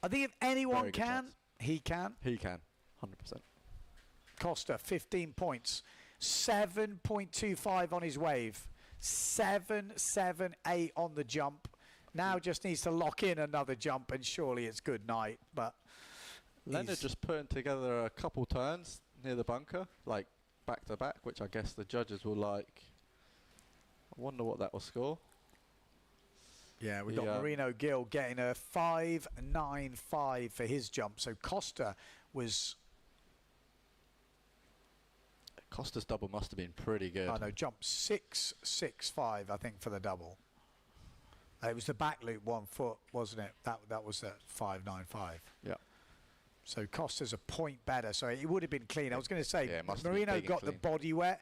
[SPEAKER 1] I think if anyone can, he can.
[SPEAKER 9] He can, 100%.
[SPEAKER 1] Costa, 15 points, 7.25 on his wave, 7.78 on the jump. Now just needs to lock in another jump, and surely it's good night. But
[SPEAKER 9] Leonard just putting together a couple turns near the bunker, like back to back, which I guess the judges will like. I wonder what that will score.
[SPEAKER 1] Yeah, we've got Marino Gill getting a 5.95 for his jump. So Costa's
[SPEAKER 9] double must have been pretty good.
[SPEAKER 1] Oh no, jump 6.65 I think for the double. It was the back loop 1 foot, wasn't it? That was at 5.95.
[SPEAKER 9] Yeah.
[SPEAKER 1] So Costa's a point better. So it would have been clean. I was going to say, Marino got the body wet.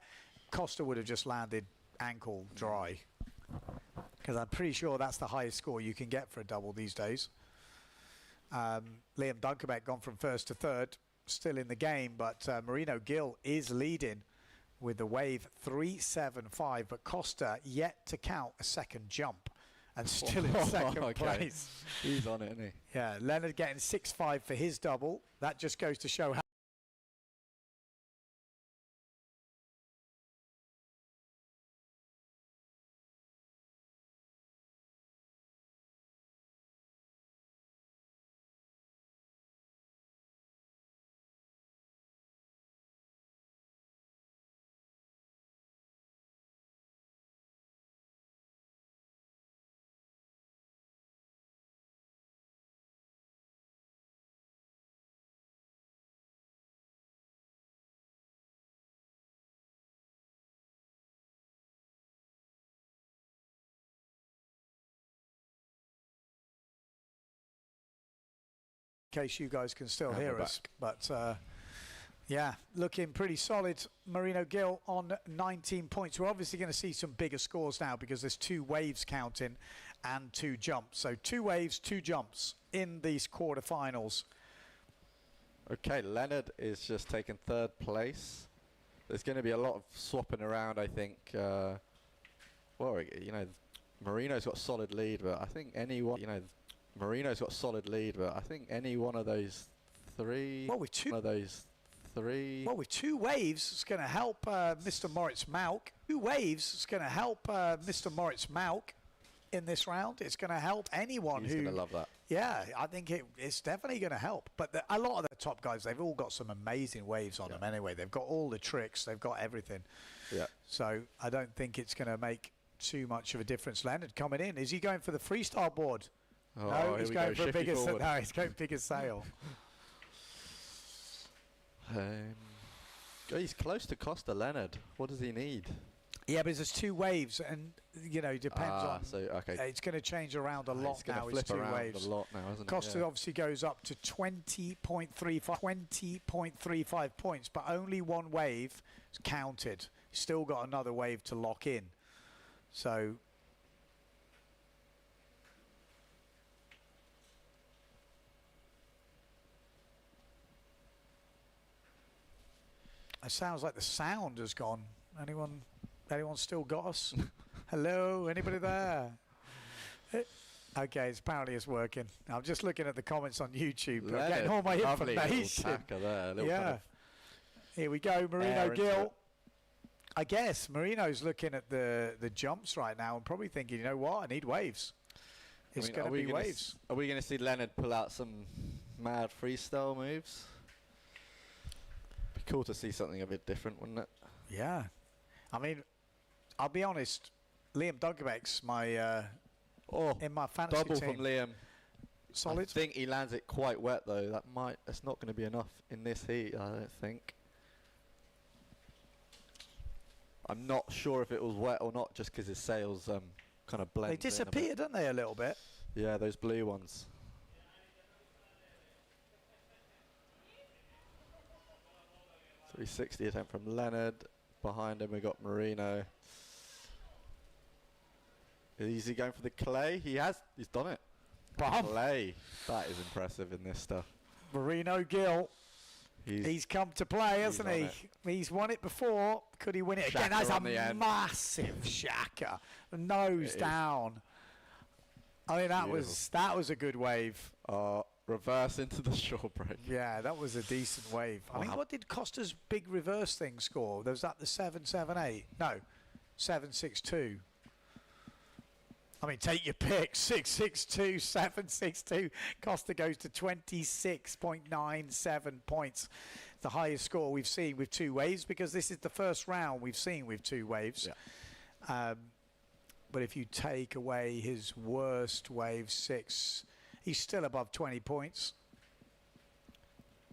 [SPEAKER 1] Costa would have just landed ankle dry. Because I'm pretty sure that's the highest score you can get for a double these days. Liam Dunkerbeck gone from first to third. Still in the game, but Marino Gill is leading with the wave 3.75. But Costa yet to count a second jump. And still in second place.
[SPEAKER 9] He's on it, isn't he?
[SPEAKER 1] Yeah, Leonard getting 6.5 for his double. That just goes to show how case you guys can still
[SPEAKER 9] And
[SPEAKER 1] hear
[SPEAKER 9] we're
[SPEAKER 1] us. But yeah, looking pretty solid. Marino Gill on 19 points. We're obviously going to see some bigger scores now because there's 2 waves counting and 2 jumps. So 2 waves, 2 jumps in these quarterfinals.
[SPEAKER 9] Okay, Leonard is just taking 3rd place. There's going to be a lot of swapping around, I think. Well, you know, Marino's got a solid lead, but I think anyone, you know, Marino's got a solid lead, but I think any one of those 3,
[SPEAKER 1] Well, with 2
[SPEAKER 9] one of those 3.
[SPEAKER 1] Well, with 2 waves, it's going to help Mr. Moritz Mauk. 2 waves, it's going to help Mr. Moritz Mauk in this round. It's going to help anyone
[SPEAKER 9] He's
[SPEAKER 1] who...
[SPEAKER 9] going to love that.
[SPEAKER 1] Yeah, I think it's definitely going to help. But a lot of the top guys, they've all got some amazing waves on them anyway. They've got all the tricks. They've got everything.
[SPEAKER 9] Yeah.
[SPEAKER 1] So I don't think it's going to make too much of a difference. Leonard coming in. Is he going for the freestyle board?
[SPEAKER 9] Oh,
[SPEAKER 1] No, he's going for a bigger
[SPEAKER 9] forward.
[SPEAKER 1] no, he's going bigger sail.
[SPEAKER 9] He's close to Costa Leonard. What does he need?
[SPEAKER 1] Yeah, but there's 2 waves, and you know, it depends on.
[SPEAKER 9] So okay.
[SPEAKER 1] It's going to change around a lot
[SPEAKER 9] It's going
[SPEAKER 1] now.
[SPEAKER 9] to flip
[SPEAKER 1] It's 2
[SPEAKER 9] around
[SPEAKER 1] waves.
[SPEAKER 9] a lot now, isn't
[SPEAKER 1] Costa
[SPEAKER 9] it? Yeah.
[SPEAKER 1] obviously goes up to 20.35 points, but only 1 wave is counted. Still got another wave to lock in. So it sounds like the sound has gone. Anyone still got us? Hello, anybody there? Okay, apparently it's working. I'm just looking at the comments on YouTube. I'm getting all my
[SPEAKER 9] lovely little
[SPEAKER 1] information.
[SPEAKER 9] tacker there, little
[SPEAKER 1] Yeah.
[SPEAKER 9] kind of
[SPEAKER 1] Here we go, Marino
[SPEAKER 9] air into
[SPEAKER 1] Gill.
[SPEAKER 9] it.
[SPEAKER 1] I guess Marino's looking at the jumps right now and probably thinking, you know what, I need waves. It's going to be waves.
[SPEAKER 9] Are we going to see Leonard pull out some mad freestyle moves? Be cool to see something a bit different, wouldn't it?
[SPEAKER 1] Yeah. I mean, I'll be honest, Liam Dunkerbeck's my in my fantasy
[SPEAKER 9] Double
[SPEAKER 1] team.
[SPEAKER 9] from Liam.
[SPEAKER 1] Solid.
[SPEAKER 9] I think he lands it quite wet though. That's not going to be enough in this heat, I don't think. I'm not sure if it was wet or not, just because his sails kind of blend.
[SPEAKER 1] They disappeared, didn't they, a little bit?
[SPEAKER 9] Yeah, those blue ones. .360 attempt from Leonard. Behind him we got Marino. Is he going for the clay? He's done it.
[SPEAKER 1] Bam.
[SPEAKER 9] Clay. That is impressive in this stuff.
[SPEAKER 1] Marino Gill. He's come to play, hasn't he? He's won it before. Could he win it again? That's a massive shaka. Nose down. I mean, that was a good wave.
[SPEAKER 9] Reverse into the short break.
[SPEAKER 1] Yeah, that was a decent wave. I mean, what did Costa's big reverse thing score? Was that the 778? No, 762. I mean, take your pick. 662, 762. Costa goes to 26.97 points. The highest score we've seen with 2 waves, because this is the first round we've seen with 2 waves. Yeah. But if you take away his worst wave, 6, he's still above 20 points.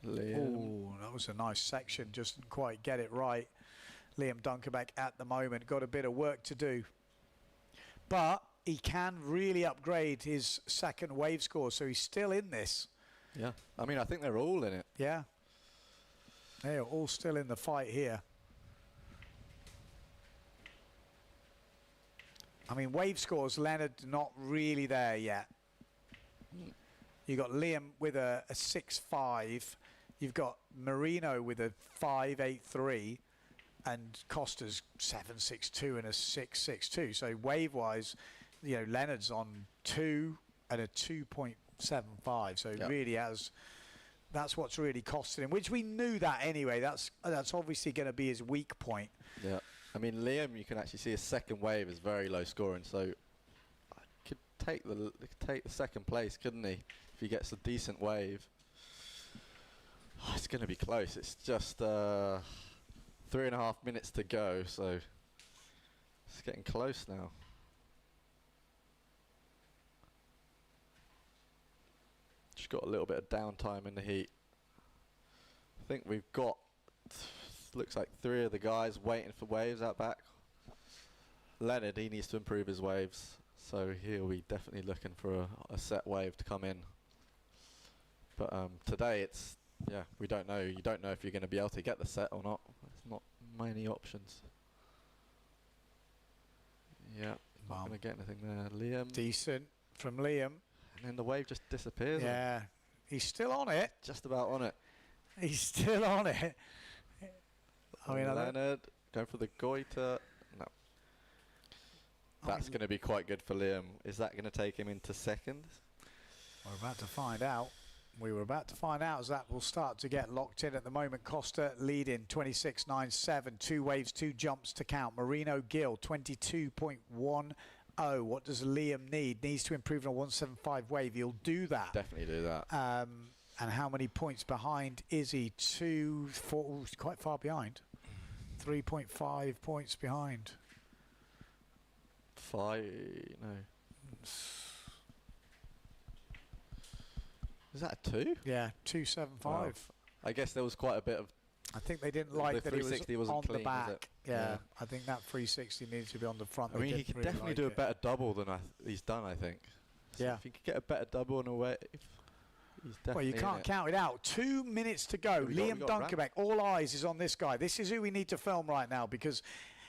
[SPEAKER 1] Oh, that was a nice section. Just didn't quite get it right. Liam Dunkerbeck at the moment got a bit of work to do. But he can really upgrade his second wave score, so he's still in this.
[SPEAKER 9] Yeah, I mean, I think they're all in it.
[SPEAKER 1] Yeah. They are all still in the fight here. I mean, wave scores, Leonard not really there yet. You got Liam with a 6.5. You've got Marino with a 5.83, and Costa's 7.62 and a 6.62. So wave-wise, you know, Leonard's on 2 and a 2.75. So it really has. That's what's really costing him, which we knew that anyway. That's obviously going to be his weak point.
[SPEAKER 9] Yeah. I mean, Liam, you can actually see his second wave is very low scoring, so could take the second place, couldn't he? If he gets a decent wave. Oh, it's going to be close. It's just 3.5 minutes to go, so it's getting close now. Just got a little bit of downtime in the heat. I think we've got, looks like 3 of the guys waiting for waves out back. Leonard, he needs to improve his waves, so he'll be definitely looking for a set wave to come in. But today it's, yeah, we don't know. You don't know if you're going to be able to get the set or not. There's not many options. Yeah, not going to get anything there. Liam.
[SPEAKER 1] Decent from Liam.
[SPEAKER 9] And then the wave just disappears.
[SPEAKER 1] Yeah, he's still on it.
[SPEAKER 9] Just about on it.
[SPEAKER 1] He's still on it. I mean,
[SPEAKER 9] Leonard going for the goiter. No. That's going to be quite good for Liam. Is that going to take him into second?
[SPEAKER 1] We're about to find out. We were about to find out as that will start to get locked in at the moment. Costa leading 26.97. 2 waves, 2 jumps to count. Marino Gill 22.10. What does Liam need? Needs to improve on a 175 wave. He'll do that.
[SPEAKER 9] Definitely do that.
[SPEAKER 1] And how many points behind is he? 2, 4, quite far behind. 3.5 points behind.
[SPEAKER 9] 5, no. Is that a 2?
[SPEAKER 1] Yeah, 2.75.
[SPEAKER 9] Wow. I guess there was quite a bit of.
[SPEAKER 1] I think they didn't like that he was on
[SPEAKER 9] clean,
[SPEAKER 1] the back. Yeah, I think that 360 needs to be on the front.
[SPEAKER 9] I mean, he can definitely do a better double than he's done, I think. So
[SPEAKER 1] yeah.
[SPEAKER 9] If he could get a better double in a wave, he's definitely.
[SPEAKER 1] Well, you can't count it out. 2 minutes to go. Liam Dunkerbeck, all eyes is on this guy. This is who we need to film right now because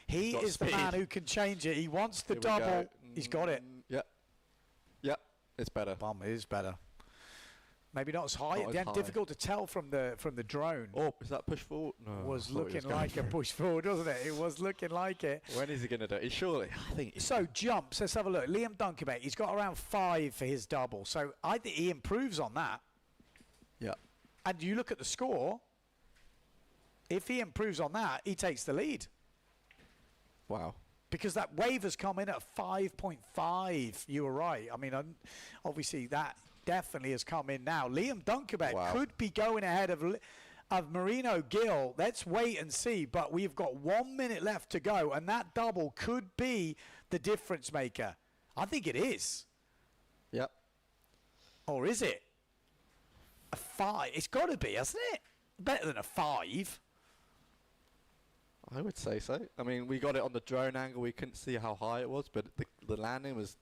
[SPEAKER 1] he is the man who can change it. He wants the double. He's got it.
[SPEAKER 9] Yep. Yep. It's better.
[SPEAKER 1] It is better. Maybe not as high.
[SPEAKER 9] Not as
[SPEAKER 1] Again,
[SPEAKER 9] high.
[SPEAKER 1] difficult to tell from the drone.
[SPEAKER 9] Oh, is that push forward? No.
[SPEAKER 1] Was looking like a push forward, wasn't it? It was looking like it.
[SPEAKER 9] When is he going to do it? Surely, I think.
[SPEAKER 1] So jumps. Let's have a look. Liam Dunkerbeck. He's got around 5 for his double. So I think he improves on that.
[SPEAKER 9] Yeah.
[SPEAKER 1] And you look at the score. If he improves on that, he takes the lead.
[SPEAKER 9] Wow.
[SPEAKER 1] Because that wave has come in at 5.5. You were right. I mean, obviously that definitely has come in now. Liam Dunkerbeck could be going ahead of Marino Gill. Let's wait and see. But we've got 1 minute left to go, and that double could be the difference maker. I think it is.
[SPEAKER 9] Yep.
[SPEAKER 1] Or is it? A 5. It's got to be, hasn't it? Better than a 5.
[SPEAKER 9] I would say so. I mean, we got it on the drone angle. We couldn't see how high it was, but the landing was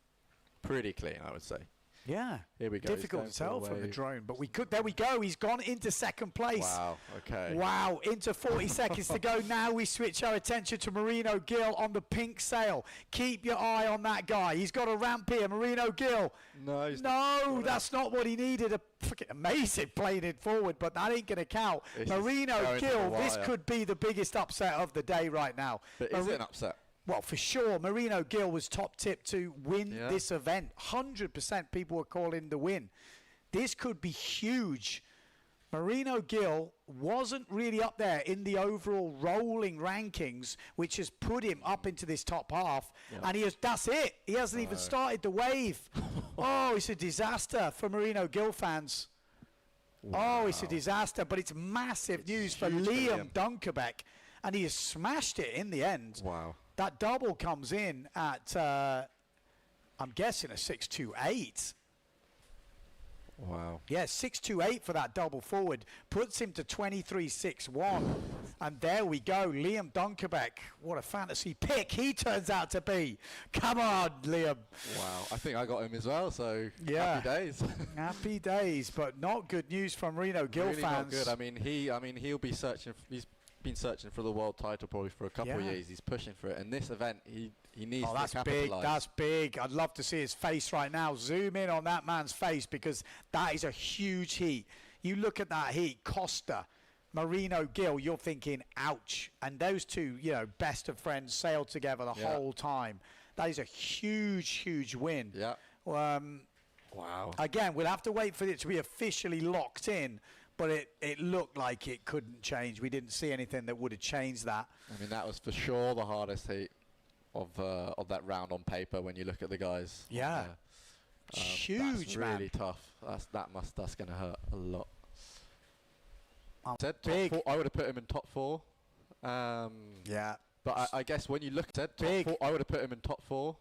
[SPEAKER 9] pretty clean, I would say.
[SPEAKER 1] Yeah.
[SPEAKER 9] Here we go.
[SPEAKER 1] Difficult to tell from the drone, but we could. There we go. He's gone into second place.
[SPEAKER 9] Wow. Okay.
[SPEAKER 1] Wow. Into 40 seconds to go. Now we switch our attention to Marino Gill on the pink sail. Keep your eye on that guy. He's got a ramp here. Marino Gill. No, that's not what he needed. A freaking amazing playing it forward, but that ain't going to count. Marino Gill, this could be the biggest upset of the day right now.
[SPEAKER 9] But is it an upset?
[SPEAKER 1] Well, for sure, Marino Gill was top tip to win this event. 100% people were calling the win. This could be huge. Marino Gill wasn't really up there in the overall rolling rankings, which has put him up into this top half. And that's it. He hasn't even started the wave. Oh, it's a disaster for Marino Gill fans. Wow. Oh, it's a disaster. But it's massive news for Liam Dunkerbeck. And he has smashed it in the end.
[SPEAKER 9] Wow.
[SPEAKER 1] That double comes in at, I'm guessing, a 6.28.
[SPEAKER 9] Wow.
[SPEAKER 1] Yeah, 6.28 for that double forward. Puts him to 23.61. And there we go. Liam Dunkerbeck. What a fantasy pick he turns out to be. Come on, Liam.
[SPEAKER 9] Wow. I think I got him as well, so
[SPEAKER 1] yeah.
[SPEAKER 9] Happy days.
[SPEAKER 1] Happy days, but not good news from Marino Gill
[SPEAKER 9] really
[SPEAKER 1] fans.
[SPEAKER 9] Not good. I mean, he'll be searching. He's been searching for the world title probably for a couple of years. He's pushing for it, and this event he needs to capitalize.
[SPEAKER 1] Big. That's big. I'd love to see his face right now. Zoom in on that man's face because that is a huge heat. You look at that heat, Costa, Marino Gill, you're thinking, ouch. And those two, best of friends sailed together the whole time. That is a huge, huge win.
[SPEAKER 9] Yeah.
[SPEAKER 1] Wow. Again, we'll have to wait for it to be officially locked in. But it looked like it couldn't change. We didn't see anything that would have changed that.
[SPEAKER 9] I mean, that was for sure the hardest heat of that round on paper when you look at the guys.
[SPEAKER 1] Yeah. Huge,
[SPEAKER 9] that's
[SPEAKER 1] man.
[SPEAKER 9] Really tough. That's going to hurt a lot.
[SPEAKER 1] Big.
[SPEAKER 9] Top 4, I would have put him in top 4.
[SPEAKER 1] Yeah.
[SPEAKER 9] But I guess when you look at top 4, I would have put him in top 4.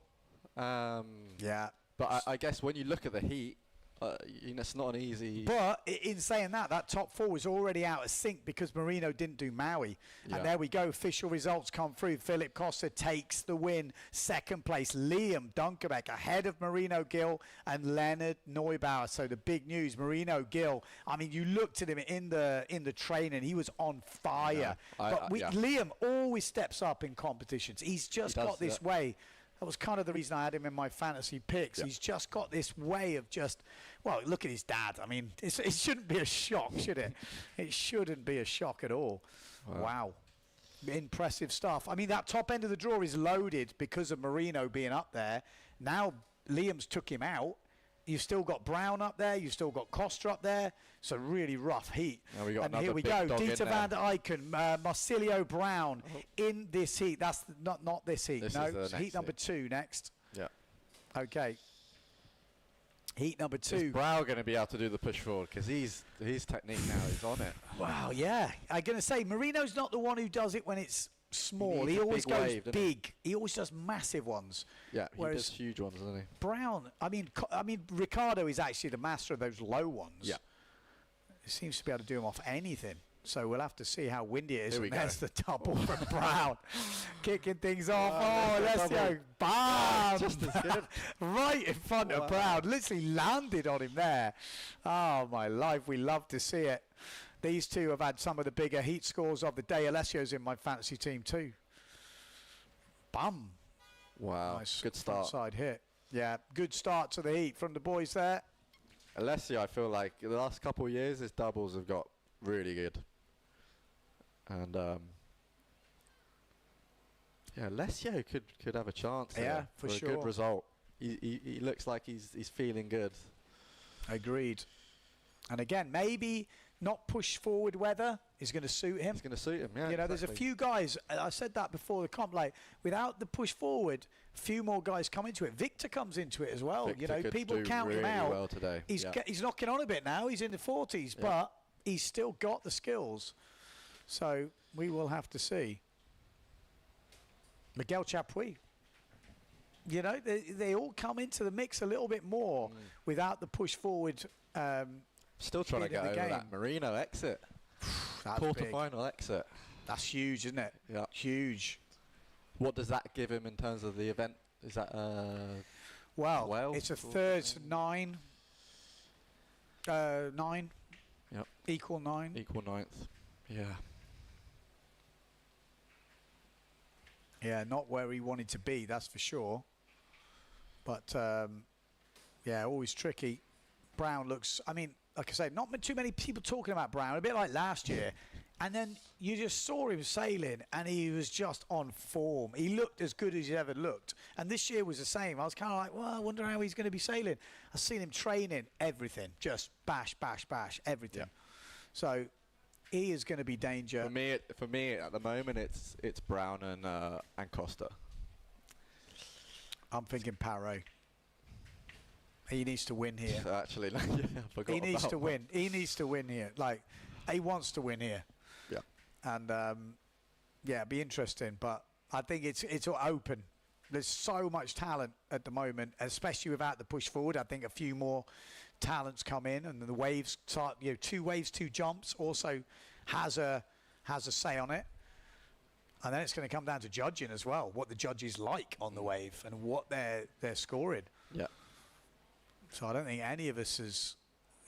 [SPEAKER 1] Yeah.
[SPEAKER 9] But I guess when you look at the heat, It's not an easy.
[SPEAKER 1] But in saying that, that top four was already out of sync because Marino didn't do Maui. And there we go. Official results come through. Philip Costa takes the win. Second place, Liam Dunkerbeck ahead of Marino Gill and Leonard Neubauer. So the big news, Marino Gill. I mean, you looked at him in the training. He was on fire. Liam always steps up in competitions. He's just got this way. That was kind of the reason I had him in my fantasy picks. He's just got this way of just, well, look at his dad. I mean, it shouldn't be a shock, should it? It shouldn't be a shock at all. Wow. Impressive stuff. I mean, that top end of the draw is loaded because of Marino being up there. Now Liam's took him out. You've still got Brown up there. You've still got Costa up there. It's a really rough heat.
[SPEAKER 9] And
[SPEAKER 1] here we go. Dieter van der Eycken, Marsilio Brown in this heat. That's not this heat. It's heat number 2 next.
[SPEAKER 9] Yeah.
[SPEAKER 1] Okay. Heat number 2.
[SPEAKER 9] Is Brown going to be able to do the push forward? Because his technique now is on it.
[SPEAKER 1] Wow, yeah. I'm going to say, Marino's not the one who does it when it's small. He always goes big. He always does massive ones.
[SPEAKER 9] Yeah, he does huge ones, doesn't he?
[SPEAKER 1] Brown, I mean, Ricardo is actually the master of those low ones.
[SPEAKER 9] Yeah.
[SPEAKER 1] He seems to be able to do them off anything. So we'll have to see how windy it is.
[SPEAKER 9] Here we go.
[SPEAKER 1] There's the double from Brown. Kicking things off. Let's go. Bam!
[SPEAKER 9] Just as good.
[SPEAKER 1] Right in front of Brown. Literally landed on him there. Oh, my life. We love to see it. These two have had some of the bigger heat scores of the day. Alessio's in my fantasy team too. Bum.
[SPEAKER 9] Wow.
[SPEAKER 1] Nice
[SPEAKER 9] Good start.
[SPEAKER 1] Side hit. Yeah, good start to the heat from the boys there.
[SPEAKER 9] Alessio, I feel like the last couple of years, his doubles have got really good. And Alessio could have a chance there
[SPEAKER 1] for
[SPEAKER 9] a
[SPEAKER 1] sure.
[SPEAKER 9] good result. He looks like he's feeling good.
[SPEAKER 1] Agreed. And again, maybe not push forward weather is going to suit him.
[SPEAKER 9] It's going to suit him, yeah.
[SPEAKER 1] You know, there's a few guys, I said that before the comp, like, without the push forward, a few more guys come into it. Victor comes into it as well.
[SPEAKER 9] Victor,
[SPEAKER 1] you know, people count him out.
[SPEAKER 9] Well today.
[SPEAKER 1] He's knocking on a bit now. He's in the 40s, but he's still got the skills. So we will have to see. Miguel Chapuis. You know, they all come into the mix a little bit more without the push forward.
[SPEAKER 9] Still trying to get over that Marino exit. Quarter-final exit.
[SPEAKER 1] That's huge, isn't it?
[SPEAKER 9] Yeah.
[SPEAKER 1] Huge.
[SPEAKER 9] What does that give him in terms of the event? Is that
[SPEAKER 1] well,
[SPEAKER 9] 12?
[SPEAKER 1] It's a third, 9. 9.
[SPEAKER 9] Yep.
[SPEAKER 1] Equal 9.
[SPEAKER 9] Equal 9th. Yeah.
[SPEAKER 1] Yeah, not where he wanted to be, that's for sure. But, yeah, always tricky. Brown looks, I mean, like I say, not too many people talking about Brown, a bit like last year. And then you just saw him sailing, and he was just on form. He looked as good as he ever looked. And this year was the same. I was kind of like, well, I wonder how he's going to be sailing. I've seen him training everything, just bash, bash, bash, everything.
[SPEAKER 9] Yeah.
[SPEAKER 1] So he is going to be danger.
[SPEAKER 9] For me, at the moment, it's Brown and Costa.
[SPEAKER 1] I'm thinking Parot. He needs to win here.
[SPEAKER 9] Actually, yeah, I forgot
[SPEAKER 1] he needs
[SPEAKER 9] about
[SPEAKER 1] to
[SPEAKER 9] that.
[SPEAKER 1] win. He needs to win here. Like, he wants to win here.
[SPEAKER 9] Yeah.
[SPEAKER 1] And yeah, it'd be interesting. But I think it's all open. There's so much talent at the moment, especially without the push forward. I think a few more talents come in, and the waves start. You know, 2 waves, 2 jumps. Also has a say on it. And then it's going to come down to judging as well. What the judges like on the wave and what they're scoring.
[SPEAKER 9] Yeah.
[SPEAKER 1] So I don't think any of us is.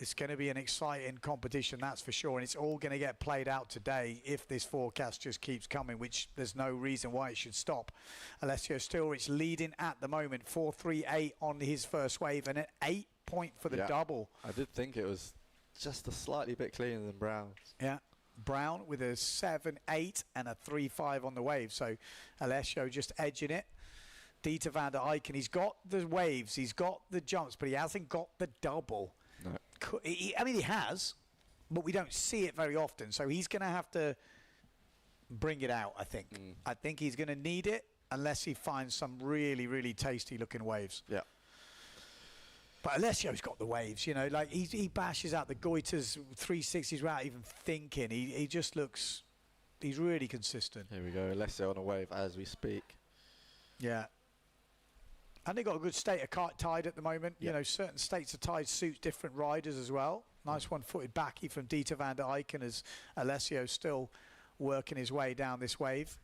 [SPEAKER 1] It's going to be an exciting competition, that's for sure. And it's all going to get played out today if this forecast just keeps coming, which there's no reason why it should stop. Alessio Stilrich leading at the moment, 4.38 on his first wave and an 8 point for the double.
[SPEAKER 9] I did think it was just a slightly bit cleaner than Brown.
[SPEAKER 1] Yeah. Brown with a 7.8 and a 3.5 on the wave. So Alessio just edging it. Dieter van der Eycken, he's got the waves, he's got the jumps, but he hasn't got the double.
[SPEAKER 9] No.
[SPEAKER 1] I mean, he has, but we don't see it very often. So he's going to have to bring it out, I think. I think he's going to need it unless he finds some really, really tasty-looking waves.
[SPEAKER 9] Yeah.
[SPEAKER 1] But Alessio's got the waves, you know. Like, he bashes out the goiters, 360s without even thinking. He just looks... He's really consistent.
[SPEAKER 9] Here we go. Alessio on a wave as we speak.
[SPEAKER 1] Yeah. And they got a good state of tide at the moment. You know, certain states of tide suits different riders as well. Nice one-footed backy from Dieter van der Eycken as Alessio still working his way down this wave.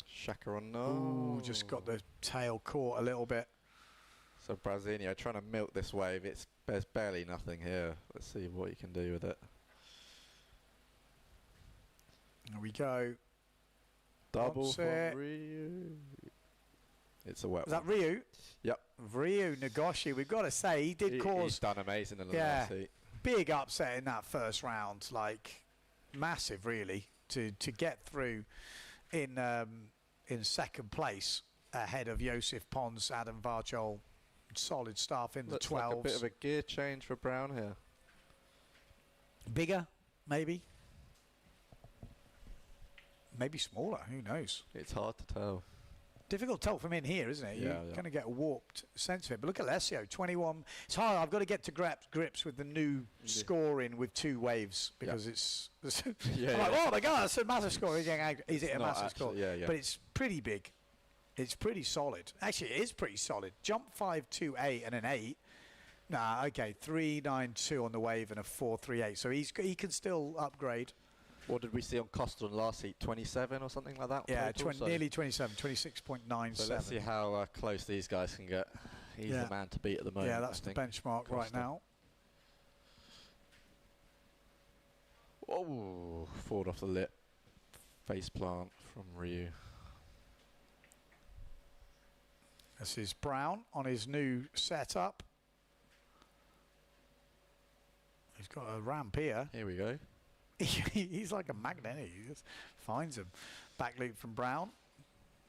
[SPEAKER 9] Shaka on no.
[SPEAKER 1] Ooh, just got the tail caught a little bit.
[SPEAKER 9] So Brasinho trying to milk this wave. There's barely nothing here. Let's see what he can do with it.
[SPEAKER 1] There we go.
[SPEAKER 9] Double from Ryu. It's a wet
[SPEAKER 1] one. Is that Ryu?
[SPEAKER 9] Yep.
[SPEAKER 1] Ryu Nagoshi, we've got to say, he did cause...
[SPEAKER 9] He's done amazing in the last heat.
[SPEAKER 1] Big upset in that first round. Like, massive, really, to get through in second place ahead of Josef Pons, Adam Varchol. Solid stuff in the 12s.
[SPEAKER 9] Like a bit of a gear change for Brown here.
[SPEAKER 1] Bigger, maybe. Maybe smaller, who knows?
[SPEAKER 9] It's hard to tell.
[SPEAKER 1] Difficult to tell from in here, isn't it?
[SPEAKER 9] Yeah,
[SPEAKER 1] You're going to get a warped sense of it. But look at Alessio, 21. It's hard. I've got to get to grips with the new scoring with 2 waves because it's... like, oh, my God, that's a massive score. Is it a massive score?
[SPEAKER 9] Yeah, yeah.
[SPEAKER 1] But it's pretty big. It's pretty solid. Actually, it is pretty solid. Jump 5.28 and an 8. Nah, okay, 3.92 on the wave and a 4.38. So he can still upgrade.
[SPEAKER 9] What did we see on Costa in last heat? 27 or something like that?
[SPEAKER 1] Yeah,
[SPEAKER 9] total,
[SPEAKER 1] nearly 27, 26.97.
[SPEAKER 9] So let's see how close these guys can get. He's the man to beat at the moment.
[SPEAKER 1] Yeah, that's the benchmark
[SPEAKER 9] Costa.
[SPEAKER 1] right now.
[SPEAKER 9] Oh, forward off the lip. Face plant from Ryu.
[SPEAKER 1] This is Brown on his new setup. He's got a ramp here.
[SPEAKER 9] Here we go.
[SPEAKER 1] He's like a magnet. He just finds him. Back loop from Brown.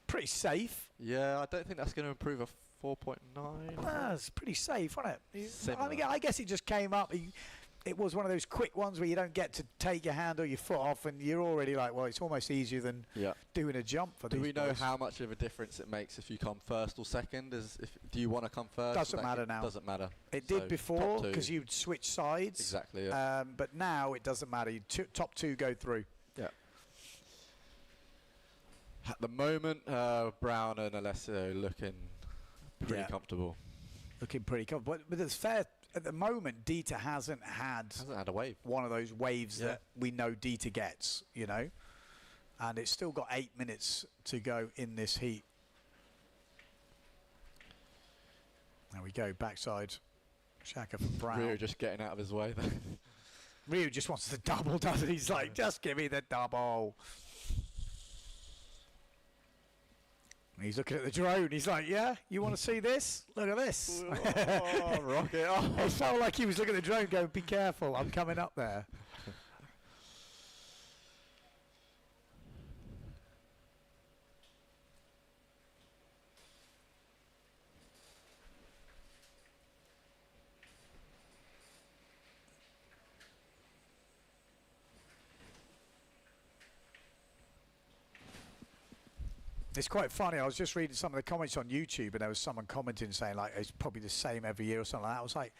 [SPEAKER 1] Pretty safe.
[SPEAKER 9] Yeah, I don't think that's going to improve a 4.9.
[SPEAKER 1] It's pretty safe, wasn't it? I guess he just came up. It was one of those quick ones where you don't get to take your hand or your foot off, and you're already like, well, it's almost easier than doing a jump for these
[SPEAKER 9] Do we know
[SPEAKER 1] boys.
[SPEAKER 9] how much of a difference it makes if you come first or second? Do you want to come first?
[SPEAKER 1] Doesn't matter now.
[SPEAKER 9] Doesn't matter.
[SPEAKER 1] It did before because you'd switch sides.
[SPEAKER 9] Exactly. Yeah.
[SPEAKER 1] But now it doesn't matter. Top 2 go through. Yeah.
[SPEAKER 9] At the moment, Brown and Alessio looking pretty comfortable.
[SPEAKER 1] Looking pretty comfortable. But it's fair. At the moment, Dieter hasn't had
[SPEAKER 9] a wave.
[SPEAKER 1] One of those waves that we know Dieter gets, you know. And it's still got 8 minutes to go in this heat. There we go, backside Shaka from Brown.
[SPEAKER 9] Ryu just getting out of his way.
[SPEAKER 1] Ryu just wants the double, doesn't he? He's like, just give me the double. He's looking at the drone. He's like, yeah, you want to see this? Look at this.
[SPEAKER 9] Oh, rocket. Oh.
[SPEAKER 1] It felt like he was looking at the drone going, be careful, I'm coming up there. It's quite funny. I was just reading some of the comments on YouTube, and there was someone commenting saying, like, it's probably the same every year or something like that. I was like,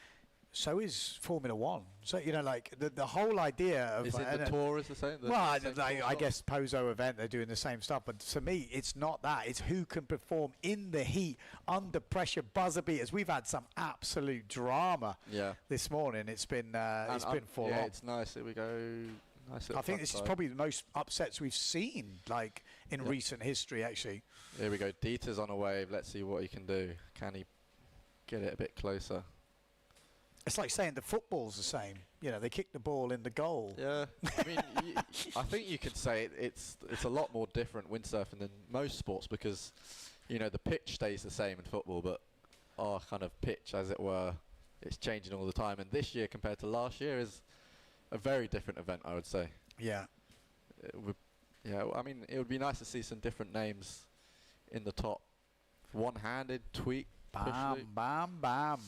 [SPEAKER 1] so is Formula One. So, you know, like, the whole idea of...
[SPEAKER 9] Is it the tour is the same?
[SPEAKER 1] Well, I guess POZO event, they're doing the same stuff. But to me, it's not that. It's who can perform in the heat, under pressure, buzzer beaters. We've had some absolute drama this morning. It's been full on.
[SPEAKER 9] Yeah, it's nice. Here we go. Nice.
[SPEAKER 1] I think this is probably the most upsets we've seen, like, in recent history, actually.
[SPEAKER 9] Here we go. Dieter's on a wave. Let's see what he can do. Can he get it a bit closer?
[SPEAKER 1] It's like saying the football's the same. You know, they kick the ball in the goal.
[SPEAKER 9] Yeah. I mean, I think you could say it's a lot more different windsurfing than most sports because, you know, the pitch stays the same in football, but our kind of pitch, as it were, it's changing all the time. And this year compared to last year is a very different event, I would say.
[SPEAKER 1] Yeah.
[SPEAKER 9] I mean, it would be nice to see some different names in the top. One-handed, tweak,
[SPEAKER 1] bam, bam, bam.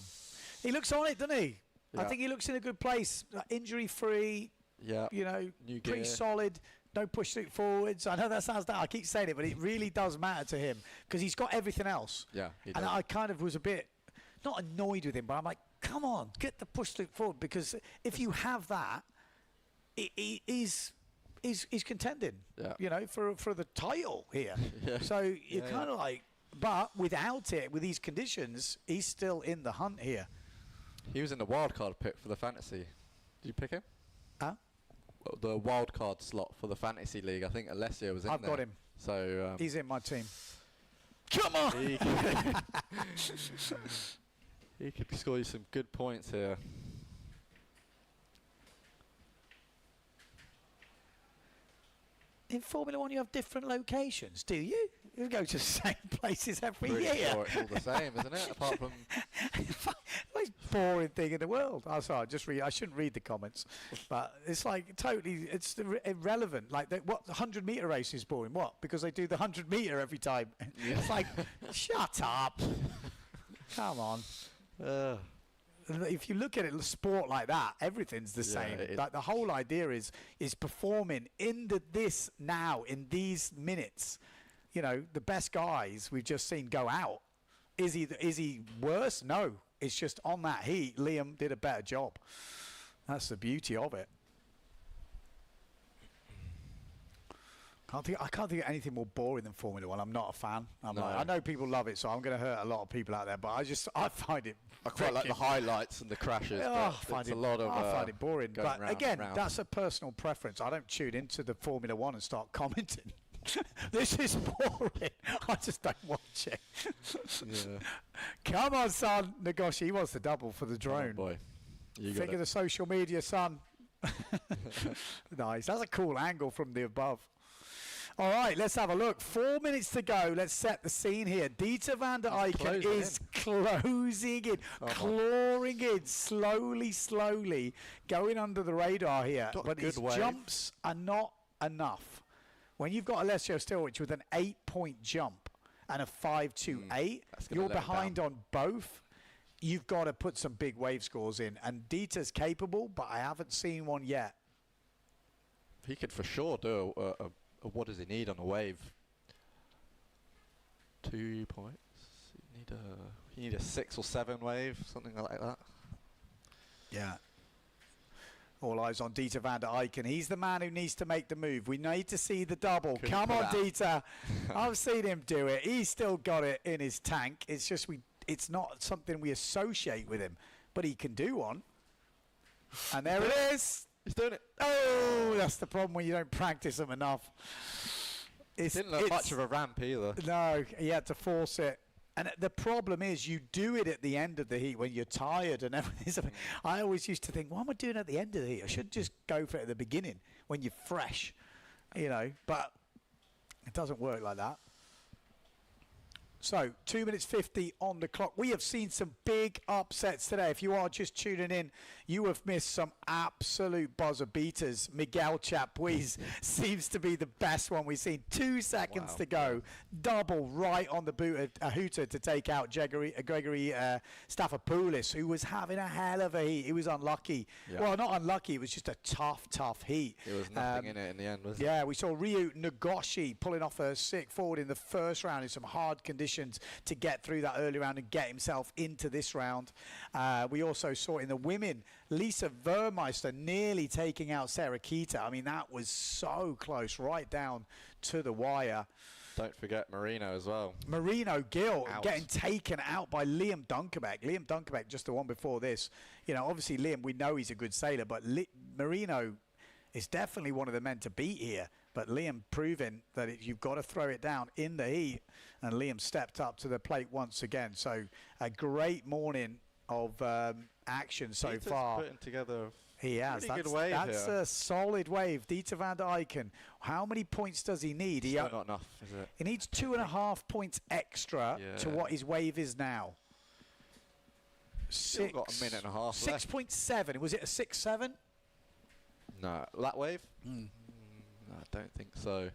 [SPEAKER 1] He looks on it, doesn't he? Yeah. I think he looks in a good place. Injury-free, you know, pretty solid. No push it forwards. I know that sounds I keep saying it, but it really does matter to him because he's got everything else.
[SPEAKER 9] Yeah, he does.
[SPEAKER 1] And I kind of was a bit, not annoyed with him, but I'm like, come on, get the push it forward because if you have that, he's contending, you know, for the title here.
[SPEAKER 9] Yeah.
[SPEAKER 1] So you're kind of like, but without it, with these conditions, he's still in the hunt here.
[SPEAKER 9] He was in the wild card pick for the fantasy. Did you pick him?
[SPEAKER 1] Huh?
[SPEAKER 9] Well, the wild card slot for the fantasy league. I think Alessio was in
[SPEAKER 1] I've
[SPEAKER 9] there.
[SPEAKER 1] got him.
[SPEAKER 9] So
[SPEAKER 1] he's in my team. Come on!
[SPEAKER 9] He could score you some good points here.
[SPEAKER 1] In Formula One, you have different locations, do you? You go to the same places every
[SPEAKER 9] Pretty
[SPEAKER 1] year.
[SPEAKER 9] sure it's all the same, isn't it? Apart from
[SPEAKER 1] Most boring thing in the world. Oh, sorry, I shouldn't read the comments, but it's like totally, it's irrelevant. Like, what, the 100-meter race is boring? What? Because they do the 100-meter every time. It's like, shut up. Come on. If you look at it, sport like that, everything's the same. Like, the whole idea is performing in this now, in these minutes. You know, the best guys we've just seen go out. Is he worse? No. It's just on that heat, Liam did a better job. That's the beauty of it. I can't think of anything more boring than Formula One. I'm not a fan. I know people love it, so I'm going to hurt a lot of people out there. But I find it.
[SPEAKER 9] I quite like the highlights and the crashes.
[SPEAKER 1] I find it boring. But
[SPEAKER 9] round
[SPEAKER 1] again,
[SPEAKER 9] and round.
[SPEAKER 1] that's a personal preference. I don't tune into the Formula One and start commenting. This is boring. I just don't watch it. Come on, son. Nagoshi, he wants the double for the drone.
[SPEAKER 9] Oh boy.
[SPEAKER 1] Think of the social media, son. Nice. That's a cool angle from the above. All right, let's have a look. 4 minutes to go. Let's set the scene here. Dieter van der Eycken is closing in, clawing in, slowly, going under the radar here. But his jumps are not enough. When you've got Alessio Stilwich with an 8-point jump and a 5.28, you're behind on both. You've got to put some big wave scores in. And Dieter's capable, but I haven't seen one yet.
[SPEAKER 9] He could for sure do a what does he need on a wave? 2 points. You need a 6 or 7 wave, something like that. Yeah.
[SPEAKER 1] All eyes on Dieter van der Eycken. He's the man who needs to make the move. We need to see the double. Come on, Dieter. I've seen him do it. He's still got it in his tank. It's just it's not something we associate with him, but he can do one. And there it is.
[SPEAKER 9] He's doing it.
[SPEAKER 1] Oh, that's the problem when you don't practice them enough.
[SPEAKER 9] Didn't look much of a ramp either.
[SPEAKER 1] No, he had to force it. And the problem is you do it at the end of the heat when you're tired and everything. I always used to think, what am I doing at the end of the heat? I should just go for it at the beginning when you're fresh, you know. But it doesn't work like that. So 2 minutes 50 on the clock. We have seen some big upsets today. If you are just tuning in, you have missed some absolute buzzer beaters. Miguel Chapuis seems to be the best one we've seen. 2 seconds to go. Double right on the boot of Ahuta to take out Gregory Staphopoulos, who was having a hell of a heat. He was unlucky. Yeah. Well, not unlucky. It was just a tough heat.
[SPEAKER 9] There was nothing in it in the end, was it?
[SPEAKER 1] Yeah, we saw Ryu Nagoshi pulling off a sick forward in the first round in some hard conditions to get through that early round and get himself into this round. We also saw in the women, Lisa Vermeister nearly taking out Sarah Kita. I mean, that was so close, right down to the wire.
[SPEAKER 9] Don't forget Marino as well.
[SPEAKER 1] Marino Gill getting taken out by Liam Dunkerbeck. Liam Dunkerbeck, just the one before this. You know, obviously Liam, we know he's a good sailor, but Marino is definitely one of the men to beat here. But Liam proving that you've got to throw it down in the heat. And Liam stepped up to the plate once again. So a great morning of action so far.
[SPEAKER 9] Putting together
[SPEAKER 1] he has.
[SPEAKER 9] Good wave
[SPEAKER 1] that's
[SPEAKER 9] here.
[SPEAKER 1] A solid wave. Dieter van der Eycken. How many points does he need?
[SPEAKER 9] Still not enough, is it?
[SPEAKER 1] He needs 2.5 points extra to what his wave is now.
[SPEAKER 9] Still got a minute and a half left.
[SPEAKER 1] 6.7. Was it a 6.7?
[SPEAKER 9] No, that wave? No, I don't think so.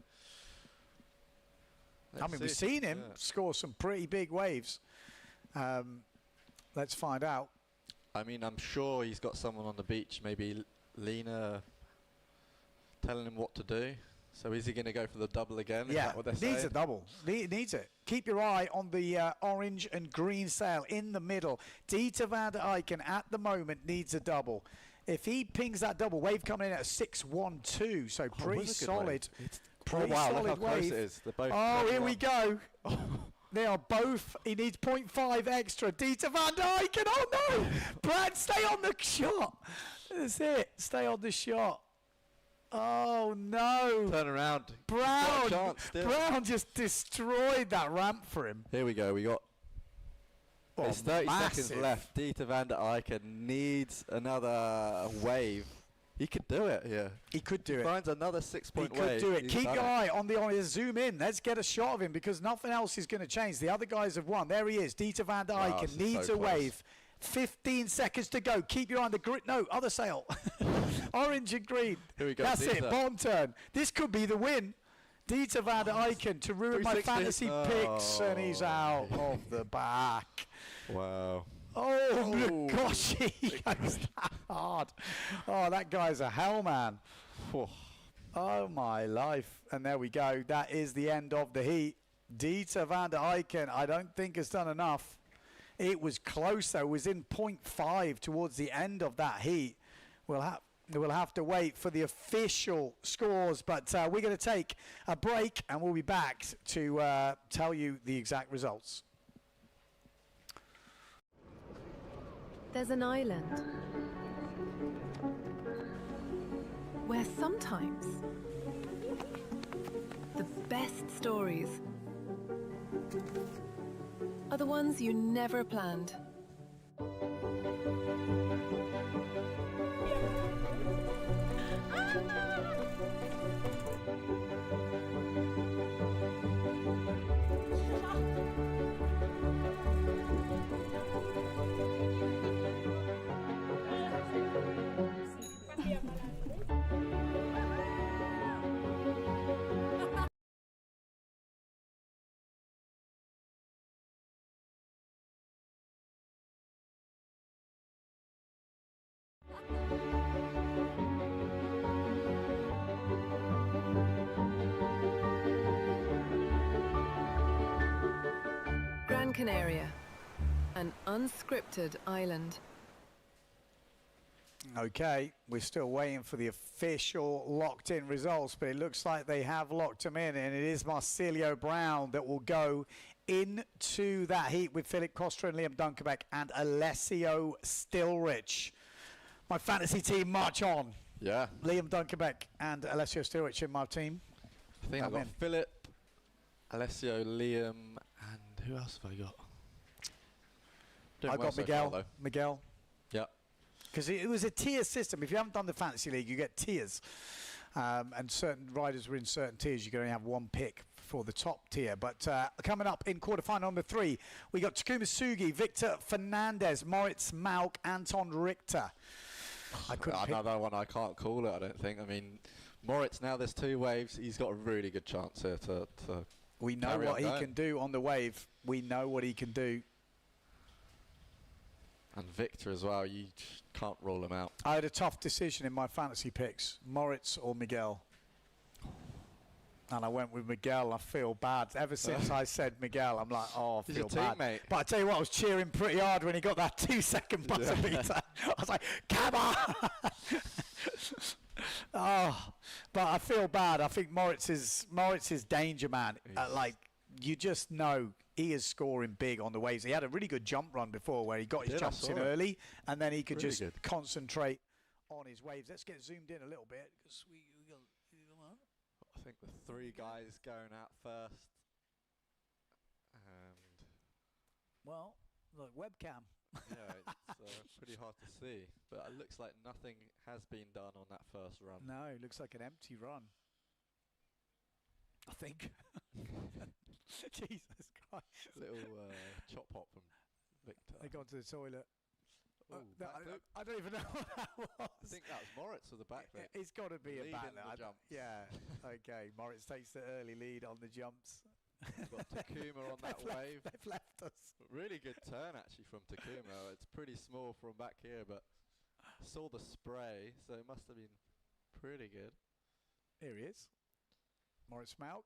[SPEAKER 1] We've seen him score some pretty big waves. Let's find out.
[SPEAKER 9] I mean, I'm sure he's got someone on the beach, maybe Lena, telling him what to do. So is he going to go for the double again?
[SPEAKER 1] Yeah,
[SPEAKER 9] is that what they're
[SPEAKER 1] needs
[SPEAKER 9] saying?
[SPEAKER 1] a double. Needs it. Keep your eye on the orange and green sail in the middle. Dieter van der Eycken at the moment needs a double. If he pings that double, wave coming in at 6-1-2, so pretty
[SPEAKER 9] was a good
[SPEAKER 1] solid.
[SPEAKER 9] wave.
[SPEAKER 1] Pretty
[SPEAKER 9] wow,
[SPEAKER 1] solid
[SPEAKER 9] look how close
[SPEAKER 1] wave.
[SPEAKER 9] it is. They're both
[SPEAKER 1] Oh, here
[SPEAKER 9] level
[SPEAKER 1] we
[SPEAKER 9] up.
[SPEAKER 1] go. They are both. He needs 0.5 extra. Dieter van Dijken. Oh no! Brad, stay on the shot. That's it. Stay on the shot. Oh no!
[SPEAKER 9] Turn around.
[SPEAKER 1] Brown.
[SPEAKER 9] Got a chance still.
[SPEAKER 1] Brown just destroyed that ramp for him.
[SPEAKER 9] Here we go. We got.
[SPEAKER 1] Oh,
[SPEAKER 9] There's 30
[SPEAKER 1] massive.
[SPEAKER 9] seconds left. Dieter van der Eycken needs another wave. He could do it here.
[SPEAKER 1] He could do it.
[SPEAKER 9] Finds another
[SPEAKER 1] He
[SPEAKER 9] 6-point
[SPEAKER 1] could
[SPEAKER 9] wave.
[SPEAKER 1] do it.
[SPEAKER 9] He's
[SPEAKER 1] Keep
[SPEAKER 9] done
[SPEAKER 1] your
[SPEAKER 9] it.
[SPEAKER 1] eye on the zoom in. Let's get a shot of him because nothing else is going to change. The other guys have won. There he is. Dieter van der
[SPEAKER 9] Wow,
[SPEAKER 1] Eycken
[SPEAKER 9] this is
[SPEAKER 1] needs
[SPEAKER 9] so
[SPEAKER 1] a
[SPEAKER 9] close.
[SPEAKER 1] wave. 15 seconds to go. Keep your eye on the grid. No, other sail. Orange and green.
[SPEAKER 9] Here we go,
[SPEAKER 1] That's it.
[SPEAKER 9] Dieter.
[SPEAKER 1] Bottom turn. This could be the win. Dieter van der Eycken to ruin my
[SPEAKER 9] 360.
[SPEAKER 1] fantasy picks, and he's out of the back.
[SPEAKER 9] Wow.
[SPEAKER 1] Oh, gosh, he goes that hard. Oh, that guy's a hell man. Oh, my life. And there we go. That is the end of the heat. Dieter van der Eycken, I don't think has done enough. It was close, though. It was in 0.5 towards the end of that heat. We'll have to wait for the official scores, but we're going to take a break, and we'll be back to tell you the exact results.
[SPEAKER 2] There's an island where sometimes the best stories are the ones you never planned. Gran Canaria, an unscripted island.
[SPEAKER 1] Okay, we're still waiting for the official locked-in results, but it looks like they have locked them in, and it is Marsilio Brown that will go into that heat with Philip Costa and Liam Dunkerbeck and Alessio Stilrich. My fantasy team march on.
[SPEAKER 9] Yeah.
[SPEAKER 1] Liam Dunkerbeck and Alessio Stilrich in my team.
[SPEAKER 9] I think I've got Philip, Alessio, Liam, and who else have I got? Doing
[SPEAKER 1] I've
[SPEAKER 9] well
[SPEAKER 1] got
[SPEAKER 9] so
[SPEAKER 1] Miguel.
[SPEAKER 9] far, though.
[SPEAKER 1] Miguel.
[SPEAKER 9] Yeah.
[SPEAKER 1] Because it was a tier system. If you haven't done the Fantasy League, you get tiers. And certain riders were in certain tiers. You can only have one pick for the top tier. But coming up in quarterfinal number 3, we got Takuma Sugi, Victor Fernandez, Moritz Malk, Anton Richter. I couldn't pick.
[SPEAKER 9] Another one I can't call it, I don't think. I mean, Moritz, now there's 2 waves. He's got a really good chance here to
[SPEAKER 1] We know
[SPEAKER 9] carry
[SPEAKER 1] what
[SPEAKER 9] on
[SPEAKER 1] he
[SPEAKER 9] going.
[SPEAKER 1] can do on the wave. We know what he can do.
[SPEAKER 9] And Victor as well, you just can't rule him out.
[SPEAKER 1] I had a tough decision in my fantasy picks, Moritz or Miguel. And I went with Miguel. I feel bad. Ever since I said Miguel, I'm like, oh, I
[SPEAKER 9] He's
[SPEAKER 1] feel
[SPEAKER 9] your
[SPEAKER 1] bad.
[SPEAKER 9] teammate.
[SPEAKER 1] But I tell you what, I was cheering pretty hard when he got that 2-second buzzer beater. I was like, come on! Oh, but I feel bad. I think Moritz is danger man. Like, you just know he is scoring big on the waves. He had a really good jump run before where he got his jumps in early, and then he could
[SPEAKER 9] Really
[SPEAKER 1] just
[SPEAKER 9] good.
[SPEAKER 1] concentrate on his waves. Let's get zoomed in a little bit because we got.
[SPEAKER 9] I think the 3 guys going out first. And
[SPEAKER 1] Well, look, webcam.
[SPEAKER 9] yeah, it's pretty hard to see. But it looks like nothing has been done on that first run.
[SPEAKER 1] No, it looks like an empty run. I think. Jesus Christ.
[SPEAKER 9] Little chop hop from Victor.
[SPEAKER 1] They got to the toilet.
[SPEAKER 9] Ooh,
[SPEAKER 1] No,
[SPEAKER 9] backflip.
[SPEAKER 1] I don't even know what that was.
[SPEAKER 9] I think that was Moritz with the backflip.
[SPEAKER 1] It's got to be a
[SPEAKER 9] Lead in
[SPEAKER 1] backflip.
[SPEAKER 9] the jumps.
[SPEAKER 1] Yeah. Okay. Moritz takes the early lead on the jumps.
[SPEAKER 9] We've got Takuma on that wave.
[SPEAKER 1] They've left us.
[SPEAKER 9] Really good turn actually from Takuma. It's pretty small from back here, but saw the spray, so it must have been pretty good.
[SPEAKER 1] Here he is. Moritz Malk.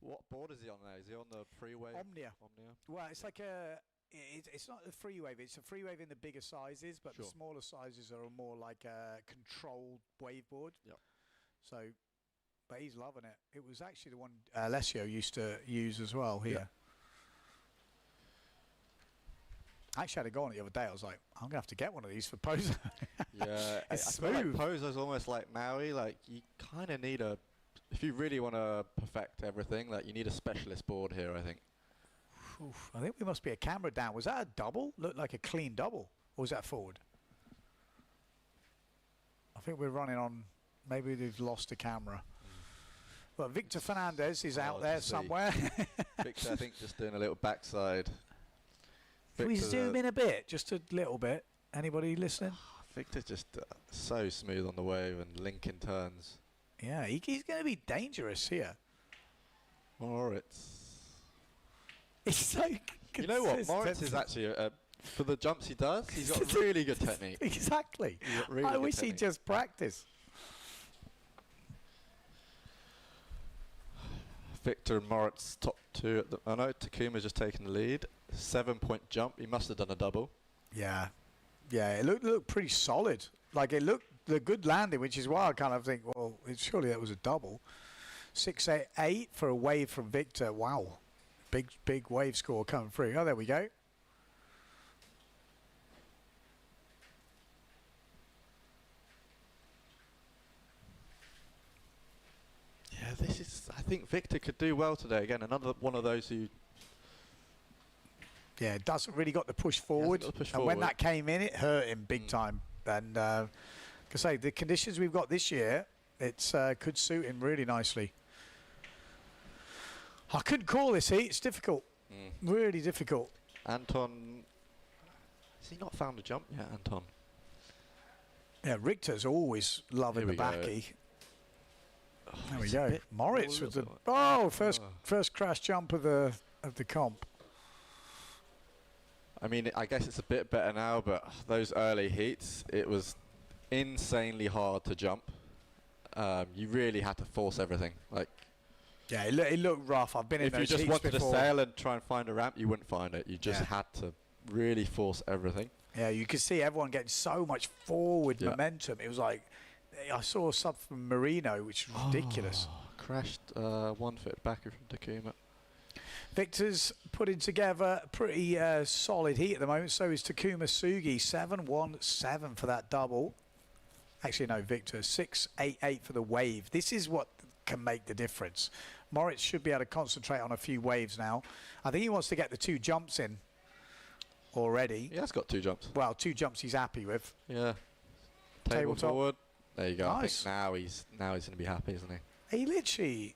[SPEAKER 9] What board is he on now? Is he on the freeway?
[SPEAKER 1] Omnia.
[SPEAKER 9] Omnia.
[SPEAKER 1] Well, it's like a. It's not a free wave. It's a free wave in the bigger sizes, but
[SPEAKER 9] Sure.
[SPEAKER 1] the smaller sizes are more like a controlled waveboard.
[SPEAKER 9] Yep.
[SPEAKER 1] So, but he's loving it. It was actually the one Alessio used to use as well here.
[SPEAKER 9] Yeah.
[SPEAKER 1] I actually had a go on it the other day. I was like, I'm going to have to get one of these for POZO.
[SPEAKER 9] Yeah,
[SPEAKER 1] It's
[SPEAKER 9] I feel like
[SPEAKER 1] smooth.
[SPEAKER 9] POZO's almost like Maui. Like you kind of need a, if you really want to perfect everything, like you need a specialist board here. I think.
[SPEAKER 1] Oof, I think we must be a camera down. Was that a double? Looked like a clean double. Or was that forward? I think we're running on, maybe they've lost the camera. Well, Victor Fernandez is out there
[SPEAKER 9] to see.
[SPEAKER 1] somewhere.
[SPEAKER 9] Victor, I think, just doing a little backside.
[SPEAKER 1] Can we
[SPEAKER 9] Victor's
[SPEAKER 1] zoom in a bit? Just a little bit. Anybody listening?
[SPEAKER 9] Victor's just so smooth on the wave and linking turns.
[SPEAKER 1] Yeah, he's going to be dangerous here.
[SPEAKER 9] Moritz.
[SPEAKER 1] He's so
[SPEAKER 9] You know what? Moritz is
[SPEAKER 1] consistent.
[SPEAKER 9] actually, for the jumps he does, he's got really good technique.
[SPEAKER 1] Exactly.
[SPEAKER 9] He's got really
[SPEAKER 1] I
[SPEAKER 9] good
[SPEAKER 1] wish he'd
[SPEAKER 9] technique.
[SPEAKER 1] just practice.
[SPEAKER 9] Victor and Moritz top two. At the, I know Takuma's just taken the lead. 7-point jump. He must have done a double.
[SPEAKER 1] Yeah. Yeah, it looked pretty solid. Like, it looked the good landing, which is why I kind of think, well, surely that was a double. 6.88 for a wave from Victor. Wow. Big wave score coming through. Oh, there we go.
[SPEAKER 9] Yeah, this is. I think Victor could do well today. Again, another one of those who.
[SPEAKER 1] Yeah, it doesn't really got the push forward.
[SPEAKER 9] got the push
[SPEAKER 1] And when
[SPEAKER 9] forward.
[SPEAKER 1] that came in, it hurt him big time. And, like I say, the conditions we've got this year, it's could suit him really nicely. I couldn't call this heat. It's difficult. Really difficult.
[SPEAKER 9] Anton. Has he not found a jump yet, Anton?
[SPEAKER 1] Yeah, Richter's always loving
[SPEAKER 9] Here
[SPEAKER 1] the
[SPEAKER 9] we go.
[SPEAKER 1] backy. There we
[SPEAKER 9] it's a
[SPEAKER 1] go.
[SPEAKER 9] bit-
[SPEAKER 1] Moritz
[SPEAKER 9] a
[SPEAKER 1] with the
[SPEAKER 9] little bit-
[SPEAKER 1] first crash jump of the comp.
[SPEAKER 9] I mean, I guess it's a bit better now, but those early heats, it was insanely hard to jump. You really had to force everything. Like,
[SPEAKER 1] Yeah, it looked rough. I've been in
[SPEAKER 9] if you
[SPEAKER 1] those
[SPEAKER 9] just
[SPEAKER 1] heats
[SPEAKER 9] wanted
[SPEAKER 1] before.
[SPEAKER 9] to sail and try and find a ramp, you wouldn't find it. You just
[SPEAKER 1] Yeah.
[SPEAKER 9] had to really force everything.
[SPEAKER 1] Yeah, you could see everyone getting so much forward
[SPEAKER 9] Yeah.
[SPEAKER 1] momentum. It was like, I saw stuff from Marino, which was ridiculous.
[SPEAKER 9] Crashed 1 foot back from Takuma.
[SPEAKER 1] Victor's putting together a pretty solid heat at the moment. So is Takuma Sugi. 7-1-7 for that double. Actually, no, Victor. 6.88 for the wave. This is what can make the difference. Moritz should be able to concentrate on a few waves now. I think he wants to get the 2 jumps in already.
[SPEAKER 9] He has got 2 jumps.
[SPEAKER 1] Well, 2 jumps he's happy with.
[SPEAKER 9] Yeah. Table
[SPEAKER 1] Tabletop.
[SPEAKER 9] forward. There you go.
[SPEAKER 1] Nice.
[SPEAKER 9] I think now he's going to be happy, isn't he?
[SPEAKER 1] He literally,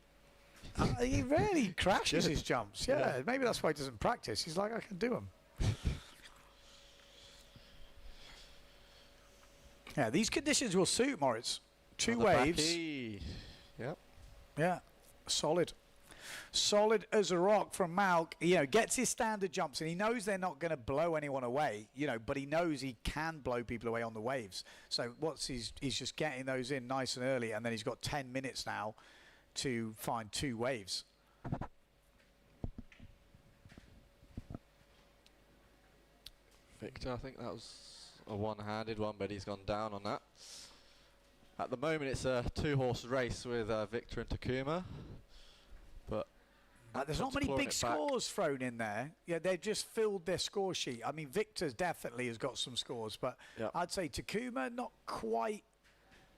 [SPEAKER 1] he rarely crashes his jumps. Yeah, maybe that's why he doesn't practice. He's like, I can do them. Yeah, these conditions will suit Moritz. 2
[SPEAKER 9] On the
[SPEAKER 1] waves.
[SPEAKER 9] backy. Yep.
[SPEAKER 1] Yeah, solid. Solid as a rock from Malk. You know, gets his standard jumps, and he knows they're not going to blow anyone away. You know, but he knows he can blow people away on the waves. So he's just getting those in nice and early, and then he's got 10 minutes now to find 2 waves.
[SPEAKER 9] Victor, I think that was a one-handed one, but he's gone down on that. At the moment, it's a 2-horse race with Victor and Takuma. But
[SPEAKER 1] There's not
[SPEAKER 9] Anton's
[SPEAKER 1] many
[SPEAKER 9] clawing
[SPEAKER 1] big
[SPEAKER 9] it back.
[SPEAKER 1] scores thrown in there. Yeah, they've just filled their score sheet. I mean, Victor's definitely has got some scores, but
[SPEAKER 9] Yep.
[SPEAKER 1] I'd say Takuma not quite.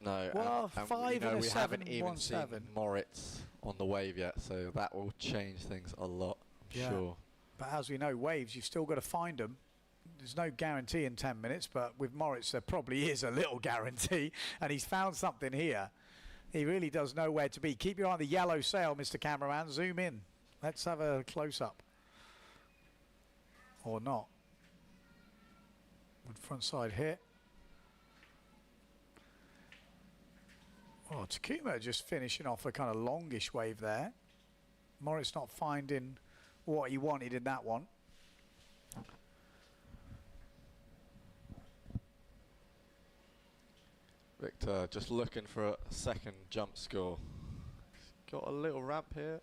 [SPEAKER 9] No,
[SPEAKER 1] Well,
[SPEAKER 9] and
[SPEAKER 1] 5
[SPEAKER 9] you know,
[SPEAKER 1] and a
[SPEAKER 9] we
[SPEAKER 1] 7,
[SPEAKER 9] haven't even
[SPEAKER 1] 1, 7.
[SPEAKER 9] seen Moritz on the wave yet, so that will change things a lot, I'm
[SPEAKER 1] Yeah.
[SPEAKER 9] sure.
[SPEAKER 1] But as we know, waves, you've still got to find them. There's no guarantee in 10 minutes, but with Moritz, there probably is a little guarantee, and he's found something here. He really does know where to be. Keep your eye on the yellow sail, Mr. Cameraman. Zoom in. Let's have a close-up. Or not. With front side hit. Oh, Takuma just finishing off a kind of longish wave there. Moritz not finding what he wanted in that one.
[SPEAKER 9] Victor just looking for a second jump score. He's got a little ramp here.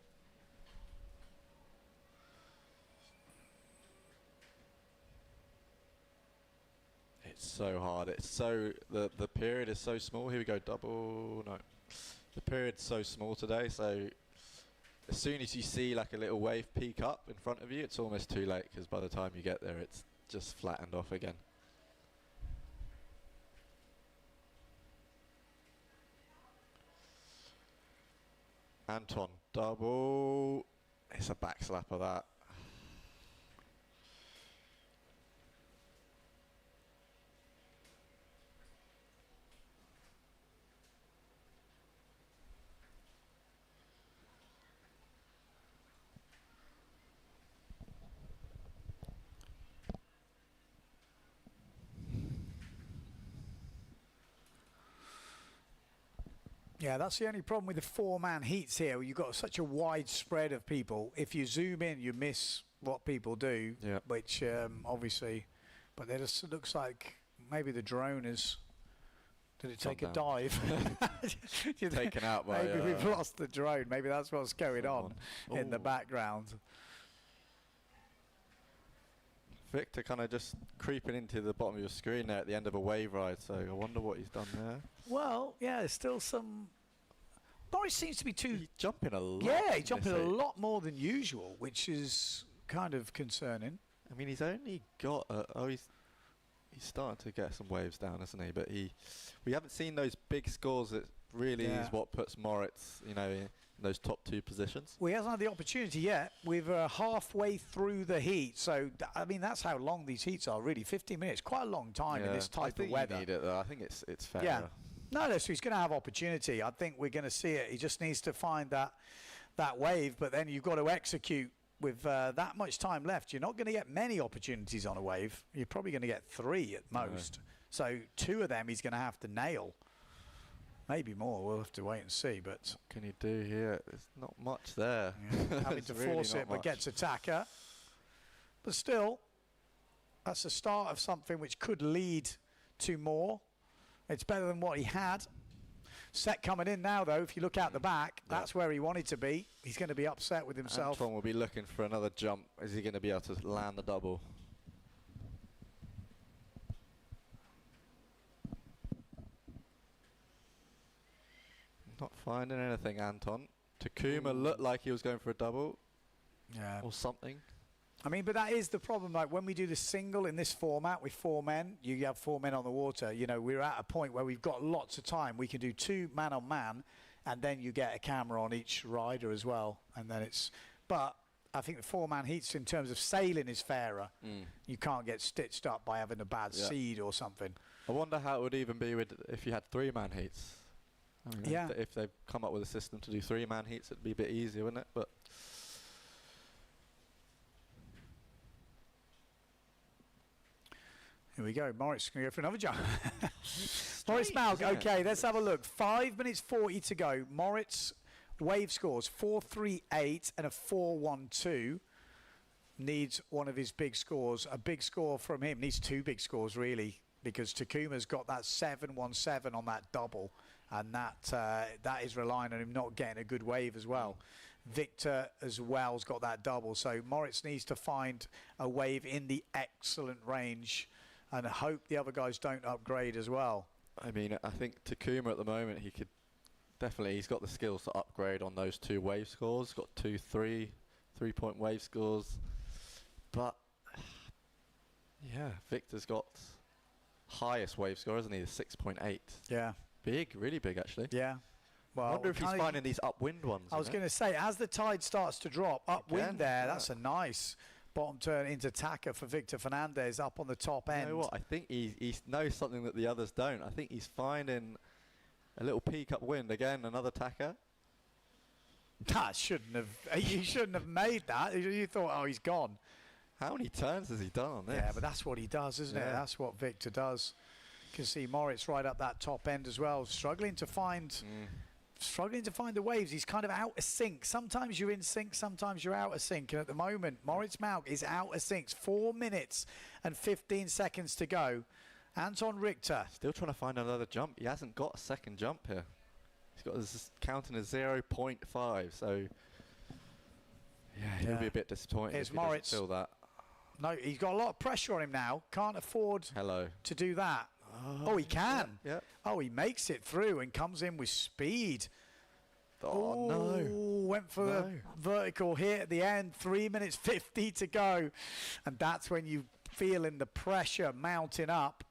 [SPEAKER 9] so hard. It's so the period is so small. Here we go, double. No, the period's so small today. So as soon as you see like a little wave peak up in front of you, it's almost too late because by the time you get there, it's just flattened off again. Anton, double. It's a back slap of that.
[SPEAKER 1] Yeah, that's the only problem with the four-man heats here. You've got such a wide spread of people. If you zoom in, you miss what people do, which obviously, but there just looks like maybe the drone is, did it take a dive?
[SPEAKER 9] Taken out by...
[SPEAKER 1] Maybe we've lost the drone. Maybe that's what's going on in the background.
[SPEAKER 9] Victor kind of just creeping into the bottom of your screen there at the end of a wave ride, so I wonder what he's done there.
[SPEAKER 1] Well, yeah, there's still some... Boris seems to be
[SPEAKER 9] He's jumping a lot.
[SPEAKER 1] Yeah, he's jumping a lot more than usual, which is kind of concerning.
[SPEAKER 9] I mean, he's only got... he's starting to get some waves down, isn't he? But we haven't seen those big scores that really is what puts Moritz, you know, in those top two positions.
[SPEAKER 1] Well, he hasn't had the opportunity yet. We're halfway through the heat, so I mean that's how long these heats are. Really, 15 minutes, quite a long time in this type of weather.
[SPEAKER 9] I think you need it though. I think it's fair.
[SPEAKER 1] Yeah, no, so he's going to have opportunity. I think we're going to see it. He just needs to find that wave, but then you've got to execute with that much time left. You're not going to get many opportunities on a wave. You're probably going to get 3 at most. So 2 of them he's going to have to nail. Maybe more. We'll have to wait and see. But
[SPEAKER 9] what can he do here? There's not much there.
[SPEAKER 1] Yeah. Having to force it, but gets attacker. But still, that's the start of something which could lead to more. It's better than what he had. Set coming in now, though. If you look out the back, that's where he wanted to be. He's going to be upset with himself.
[SPEAKER 9] Anton will be looking for another jump. Is he going to be able to land the double? Not finding anything, Anton. Takuma looked like he was going for a double.
[SPEAKER 1] Yeah.
[SPEAKER 9] Or something.
[SPEAKER 1] I mean, but that is the problem. Like when we do the single in this format with 4 men, you have 4 men on the water. You know, we're at a point where we've got lots of time. We can do 2 man on man, and then you get a camera on each rider as well. And then it's, but I think the 4-man heats in terms of sailing is fairer. You can't get stitched up by having a bad seed or something.
[SPEAKER 9] I wonder how it would even be with if you had 3-man heats. I mean, if they've come up with a system to do 3-man heats, it'd be a bit easier, wouldn't it? But
[SPEAKER 1] here we go. Moritz going to go for another jump. Moritz Malk. Okay, let's have a look. 5 minutes 40 to go. Moritz wave scores 4.38 and a 4.12. Needs one of his big scores. A big score from him. Needs 2 big scores, really, because Takuma's got that 7.17 on that double. And that is relying on him not getting a good wave as well. Victor as well has got that double. So Moritz needs to find a wave in the excellent range and hope the other guys don't upgrade as well.
[SPEAKER 9] I mean, I think Takuma at the moment, he could definitely, he's got the skills to upgrade on those 2 wave scores. He's got 2 3-point wave scores. But yeah, Victor's got highest wave score, isn't he? The 6.8.
[SPEAKER 1] Yeah.
[SPEAKER 9] Big, really big, actually.
[SPEAKER 1] Yeah. Well,
[SPEAKER 9] I wonder if he's finding these upwind ones.
[SPEAKER 1] I was going to say, as the tide starts to drop, upwind that's a nice bottom turn into tacker for Victor Fernandez up on the top end.
[SPEAKER 9] You know what? I think he knows something that the others don't. I think he's finding a little peak upwind. Again, another tacker.
[SPEAKER 1] That shouldn't have... you shouldn't have made that. You thought, oh, he's gone.
[SPEAKER 9] How many turns has he done on this?
[SPEAKER 1] Yeah, but that's what he does, isn't it? That's what Victor does. You can see Moritz right up that top end as well, struggling to find the waves. He's kind of out of sync. Sometimes you're in sync, sometimes you're out of sync. And at the moment, Moritz Malk is out of sync. 4 minutes and 15 seconds to go. Anton Richter.
[SPEAKER 9] Still trying to find another jump. He hasn't got a second jump here. He's got this counting as 0.5. So, yeah, he'll be a bit disappointed if he doesn't feel that.
[SPEAKER 1] No, he's got a lot of pressure on him now. Can't afford to do that. Oh, he can.
[SPEAKER 9] Yeah.
[SPEAKER 1] Oh, he makes it through and comes in with speed.
[SPEAKER 9] Oh, no.
[SPEAKER 1] Went for the vertical hit at the end. 3 minutes 50 to go. And that's when you feeling the pressure mounting up.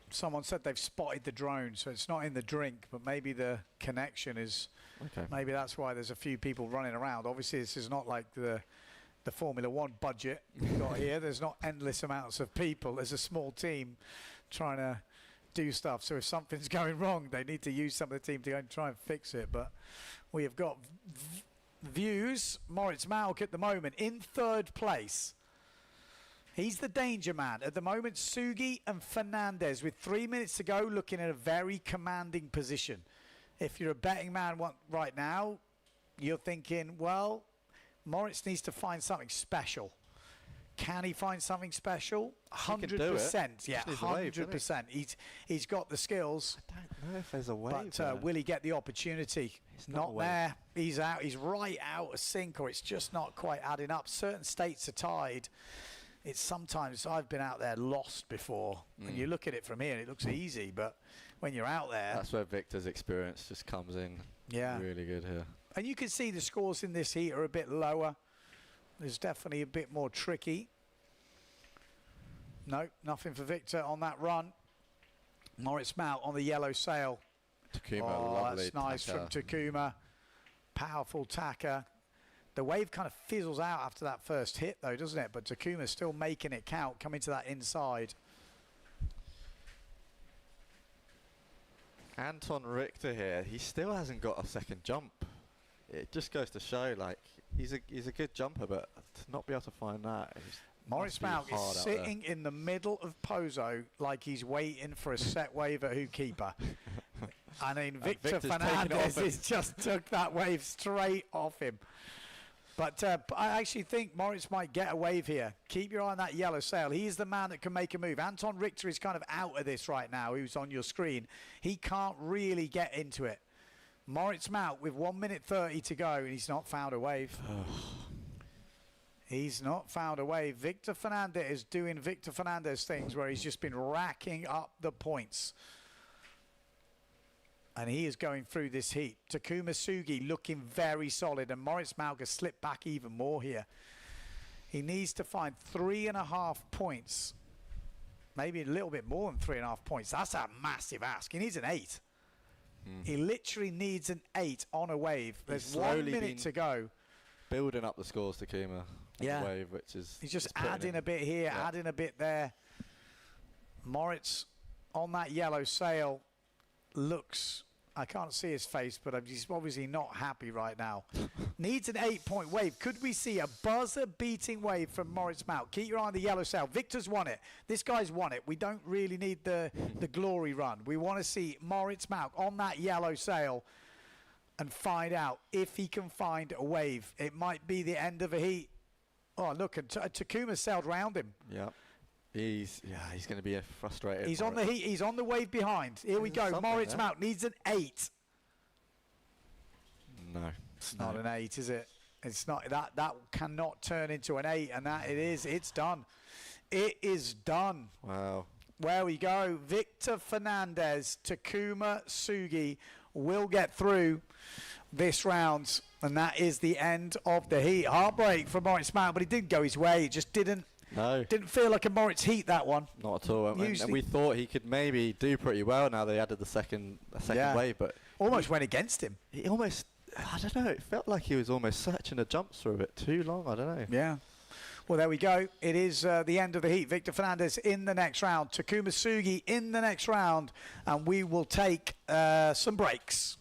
[SPEAKER 1] Someone said they've spotted the drone, so it's not in the drink, but maybe the connection is.
[SPEAKER 9] Okay.
[SPEAKER 1] Maybe that's why there's a few people running around. Obviously, this is not like the Formula One budget we've got here. There's not endless amounts of people. There's a small team trying to do stuff. So if something's going wrong, they need to use some of the team to go and try and fix it. But we have got views. Moritz Malk at the moment in 3rd place. He's the danger man. At the moment, Sugi and Fernandez with 3 minutes to go, looking at a very commanding position. If you're a betting man right now, you're thinking, well, Moritz needs to find something special. Can he find something special? 100%. Yeah, 100%. He's got the skills.
[SPEAKER 9] I don't know if there's a wave.
[SPEAKER 1] But will he get the opportunity?
[SPEAKER 9] It's
[SPEAKER 1] not there. He's out. He's right out of sync, or it's just not quite adding up. Certain states are tied. It's sometimes, I've been out there lost before, and you look at it from here and it looks easy, but when you're out there,
[SPEAKER 9] that's where Victor's experience just comes in.
[SPEAKER 1] Yeah,
[SPEAKER 9] really good here.
[SPEAKER 1] And you can see the scores in this heat are a bit lower. There's definitely a bit more tricky. No, nothing for Victor on that run. Moritz Malk on the yellow sail.
[SPEAKER 9] Takuma,
[SPEAKER 1] that's nice from Takuma. Powerful tacker. The wave kind of fizzles out after that first hit, though, doesn't it? But Takuma's still making it count, coming to that inside.
[SPEAKER 9] Anton Richter here, he still hasn't got a second jump. It just goes to show, like, he's a good jumper, but to not be able to find that.
[SPEAKER 1] Moritz Malk is sitting in the middle of POZO like he's waiting for a set wave at keeper. I mean, Victor Fernandez has just took that wave straight off him. But I actually think Moritz might get a wave here. Keep your eye on that yellow sail. He's the man that can make a move. Anton Richter is kind of out of this right now, who's on your screen. He can't really get into it. Moritz Malk with 1 minute 30 to go, and he's not found a wave. He's not found a wave. Victor Fernandez is doing Victor Fernandez things where he's just been racking up the points. And he is going through this heat. Takuma Sugi looking very solid, and Moritz Malk has slipped back even more here. He needs to find 3.5 points. Maybe a little bit more than 3.5 points. That's a massive ask. He needs an 8. He literally needs an 8 on a wave. There's 1 minute to go.
[SPEAKER 9] Building up the scores, Takuma.
[SPEAKER 1] Yeah.
[SPEAKER 9] The wave, which is
[SPEAKER 1] he's just adding a bit here, adding a bit there. Moritz on that yellow sail looks, I can't see his face, but he's obviously not happy right now. Needs an 8-point wave. Could we see a buzzer-beating wave from Moritz Malk? Keep your eye on the yellow sail. Victor's won it. This guy's won it. We don't really need the glory run. We want to see Moritz Malk on that yellow sail and find out if he can find a wave. It might be the end of a heat. Oh, look, and Takuma sailed round him.
[SPEAKER 9] Yeah. He's going to be frustrated.
[SPEAKER 1] He's on the heat. He's on the wave behind. Here we go. Moritz Malk needs an 8.
[SPEAKER 9] No,
[SPEAKER 1] it's not an 8, is it? It's not. That cannot turn into an 8, and that it is. It's done. It is done.
[SPEAKER 9] Wow.
[SPEAKER 1] Where we go. Victor Fernandez, Takuma Sugi will get through this round, and that is the end of the heat. Heartbreak for Moritz Malk, but it didn't go his way. It just didn't.
[SPEAKER 9] No.
[SPEAKER 1] Didn't feel like a Moritz heat, that one.
[SPEAKER 9] Not at all. And we thought he could maybe do pretty well now they added the second wave, but
[SPEAKER 1] almost went against him.
[SPEAKER 9] He almost, I don't know, it felt like he was almost searching the jumps for a bit too long. I don't know.
[SPEAKER 1] Yeah. Well, there we go. It is the end of the heat. Victor Fernandez in the next round. Takuma Sugi in the next round. And we will take some breaks.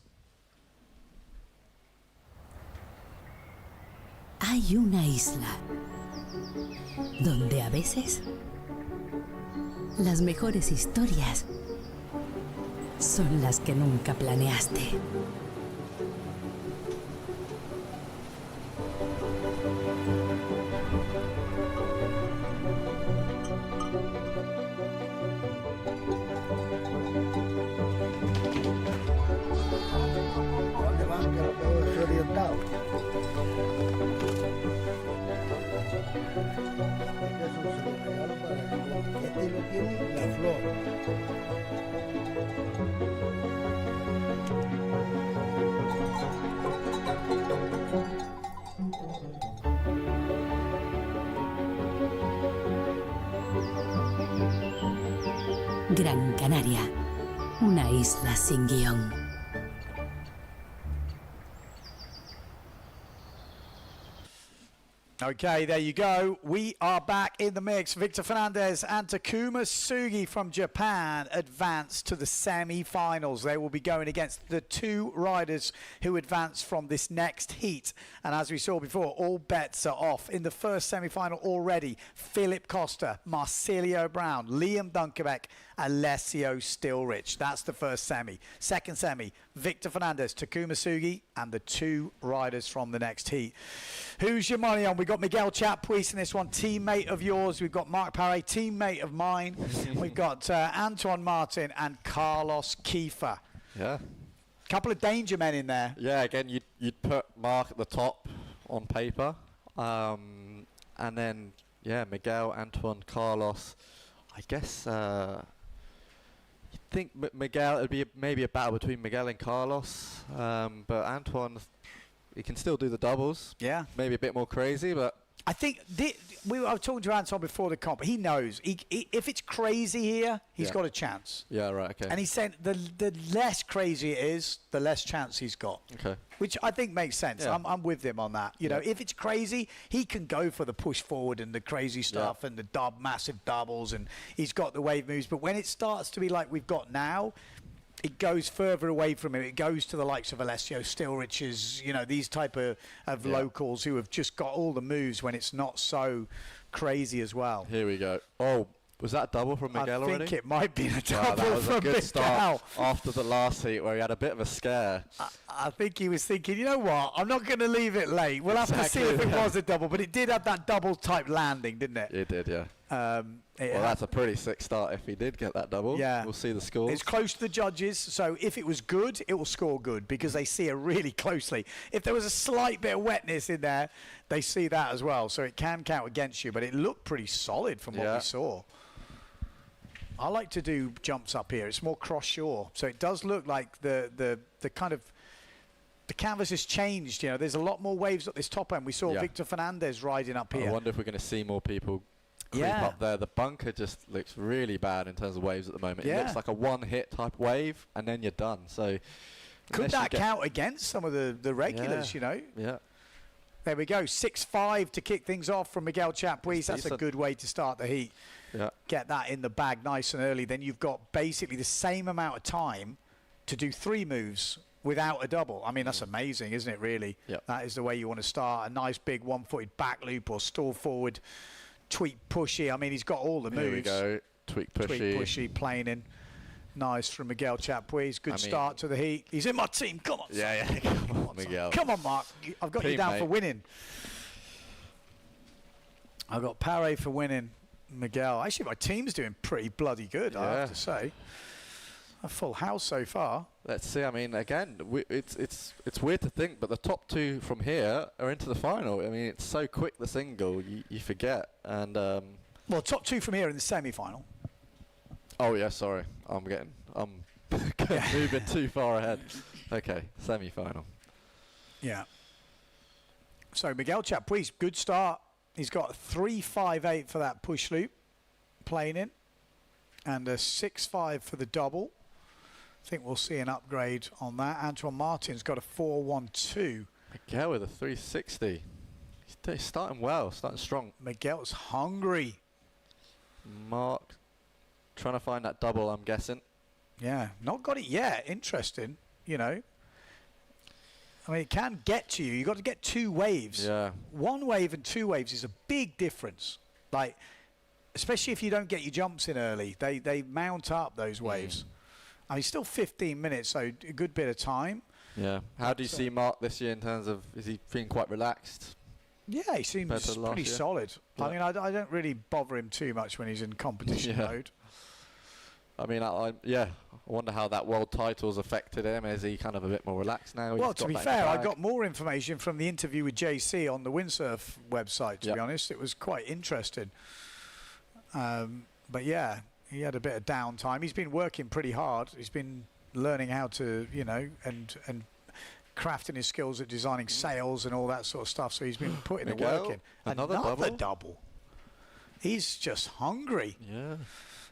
[SPEAKER 7] Hay una isla donde a veces las mejores historias son las que nunca planeaste.
[SPEAKER 10] Este caso se lo regalo para que este no tiene la flor.
[SPEAKER 7] Gran Canaria, una isla sin guión.
[SPEAKER 1] Okay, there you go. We are back in the mix. Victor Fernandez and Takuma Sugi from Japan advance to the semi-finals. They will be going against the two riders who advance from this next heat. And as we saw before, all bets are off. In the first semi-final already, Philip Costa, Marsilio Brown, Liam Dunkerbeck, Alessio Stilrich. That's the first semi. Second semi, Victor Fernandez, Takuma Sugi, and the two riders from the next heat. Who's your money on? We've got Miguel Chapuis in this one, teammate of yours. We've got Mark Paré, teammate of mine. We've got Antoine Martin and Carlos Kiefer.
[SPEAKER 9] Yeah.
[SPEAKER 1] Couple of danger men in there.
[SPEAKER 9] Yeah, again, you'd put Mark at the top on paper. And then, yeah, Miguel, Antoine, Carlos. I guess you'd think Miguel, it'd be maybe a battle between Miguel and Carlos. But Antoine, he can still do the doubles.
[SPEAKER 1] Yeah.
[SPEAKER 9] Maybe a bit more crazy, but
[SPEAKER 1] I think I was talking to Anton before the comp. He knows if it's crazy here, he's got a chance.
[SPEAKER 9] Yeah, right. Okay.
[SPEAKER 1] And he said the less crazy it is, the less chance he's got.
[SPEAKER 9] Okay.
[SPEAKER 1] Which I think makes sense.
[SPEAKER 9] Yeah.
[SPEAKER 1] I'm with him on that. You know, if it's crazy, he can go for the push forward and the crazy stuff and the massive doubles, and he's got the wave moves. But when it starts to be like we've got now, it goes further away from him. It goes to the likes of Alessio Stilrich's, you know, these type of locals who have just got all the moves when it's not so crazy as well.
[SPEAKER 9] Here we go. Oh, was that a double from Miguel already?
[SPEAKER 1] I think it might be a double
[SPEAKER 9] Wow, that was
[SPEAKER 1] from
[SPEAKER 9] a good
[SPEAKER 1] Miguel.
[SPEAKER 9] start after the last heat where he had a bit of a scare.
[SPEAKER 1] I think he was thinking, you know what, I'm not going to leave it late. We'll have to see if it was a double. But it did have that double type landing, didn't it?
[SPEAKER 9] It did, yeah.
[SPEAKER 1] Well,
[SPEAKER 9] that's a pretty sick start if he did get that double.
[SPEAKER 1] Yeah.
[SPEAKER 9] We'll see the scores.
[SPEAKER 1] It's close to the judges, so if it was good, it will score good because they see it really closely. If there was a slight bit of wetness in there, they see that as well. So it can count against you, but it looked pretty solid from what we saw. I like to do jumps up here. It's more cross-shore, so it does look like the kind of the canvas has changed. You know, there's a lot more waves at this top end. We saw Victor Fernandez riding up here.
[SPEAKER 9] I wonder if we're going to see more people creep up there. The bunker just looks really bad in terms of waves at the moment. It looks like a one-hit type wave, and then you're done. So
[SPEAKER 1] could that count against some of the regulars? You know.
[SPEAKER 9] Yeah.
[SPEAKER 1] There we go. 6-5 to kick things off from Miguel Chapuis. That's a good way to start the heat.
[SPEAKER 9] Yeah.
[SPEAKER 1] Get that in the bag nice and early. Then you've got basically the same amount of time to do 3 moves without a double. I mean, that's amazing, isn't it, really?
[SPEAKER 9] Yep.
[SPEAKER 1] That is the way you want to start. A nice big one-footed back loop or stall forward, tweak pushy. I mean, he's got all the moves.
[SPEAKER 9] Here we go. Tweak pushy.
[SPEAKER 1] Tweak pushy, planing. Nice from Miguel Chapuis. Good start to the heat. He's in my team. Come on.
[SPEAKER 9] Yeah, yeah. Come on, Miguel.
[SPEAKER 1] Come on, Mark. I've got you down for winning. I've got Paré for winning. Miguel. Actually, my team's doing pretty bloody good, I have to say. A full house so far.
[SPEAKER 9] Let's see. I mean, again, it's weird to think, but the top 2 from here are into the final. I mean, it's so quick, the single, you forget. And
[SPEAKER 1] well, top 2 from here in the semi-final.
[SPEAKER 9] Oh yeah, sorry. I'm moving too far ahead. Okay, semi-final.
[SPEAKER 1] Yeah. So Miguel Chapuis, good start. He's got 3.58 for that push loop, playing in, and a 6.5 for the double. I think we'll see an upgrade on that. Antoine Martin's got a 4.12.
[SPEAKER 9] Miguel with a 360. He's starting well, starting strong.
[SPEAKER 1] Miguel's hungry.
[SPEAKER 9] Mark trying to find that double, I'm guessing.
[SPEAKER 1] Yeah, not got it yet. Interesting, you know. I mean, it can get to you. You've got to get 2 waves.
[SPEAKER 9] Yeah.
[SPEAKER 1] 1 wave and 2 waves is a big difference. Like, especially if you don't get your jumps in early. They mount up those waves. I mean, still 15 minutes, so a good bit of time.
[SPEAKER 9] Yeah. How do you see Mark this year in terms of, is he feeling quite relaxed?
[SPEAKER 1] Yeah, he seems pretty solid. Yeah. I mean, I don't really bother him too much when he's in competition mode.
[SPEAKER 9] I mean, yeah, I wonder how that world title's affected him. Is he kind of a bit more relaxed now?
[SPEAKER 1] Well,
[SPEAKER 9] He's
[SPEAKER 1] to
[SPEAKER 9] got
[SPEAKER 1] be
[SPEAKER 9] that in the
[SPEAKER 1] fair, I
[SPEAKER 9] bag?
[SPEAKER 1] got more information from the interview with JC on the Windsurf website, to be honest. It was quite interesting. But yeah, he had a bit of downtime. He's been working pretty hard. He's been learning how to, you know, and crafting his skills at designing sails and all that sort of stuff. So he's been putting the work in.
[SPEAKER 9] Another double.
[SPEAKER 1] He's just hungry.
[SPEAKER 9] Yeah.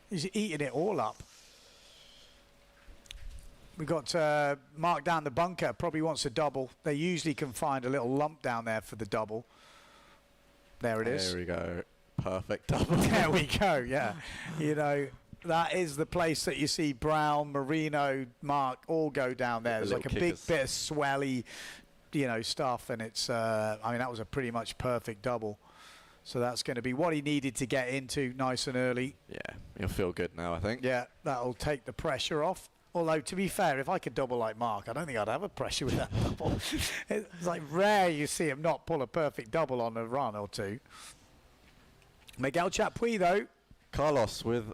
[SPEAKER 1] He's eating it all up. We got Mark down the bunker. Probably wants a double. They usually can find a little lump down there for the double. There it is.
[SPEAKER 9] There we go. Perfect double.
[SPEAKER 1] There we go. Yeah. You know, that is the place that you see Brown, Marino, Mark all go down there. There's like a big bit of swelly, you know, stuff, and it's. I mean, that was a pretty much perfect double. So that's going to be what he needed to get into nice and early.
[SPEAKER 9] Yeah, he'll feel good now, I think.
[SPEAKER 1] Yeah, that'll take the pressure off. Although, to be fair, if I could double like Mark, I don't think I'd have a pressure with that double. It's like rare you see him not pull a perfect double on a run or two. Miguel Chapuis, though.
[SPEAKER 9] Carlos with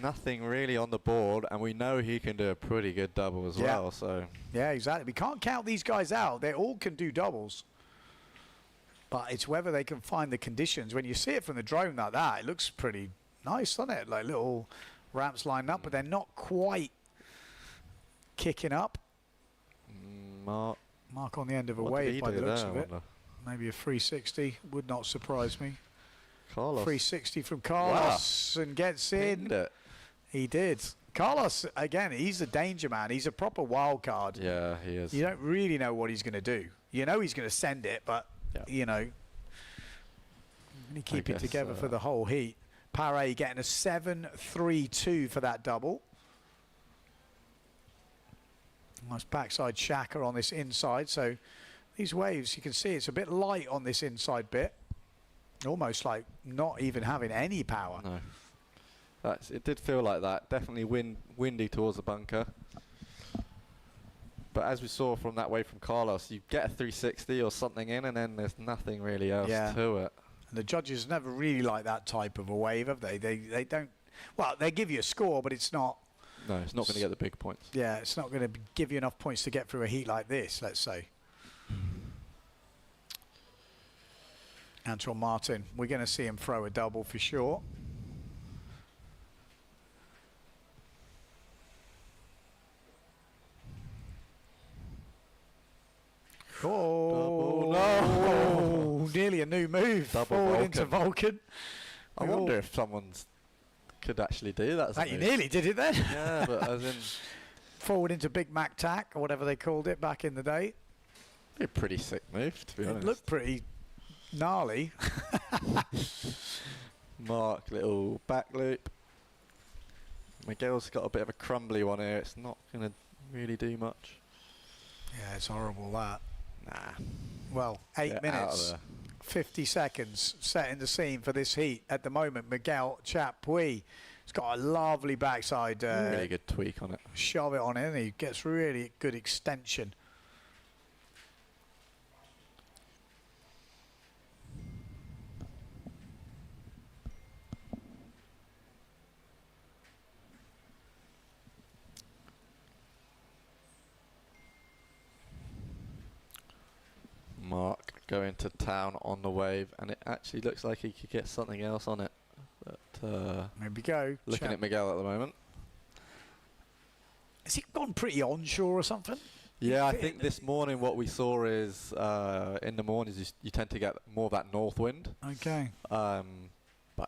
[SPEAKER 9] nothing really on the board, and we know he can do a pretty good double as well. So
[SPEAKER 1] yeah, exactly. We can't count these guys out. They all can do doubles. But it's whether they can find the conditions. When you see it from the drone like that, it looks pretty nice, doesn't it? Like little ramps lined up, but they're not quite kicking up.
[SPEAKER 9] Mark
[SPEAKER 1] on the end of a wave by the looks of it. Maybe a 360 would not surprise me.
[SPEAKER 9] Carlos.
[SPEAKER 1] 360 from Carlos and gets in. He did. Carlos, again, he's a danger man. He's a proper wild card.
[SPEAKER 9] Yeah, he is.
[SPEAKER 1] You don't really know what he's going to do. You know he's going to send it, but, you know, keep it together for the whole heat. Paré getting a 7.32 for that double. Nice backside shaka on this inside. So these waves, you can see it's a bit light on this inside bit. Almost like not even having any power.
[SPEAKER 9] No. It did feel like that. Definitely windy towards the bunker. But as we saw from that wave from Carlos, you get a 360 or something in, and then there's nothing really else to it.
[SPEAKER 1] And the judges never really like that type of a wave, have they? They don't. Well, they give you a score, but it's not.
[SPEAKER 9] No, it's not going to get the big points.
[SPEAKER 1] Yeah, it's not going to give you enough points to get through a heat like this, let's say. Antoine Martin, we're going to see him throw a double for sure. Oh, no. Nearly a new move.
[SPEAKER 9] Double
[SPEAKER 1] forward
[SPEAKER 9] Vulcan.
[SPEAKER 1] Into Vulcan.
[SPEAKER 9] I wonder if someone could actually do that.
[SPEAKER 1] You nearly did it then.
[SPEAKER 9] Yeah, but as in...
[SPEAKER 1] Forward into Big Mac Tack, or whatever they called it back in the day.
[SPEAKER 9] A pretty sick move, to be honest.
[SPEAKER 1] It looked pretty gnarly.
[SPEAKER 9] Mark, little back loop. Miguel's got a bit of a crumbly one here. It's not going to really do much.
[SPEAKER 1] Yeah, it's horrible, that.
[SPEAKER 9] Nah.
[SPEAKER 1] Well, 8 minutes, 50 seconds, setting the scene for this heat. At the moment, Miguel Chapuis. He's got a lovely backside.
[SPEAKER 9] Really good tweak on it.
[SPEAKER 1] Shove it on in. He gets really good extension.
[SPEAKER 9] Mark going to town on the wave, and it actually looks like he could get something else on it. But
[SPEAKER 1] maybe go.
[SPEAKER 9] Looking at Miguel at the moment.
[SPEAKER 1] Has he gone pretty onshore or something?
[SPEAKER 9] Yeah, I think this morning what we saw is in the mornings you tend to get more of that north wind.
[SPEAKER 1] Okay.
[SPEAKER 9] But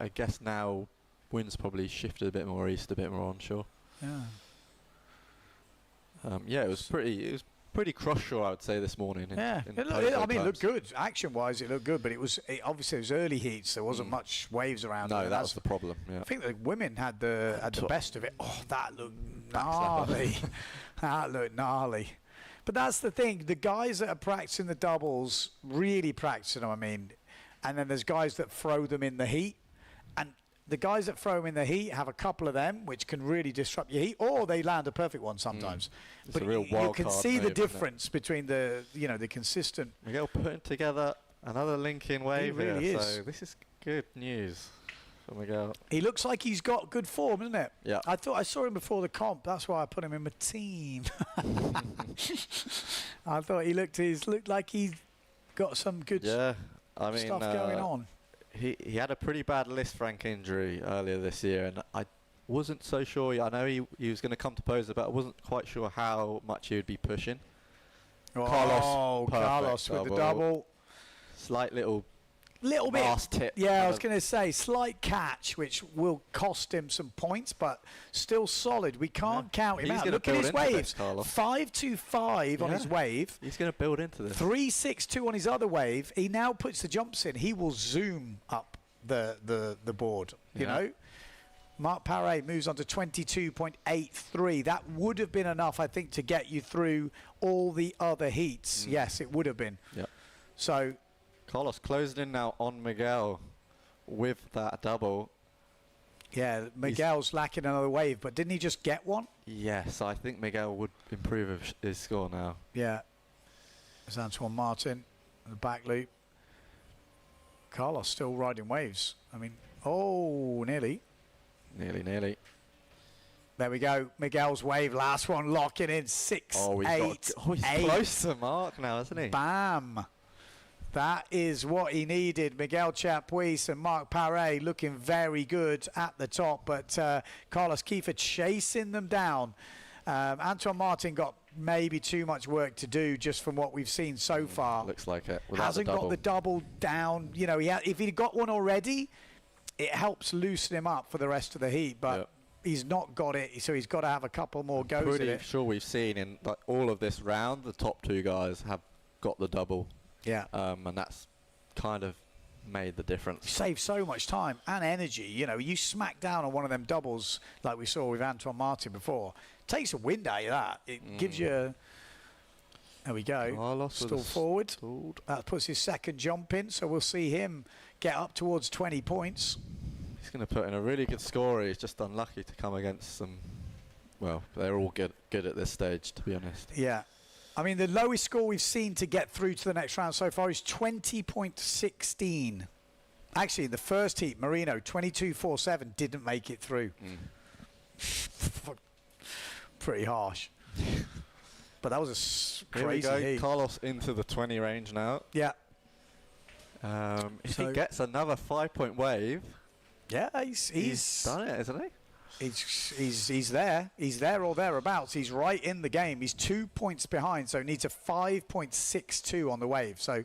[SPEAKER 9] I guess now wind's probably shifted a bit more east, a bit more onshore.
[SPEAKER 1] Yeah.
[SPEAKER 9] Yeah, it was pretty cross-shore, I would say, this morning.
[SPEAKER 1] Yeah, I mean, it looked good. Action-wise, it looked good, but obviously it was early heats. There wasn't much waves around.
[SPEAKER 9] No, that was the problem. Yeah.
[SPEAKER 1] I think the women had the best of it. Oh, that looked gnarly. That looked gnarly. But that's the thing. The guys that are practicing the doubles, really practicing them, I mean, and then there's guys that throw them in the heat. And the guys that throw them in the heat have a couple of them, which can really disrupt your heat, or they land a perfect one sometimes.
[SPEAKER 9] It's
[SPEAKER 1] but
[SPEAKER 9] a real
[SPEAKER 1] you can see the
[SPEAKER 9] move,
[SPEAKER 1] difference between the consistent.
[SPEAKER 9] Miguel putting together another link-in wave
[SPEAKER 1] really
[SPEAKER 9] here,
[SPEAKER 1] is.
[SPEAKER 9] so this is good news for Miguel.
[SPEAKER 1] He looks like he's got good form, isn't it?
[SPEAKER 9] Yeah.
[SPEAKER 1] I thought I saw him before the comp. That's why I put him in my team. I thought he looked like he's got some good
[SPEAKER 9] I mean,
[SPEAKER 1] stuff going on.
[SPEAKER 9] He had a pretty bad Lisfranc injury earlier this year, and I wasn't so sure. I know he was going to come to POZO, but I wasn't quite sure how much he would be pushing.
[SPEAKER 1] Carlos with the double.
[SPEAKER 9] Slight little
[SPEAKER 1] bit.
[SPEAKER 9] Tip.
[SPEAKER 1] Yeah, I was going to say slight catch, which will cost him some points, but still solid. We can't count him out. Look at his waves. 5.25 on his wave.
[SPEAKER 9] He's going to build into this.
[SPEAKER 1] 3.62 on his other wave. He now puts the jumps in. He will zoom up the board. You know. Marc Paré moves on to 22.83. That would have been enough, I think, to get you through all the other heats. Yes, it would have been.
[SPEAKER 9] Yeah.
[SPEAKER 1] So
[SPEAKER 9] Carlos closing in now on Miguel with that double.
[SPEAKER 1] Yeah, Miguel's lacking another wave, but didn't he just get one?
[SPEAKER 9] Yes, I think Miguel would improve his score now.
[SPEAKER 1] Yeah. There's Antoine Martin, the back loop. Carlos still riding waves. I mean, nearly.
[SPEAKER 9] Nearly.
[SPEAKER 1] There we go. Miguel's wave, last one, locking in 6.8.
[SPEAKER 9] He's close to Marc now, isn't he?
[SPEAKER 1] Bam. That is what he needed. Miguel Chapuis and Marc Paré looking very good at the top, but Carlos Kiefer chasing them down. Antoine Martin got maybe too much work to do just from what we've seen so far.
[SPEAKER 9] Looks like it.
[SPEAKER 1] Hasn't got the double down. You know, if he'd got one already, it helps loosen him up for the rest of the heat, but he's not got it, so he's got to have a couple more goes at it.
[SPEAKER 9] Pretty sure we've seen in all of this round, the top two guys have got the double.
[SPEAKER 1] Yeah.
[SPEAKER 9] And that's kind of made the difference.
[SPEAKER 1] Save so much time and energy. You know, you smack down on one of them doubles like we saw with Antoine Martin before. Takes a wind out of that. It gives you... There we go.
[SPEAKER 9] Carlos
[SPEAKER 1] still forward. That puts his second jump in, so we'll see him get up towards 20 points.
[SPEAKER 9] He's going to put in a really good score. He's just unlucky to come against some... Well, they're all good at this stage, to be honest.
[SPEAKER 1] Yeah. I mean, the lowest score we've seen to get through to the next round so far is 20.16. Actually, in the first heat, Marino, 22.47, didn't make it through. Pretty harsh. But that was a crazy
[SPEAKER 9] Here we go.
[SPEAKER 1] heat.
[SPEAKER 9] Carlos into the 20 range now.
[SPEAKER 1] Yeah.
[SPEAKER 9] If he gets another 5-point wave...
[SPEAKER 1] Yeah, he's
[SPEAKER 9] done it, isn't he?
[SPEAKER 1] He's there. He's there or thereabouts. He's right in the game. He's 2 points behind, so needs a 5.62 on the wave. So,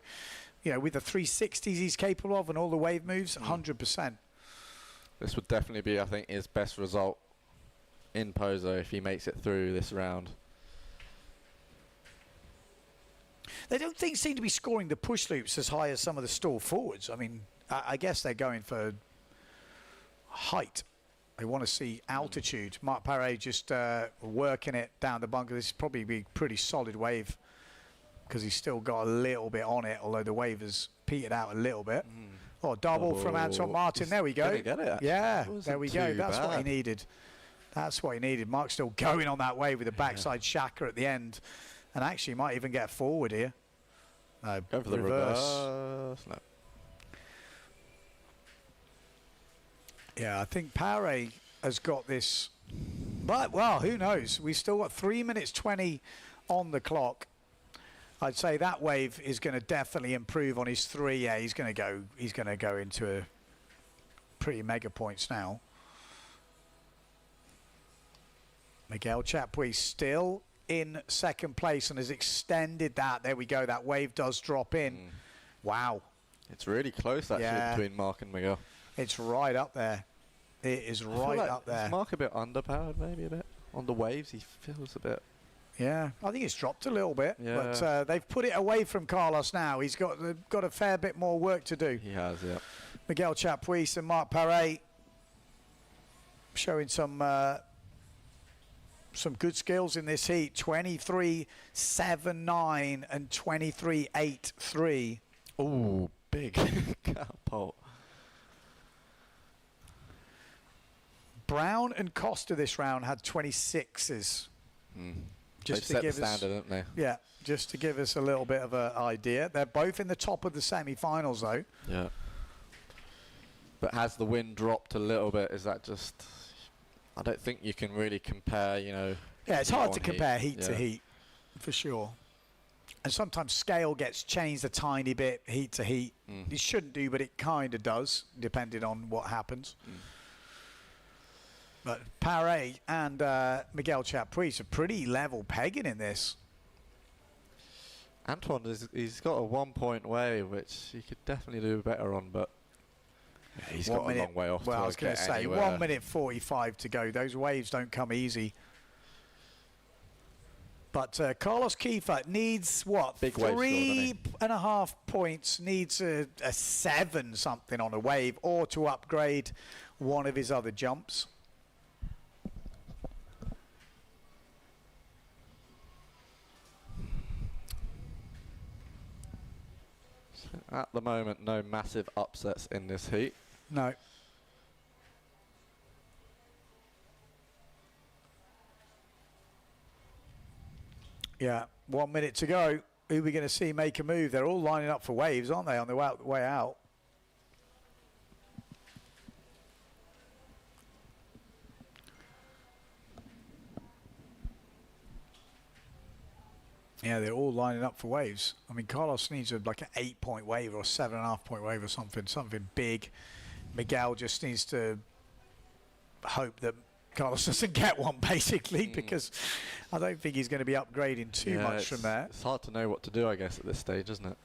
[SPEAKER 1] you know, with the 360s he's capable of and all the wave moves, 100%.
[SPEAKER 9] This would definitely be, I think, his best result in POZO if he makes it through this round.
[SPEAKER 1] They don't seem to be scoring the push loops as high as some of the stall forwards. I mean, I guess they're going for height. They want to see altitude. Marc Paré just working it down the bunker. This is probably be a pretty solid wave because he's still got a little bit on it, although the wave has petered out a little bit. Oh, double from Antoine Martin. There we go.
[SPEAKER 9] Get it,
[SPEAKER 1] yeah, there we go. That's what he needed. That's what he needed. Mark's still going on that wave with a backside shaka at the end. And actually might even get forward here. No,
[SPEAKER 9] go for the reverse. No.
[SPEAKER 1] Yeah, I think Paré has got this. But, well, who knows? We've still got 3 minutes 20 on the clock. I'd say that wave is going to definitely improve on his 3. Yeah, he's going to go into a pretty mega points now. Miguel Chapuis still in second place and has extended that. There we go. That wave does drop in. Wow.
[SPEAKER 9] It's really close, actually, between Marc and Miguel.
[SPEAKER 1] It's right up there. It is right up there.
[SPEAKER 9] Is Marc a bit underpowered, maybe a bit? On the waves, he feels a bit...
[SPEAKER 1] Yeah, I think it's dropped a little bit. Yeah. But they've put it away from Carlos now. He's got a fair bit more work to do.
[SPEAKER 9] He has, yeah.
[SPEAKER 1] Miguel Chapuis and Marc Paré showing some good skills in this heat. 23.79 and 23.83.
[SPEAKER 9] Ooh, big catapult.
[SPEAKER 1] Brown and Costa this round had 26s.
[SPEAKER 9] Just to give the standard, haven't they?
[SPEAKER 1] Yeah, just to give us a little bit of an idea. They're both in the top of the semi-finals, though.
[SPEAKER 9] Yeah. But has the wind dropped a little bit? Is that just... I don't think you can really compare, you know...
[SPEAKER 1] Yeah, it's hard to compare heat to
[SPEAKER 9] Yeah.
[SPEAKER 1] heat, for sure. And sometimes scale gets changed a tiny bit, heat to heat. It shouldn't do, but it kind of does, depending on what happens. But Paré and Miguel Chapuis are pretty level pegging in this.
[SPEAKER 9] Antoine, he's got a 1 point wave, which he could definitely do better on, but he's got a long way off.
[SPEAKER 1] Well,
[SPEAKER 9] to
[SPEAKER 1] I was going to say,
[SPEAKER 9] anywhere.
[SPEAKER 1] 1 minute 45 to go. Those waves don't come easy. But Carlos Kiefer needs, what,
[SPEAKER 9] Big wave score,
[SPEAKER 1] 3.5 points, needs a 7 something on a wave, or to upgrade one of his other jumps.
[SPEAKER 9] At the moment, no massive upsets in this heat.
[SPEAKER 1] No. Yeah, 1 minute to go. Who are we going to see make a move? They're all lining up for waves, aren't they, on the way out? Yeah, they're all lining up for waves. I mean, Carlos needs like an 8 point wave or a 7.5 point wave or something big. Miguel just needs to hope that Carlos doesn't get one, basically, because I don't think he's going to be upgrading too much from there.
[SPEAKER 9] It's hard to know what to do, I guess, at this stage, isn't it?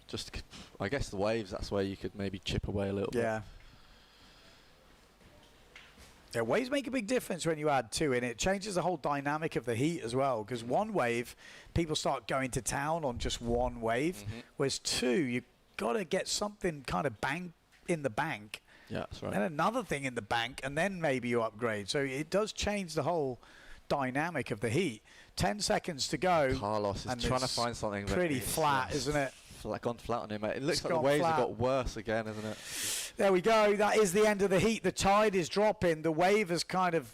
[SPEAKER 9] Just, I guess the waves, that's where you could maybe chip away a little bit.
[SPEAKER 1] Yeah. Yeah, waves make a big difference when you add two in. It changes the whole dynamic of the heat as well, because one wave, people start going to town on just one wave, whereas two, you've got to get something kind of bang in the bank.
[SPEAKER 9] Yeah, that's right.
[SPEAKER 1] And another thing in the bank, and then maybe you upgrade. So it does change the whole dynamic of the heat. 10 seconds to go.
[SPEAKER 9] Carlos is trying to find something
[SPEAKER 1] pretty flat, isn't it?
[SPEAKER 9] Gone flat on him. It looks
[SPEAKER 1] It's
[SPEAKER 9] like the
[SPEAKER 1] gone
[SPEAKER 9] waves
[SPEAKER 1] flat.
[SPEAKER 9] have got worse again, isn't it?
[SPEAKER 1] There we go. That is the end of the heat. The tide is dropping. The wave has kind of...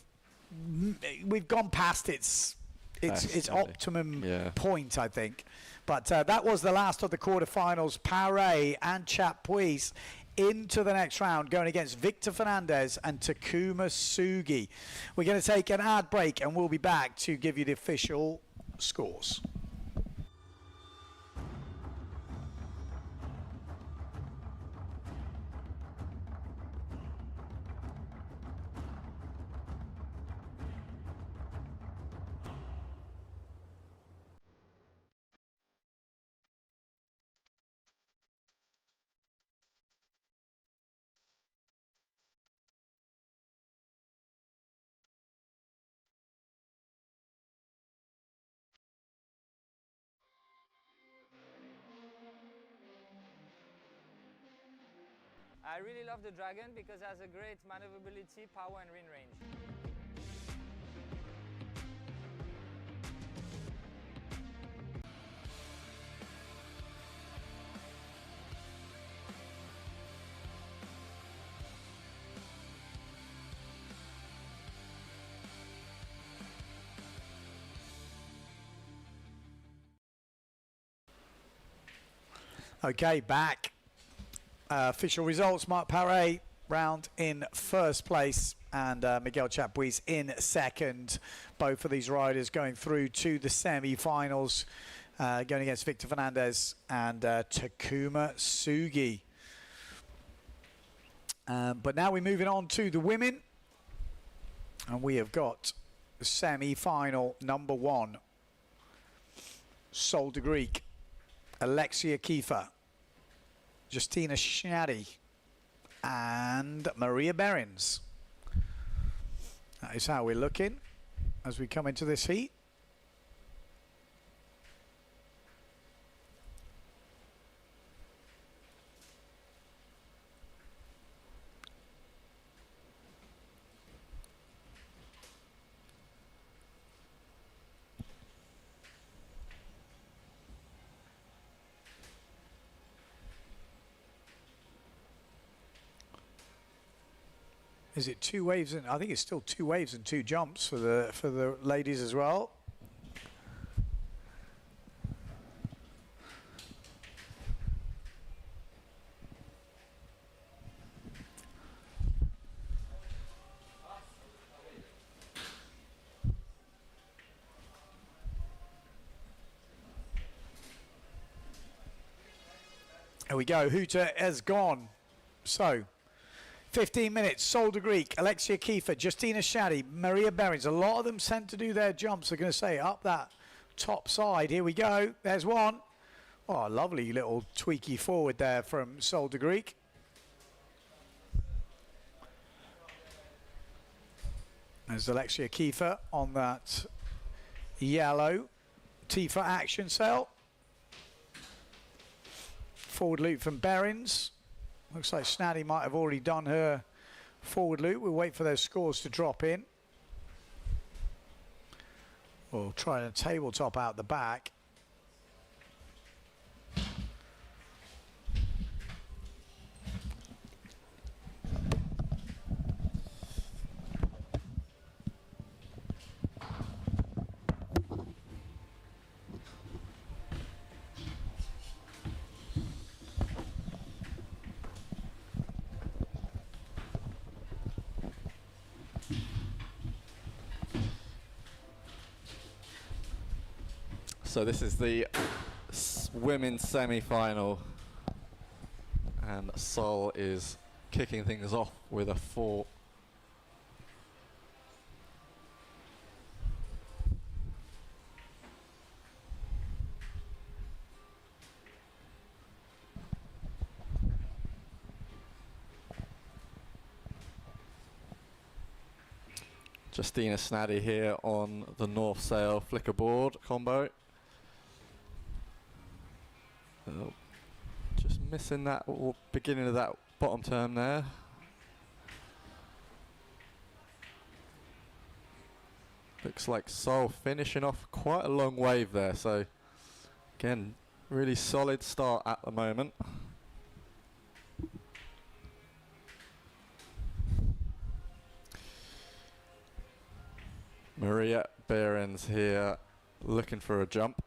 [SPEAKER 1] We've gone past its optimum point, I think. But that was the last of the quarterfinals. Paré and Chapuis into the next round, going against Victor Fernandez and Takuma Sugi. We're going to take an ad break, and we'll be back to give you the official scores.
[SPEAKER 3] I really love the Dragon because it has a great maneuverability, power and wind range.
[SPEAKER 1] Okay, back. Official results, Mark Paré round in first place and Miguel Chapuis in second. Both of these riders going through to the semi-finals, going against Victor Fernandez and Takuma Sugi. But now we're moving on to the women, and we have got the semi-final number one. Sol de Greek, Alexia Kiefer, Justina Schnaddy and Maria Behrens. That is how we're looking as we come into this heat. Is it 2 waves? And I think it's still 2 waves and 2 jumps for the ladies as well. There we go. Hooter has gone. So, 15 minutes. Sol de Greek, Alexia Kiefer, Justina Shaddy, Maria Behrens. A lot of them sent to do their jumps. They're going to say up that top side. Here we go. There's one. Oh, a lovely little tweaky forward there from Sol de Greek. There's Alexia Kiefer on that yellow Tifa action cell. Forward loop from Behrens. Looks like Snaddy might have already done her forward loop. We'll wait for those scores to drop in. We'll try a tabletop out the back.
[SPEAKER 9] So this is the women's semi-final, and Sol is kicking things off with a 4. Justina Snaddy here on the North Sail flicker board combo. Just missing that beginning of that bottom turn there. Looks like Sol finishing off quite a long wave there, so again, really solid start at the moment. Maria Behrens here looking for a jump.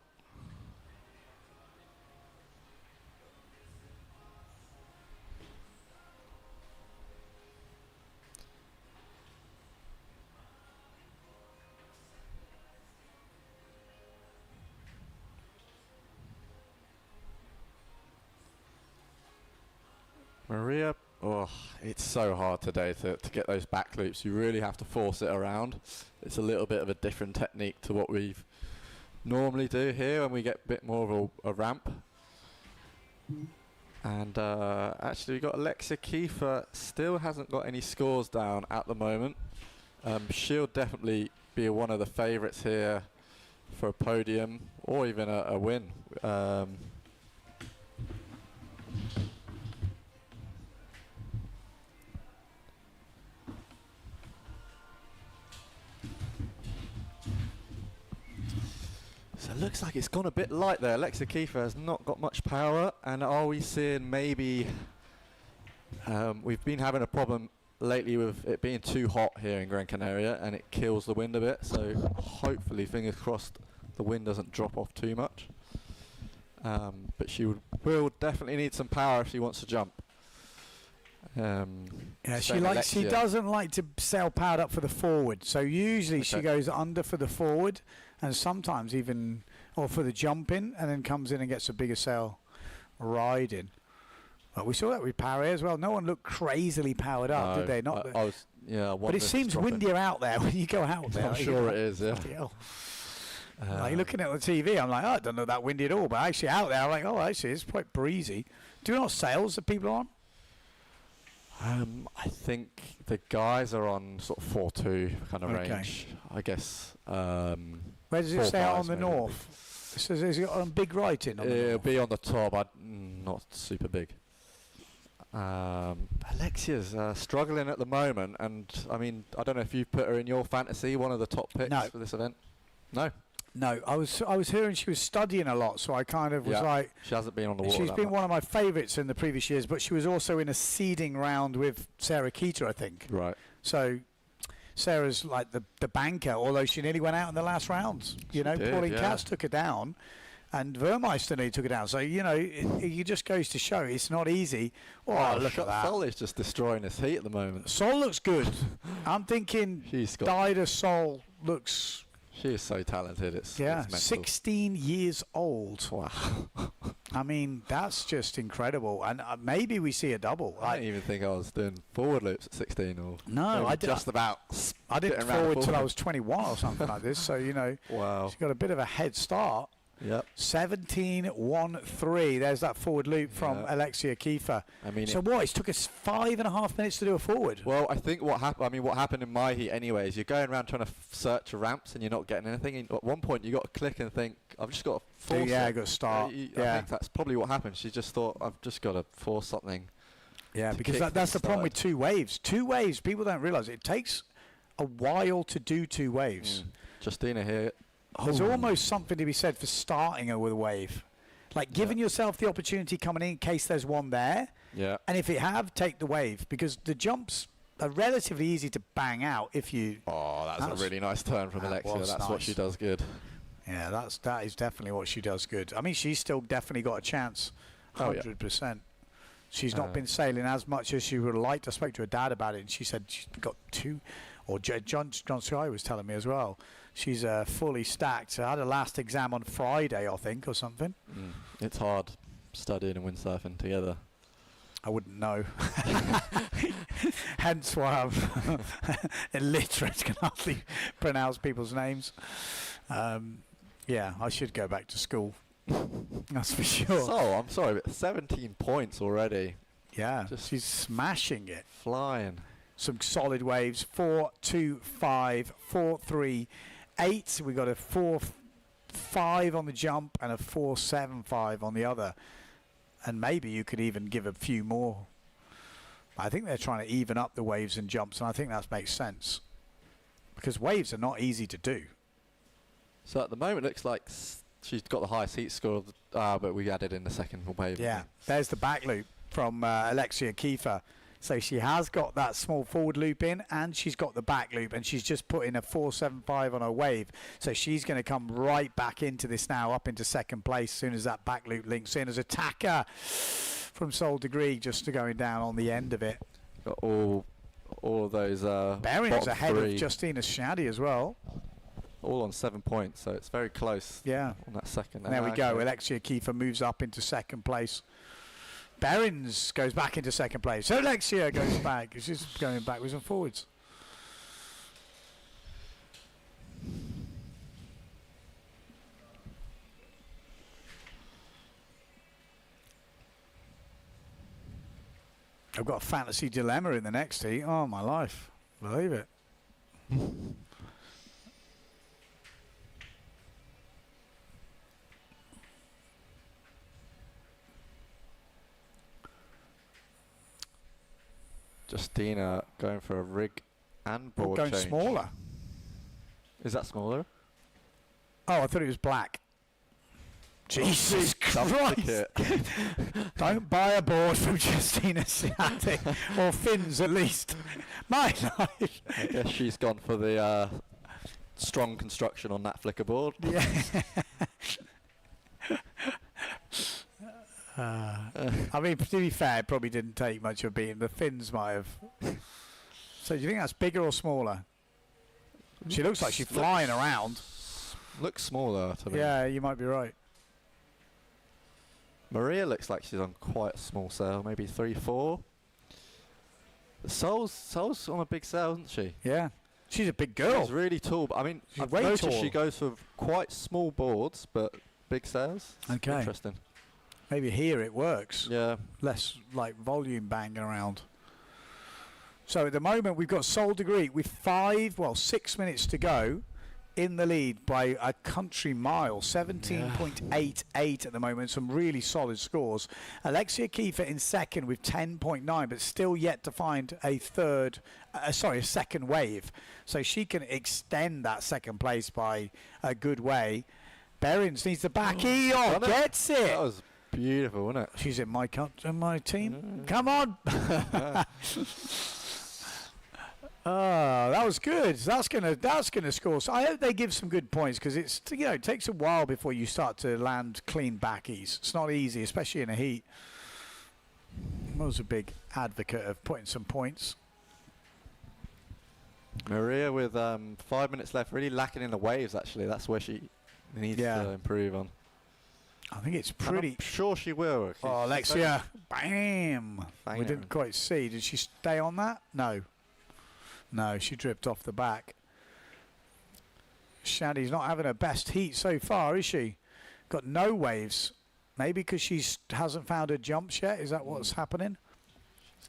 [SPEAKER 9] Maria, oh, it's so hard today to get those back loops. You really have to force it around. It's a little bit of a different technique to what we normally do here when we get a bit more of a ramp. And actually we've got Alexia Kiefer, still hasn't got any scores down at the moment. She'll definitely be one of the favourites here for a podium or even a win. So it looks like it's gone a bit light there. Alexia Kiefer has not got much power, and are we seeing maybe we've been having a problem lately with it being too hot here in Gran Canaria, and it kills the wind a bit, so hopefully, fingers crossed, the wind doesn't drop off too much. But she will definitely need some power if she wants to jump.
[SPEAKER 1] Yeah, she doesn't like to sail powered up for the forward, so usually she goes under for the forward, and sometimes even or for the jump in, and then comes in and gets a bigger sail riding. Well, we saw that with Parry as well. No one looked crazily powered up, did they? Not
[SPEAKER 9] but
[SPEAKER 1] it seems windier out there when you go out there.
[SPEAKER 9] I'm sure it is, yeah.
[SPEAKER 1] Like looking at the TV, I'm like, oh, I don't know that windy at all. But actually out there, I'm like, oh, actually, it's quite breezy. Do you know what sails that people are on?
[SPEAKER 9] I think the guys are on sort of 4-2 kind of range, I guess.
[SPEAKER 1] Where does it say out on the north? It says it's got a big writing on the north.
[SPEAKER 9] It'll be on the top, not super big. Alexia's struggling at the moment, and I mean, I don't know if you've put her in your fantasy, one of the top picks for this event. No,
[SPEAKER 1] I was hearing she was studying a lot, so I kind of was like,
[SPEAKER 9] she hasn't been on the water.
[SPEAKER 1] She's been one of my favourites in the previous years, but she was also in a seeding round with Sarah Keeter, I think.
[SPEAKER 9] Right.
[SPEAKER 1] So Sarah's like the banker, although she nearly went out in the last rounds. You know, Pauline Katz took her down, and Vermeister nearly took her down. So, you know, it just goes to show it's not easy. Oh, look at that.
[SPEAKER 9] Sol is just destroying his heat at the moment.
[SPEAKER 1] Sol looks good. I'm thinking Dider Sol looks
[SPEAKER 9] She is so talented. It's
[SPEAKER 1] Yeah,
[SPEAKER 9] it's mental.
[SPEAKER 1] 16 years old.
[SPEAKER 9] Wow.
[SPEAKER 1] I mean, that's just incredible. And maybe we see a double.
[SPEAKER 9] I didn't even think I was doing forward loops at 16 or
[SPEAKER 1] No,
[SPEAKER 9] maybe
[SPEAKER 1] I did-
[SPEAKER 9] just about.
[SPEAKER 1] I didn't
[SPEAKER 9] getting around
[SPEAKER 1] forward till I
[SPEAKER 9] forward.
[SPEAKER 1] was 21 or something like this. So, you know,
[SPEAKER 9] Wow.
[SPEAKER 1] she's got a bit of a head start.
[SPEAKER 9] Yep.
[SPEAKER 1] 17.13. There's that forward loop from
[SPEAKER 9] Yeah.
[SPEAKER 1] Alexia Kiefer.
[SPEAKER 9] I mean,
[SPEAKER 1] So what? It took us 5.5 minutes to do a forward.
[SPEAKER 9] well, I think what happened. I mean, what happened in my heat anyway is you're going around trying to search for ramps and you're not getting anything. And at one point, you got to click and think, "I've just got to force
[SPEAKER 1] yeah,
[SPEAKER 9] it."
[SPEAKER 1] I got to start.
[SPEAKER 9] I
[SPEAKER 1] Yeah.
[SPEAKER 9] think that's probably what happened. She just thought, "I've just got to force something."
[SPEAKER 1] Yeah,
[SPEAKER 9] to
[SPEAKER 1] because
[SPEAKER 9] kick
[SPEAKER 1] that's the
[SPEAKER 9] things
[SPEAKER 1] problem with
[SPEAKER 9] started.
[SPEAKER 1] 2 waves. 2 waves, people don't realise it takes a while to do 2 waves.
[SPEAKER 9] Justina here.
[SPEAKER 1] There's almost something to be said for starting her with a wave. Like giving yourself the opportunity coming in case there's one there.
[SPEAKER 9] Yeah.
[SPEAKER 1] And if you have, take the wave. Because the jumps are relatively easy to bang out if you...
[SPEAKER 9] Oh, that's a really nice turn from
[SPEAKER 1] that
[SPEAKER 9] Alexia.
[SPEAKER 1] was
[SPEAKER 9] That's what she
[SPEAKER 1] nice.
[SPEAKER 9] does good.
[SPEAKER 1] Yeah, that is definitely what she does good. I mean, she's still definitely got a chance.
[SPEAKER 9] Oh, yeah.
[SPEAKER 1] 100%. She's not been sailing as much as she would have liked. I spoke to her dad about it, and she said she's got 2... Or John Sky was telling me as well. She's fully stacked. So I had a last exam on Friday, I think, or something.
[SPEAKER 9] It's hard studying and windsurfing together.
[SPEAKER 1] I wouldn't know. Hence why I'm illiterate, can hardly pronounce people's names. Yeah, I should go back to school. That's for sure.
[SPEAKER 9] So, I'm sorry, but 17 points already.
[SPEAKER 1] Yeah,
[SPEAKER 9] Just
[SPEAKER 1] she's smashing it.
[SPEAKER 9] Flying.
[SPEAKER 1] Some solid waves. 4.25, 4.3, 8. We got a 4.5 on the jump and a 4.75 on the other. And maybe you could even give a few more. I think they're trying to even up the waves and jumps, and I think that makes sense. Because waves are not easy to do.
[SPEAKER 9] So at the moment, it looks like she's got the highest heat score, but we added in the second wave.
[SPEAKER 1] Yeah, there's the back loop from Alexia Kiefer. So she has got that small forward loop in, and she's got the back loop, and she's just put in a 4.75 on her wave. So she's going to come right back into this now, up into second place, as soon as that back loop links in. As attacker from Soul Degree, just going down on the end of it.
[SPEAKER 9] Got all of those.
[SPEAKER 1] Behrens
[SPEAKER 9] bottom
[SPEAKER 1] ahead
[SPEAKER 9] 3,
[SPEAKER 1] of Justina Shaddy as well.
[SPEAKER 9] all on 7 points, so it's very close.
[SPEAKER 1] Yeah.
[SPEAKER 9] On that second.
[SPEAKER 1] There we go. Alexia Kiefer moves up into second place. Behrens goes back into second place. So Alexia goes back. It's just going backwards and forwards. I've got a fantasy dilemma in the next heat. Oh, my life. Believe it.
[SPEAKER 9] Justina going for a rig and board
[SPEAKER 1] Going
[SPEAKER 9] change.
[SPEAKER 1] smaller.
[SPEAKER 9] Is that smaller?
[SPEAKER 1] Oh, I thought it was black. Jesus Christ.
[SPEAKER 9] Duplicate.
[SPEAKER 1] Don't buy a board from Justina Siati, or Fins at least. My life.
[SPEAKER 9] I guess she's gone for the strong construction on that flicker board.
[SPEAKER 1] Yeah. I mean, to be fair, it probably didn't take much of a beating. The Fins might have. So do you think that's bigger or smaller? She looks like she's flying around.
[SPEAKER 9] Looks smaller to me.
[SPEAKER 1] Yeah, you might be right.
[SPEAKER 9] Maria looks like she's on quite a small sail, maybe 3-4. Soul's on a big sail, isn't she?
[SPEAKER 1] Yeah. She's a big girl.
[SPEAKER 9] She's really tall, but I mean,
[SPEAKER 1] She's
[SPEAKER 9] I've
[SPEAKER 1] way
[SPEAKER 9] noticed
[SPEAKER 1] tall.
[SPEAKER 9] she goes for quite small boards, but big sails.
[SPEAKER 1] Okay.
[SPEAKER 9] Interesting.
[SPEAKER 1] Maybe here it works.
[SPEAKER 9] Yeah.
[SPEAKER 1] Less like volume banging around. So at the moment we've got Soul Degree with 6 minutes to go in the lead by a country mile, 17.88 at the moment. Some really solid scores. Alexia Kiefer in second with 10.9, but still yet to find a second wave. So she can extend that second place by a good way. Behrens needs the back E on, gets it.
[SPEAKER 9] That was beautiful, wasn't it?
[SPEAKER 1] She's in my team. Come on. Oh, that was good. That's gonna score. So I hope they give some good points, because it's it takes a while before you start to land clean backies. It's not easy, especially in a heat. I was a big advocate of putting some points.
[SPEAKER 9] Maria with 5 minutes left, really lacking in the waves. Actually, that's where she needs to improve on.
[SPEAKER 1] I think it's
[SPEAKER 9] And
[SPEAKER 1] pretty.
[SPEAKER 9] I'm sure she will.
[SPEAKER 1] Oh, Alexia, bam!
[SPEAKER 9] Bang
[SPEAKER 1] We
[SPEAKER 9] it.
[SPEAKER 1] didn't quite see. Did she stay on that? No. No, she dripped off the back. Shadi's not having her best heat so far, is she? Got no waves. Maybe because she hasn't found her jumps yet. Is that what's happening?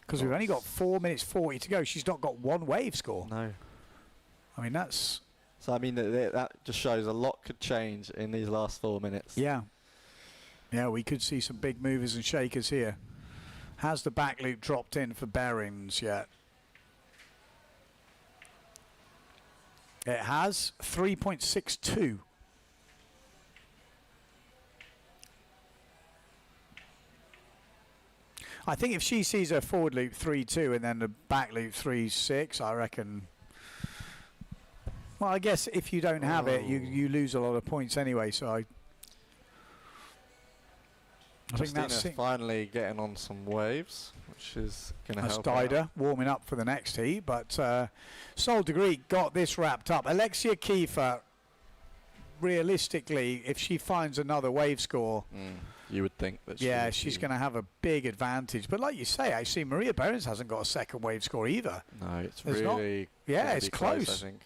[SPEAKER 1] Because we've only got 4 minutes 40 to go. She's not got one wave score.
[SPEAKER 9] No.
[SPEAKER 1] I mean, that's...
[SPEAKER 9] So, I mean, that just shows a lot could change in these last 4 minutes.
[SPEAKER 1] Yeah. Yeah, we could see some big movers and shakers here. Has the back loop dropped in for bearings yet? It has. 3.62. I think if she sees her forward loop 3.2 and then the back loop 3.6, I reckon... Well, I guess if you don't have it, you lose a lot of points anyway, so I think that's
[SPEAKER 9] finally getting on some waves, which is going to help.
[SPEAKER 1] That's Dider warming up for the next heat, but Sol de Greek got this wrapped up. Alexia Kiefer, realistically, if she finds another wave score,
[SPEAKER 9] you would think that
[SPEAKER 1] she's going to have a big advantage. But like you say, actually, Maria Behrens hasn't got a second wave score either.
[SPEAKER 9] No, it's
[SPEAKER 1] There's
[SPEAKER 9] really
[SPEAKER 1] it's close.
[SPEAKER 9] I think.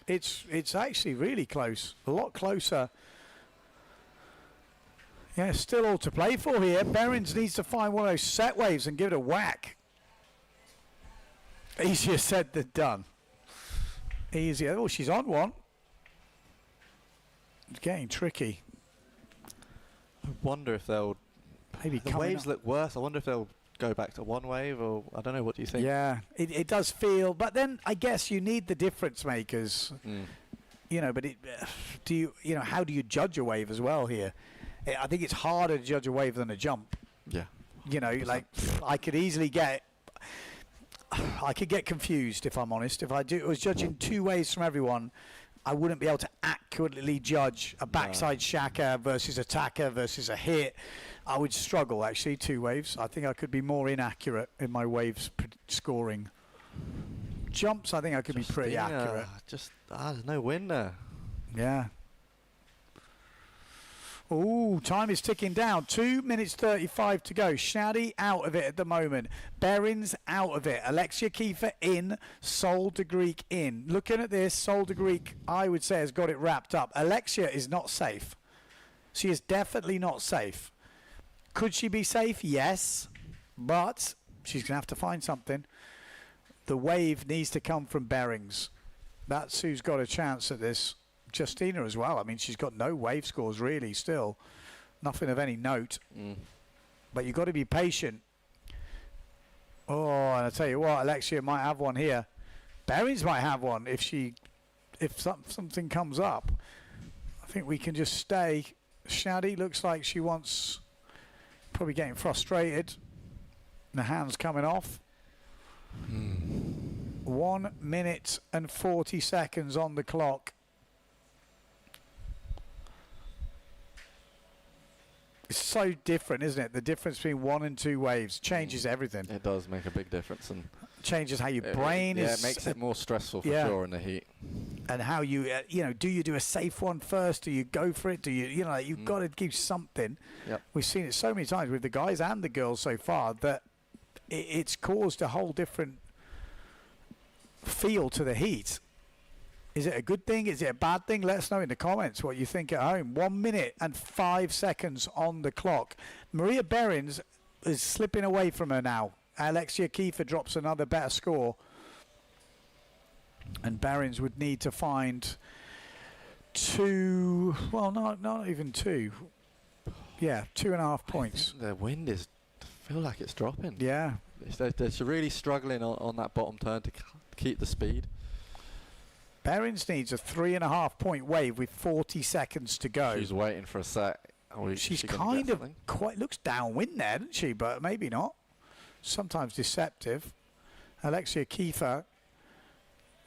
[SPEAKER 1] It's actually really close, a lot closer. Yeah, still all to play for here. Behrens needs to find one of those set waves and give it a whack. Easier said than done. Easier. Oh, she's on one. It's getting tricky.
[SPEAKER 9] I wonder if they'll...
[SPEAKER 1] Maybe
[SPEAKER 9] the waves look worse. I wonder if they'll go back to one wave, or I don't know. What do you think?
[SPEAKER 1] Yeah, it does feel. But then I guess you need the difference makers. You know, but how do you judge a wave as well here? I think it's harder to judge a wave than a jump.
[SPEAKER 9] Yeah.
[SPEAKER 1] You know, like I could easily get confused if I'm honest. If I was judging two waves from everyone, I wouldn't be able to accurately judge a backside shaka versus a tacker versus a hit. I would struggle actually, two waves. I think I could be more inaccurate in my waves scoring. Jumps, I think I could be pretty accurate.
[SPEAKER 9] There's no win there.
[SPEAKER 1] Yeah. Ooh, time is ticking down. 2 minutes 35 to go. Shadi out of it at the moment. Behrens out of it. Alexia Kiefer in. Sol de Greek in. Looking at this, Sol de Greek, I would say, has got it wrapped up. Alexia is not safe. She is definitely not safe. Could she be safe? Yes. But she's going to have to find something. The wave needs to come from Behrens. That's who's got a chance at this. Justina as well. I mean, she's got no wave scores really still. Nothing of any note. But you've got to be patient. Oh, and I tell you what, Alexia might have one here. Behrens might have one if something comes up. I think we can just stay. Shadi looks like she wants, probably getting frustrated. The hand's coming off. 1 minute and 40 seconds on the clock. It's so different, isn't it? The difference between one and two waves changes everything.
[SPEAKER 9] It does make a big difference, and
[SPEAKER 1] changes how your brain is.
[SPEAKER 9] Yeah, it makes it more stressful for sure in the heat.
[SPEAKER 1] And how you, do you do a safe one first? Do you go for it? Do you, you've got to give something.
[SPEAKER 9] Yep.
[SPEAKER 1] We've seen it so many times with the guys and the girls so far that it's caused a whole different feel to the heat. Is it a good thing? Is it a bad thing? Let us know in the comments what you think at home. 1 minute and 5 seconds on the clock. Maria Behrens is slipping away from her now. Alexia Kiefer drops another better score. And Behrens would need to find two, well, not even two. Yeah, 2.5 points.
[SPEAKER 9] The wind is, I feel like it's dropping.
[SPEAKER 1] Yeah.
[SPEAKER 9] They're really struggling on that bottom turn to keep the speed.
[SPEAKER 1] Behrens needs a 3.5 point wave with 40 seconds to go.
[SPEAKER 9] She's waiting for a set.
[SPEAKER 1] She's kind of quite looks downwind there, doesn't she? But maybe not. Sometimes deceptive. Alexia Kiefer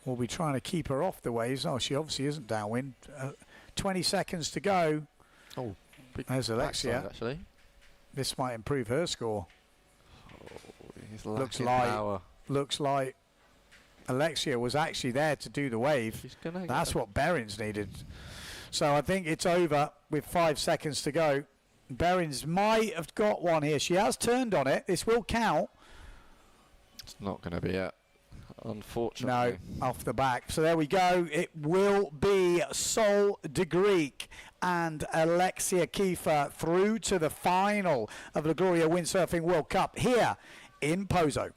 [SPEAKER 1] will be trying to keep her off the waves. Oh, she obviously isn't downwind. 20 seconds to go.
[SPEAKER 9] Oh,
[SPEAKER 1] there's Alexia.
[SPEAKER 9] Backside, actually.
[SPEAKER 1] This might improve her score.
[SPEAKER 9] He's looks like
[SPEAKER 1] Looks like Alexia was actually there to do the wave. That's what Berins needed. So I think it's over with 5 seconds to go. Berins might have got one here. She has turned on it. This will count.
[SPEAKER 9] It's not going to be it, unfortunately.
[SPEAKER 1] No, off the back. So there we go. It will be Sol de Greek and Alexia Kiefer through to the final of the Gloria Windsurfing World Cup here in POZO.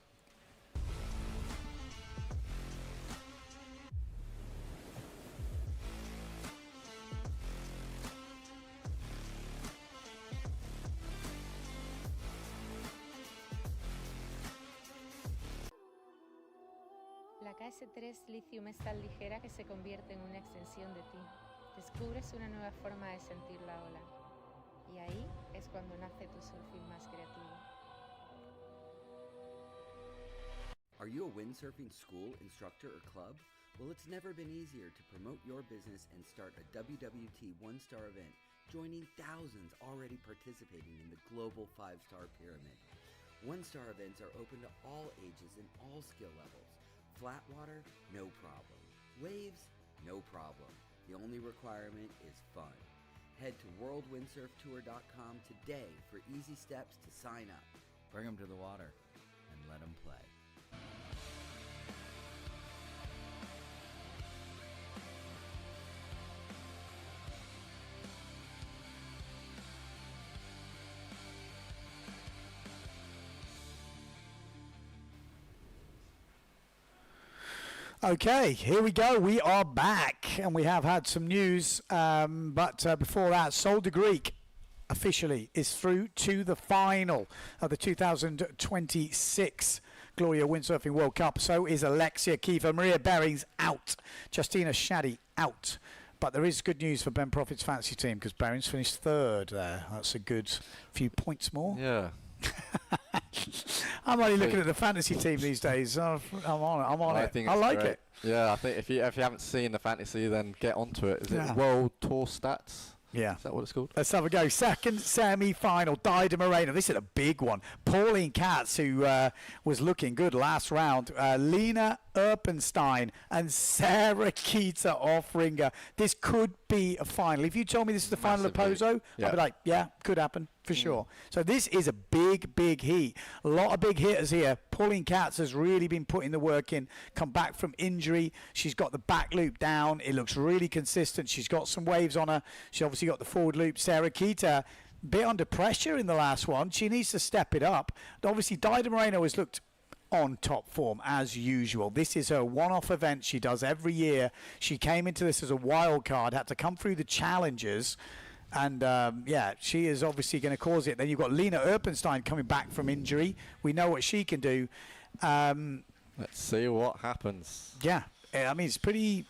[SPEAKER 4] La KS3 Lithium es tan ligera que se convierte en una extensión de ti. Descubres una nueva forma de sentir la ola. Y ahí es cuando nace tu surfing más creativo.
[SPEAKER 5] Are you a windsurfing school, instructor, or club? Well, it's never been easier to promote your business and start a WWT one-star event, joining thousands already participating in the global 5-star pyramid. One-star events are open to all ages and all skill levels. Flat water? No problem. Waves? No problem. The only requirement is fun. Head to worldwindsurftour.com today for easy steps to sign up.
[SPEAKER 6] Bring them to the water and let them play.
[SPEAKER 1] Okay, here we go. We are back, and we have had some news. But before that, Sol de Greek officially is through to the final of the 2026 Gloria Windsurfing World Cup. So is Alexia Kiefer. Maria Berings out. Justina Shaddy out. But there is good news for Ben Profit's fantasy team because Berings finished third there. That's a good few points more.
[SPEAKER 9] Yeah.
[SPEAKER 1] I'm only looking at the fantasy team these days. I'm on it. I like it.
[SPEAKER 9] Yeah, I think if you haven't seen the fantasy, then get onto it. Is it World Tour Stats?
[SPEAKER 1] Yeah.
[SPEAKER 9] Is that what it's called?
[SPEAKER 1] Let's have a go. Second semi-final, Dida Moreno. This is a big one. Pauline Katz, who was looking good last round. Lena Erpenstein and Sarah Keita Offringer. This could be a final. If you told me this is the final of POZO, I'd be like, yeah, could happen for sure. So this is a big, big heat. A lot of big hitters here. Pauline Katz has really been putting the work in. Come back from injury. She's got the back loop down. It looks really consistent. She's got some waves on her. She obviously got the forward loop. Sarah Keita, bit under pressure in the last one. She needs to step it up. Obviously, Dida Moreno has looked on top form as usual. This is her one-off event she does every year. She came into this as a wild card, had to come through the challenges, and yeah, she is obviously going to cause it. Then you've got Lena Erpenstein coming back from injury. We know what she can do.
[SPEAKER 9] Let's see what happens.
[SPEAKER 1] Yeah, I mean, it's pretty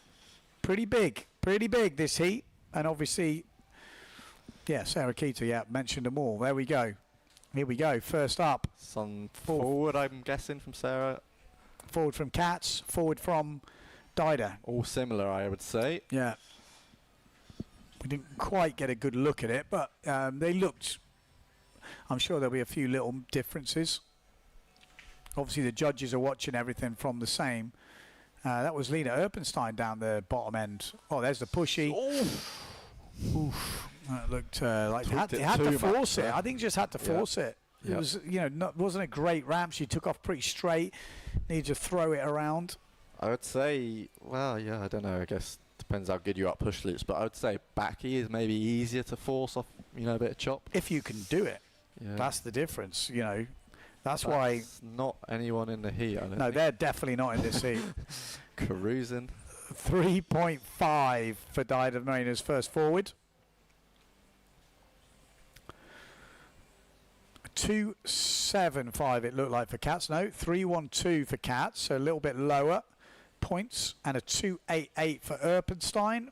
[SPEAKER 1] big, this heat. And obviously, yeah, Sarah Keita, yeah, mentioned them all. There we go. Here we go. First up.
[SPEAKER 9] Some forward, I'm guessing, from Sarah.
[SPEAKER 1] Forward from Katz. Forward from Dida.
[SPEAKER 9] All similar, I would say.
[SPEAKER 1] Yeah. We didn't quite get a good look at it, but they looked... I'm sure there'll be a few little differences. Obviously, the judges are watching everything from the same. That was Lena Erpenstein down the bottom end. Oh, there's the pushy. Oof. That looked like they had to force it. I think just had to force it. It was, you know, wasn't a great ramp. She took off pretty straight. Needed to throw it around.
[SPEAKER 9] I would say, well, yeah, I don't know. I guess depends how good you are at push loops, but I would say backy is maybe easier to force off, you know, a bit of chop.
[SPEAKER 1] If you can do it. Yeah. That's the difference, you know. That's why...
[SPEAKER 9] not anyone in the heat, I don't think.
[SPEAKER 1] They're definitely not in this heat.
[SPEAKER 9] Cruising.
[SPEAKER 1] 3.5 for Dida Moreno's first forward. 2.75 it looked like for Katz. No, 3.12 for Katz, so a little bit lower points, and a 2.88 for Erpenstein.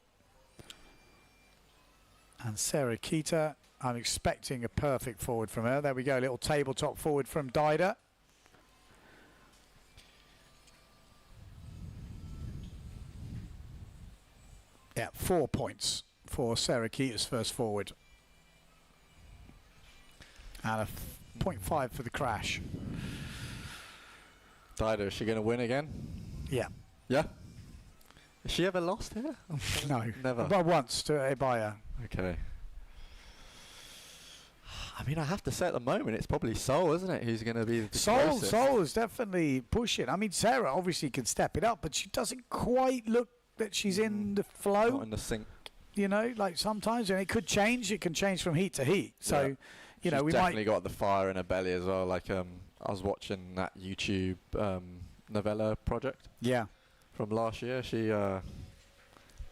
[SPEAKER 1] And Sarah Keita, I'm expecting a perfect forward from her. There we go, little tabletop forward from Dida. Yeah, 4 points for Sarah Keita's first forward. And a 0.5 for the crash.
[SPEAKER 9] Dida, is she going to win again?
[SPEAKER 1] Yeah.
[SPEAKER 9] Yeah. Has she ever lost here?
[SPEAKER 1] No.
[SPEAKER 9] Never.
[SPEAKER 1] Well, once to Ebaya.
[SPEAKER 9] Okay. I mean, I have to say at the moment, it's probably Sol, isn't it, who's going to be the closest.
[SPEAKER 1] Sol is definitely pushing. I mean, Sarah obviously can step it up, but she doesn't quite look that she's in the flow.
[SPEAKER 9] Not in the sync.
[SPEAKER 1] You know, like sometimes, and it could change. It can change from heat to heat. So, you know,
[SPEAKER 9] She's
[SPEAKER 1] we
[SPEAKER 9] definitely
[SPEAKER 1] might.
[SPEAKER 9] got the fire in her belly as well. Like, I was watching that YouTube novella project.
[SPEAKER 1] Yeah.
[SPEAKER 9] From last year. She,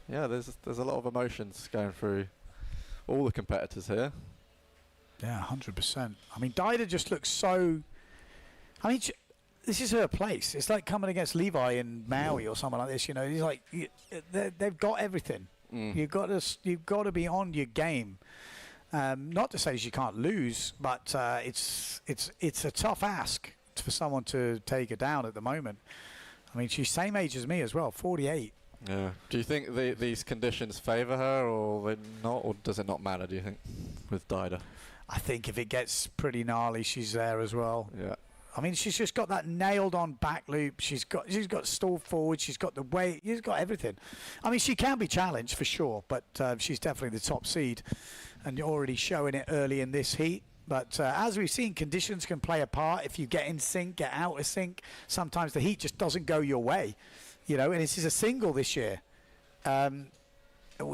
[SPEAKER 9] there's a lot of emotions going through all the competitors here.
[SPEAKER 1] Yeah, 100%. I mean, Dida just looks so. I mean, this is her place. It's like coming against Levi in Maui or something like this. You know, he's like they've got everything. You've got to be on your game. Not to say she can't lose, but it's a tough ask for someone to take her down at the moment. I mean, she's same age as me as well, 48.
[SPEAKER 9] Yeah. Do you think these conditions favour her, or they not, or does it not matter? Do you think with Dida?
[SPEAKER 1] I think if it gets pretty gnarly, she's there as well.
[SPEAKER 9] Yeah.
[SPEAKER 1] I mean, she's just got that nailed-on back loop. She's got stall forward. She's got the weight. She's got everything. I mean, she can be challenged for sure, but she's definitely the top seed, and you're already showing it early in this heat. But as we've seen, conditions can play a part. If you get in sync, get out of sync, sometimes the heat just doesn't go your way. You know, and this is a single this year.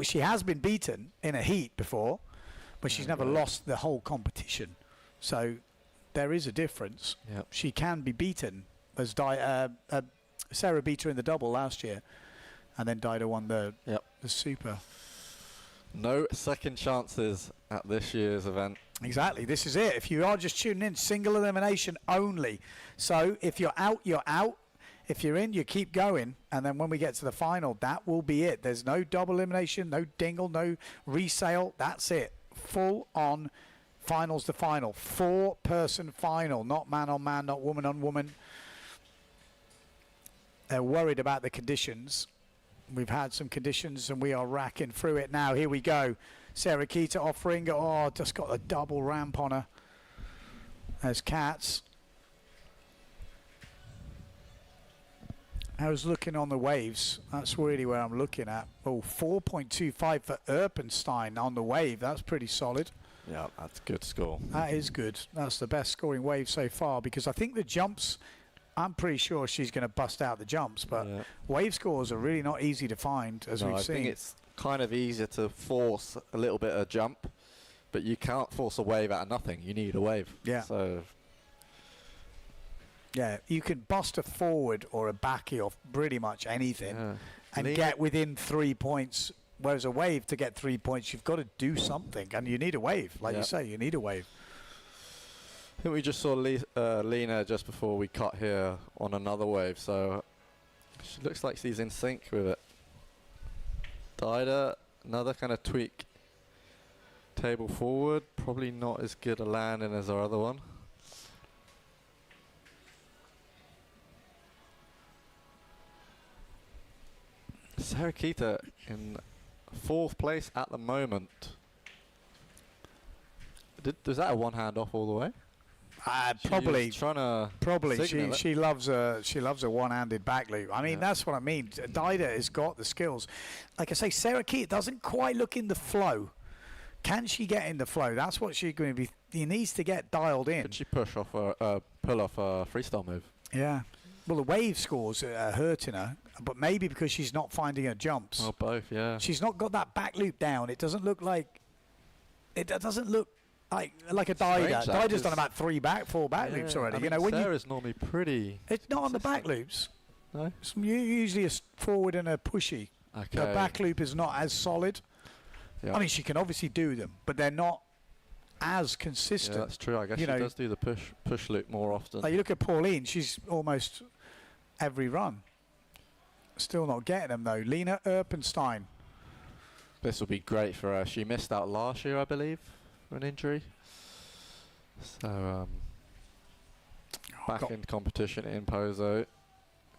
[SPEAKER 1] She has been beaten in a heat before, but she's never lost the whole competition. So there is a difference.
[SPEAKER 9] Yep.
[SPEAKER 1] She can be beaten, as Sarah beat her in the double last year, and then Dida won the super.
[SPEAKER 9] No second chances at this year's event.
[SPEAKER 1] Exactly. This is it. If you are just tuning in, single elimination only. So if you're out, you're out. If you're in, you keep going. And then when we get to the final, that will be it. There's no double elimination, no dingle, no resale. That's it. Full on finals to final. 4-person final, not man on man, not woman on woman. They're worried about the conditions. We've had some conditions and we are racking through it now. Here we go. Sarah Kita offering. Oh, just got a double ramp on her. There's Katz. I was looking on the waves. That's really where I'm looking at. Oh, 4.25 for Erpenstein on the wave. That's pretty solid.
[SPEAKER 9] Yeah, that's a good score.
[SPEAKER 1] That is good. That's the best scoring wave so far, because I think the jumps, I'm pretty sure she's going to bust out the jumps, but wave scores are really not easy to find, as we've seen.
[SPEAKER 9] I think it's kind of easier to force a little bit of jump, but you can't force a wave out of nothing. You need a wave.
[SPEAKER 1] Yeah.
[SPEAKER 9] So
[SPEAKER 1] yeah, you can bust a forward or a backy off pretty much anything and get within 3 points. Whereas a wave, to get 3 points, you've got to do something, and you need a wave. Like you say, you need a wave.
[SPEAKER 9] I think we just saw Lena just before we cut here on another wave, so she looks like she's in sync with it. Dida, another kind of tweak. Table forward, probably not as good a landing as our other one. Sarah Kita in 4th place at the moment. Was that a one hand off all the way?
[SPEAKER 1] Probably.
[SPEAKER 9] Probably.
[SPEAKER 1] She loves a one-handed back loop. I mean, that's what I mean. Dida has got the skills. Like I say, Sarah Keat doesn't quite look in the flow. Can she get in the flow? That's what she's going to be. He needs to get dialed in.
[SPEAKER 9] Could she pull off a freestyle move?
[SPEAKER 1] Yeah. Well, the wave scores are hurting her, but maybe because she's not finding her jumps.
[SPEAKER 9] Oh, both, yeah.
[SPEAKER 1] She's not got that back loop down. It doesn't look like. It doesn't look like a Dida. Dida's done about 4 back loops already.
[SPEAKER 9] I mean,
[SPEAKER 1] you know, when
[SPEAKER 9] Sarah's normally pretty.
[SPEAKER 1] It's not on the back loops.
[SPEAKER 9] No.
[SPEAKER 1] It's usually a forward and a pushy.
[SPEAKER 9] Okay.
[SPEAKER 1] Her back loop is not as solid.
[SPEAKER 9] Yeah.
[SPEAKER 1] I mean, she can obviously do them, but they're not as consistent.
[SPEAKER 9] Yeah, that's true. I guess she does do the push loop more often.
[SPEAKER 1] Like you look at Pauline, she's almost every run. Still not getting them though. Lena Erpenstein.
[SPEAKER 9] This will be great for her. She missed out last year, I believe, for an injury. So back in competition in POZO,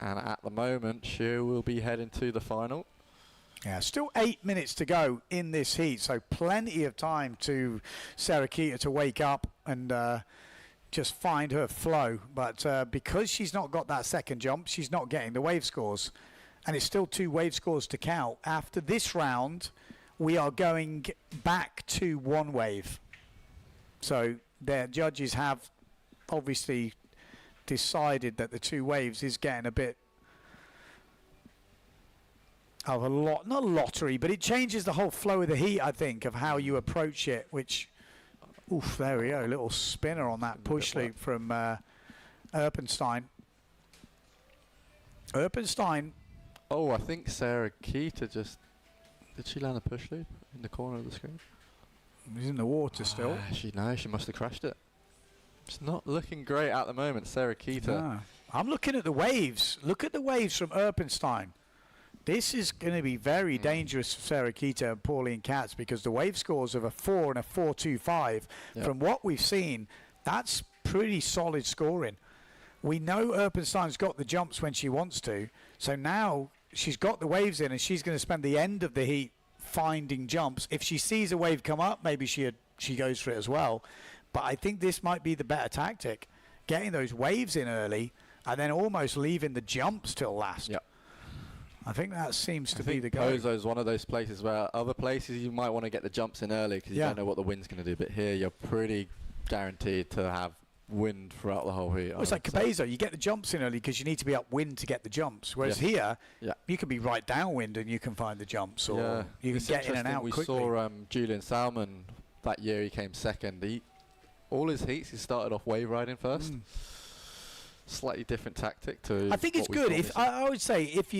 [SPEAKER 9] and at the moment she will be heading to the final.
[SPEAKER 1] Yeah, still 8 minutes to go in this heat, so plenty of time to Sarah Keita to wake up and just find her flow. But because she's not got that second jump, she's not getting the wave scores. and it's still 2 wave scores to count. After this round, we are going back to 1 wave. So their judges have obviously decided that the 2 waves is getting a bit of a lot, not lottery, but it changes the whole flow of the heat, I think, of how you approach it, which, oof, there we go, a little spinner on that push loop from Erpenstein.
[SPEAKER 9] Oh, I think Sarah Keita just... Did she land a push loop in the corner of the screen?
[SPEAKER 1] She's in the water still.
[SPEAKER 9] She must have crashed it. It's not looking great at the moment, Sarah Keita.
[SPEAKER 1] No. I'm looking at the waves. Look at the waves from Erpenstein. This is going to be very dangerous for Sarah Keita and Pauline Katz, because the wave scores of a 4 and a 4.25, from what we've seen, that's pretty solid scoring. We know Erpenstein's got the jumps when she wants to, so now she's got the waves in, and she's going to spend the end of the heat finding jumps. If she sees a wave come up, maybe she goes for it as well. But I think this might be the better tactic, getting those waves in early and then almost leaving the jumps till last.
[SPEAKER 9] Yep.
[SPEAKER 1] I think that seems to be the go.
[SPEAKER 9] POZO is one of those places where other places you might want to get the jumps in early because you don't know what the wind's going to do. But here you're pretty guaranteed to have wind throughout the whole heat.
[SPEAKER 1] Well, it's like Cabezzo. You get the jumps in early because you need to be upwind to get the jumps. Whereas here, you can be right downwind and you can find the jumps, or you can get in and out quickly.
[SPEAKER 9] We saw Julian Salmon that year. He came second. All his heats, he started off wave riding first. Slightly different tactic to.
[SPEAKER 1] I think it's good. If I would say if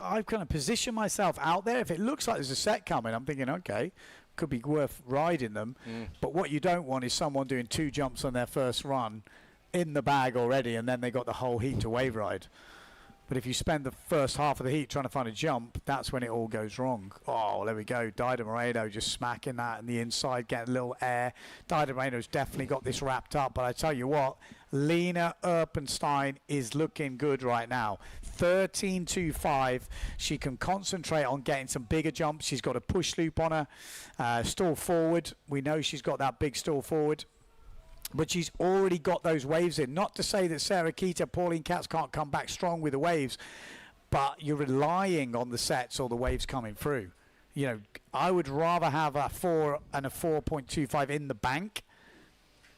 [SPEAKER 1] I kind of position myself out there. If it looks like there's a set coming, I'm thinking, okay, could be worth riding them. But what you don't want is someone doing 2 jumps on their first run in the bag already, and then they got the whole heat to wave ride. But if you spend the first half of the heat trying to find a jump, that's when it all goes wrong. Oh, there we go. Dida Moreno just smacking that in the inside, getting a little air. Dida Moreno's definitely got this wrapped up. But I tell you what, Lena Erpenstein is looking good right now. 13.25. She can concentrate on getting some bigger jumps. She's got a push loop on her. Stall forward. We know she's got that big stall forward. But she's already got those waves in. Not to say that Sarah Keita, Pauline Katz can't come back strong with the waves, but you're relying on the sets or the waves coming through. You know, I would rather have a 4 and a 4.25 in the bank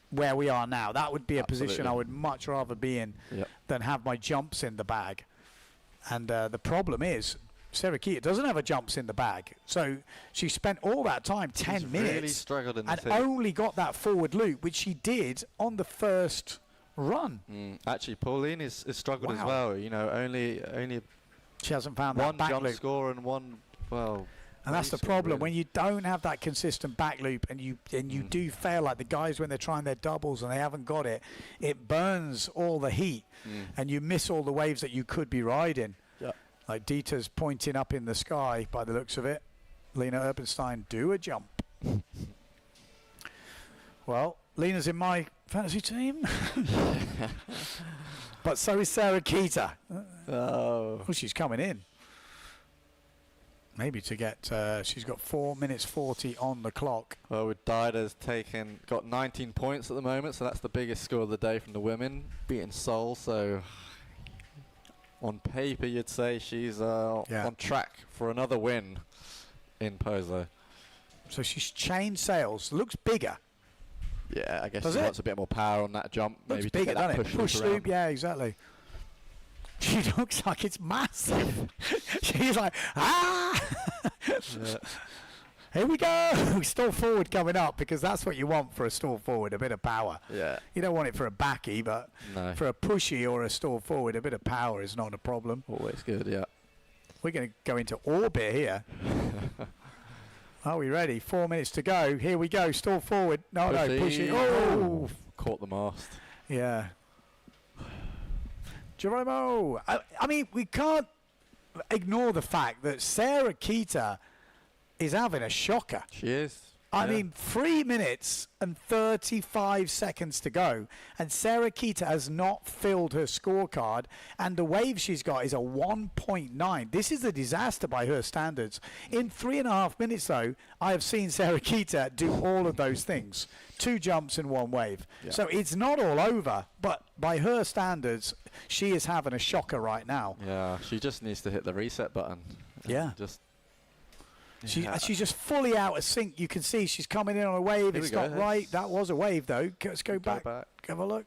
[SPEAKER 1] where we are now. That would be a position I would much rather be in than have my jumps in the bag. And the problem is, Sarah Keita doesn't have her jumps in the bag. So she spent all that time, 10 minutes,
[SPEAKER 9] really struggled in
[SPEAKER 1] and only got that forward loop, which she did on the first run.
[SPEAKER 9] Actually, Pauline is struggled as well. You know, only
[SPEAKER 1] she hasn't found that back
[SPEAKER 9] jump
[SPEAKER 1] loop.
[SPEAKER 9] score and one,
[SPEAKER 1] and that's the problem, when you don't have that consistent back loop, and you do fail like the guys when they're trying their doubles and they haven't got it, it burns all the heat and you miss all the waves that you could be riding. Like Dieter's pointing up in the sky by the looks of it. Lena Erpenstein, do a jump. Well, Lena's in my fantasy team. But so is Sarah Keita. Oh, she's coming in. Maybe to get, she's got 4 minutes 40 on the clock.
[SPEAKER 9] Well, with Dida's got 19 points at the moment, so that's the biggest score of the day from the women, beating Seoul, so on paper you'd say she's on track for another win in POZO.
[SPEAKER 1] So she's changed sails, looks bigger.
[SPEAKER 9] Yeah, I guess she wants a bit more power on that jump.
[SPEAKER 1] Looks
[SPEAKER 9] maybe
[SPEAKER 1] bigger,
[SPEAKER 9] to get that
[SPEAKER 1] doesn't it? Push loop, yeah, exactly. She looks like it's massive. She's like, Here we go. Stall forward coming up, because that's what you want for a stall forward, a bit of power.
[SPEAKER 9] Yeah.
[SPEAKER 1] You don't want it for a backy, but for a pushy or a stall forward, a bit of power is not a problem.
[SPEAKER 9] Always good, yeah.
[SPEAKER 1] We're going to go into orbit here. Are we ready? 4 minutes to go. Here we go. Stall forward. No, pushy. Oh!
[SPEAKER 9] Caught the mast.
[SPEAKER 1] Yeah. Geronimo. I mean, we can't ignore the fact that Sarah Keita is having a shocker.
[SPEAKER 9] She is.
[SPEAKER 1] I mean, 3 minutes and 35 seconds to go, and Sarah Kita has not filled her scorecard, and the wave she's got is a 1.9. This is a disaster by her standards. In 3.5 minutes, though, I have seen Sarah Kita do all of those things. 2 jumps and 1 wave.
[SPEAKER 9] Yeah.
[SPEAKER 1] So it's not all over, but by her standards, she is having a shocker right now.
[SPEAKER 9] Yeah, she just needs to hit the reset button.
[SPEAKER 1] Yeah.
[SPEAKER 9] Just.
[SPEAKER 1] She's just fully out of sync. You can see she's coming in on a wave.
[SPEAKER 9] Here
[SPEAKER 1] It's
[SPEAKER 9] we go.
[SPEAKER 1] not right. That was a wave, though. Let's go back. Have a look.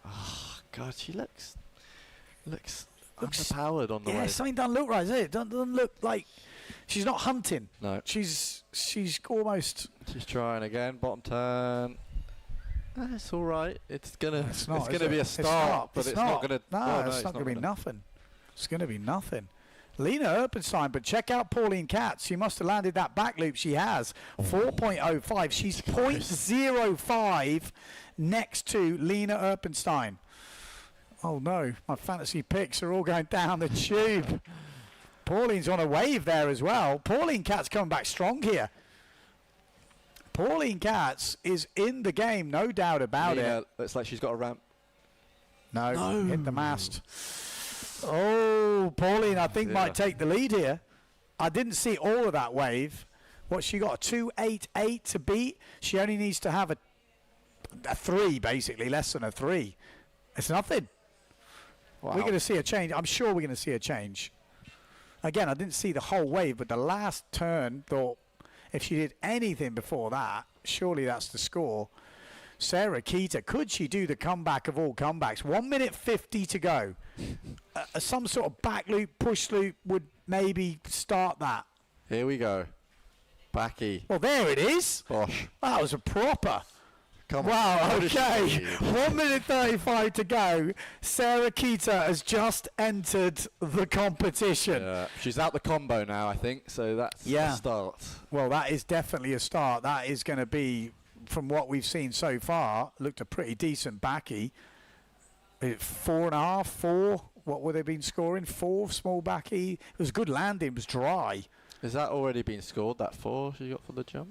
[SPEAKER 9] Oh, God, she looks underpowered on the
[SPEAKER 1] Yeah,
[SPEAKER 9] wave.
[SPEAKER 1] something doesn't look right, does it? Doesn't look like she's not hunting.
[SPEAKER 9] No.
[SPEAKER 1] She's almost.
[SPEAKER 9] She's trying again. Bottom turn. It's all right. It's gonna
[SPEAKER 1] It's not,
[SPEAKER 9] gonna be a start, but it's not gonna.
[SPEAKER 1] No,
[SPEAKER 9] well,
[SPEAKER 1] it's not gonna be nothing. It's gonna be nothing. Lena Erpenstein, but check out Pauline Katz. She must have landed that back loop. She has 4.05. She's 0.05 next to Lena Erpenstein. Oh no, my fantasy picks are all going down the tube. Pauline's on a wave there as well. Pauline Katz coming back strong here. Pauline Katz is in the game, no doubt about
[SPEAKER 9] Lena,
[SPEAKER 1] it.
[SPEAKER 9] looks like she's got a ramp.
[SPEAKER 1] No, hit the mast. Oh, Pauline, I think might take the lead here. I didn't see all of that wave. What she got, a 2.88 to beat. She only needs to have a 3, basically, less than a 3. It's nothing.
[SPEAKER 9] Wow.
[SPEAKER 1] We're going to see a change. I'm sure we're going to see a change. Again, I didn't see the whole wave, but the last turn, thought if she did anything before that, surely that's the score. Sarah Kita, could she do the comeback of all comebacks? 1 minute 50 to go. Some sort of back loop, push loop would maybe start that.
[SPEAKER 9] Here we go. Backy.
[SPEAKER 1] Well, there it is.
[SPEAKER 9] Bosh.
[SPEAKER 1] That was a proper.
[SPEAKER 9] Come
[SPEAKER 1] wow,
[SPEAKER 9] on.
[SPEAKER 1] okay. 1 minute 35 to go. Sarah Kita has just entered the competition.
[SPEAKER 9] Yeah. She's out the combo now, I think, so that's a start.
[SPEAKER 1] Well, that is definitely a start. That is going to be, from what we've seen so far, looked a pretty decent backy. 4.5, 4. What would they been scoring? 4 small backy. It was good landing. It was dry.
[SPEAKER 9] Has that already been scored, that 4 she got for the jump?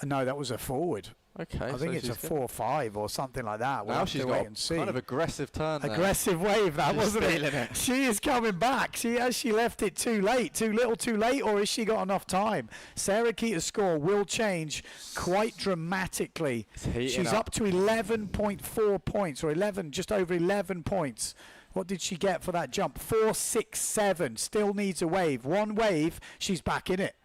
[SPEAKER 1] No, that was a forward.
[SPEAKER 9] Okay.
[SPEAKER 1] I think it's a 4.5 or something like that. We'll
[SPEAKER 9] now
[SPEAKER 1] have
[SPEAKER 9] she's
[SPEAKER 1] to
[SPEAKER 9] got
[SPEAKER 1] wait and see.
[SPEAKER 9] kind of aggressive turn there.
[SPEAKER 1] Aggressive wave, that
[SPEAKER 9] She's
[SPEAKER 1] wasn't
[SPEAKER 9] feeling
[SPEAKER 1] it? She is coming back. Has she left it too late, too little, too late, or has she got enough time? Sarah Kita's score will change quite dramatically. She's up to 11.4 points, or 11, just over 11 points. What did she get for that jump? 4.67. Still needs a wave. 1 wave, she's back in it.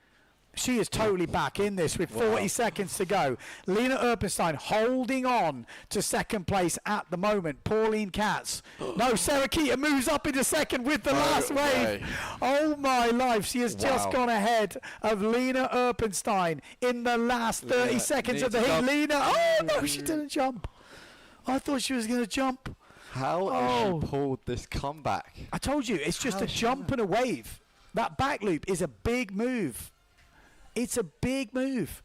[SPEAKER 1] She is totally back in this with 40 seconds to go. Lena Erpenstein holding on to second place at the moment. Pauline Katz. No, Sarah Kita moves up into second with the last wave. Oh my life. She has just gone ahead of Lena Erpenstein in the last 30 seconds of the heat. Lena, oh no, she didn't jump. I thought she was going to jump.
[SPEAKER 9] How has she pulled this comeback?
[SPEAKER 1] I told you, it's just a jump and a wave. That back loop is a big move. It's a big move.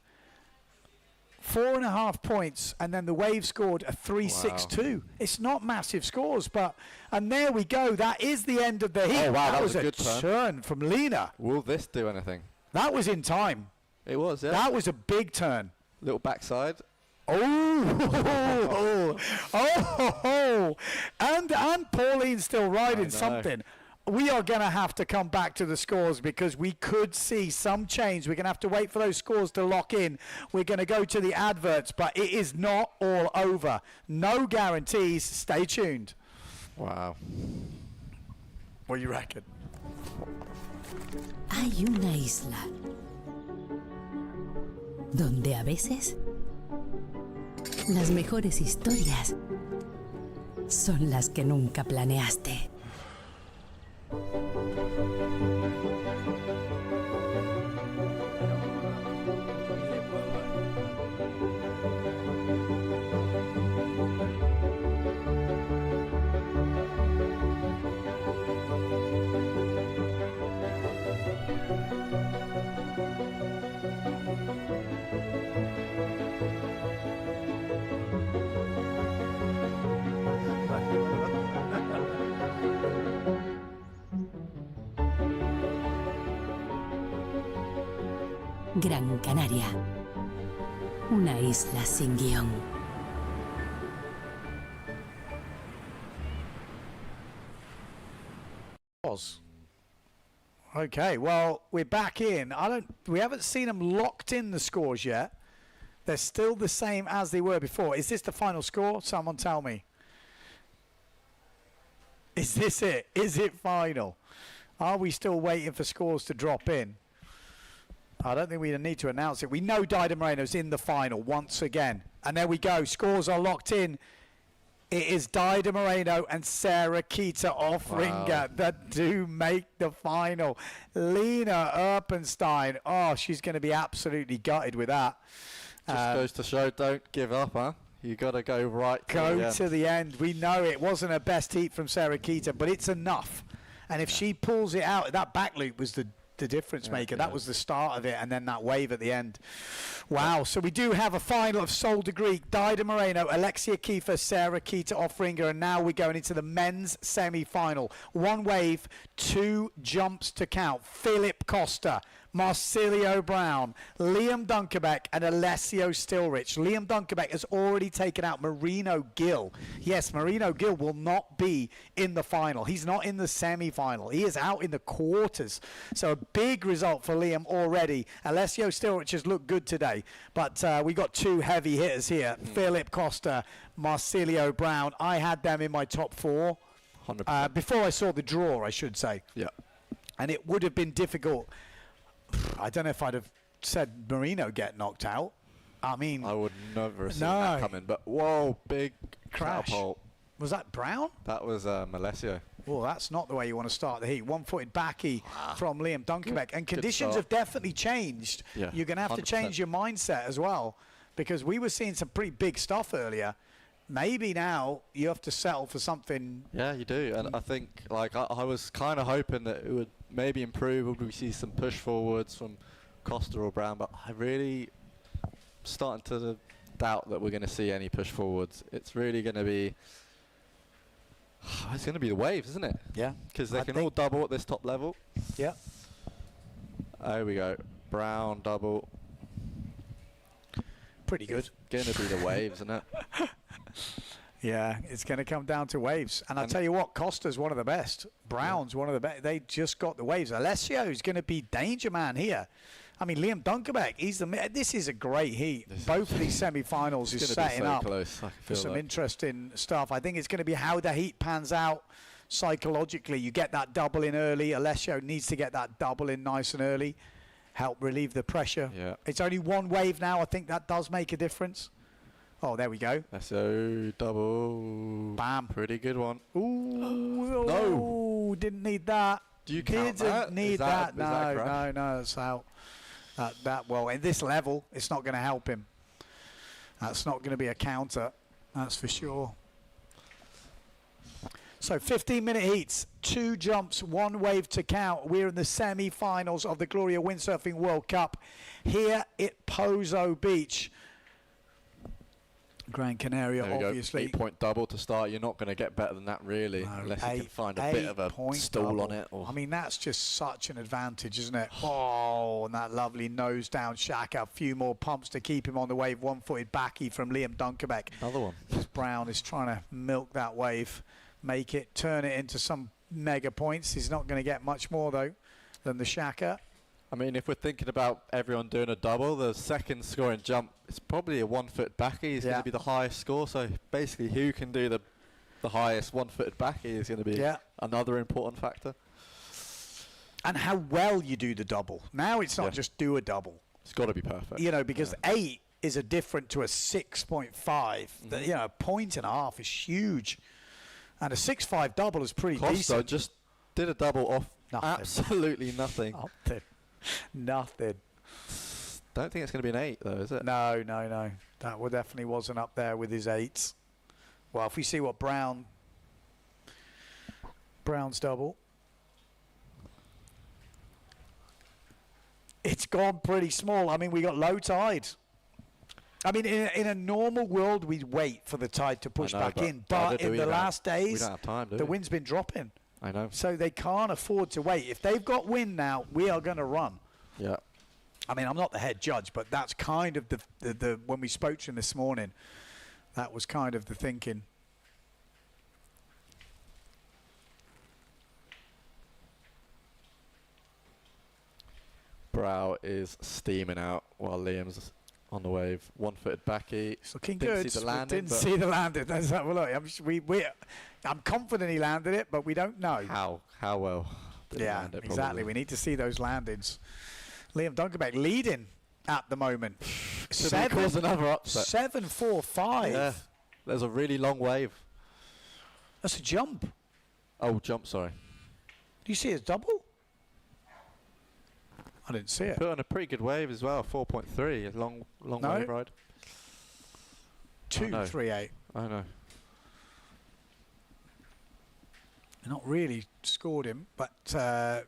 [SPEAKER 1] 4.5 points, and then the wave scored a 3.62. It's not massive scores, but and there we go. That is the end of the heat.
[SPEAKER 9] Oh wow,
[SPEAKER 1] that
[SPEAKER 9] was a good
[SPEAKER 1] turn from Lena.
[SPEAKER 9] Will this do anything?
[SPEAKER 1] That was in time.
[SPEAKER 9] It was, yeah.
[SPEAKER 1] That was a big turn.
[SPEAKER 9] Little backside.
[SPEAKER 1] And Pauline's still riding something. We are going to have to come back to the scores because we could see some change. We're going to have to wait for those scores to lock in. We're going to go to the adverts, but it is not all over. No guarantees. Stay tuned.
[SPEAKER 9] Wow.
[SPEAKER 1] What do you reckon?
[SPEAKER 7] Hay una isla donde a veces las mejores historias son las que nunca planeaste. Gran Canaria. Una isla sin guión.
[SPEAKER 1] Okay, well, we're back in. We haven't seen them locked in the scores yet. They're still the same as they were before. Is this the final score? Someone tell me. Is this it? Is it final? Are we still waiting for scores to drop in? I don't think we need to announce it. We know Dido Moreno's in the final once again. And there we go. Scores are locked in. It is Dido Moreno and Sarah Kita off ringer that do make the final. Lena Erpenstein. Oh, she's going to be absolutely gutted with that.
[SPEAKER 9] Just goes to show, don't give up, huh? You got to go right
[SPEAKER 1] to the end. We know it wasn't her best heat from Sarah Kita, but it's enough. And if she pulls it out, that back loop was the difference maker. That was the start of it, and then that wave at the end. Wow. So we do have a final of Sol de Greek, Dido Moreno, Alexia Kiefer, Sarah Kita off ringer, and now we're going into the men's semi-final. One wave, 2 jumps to count. Philip Costa, Marsilio Brown, Liam Dunkerbeck and Alessio Stilrich. Liam Dunkerbeck has already taken out Marino Gill. Yes, Marino Gill will not be in the final. He's not in the semi-final. He is out in the quarters. So a big result for Liam already. Alessio Stilrich has looked good today. But we got 2 heavy hitters here. Philip Costa, Marsilio Brown. I had them in my top 4. Before I saw the draw, I should say.
[SPEAKER 9] Yeah.
[SPEAKER 1] And it would have been difficult. I don't know if I'd have said Marino get knocked out. I mean,
[SPEAKER 9] I would never have seen that coming. But whoa, big
[SPEAKER 1] crash.
[SPEAKER 9] catapult.
[SPEAKER 1] Was that Brown?
[SPEAKER 9] That was Alessio.
[SPEAKER 1] Well, that's not the way you want to start the heat. One-footed backy from Liam Dunkerbeck. And conditions have definitely changed.
[SPEAKER 9] Yeah,
[SPEAKER 1] you're going to have 100%. To change your mindset as well, because we were seeing some pretty big stuff earlier. Maybe now you have to settle for something.
[SPEAKER 9] Yeah, you do. And I think, like, I was kind of hoping that it would maybe improve. Would we see some push forwards from Costa or Brown? But I really starting to doubt that we're going to see any push forwards. It's really going to be... It's going to be the waves, isn't it?
[SPEAKER 1] Yeah.
[SPEAKER 9] Because they can all double at this top level.
[SPEAKER 1] Yeah.
[SPEAKER 9] There we go. Brown double.
[SPEAKER 1] Pretty good.
[SPEAKER 9] It's going to be the waves, isn't it?
[SPEAKER 1] Yeah, it's going to come down to waves. And I'll tell you what, Costa's one of the best. Brown's one of the best. They just got the waves. Alessio's going to be danger man here. I mean, Liam Dunkerbeck, this is a great heat. Both of these semi-finals is setting up for some interesting stuff. I think it's going to be how the heat pans out psychologically. You get that double in early. Alessio needs to get that double in nice and early. Help relieve the pressure.
[SPEAKER 9] Yeah.
[SPEAKER 1] It's only one wave now. I think that does make a difference. Oh, there we go.
[SPEAKER 9] So double.
[SPEAKER 1] Bam.
[SPEAKER 9] Pretty good one.
[SPEAKER 1] Ooh.
[SPEAKER 9] No.
[SPEAKER 1] Didn't need that.
[SPEAKER 9] Do you count that?
[SPEAKER 1] Didn't need that. No, it's out. Well, in this level, it's not going to help him. That's not going to be a counter. That's for sure. So 15-minute heats, 2 jumps, 1 wave to count. We're in the semi-finals of the Gloria Windsurfing World Cup here at POZO Beach. Gran Canaria, obviously.
[SPEAKER 9] 8-point double to start. You're not going to get better than that, really, unless you can find a bit of a stall on it. Or I
[SPEAKER 1] mean, that's just such an advantage, isn't it? Oh, and that lovely nose down Shaka. A few more pumps to keep him on the wave. One-footed backy from Liam Dunkerbeck.
[SPEAKER 9] Another one.
[SPEAKER 1] Brown is trying to milk that wave, make it, turn it into some mega points. He's not going to get much more, though, than the Shaka.
[SPEAKER 9] I mean, if we're thinking about everyone doing a double, the second scoring jump is probably a 1-foot backy. It's going to be the highest score. So basically, who can do the highest 1-footed backy is going to be another important factor.
[SPEAKER 1] And how well you do the double. Now it's not just do a double.
[SPEAKER 9] It's got to be perfect.
[SPEAKER 1] You know, because 8 is a different to a 6.5. You know, a point and a half is huge. And a 6.5 double is pretty decent.
[SPEAKER 9] Just did a double off absolutely nothing.
[SPEAKER 1] Nothing.
[SPEAKER 9] Don't think it's going to be an 8, though, is it?
[SPEAKER 1] No. That definitely wasn't up there with his 8s. Well, if we see what Brown's double. It's gone pretty small. I mean, we got low tide. I mean, in a normal world, we'd wait for the tide to push back in. But in the last days,
[SPEAKER 9] we don't have time,
[SPEAKER 1] the wind's been dropping.
[SPEAKER 9] I know.
[SPEAKER 1] So they can't afford to wait. If they've got wind now, we are going to run.
[SPEAKER 9] Yeah.
[SPEAKER 1] I mean, I'm not the head judge, but that's kind of the when we spoke to him this morning, that was kind of the thinking.
[SPEAKER 9] Brow is steaming out while Liam's on the wave. One-footed backy.
[SPEAKER 1] It's looking
[SPEAKER 9] Didn't
[SPEAKER 1] good.
[SPEAKER 9] see the landing,
[SPEAKER 1] Didn't see the landing. Let's have a look. I'm confident he landed it, but we don't know.
[SPEAKER 9] How well did he
[SPEAKER 1] Yeah,
[SPEAKER 9] land it,
[SPEAKER 1] exactly.
[SPEAKER 9] probably.
[SPEAKER 1] We need to see those landings. Liam Dunkerbeck leading at the moment.
[SPEAKER 9] Could he cause another upset?
[SPEAKER 1] 7-4-5.
[SPEAKER 9] Yeah, there's a really long wave.
[SPEAKER 1] That's a jump.
[SPEAKER 9] Oh, jump, sorry.
[SPEAKER 1] Do you see it double? I didn't see it.
[SPEAKER 9] Put on a pretty good wave as well, 4.3, a long
[SPEAKER 1] No.
[SPEAKER 9] wave ride.
[SPEAKER 1] 2-3-8.
[SPEAKER 9] I know.
[SPEAKER 1] Not really scored him, but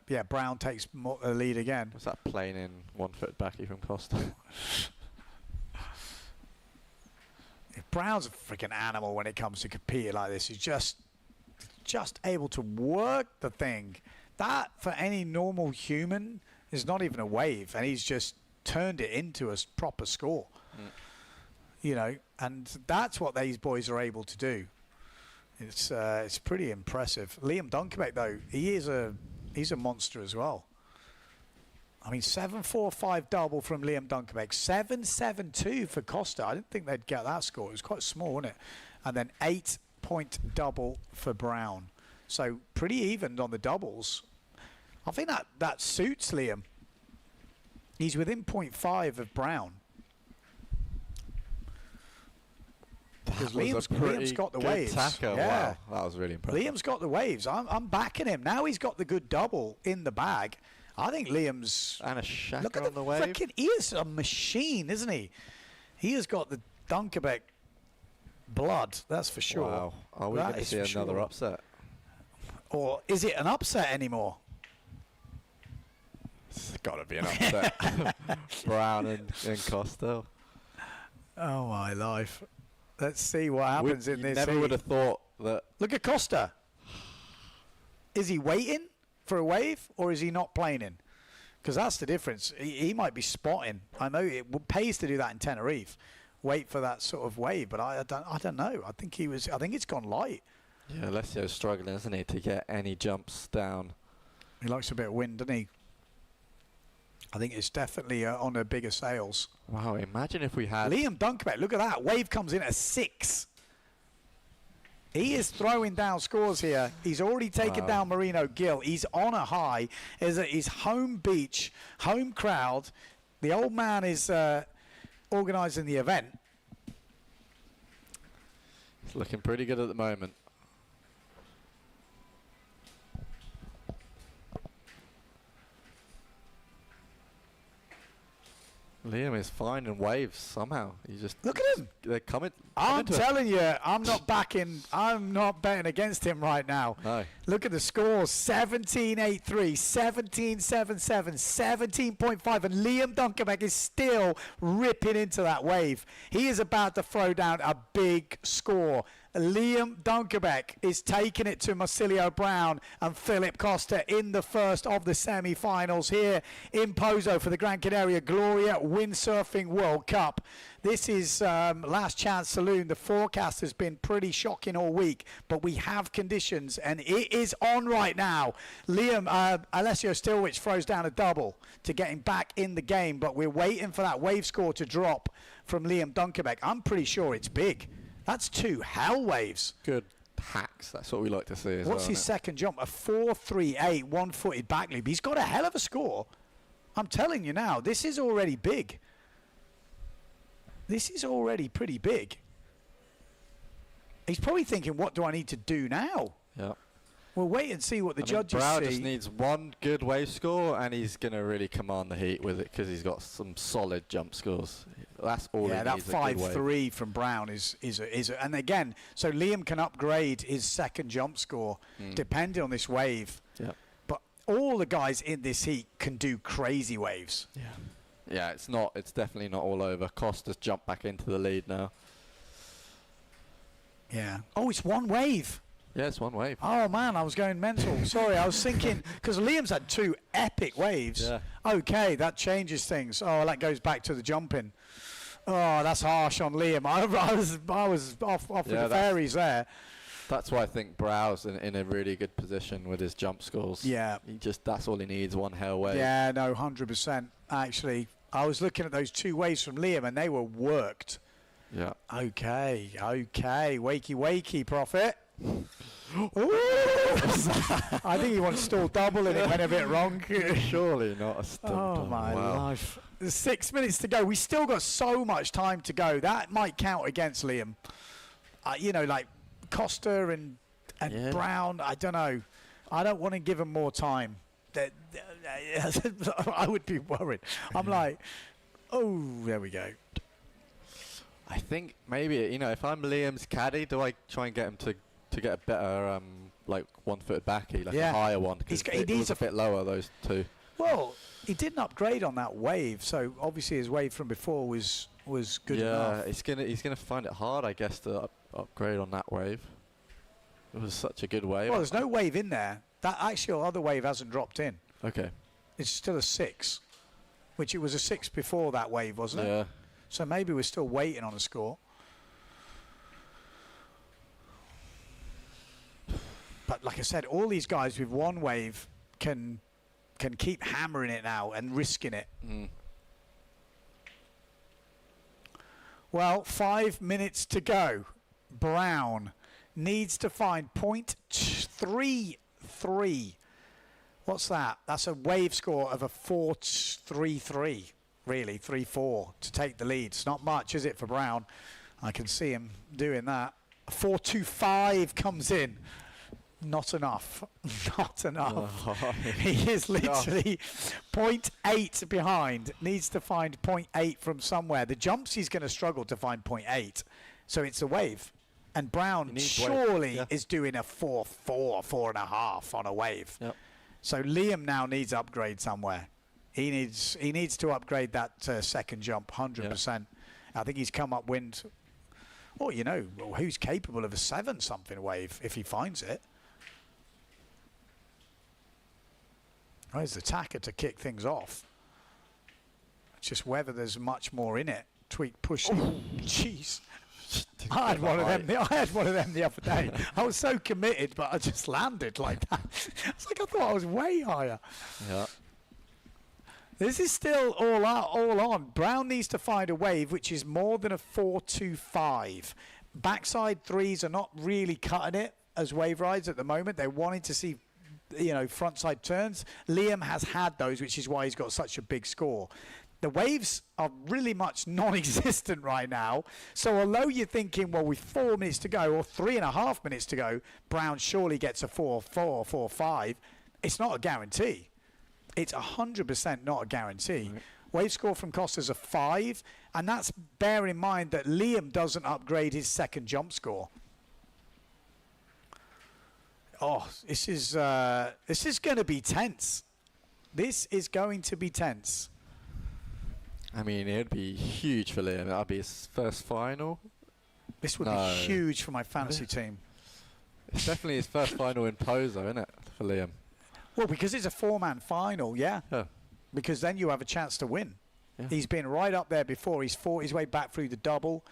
[SPEAKER 1] yeah, Brown takes the lead again.
[SPEAKER 9] What's that plane in one-foot backy from Costa?
[SPEAKER 1] Brown's a freaking animal when it comes to competing like this. He's just able to work the thing. That, for any normal human, is not even a wave, and he's just turned it into a proper score. You know, and that's what these boys are able to do. It's pretty impressive. Liam Dunkerbeck, though, he's a monster as well. I mean, 7-4-5 double from Liam Dunkerbeck, 7-7-2 for Costa. I didn't think they'd get that score. It was quite small, wasn't it? And then 8-point double for Brown. So pretty even on the doubles. I think that suits Liam. He's within 0.5 of Brown. Because Liam's got the waves.
[SPEAKER 9] Tacker.
[SPEAKER 1] Yeah.
[SPEAKER 9] Wow, that was really impressive.
[SPEAKER 1] Liam's got the waves. I'm backing him. Now he's got the good double in the bag. I think Liam's...
[SPEAKER 9] And a shaker
[SPEAKER 1] look at
[SPEAKER 9] on the wave.
[SPEAKER 1] Frickin', he is a machine, isn't he? He has got the Dunkerbeck blood, that's for sure.
[SPEAKER 9] Wow. Are we going to see another upset?
[SPEAKER 1] Or is it an upset anymore?
[SPEAKER 9] It's got to be an upset. Brown and Costa.
[SPEAKER 1] Oh, my life. Let's see what happens in this.
[SPEAKER 9] You never would have thought that...
[SPEAKER 1] Look at Costa. Is he waiting for a wave, or is he not planing? Because that's the difference. He might be spotting. I know it pays to do that in Tenerife. Wait for that sort of wave, but I don't know. I think it's gone light.
[SPEAKER 9] Yeah, Alessio's struggling, isn't he, to get any jumps down.
[SPEAKER 1] He likes a bit of wind, doesn't he? I think it's definitely on a bigger sails.
[SPEAKER 9] Wow, imagine if we had...
[SPEAKER 1] Liam Dunkerbeck, look at that. Wave comes in at 6. He is throwing down scores here. He's already taken down Marino Gill. He's on a high. Is at his home beach, home crowd. The old man is organising the event.
[SPEAKER 9] It's looking pretty good at the moment. Liam is finding waves somehow. He just
[SPEAKER 1] look at him.
[SPEAKER 9] They're coming.
[SPEAKER 1] I'm telling you, I'm not betting against him right now.
[SPEAKER 9] No.
[SPEAKER 1] Look at the scores: 17-8-3, 17-7-7, 17.5, and Liam Dunkerbeck is still ripping into that wave. He is about to throw down a big score. Liam Dunkerbeck is taking it to Marsilio Brown and Philip Costa in the first of the semi-finals here in POZO for the Gran Canaria Gloria Windsurfing World Cup. This is Last Chance Saloon. The forecast has been pretty shocking all week, but we have conditions, and it is on right now. Liam, Alessio Stilwich throws down a double to get him back in the game, but we're waiting for that wave score to drop from Liam Dunkerbeck. I'm pretty sure it's big. That's 2 hell waves.
[SPEAKER 9] Good hacks. That's what we like to see as
[SPEAKER 1] What's
[SPEAKER 9] well.
[SPEAKER 1] his second jump? A 4.38 one-footed back loop. He's got a hell of a score. I'm telling you now, this is already big. This is already pretty big. He's probably thinking, what do I need to do now?
[SPEAKER 9] Yeah.
[SPEAKER 1] We'll wait and see what the judges
[SPEAKER 9] Brow
[SPEAKER 1] see.
[SPEAKER 9] just needs one good wave score, and he's going to really command the heat with it because he's got some solid jump scores. That's all he
[SPEAKER 1] that
[SPEAKER 9] needs.
[SPEAKER 1] 5.3 from Brown is and again, so Liam can upgrade his second jump score depending on this wave.
[SPEAKER 9] Yeah.
[SPEAKER 1] But all the guys in this heat can do crazy waves.
[SPEAKER 9] Yeah. Yeah, it's definitely not all over. Costa's jumped back into the lead now.
[SPEAKER 1] Yeah. Oh, it's one wave.
[SPEAKER 9] Yeah, it's one wave.
[SPEAKER 1] Oh man, I was going mental. Sorry, I was thinking because Liam's had 2 epic waves.
[SPEAKER 9] Yeah.
[SPEAKER 1] Okay, that changes things. Oh, that goes back to the jumping. Oh, that's harsh on Liam. I was off with the fairies there.
[SPEAKER 9] That's why I think Brow's in a really good position with his jump scores.
[SPEAKER 1] Yeah.
[SPEAKER 9] That's all he needs, one hell wave.
[SPEAKER 1] Yeah, no, 100%. Actually, I was looking at those 2 waves from Liam, and they were worked.
[SPEAKER 9] Yeah.
[SPEAKER 1] Okay. Wakey, Prophet. I think he wants stall double, and it went a bit wrong.
[SPEAKER 9] Surely not a stall double.
[SPEAKER 1] My
[SPEAKER 9] wow.
[SPEAKER 1] life. There's 6 minutes to go. We still got so much time to go. That might count against Liam. You know, like Costa and Brown. I don't know. I don't want to give him more time. I would be worried. I'm like, oh, there we go.
[SPEAKER 9] I think maybe, you know, if I'm Liam's caddy, do I try and get him to get a better, like, one-footed backy, like a higher one? Because he needs a bit lower, those 2.
[SPEAKER 1] Well, he didn't upgrade on that wave, so obviously his wave from before was good enough.
[SPEAKER 9] Yeah, he's gonna find it hard, I guess, to upgrade on that wave. It was such a good wave.
[SPEAKER 1] Well, there's no wave in there. That actual other wave hasn't dropped in.
[SPEAKER 9] Okay.
[SPEAKER 1] It's still a 6, which it was a 6 before that wave, wasn't it?
[SPEAKER 9] Yeah.
[SPEAKER 1] So maybe we're still waiting on a score. But like I said, all these guys with one wave can keep hammering it now and risking it.
[SPEAKER 9] Mm.
[SPEAKER 1] Well, 5 minutes to go. Brown needs to find .33. What's that? That's a wave score of a 4.33. Really, 3-4 to take the lead. It's not much, is it, for Brown? I can see him doing that. 4.25 comes in. Not enough. Not enough.
[SPEAKER 9] Oh.
[SPEAKER 1] He is literally 0.8 behind. Needs to find 0.8 from somewhere. The jumps he's going to struggle to find 0.8. So it's a wave. And Brown surely is doing a 4.4, 4.5 on a wave.
[SPEAKER 9] Yep.
[SPEAKER 1] So Liam now needs upgrade somewhere. He needs to upgrade that second jump 100%. Yep. I think he's come up wind. Well, you know, who's capable of a 7-something wave if he finds it? Where's the tacker to kick things off? It's just whether there's much more in it. Tweak, push. Jeez. I had one of them the other day. I was so committed, but I just landed like that. It's like I thought I was way higher.
[SPEAKER 9] Yeah.
[SPEAKER 1] This is still all on. Brown needs to find a wave which is more than a 4.25. Backside threes are not really cutting it as wave rides at the moment. They're wanting to see, you know, frontside turns. Liam has had those, which is why he's got such a big score. The waves are really much non-existent right now. So although you're thinking, well, with 4 minutes to go or 3.5 minutes to go, Brown surely gets a 4.4, 4.5. It's not a guarantee. It's 100% not a guarantee. Right. Wave score from Costa's a 5, and that's bear in mind that Liam doesn't upgrade his second jump score. Oh, this is going to be tense. This is going to be tense.
[SPEAKER 9] I mean, it'd be huge for Liam. That'd be his first final.
[SPEAKER 1] This would be huge for my fantasy team.
[SPEAKER 9] It's definitely his first final in POZO, isn't it, for Liam?
[SPEAKER 1] Well, because it's a 4-man final, yeah. Because then you have a chance to win. Yeah. He's been right up there before. He's fought his way back through the double.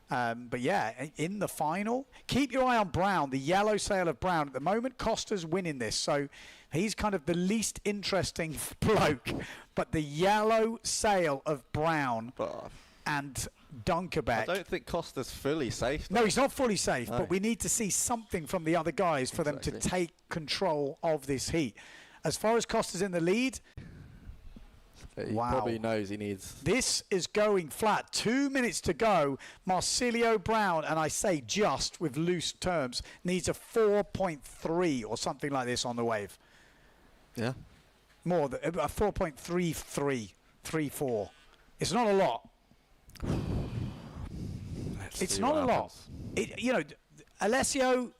[SPEAKER 1] But yeah, in the final, keep your eye on Brown, the yellow sail of Brown. At the moment, Costa's winning this, so he's kind of the least interesting bloke. But the yellow sail of Brown and Dunkerbeck.
[SPEAKER 9] I don't think Costa's fully safe, though.
[SPEAKER 1] No, he's not fully safe, but we need to see something from the other guys for them to take control of this heat. As far as Costa's in the lead,
[SPEAKER 9] he probably knows he needs...
[SPEAKER 1] This is going flat. 2 minutes to go. Marsilio Brown, and I say just with loose terms, needs a 4.3 or something like this on the wave.
[SPEAKER 9] Yeah.
[SPEAKER 1] More than a 4.3334. It's not a lot. It's not a lot. You know, Alessio...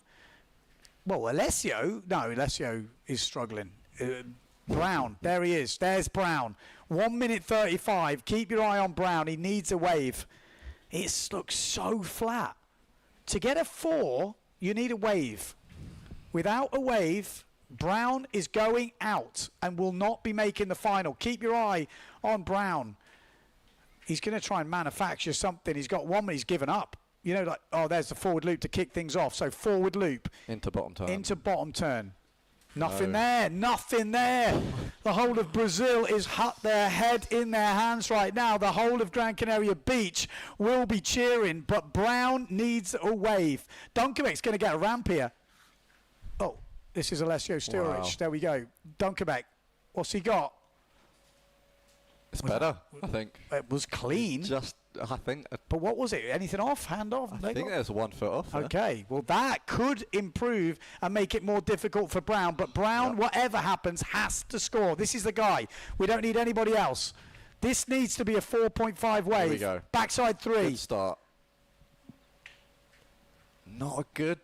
[SPEAKER 1] Well, Alessio is struggling. Brown, there he is. There's Brown. 1 minute 35. Keep your eye on Brown. He needs a wave. It looks so flat. To get a 4, you need a wave. Without a wave, Brown is going out and will not be making the final. Keep your eye on Brown. He's going to try and manufacture something. He's got one, but he's given up. You know, like, oh, there's the forward loop to kick things off. So forward loop.
[SPEAKER 9] Into bottom turn.
[SPEAKER 1] Into bottom turn. Nothing there. Nothing there. The whole of Brazil is their head in their hands right now. The whole of Gran Canaria Beach will be cheering, but Brown needs a wave. Dunkerbeck's going to get a ramp here. Oh, this is Alessio Sturridge.
[SPEAKER 9] Wow.
[SPEAKER 1] There we go. Dunkerbeck. What's he got?
[SPEAKER 9] It's better, I think.
[SPEAKER 1] It was clean.
[SPEAKER 9] Just, I think.
[SPEAKER 1] But what was it? Anything off? Hand off?
[SPEAKER 9] I think there's 1 foot off.
[SPEAKER 1] Okay, well that could improve and make it more difficult for Brown. But Brown, whatever happens, has to score. This is the guy. We don't need anybody else. This needs to be a 4.5 wave.
[SPEAKER 9] Here we go.
[SPEAKER 1] Backside 3.
[SPEAKER 9] Good start. Not a good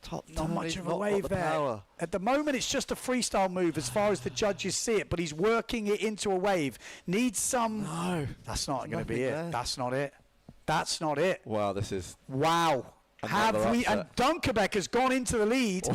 [SPEAKER 9] top.
[SPEAKER 1] Not much of a wave there.
[SPEAKER 9] Power.
[SPEAKER 1] At the moment, it's just a freestyle move as far as the judges see it, but he's working it into a wave. Needs some...
[SPEAKER 9] No.
[SPEAKER 1] That's not going to be
[SPEAKER 9] Nothing there.
[SPEAKER 1] it. That's not it. That's not it.
[SPEAKER 9] Wow, this is...
[SPEAKER 1] Wow.
[SPEAKER 9] Another
[SPEAKER 1] Have we? And
[SPEAKER 9] upset.
[SPEAKER 1] Dunkerbeck has gone into the lead.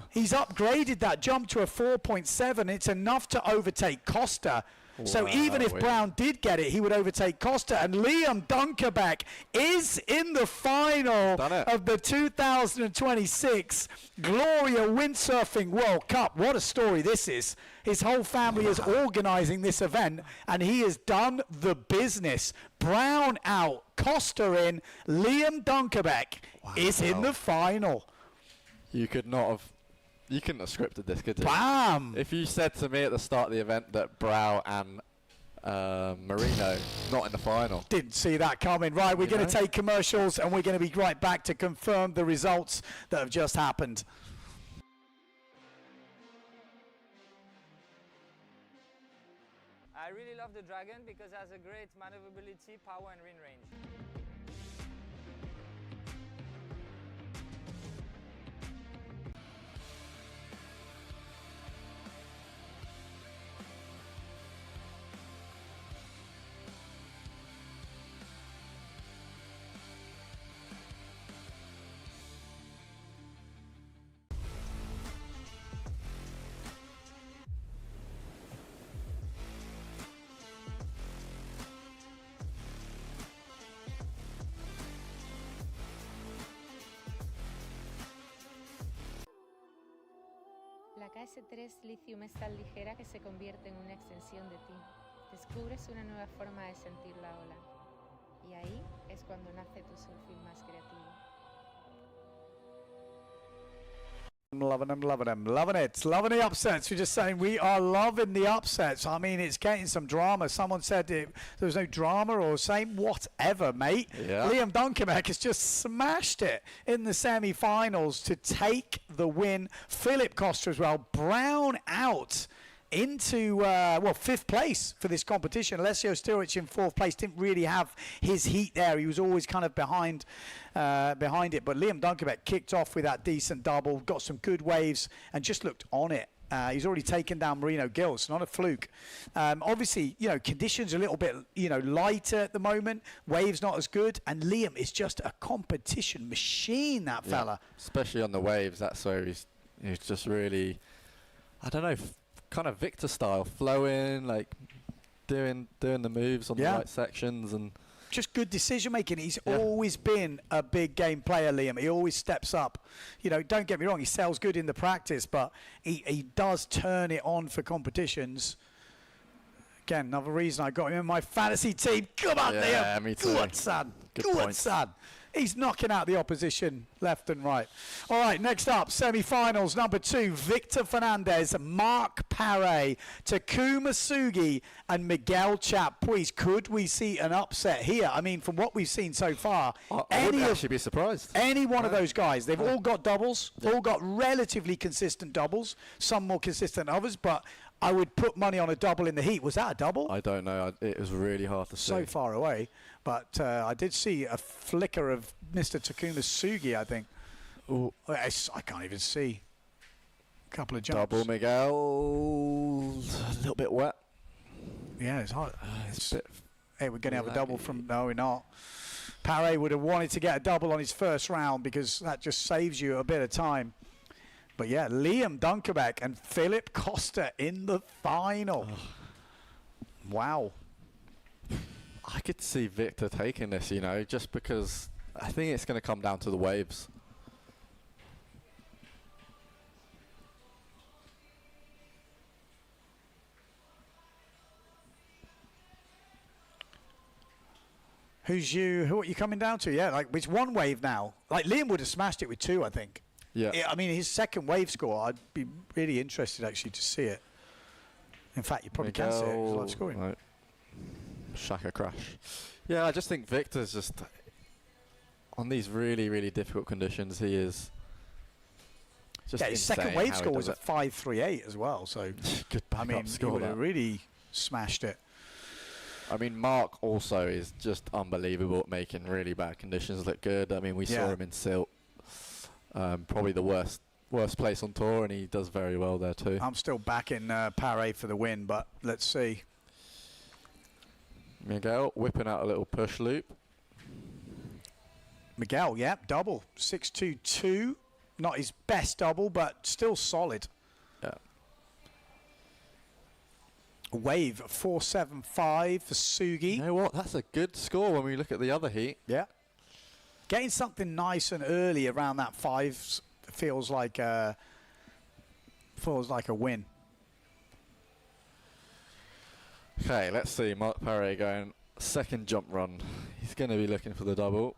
[SPEAKER 1] He's upgraded that jump to a 4.7. It's enough to overtake Costa. So
[SPEAKER 9] Wow,
[SPEAKER 1] even if
[SPEAKER 9] wait.
[SPEAKER 1] Brown did get it, he would overtake Costa. And Liam Dunkerbeck is in the final
[SPEAKER 9] Done it.
[SPEAKER 1] of the 2026 Gloria Windsurfing World Cup. What a story this is. His whole family is organising this event, and he has done the business. Brown out, Costa in, Liam Dunkerbeck is in the final.
[SPEAKER 9] You could not have... You couldn't have scripted this, could you?
[SPEAKER 1] Bam!
[SPEAKER 9] If you said to me at the start of the event that Brow and Marino not in the final.
[SPEAKER 1] Didn't see that coming. Right, we're going to take commercials, and we're going to be right back to confirm the results that have just happened.
[SPEAKER 3] I really love the Dragon because it has a great maneuverability, power and wind range.
[SPEAKER 4] La KS3 Lithium es tan ligera que se convierte en una extensión de ti. Descubres una nueva forma de sentir la ola. Y ahí es cuando nace tu surfing más creativo.
[SPEAKER 1] I'm loving them, loving them, loving it. Loving the upsets. We're just saying we are loving the upsets. I mean, it's getting some drama. Someone said there was no drama or same whatever, mate.
[SPEAKER 9] Yeah.
[SPEAKER 1] Liam Dunkerbeck has just smashed it in the semi-finals to take the win. Philip Costa as well. Brown out into, well, 5th place for this competition. Alessio Sturridge in 4th place. Didn't really have his heat there. He was always kind of behind it. But Liam Dunkerbeck kicked off with that decent double, got some good waves, and just looked on it. He's already taken down Marino Gills, not a fluke. Obviously, you know, conditions are a little bit, you know, lighter at the moment. Waves not as good. And Liam is just a competition machine, that fella.
[SPEAKER 9] Especially on the waves, that's where he's just really, I don't know, kind of Victor style, flowing, like doing the moves on the right sections, and
[SPEAKER 1] just good decision making. He's always been a big game player, Liam. He always steps up. You know, don't get me wrong, he sells good in the practice, but he does turn it on for competitions. Again, another reason I got him in my fantasy team. Come on, Liam.
[SPEAKER 9] Me too.
[SPEAKER 1] Go on, son.
[SPEAKER 9] Good
[SPEAKER 1] Go on,
[SPEAKER 9] points.
[SPEAKER 1] son. He's knocking out the opposition left and right. All right, next up, semi-finals, number 2, Victor Fernandez, Mark Paré, Takuma Sugi, and Miguel Chapuis. Could we see an upset here? I mean, from what we've seen so far,
[SPEAKER 9] I wouldn't actually be surprised.
[SPEAKER 1] any one of those guys, they've all got doubles, all got relatively consistent doubles, some more consistent than others, but I would put money on a double in the heat. Was that a double?
[SPEAKER 9] I don't know. It was really hard to see.
[SPEAKER 1] So far away. But I did see a flicker of Mr. Takuma Sugi, I think.
[SPEAKER 9] Ooh.
[SPEAKER 1] I can't even see. A couple of jumps.
[SPEAKER 9] Double Miguel, a little bit wet.
[SPEAKER 1] Yeah, it's hard.
[SPEAKER 9] It's a bit
[SPEAKER 1] Hey, we're going to have a double from... No, we're not. Paré would have wanted to get a double on his first round because that just saves you a bit of time. But yeah, Liam Dunkerbeck and Philip Costa in the final. Wow.
[SPEAKER 9] I could see Victor taking this, you know, just because I think it's going to come down to the waves.
[SPEAKER 1] Who are you coming down to? Yeah, like it's one wave now. Like Liam would have smashed it with 2, I think.
[SPEAKER 9] Yeah.
[SPEAKER 1] I mean, his second wave score, I'd be really interested actually to see it. In fact, you probably can see it. It's live scoring.
[SPEAKER 9] Right. Shaka crash. Yeah, I just think Victor's just on these really, really difficult conditions. He is just
[SPEAKER 1] his second wave score was at 5.38 as well. So
[SPEAKER 9] good backup
[SPEAKER 1] he
[SPEAKER 9] score.
[SPEAKER 1] would have really smashed it.
[SPEAKER 9] I mean, Mark also is just unbelievable at making really bad conditions look good. I mean, we saw him in Silt, probably the worst place on tour, and he does very well there too.
[SPEAKER 1] I'm still backing Paré for the win, but let's see.
[SPEAKER 9] Miguel whipping out a little push loop.
[SPEAKER 1] Miguel, double 6.22. Not his best double, but still solid.
[SPEAKER 9] Yeah.
[SPEAKER 1] Wave 4.75 for Sugi.
[SPEAKER 9] You know what? That's a good score when we look at the other heat.
[SPEAKER 1] Yeah. Getting something nice and early around that 5 feels like a win.
[SPEAKER 9] Okay, let's see. Mark Paré going second jump run. He's going to be looking for the double.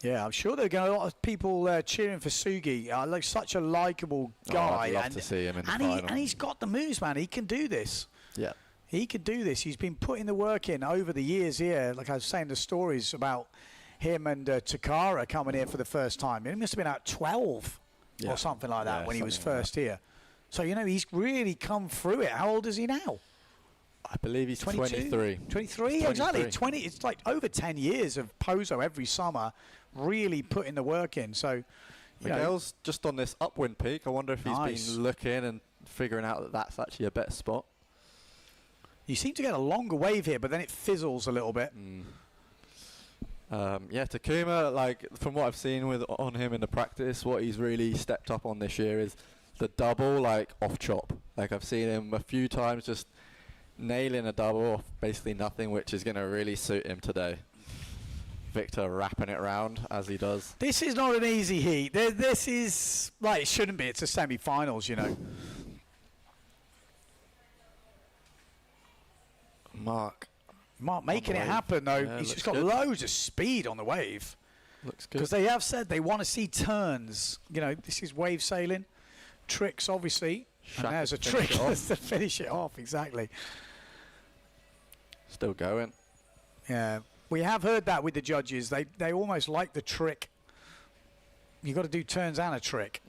[SPEAKER 1] Yeah, I'm sure there are going to be a lot of people cheering for Sugi. Like such a likable guy.
[SPEAKER 9] I'd love to see him in the final.
[SPEAKER 1] And he's got the moves, man. He can do this.
[SPEAKER 9] Yeah.
[SPEAKER 1] He could do this. He's been putting the work in over the years here. Like I was saying, the stories about him and Takara coming here for the first time. He must have been at 12 or something like that when he was first here. So, you know, he's really come through it. How old is he now?
[SPEAKER 9] I believe he's 23.
[SPEAKER 1] 23, exactly. 20. It's like over 10 years of POZO every summer, really putting the work in. So,
[SPEAKER 9] Miguel's just on this upwind peak. I wonder if he's been looking and figuring out that that's actually a better spot.
[SPEAKER 1] You seem to get a longer wave here, but then it fizzles a little bit.
[SPEAKER 9] Yeah, Takuma, like from what I've seen on him in the practice, what he's really stepped up on this year is the double, like off chop. Like I've seen him a few times just nailing a double off basically nothing, which is going to really suit him today. Victor wrapping it around as he does.
[SPEAKER 1] This is not an easy heat. This is like it shouldn't be. It's a semi-finals, you know.
[SPEAKER 9] Mark
[SPEAKER 1] making it happen though.
[SPEAKER 9] Yeah,
[SPEAKER 1] he's just got
[SPEAKER 9] good.
[SPEAKER 1] loads of speed on the wave.
[SPEAKER 9] Looks good.
[SPEAKER 1] Because they have said they want to see turns. You know, this is wave sailing. Tricks, obviously. And there's a trick to finish it off, exactly.
[SPEAKER 9] Still going.
[SPEAKER 1] Yeah. We have heard that with the judges. They almost like the trick. You've got to do turns and a trick.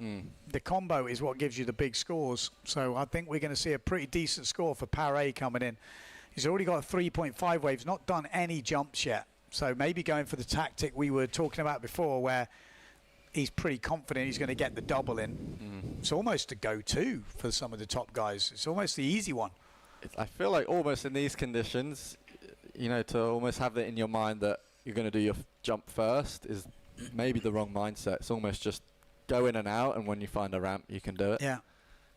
[SPEAKER 1] The combo is what gives you the big scores. So I think we're going to see a pretty decent score for Paré coming in. He's already got 3.5 waves, not done any jumps yet. So maybe going for the tactic we were talking about before where he's pretty confident he's going to get the double in. It's almost a go-to for some of the top guys. It's almost the easy one.
[SPEAKER 9] I feel like almost in these conditions, you know, to almost have it in your mind that you're going to do your jump first is maybe the wrong mindset. It's almost just go in and out, and when you find a ramp, you can do it.
[SPEAKER 1] Yeah.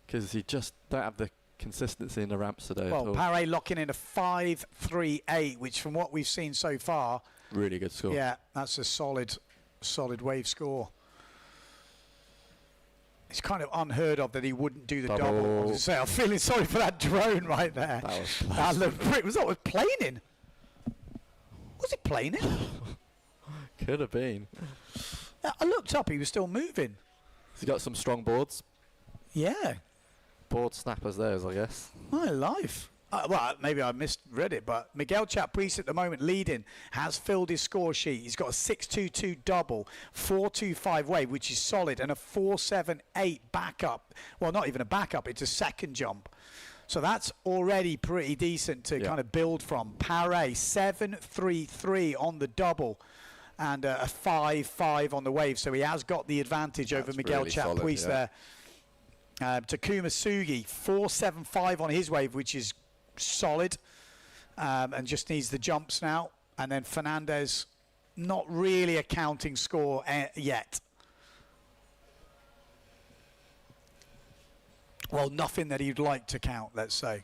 [SPEAKER 9] Because you just don't have the consistency in the ramps today at all.
[SPEAKER 1] Well, Paré locking in a 5.38, which from what we've seen so far...
[SPEAKER 9] Really good score.
[SPEAKER 1] Yeah, that's a solid wave score. It's kind of unheard of that he wouldn't do the double. As I say, I'm feeling sorry for that drone right there.
[SPEAKER 9] That was close.
[SPEAKER 1] Was that planing? Was it planing?
[SPEAKER 9] Could have been.
[SPEAKER 1] I looked up, he was still moving.
[SPEAKER 9] Has he got some strong boards?
[SPEAKER 1] Yeah.
[SPEAKER 9] Board snappers theirs, I guess.
[SPEAKER 1] My life. Well, maybe I misread it, but Miguel Chapuis at the moment leading has filled his score sheet. He's got a 6.22 double, 4.25 wave, which is solid, and a 4.78 backup. Well, not even a backup, it's a second jump. So that's already pretty decent to kind of build from. Paré, 7.33 on the double, and a 5.5 on the wave. So he has got the advantage over Miguel
[SPEAKER 9] really
[SPEAKER 1] Chapuis
[SPEAKER 9] solid,
[SPEAKER 1] there. Takuma Sugi, 4.75 on his wave, which is solid, and just needs the jumps now. And then Fernandez not really a counting score yet. Well, nothing that he'd like to count, let's say.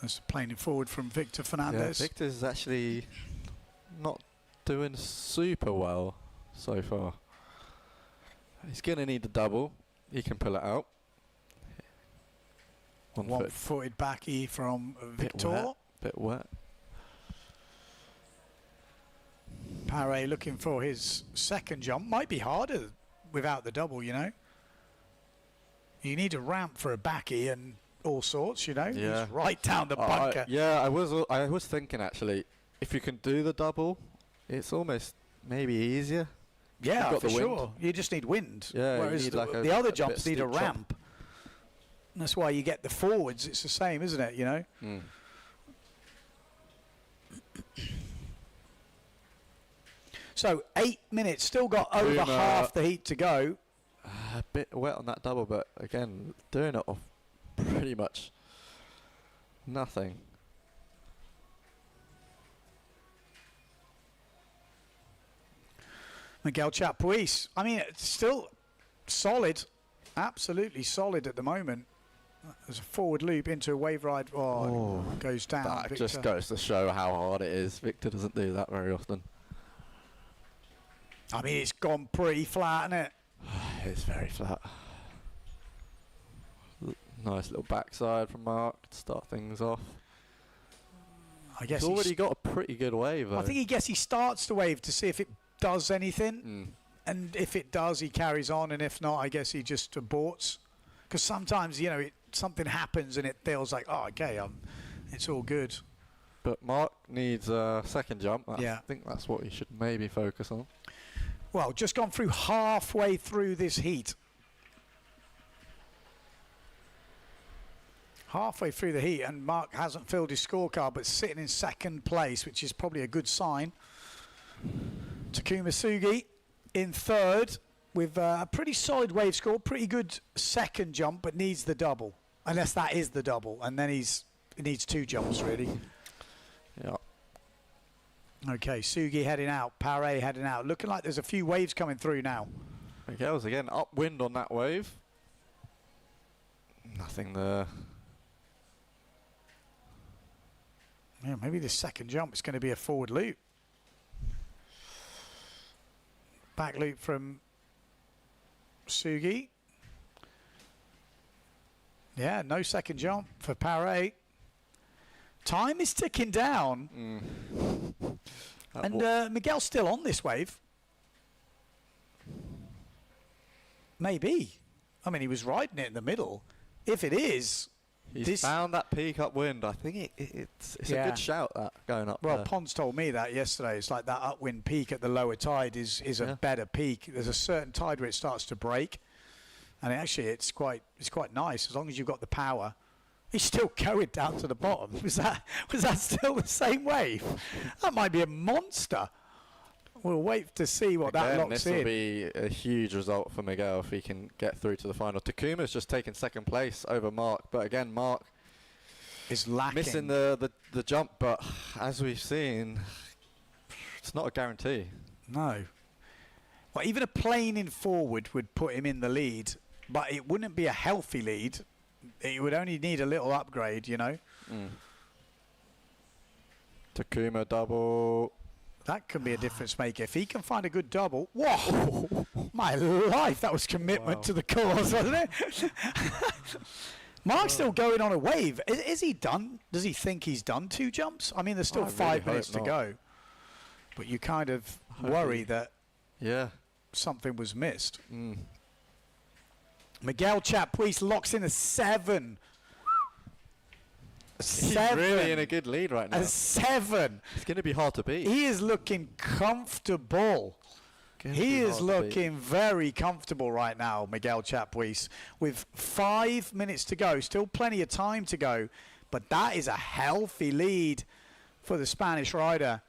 [SPEAKER 1] That's playing it forward from Victor Fernandez.
[SPEAKER 9] Yeah, Victor's actually not doing super well so far. He's going to need the double. He can pull it out.
[SPEAKER 1] One-footed backy from Victor.
[SPEAKER 9] Bit wet.
[SPEAKER 1] Paré looking for his second jump. Might be harder without the double, you know. You need a ramp for a backy and all sorts, you know.
[SPEAKER 9] Yeah.
[SPEAKER 1] He's right down the bunker.
[SPEAKER 9] I was thinking actually, if you can do the double, it's almost maybe easier.
[SPEAKER 1] Yeah,
[SPEAKER 9] got
[SPEAKER 1] for
[SPEAKER 9] the wind.
[SPEAKER 1] sure. You just need wind.
[SPEAKER 9] Yeah,
[SPEAKER 1] whereas
[SPEAKER 9] you need like
[SPEAKER 1] the other
[SPEAKER 9] a bit
[SPEAKER 1] jumps need a
[SPEAKER 9] steep chop.
[SPEAKER 1] ramp. And that's why you get the forwards. It's the same, isn't it, you know?
[SPEAKER 9] Mm.
[SPEAKER 1] So 8 minutes, still got over half the heat to go.
[SPEAKER 9] A bit wet on that double, but again, doing it off pretty much nothing.
[SPEAKER 1] Miguel Chapuis. I mean, it's still solid, absolutely solid at the moment. There's a forward loop into a wave ride. Oh, goes down.
[SPEAKER 9] That
[SPEAKER 1] Victor.
[SPEAKER 9] just goes to show how hard it is. Victor doesn't do that very often.
[SPEAKER 1] I mean, it's gone pretty flat, isn't it?
[SPEAKER 9] It's very flat. Nice little backside from Mark to start things off.
[SPEAKER 1] I guess
[SPEAKER 9] he's already got a pretty good wave, though.
[SPEAKER 1] I think he starts the wave to see if it does anything. And if it does, he carries on. And if not, I guess he just aborts. Because sometimes, you know, something happens and it feels like, oh, okay, it's all good.
[SPEAKER 9] But Mark needs a second jump.
[SPEAKER 1] Yeah.
[SPEAKER 9] I think that's what he should maybe focus on.
[SPEAKER 1] Well, just gone through halfway through this heat. Halfway through the heat, and Mark hasn't filled his scorecard, but sitting in second place, which is probably a good sign. Takuma Sugi in third with a pretty solid wave score, pretty good second jump, but needs the double. Unless that is the double, and then he needs 2 jumps, really.
[SPEAKER 9] Yeah.
[SPEAKER 1] Okay, Sugi heading out, Paré heading out. Looking like there's a few waves coming through now.
[SPEAKER 9] Miguel's again upwind on that wave. Nothing there.
[SPEAKER 1] Yeah, maybe this second jump is going to be a forward loop. Back loop from Sugi. Yeah, no second jump for Paré. Time is ticking down. And Miguel's still on this wave. Maybe. I mean, he was riding it in the middle. If it is...
[SPEAKER 9] He's found that peak upwind. I think it's a good shout, that, going up
[SPEAKER 1] Well,
[SPEAKER 9] there.
[SPEAKER 1] Pons told me that yesterday. It's like that upwind peak at the lower tide is a better peak. There's a certain tide where it starts to break. And actually, it's quite nice as long as you've got the power. He's still going down to the bottom. Was that still the same wave? That might be a monster. We'll wait to see what that locks
[SPEAKER 9] this
[SPEAKER 1] in.
[SPEAKER 9] will be a huge result for Miguel if he can get through to the final. Takuma's just taken second place over Mark, but again, Mark
[SPEAKER 1] is lacking.
[SPEAKER 9] Missing the jump, but as we've seen, it's not a guarantee.
[SPEAKER 1] No. Well, even a planing forward would put him in the lead, but it wouldn't be a healthy lead. It would only need a little upgrade, you know.
[SPEAKER 9] Takuma double.
[SPEAKER 1] That can be a difference maker. If he can find a good double. Whoa! My life, that was commitment to the cause, wasn't it? Mark's still going on a wave. Is he done? Does he think he's done 2 jumps? I mean, there's still 5 minutes to go. But you kind of worry that something was missed. Miguel Chapuis locks in a 7.
[SPEAKER 9] He's really in a good lead right now.
[SPEAKER 1] A 7.
[SPEAKER 9] It's going to be hard to beat.
[SPEAKER 1] He is looking comfortable. He is looking very comfortable right now, Miguel Chapuis, with 5 minutes to go. Still plenty of time to go, but that is a healthy lead for the Spanish rider.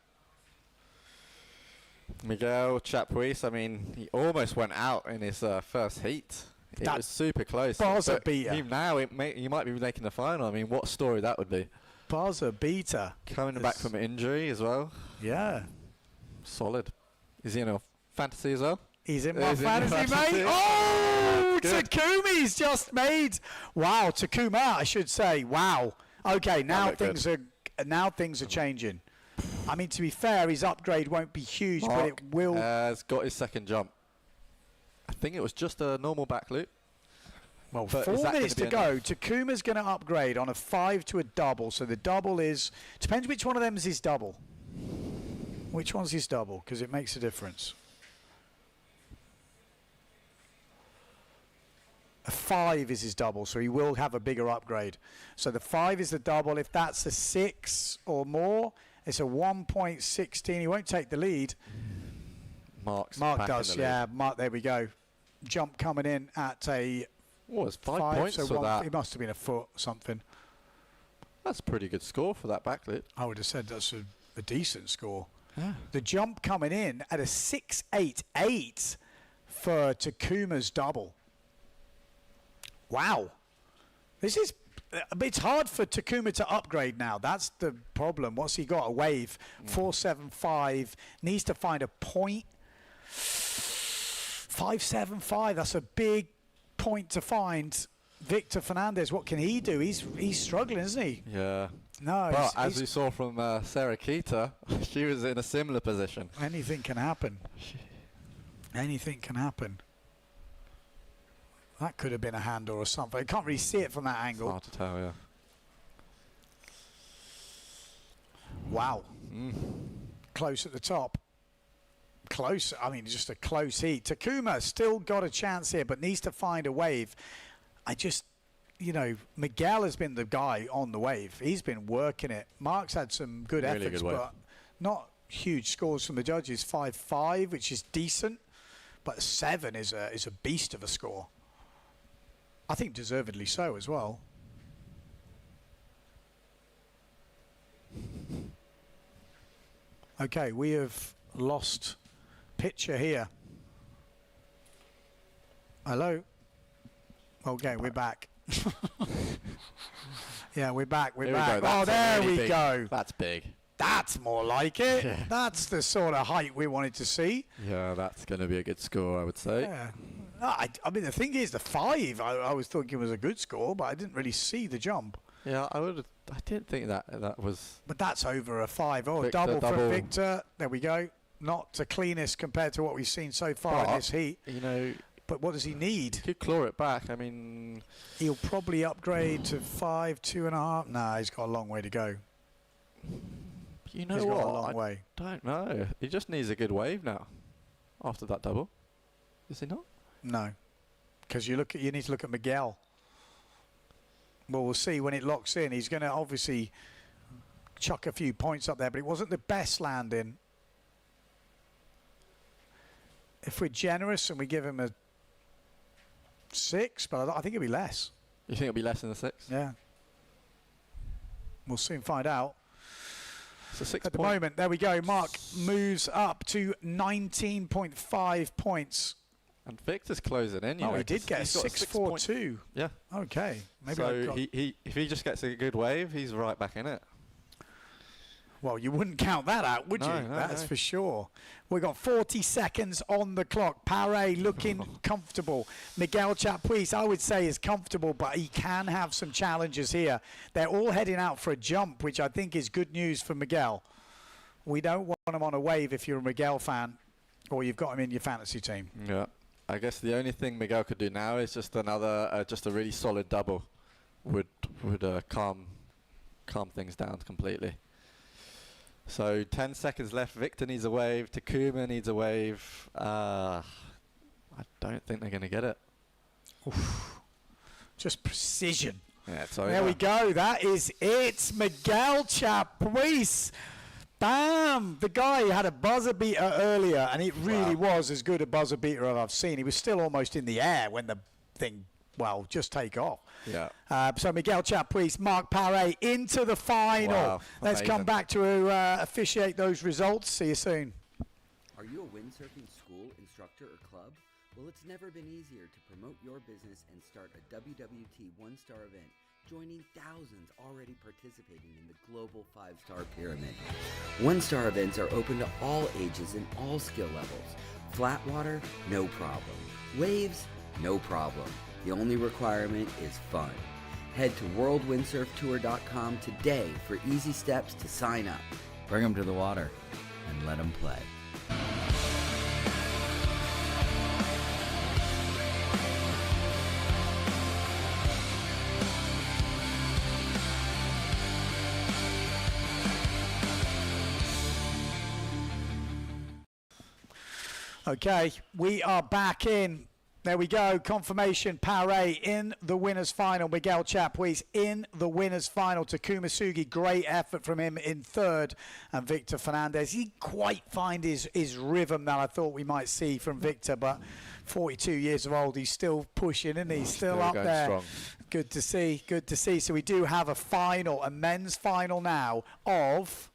[SPEAKER 9] Miguel Chapuis, I mean, he almost went out in his first heat. It was super close.
[SPEAKER 1] POZO beater.
[SPEAKER 9] He might be making the final. I mean, what story that would be.
[SPEAKER 1] buzzer beater.
[SPEAKER 9] Coming back from an injury as well.
[SPEAKER 1] Yeah.
[SPEAKER 9] Solid. Is he in a fantasy as well?
[SPEAKER 1] He's in my fantasy, mate. Oh, Takumi's just made. Wow, Takuma, I should say. Wow. Okay, now things are changing. I mean, to be fair, his upgrade won't be huge, but it will.
[SPEAKER 9] Has got his second jump. I think it was just a normal back loop.
[SPEAKER 1] Well, 4 minutes to go. Takuma's going to upgrade on a 5 to a double. So the double is, depends which one of them is his double. Which one's his double? Because it makes a difference. A 5 is his double, so he will have a bigger upgrade. So the 5 is the double. If that's a 6 or more, it's a 1.16. He won't take the lead.
[SPEAKER 9] Mark
[SPEAKER 1] does, yeah. Mark, there we go. Jump coming in at a...
[SPEAKER 9] Oh, it's 5 points
[SPEAKER 1] so
[SPEAKER 9] for that.
[SPEAKER 1] It must have been a foot or something.
[SPEAKER 9] That's a pretty good score for that backlit.
[SPEAKER 1] I would have said that's a decent score.
[SPEAKER 9] Yeah.
[SPEAKER 1] The jump coming in at a 6.88 for Takuma's double. Wow. It's hard for Takuma to upgrade now. That's the problem. What's he got? A wave. 4.75. Needs to find a point. 5.75. That's a big point to find. Victor Fernandez, what can he do? He's struggling, isn't he?
[SPEAKER 9] Yeah.
[SPEAKER 1] No.
[SPEAKER 9] Well, as we saw from Sarah Kita, she was in a similar position.
[SPEAKER 1] Anything can happen. Anything can happen. That could have been a handle or something. I can't really see it from that angle.
[SPEAKER 9] It's hard to tell, yeah.
[SPEAKER 1] Wow. Close at the top. Close. I mean, just a close heat. Takuma still got a chance here, but needs to find a wave. Miguel has been the guy on the wave. He's been working it. Mark's had some good efforts, but not huge scores from the judges. 5.5, which is decent, but 7 is a beast of a score. I think deservedly so as well. Okay, we have lost picture here. Hello? Okay, we're back. Yeah, we're back. We're back. Oh, there we go.
[SPEAKER 9] That's big.
[SPEAKER 1] That's more like it. Yeah. That's the sort of height we wanted to see.
[SPEAKER 9] Yeah, that's going to be a good score, I would say.
[SPEAKER 1] Yeah. I mean, the thing is, the 5, I was thinking was a good score, but I didn't really see the jump.
[SPEAKER 9] Yeah, I didn't think that was...
[SPEAKER 1] But that's over a 5. Oh, double from Victor. There we go. Not the cleanest compared to what we've seen so far in this heat.
[SPEAKER 9] You know...
[SPEAKER 1] But what does he need?
[SPEAKER 9] He could claw it back. I mean...
[SPEAKER 1] He'll probably upgrade to 5, 2.5. Nah, he's got a long way to go.
[SPEAKER 9] You know
[SPEAKER 1] he's
[SPEAKER 9] what?
[SPEAKER 1] Got a long way.
[SPEAKER 9] Don't know. He just needs a good wave now. After that double. Is he not?
[SPEAKER 1] No. Because you need to look at Miguel. Well, we'll see when it locks in. He's going to obviously chuck a few points up there, but it wasn't the best landing. If we're generous and we give him a 6, but I think it'll be less.
[SPEAKER 9] You think it'll be less than a 6?
[SPEAKER 1] Yeah. We'll soon find out.
[SPEAKER 9] It's a 6
[SPEAKER 1] At the moment, there we go. Mark moves up to 19.5 points.
[SPEAKER 9] And Victor's closing in.
[SPEAKER 1] He did get a 6.42.
[SPEAKER 9] Yeah.
[SPEAKER 1] Okay. Maybe
[SPEAKER 9] so if he just gets a good wave, he's right back in it.
[SPEAKER 1] Well, you wouldn't count that out, would you? That's for sure. We've got 40 seconds on the clock. Pare looking comfortable. Miguel Chapuis, I would say, is comfortable, but he can have some challenges here. They're all heading out for a jump, which I think is good news for Miguel. We don't want him on a wave if you're a Miguel fan or you've got him in your fantasy team.
[SPEAKER 9] Yeah. I guess the only thing Miguel could do now is just another, just a really solid double would calm things down completely. So 10 seconds left. Victor needs a wave. Takuma needs a wave. I don't think they're going to get it.
[SPEAKER 1] Oof. Just precision.
[SPEAKER 9] Yeah, it's over.
[SPEAKER 1] There we go. That is it. Miguel Chapuis. Bam! The guy had a buzzer beater earlier, and it really was as good a buzzer beater as I've seen. He was still almost in the air when the thing, just take off.
[SPEAKER 9] Yeah.
[SPEAKER 1] So Miguel Chapuis, Mark Pare into the final.
[SPEAKER 9] Wow,
[SPEAKER 1] let's come back to officiate those results. See you soon.
[SPEAKER 5] Are you a windsurfing school, instructor, or club? Well, it's never been easier to promote your business and start a WWT one-star event. joining thousands already participating in the global 5-star pyramid. 1-star events are open to all ages and all skill levels. Flat water, no problem. Waves, no problem. The only requirement is fun. Head to worldwindsurftour.com today for easy steps to sign up.
[SPEAKER 6] Bring them to the water and let them play.
[SPEAKER 1] Okay, we are back in. There we go. Confirmation. Paré in the winners' final. Miguel Chapuis in the winners' final. Takuma Sugi, great effort from him in third. And Victor Fernandez, he quite find his rhythm that I thought we might see from Victor. But 42 years of old, he's still pushing, and he's still up there.
[SPEAKER 9] Strong.
[SPEAKER 1] Good to see. Good to see. So we do have a final, a men's final now of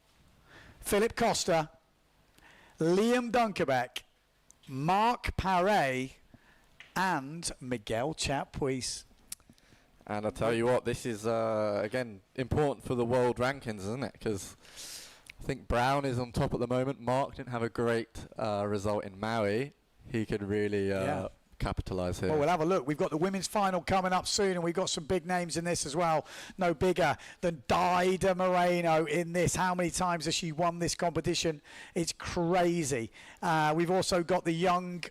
[SPEAKER 1] Philip Costa, Liam Dunkerbeck, Mark Paré, and Miguel Chapuis.
[SPEAKER 9] And I'll tell you what, this is, again, important for the world rankings, isn't it? Because I think Brown is on top at the moment. Mark didn't have a great result in Maui. He could really capitalise here.
[SPEAKER 1] Well, we'll have a look. We've got the women's final coming up soon, and we've got some big names in this as well. No bigger than Daida Moreno in this. How many times has she won this competition? It's crazy. We've also got the young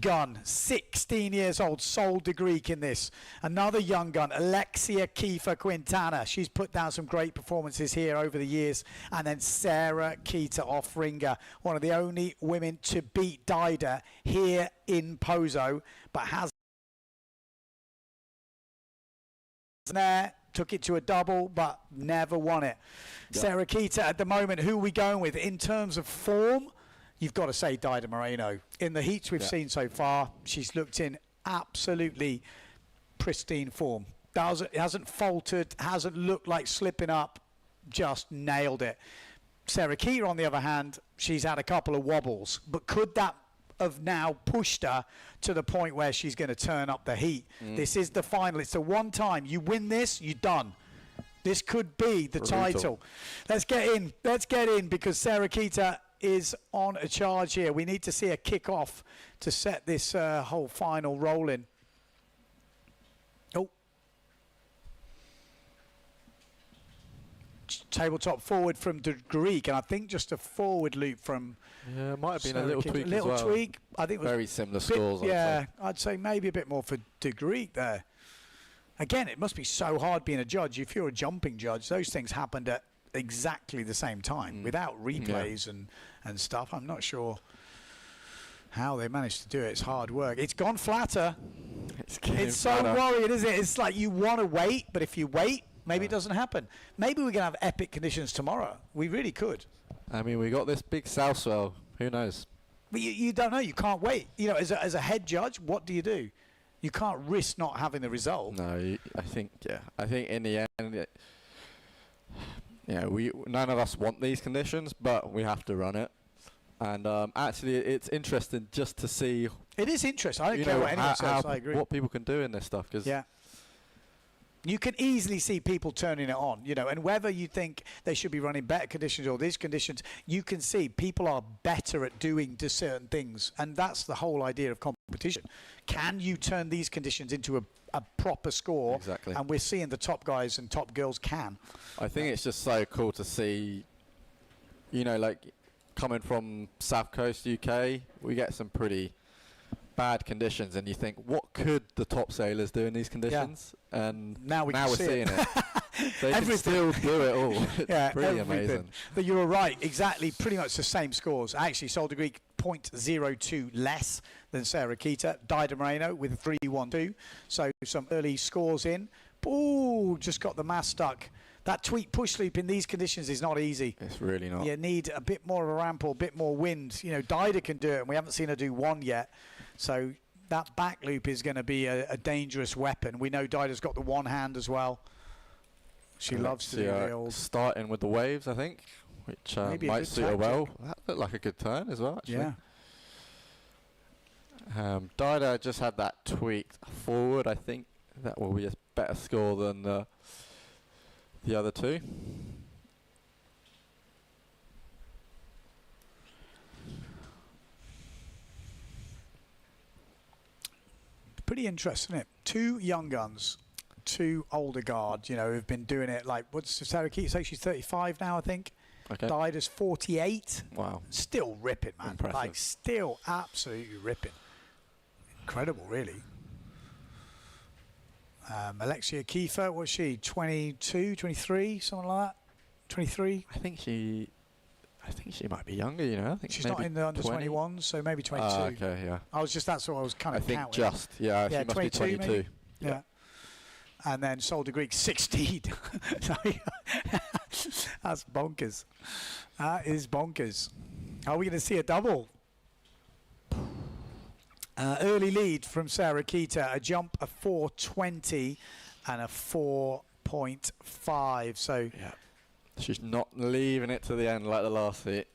[SPEAKER 1] gun, 16 years old, Sol de Greek in this. Another young gun, Alexia Kiefer Quintana. She's put down some great performances here over the years. And then Sarah Keita off ringer, one of the only women to beat Daida here in POZO, but has there, took it to a double, but never won it. Yep. Sarah Keita at the moment, who are we going with in terms of form? You've got to say Daida Moreno. In the heats we've seen so far, she's looked in absolutely pristine form. Hasn't faltered, hasn't looked like slipping up, just nailed it. Sarah Keita, on the other hand, she's had a couple of wobbles, but could that have now pushed her to the point where she's going to turn up the heat? This is the final. It's the one time you win this, you're done. This could be the title. Let's get in. Let's get in, because Sarah Keita is on a charge here. We need to see a kick off to set this whole final rolling. Oh. Tabletop forward from De Greek, and I think just a forward loop from...
[SPEAKER 9] Yeah, it might have been
[SPEAKER 1] Sarah
[SPEAKER 9] a little
[SPEAKER 1] Keita.
[SPEAKER 9] tweak
[SPEAKER 1] A little
[SPEAKER 9] as well.
[SPEAKER 1] tweak. I think it was
[SPEAKER 9] very similar scores.
[SPEAKER 1] I'd say maybe a bit more for De Greek there. Again, it must be so hard being a judge. If you're a jumping judge, those things happened at exactly the same time without replays and stuff. I'm not sure how they managed to do it. It's hard work. It's gone flatter. It's so worrying, isn't it? It's like you want to wait, but if you wait, maybe it doesn't happen. Maybe we're going to have epic conditions tomorrow. We really could.
[SPEAKER 9] I mean, we got this big south swell. Who knows?
[SPEAKER 1] But you don't know. You can't wait. You know, as a head judge, what do? You can't risk not having the result.
[SPEAKER 9] No, I think in the end, none of us want these conditions, but we have to run it. And actually, it's interesting just to see.
[SPEAKER 1] It is interesting. I don't care what anyone says. I agree.
[SPEAKER 9] What people can do in this stuff, because
[SPEAKER 1] you can easily see people turning it on, and whether you think they should be running better conditions or these conditions, you can see people are better at doing certain things. And that's the whole idea of competition. Can you turn these conditions into a proper score?
[SPEAKER 9] Exactly.
[SPEAKER 1] And we're seeing the top guys and top girls can.
[SPEAKER 9] I think it's just so cool to see, like coming from South Coast UK, we get some pretty bad conditions, and you think, what could the top sailors do in these conditions? And now we're seeing it. They can still do it all. It's pretty amazing.
[SPEAKER 1] But you were right, exactly, pretty much the same scores. Actually, Sol de Greek 0.02 less than Sarah Keita. Daida Moreno with a 3-1-2. So some early scores in. Ooh, just got the mass stuck. That tweak push loop in these conditions is not easy.
[SPEAKER 9] It's really not.
[SPEAKER 1] You need a bit more of a ramp or a bit more wind. Daida can do it, and we haven't seen her do one yet. So that back loop is going to be a dangerous weapon. We know Daida's got the one hand as well. She loves to do the old...
[SPEAKER 9] Starting with the waves, I think, which might suit her well. That looked like a good turn as well, actually. Yeah. Daida just had that tweaked forward. I think that will be better score than the other two.
[SPEAKER 1] Pretty interesting, isn't it? Two young guns, two older guard, you know, who've been doing it. Like, what's Sarah Keita say? She's 35 now, I think.
[SPEAKER 9] Okay.
[SPEAKER 1] Died as 48.
[SPEAKER 9] Wow.
[SPEAKER 1] Still ripping, man.
[SPEAKER 9] Impressive.
[SPEAKER 1] Like, still absolutely ripping. Incredible, really. Alexia Kiefer, what's she? 22, 23, something like that? 23?
[SPEAKER 9] I think she might be younger, you know. I think
[SPEAKER 1] She's
[SPEAKER 9] maybe
[SPEAKER 1] not in the under
[SPEAKER 9] 20.
[SPEAKER 1] 21, so maybe 22.
[SPEAKER 9] Ah, okay, yeah.
[SPEAKER 1] That's what I was kind
[SPEAKER 9] I
[SPEAKER 1] of
[SPEAKER 9] think
[SPEAKER 1] counting.
[SPEAKER 9] just, yeah, she must be 22.
[SPEAKER 1] Maybe? Yeah. And then Solder Greek 16. That's bonkers. That is bonkers. Are we going to see a double? Early lead from Sarah Keita, a jump of 4:20 and a 4.5. So
[SPEAKER 9] yeah, she's not leaving it to the end like the last heat.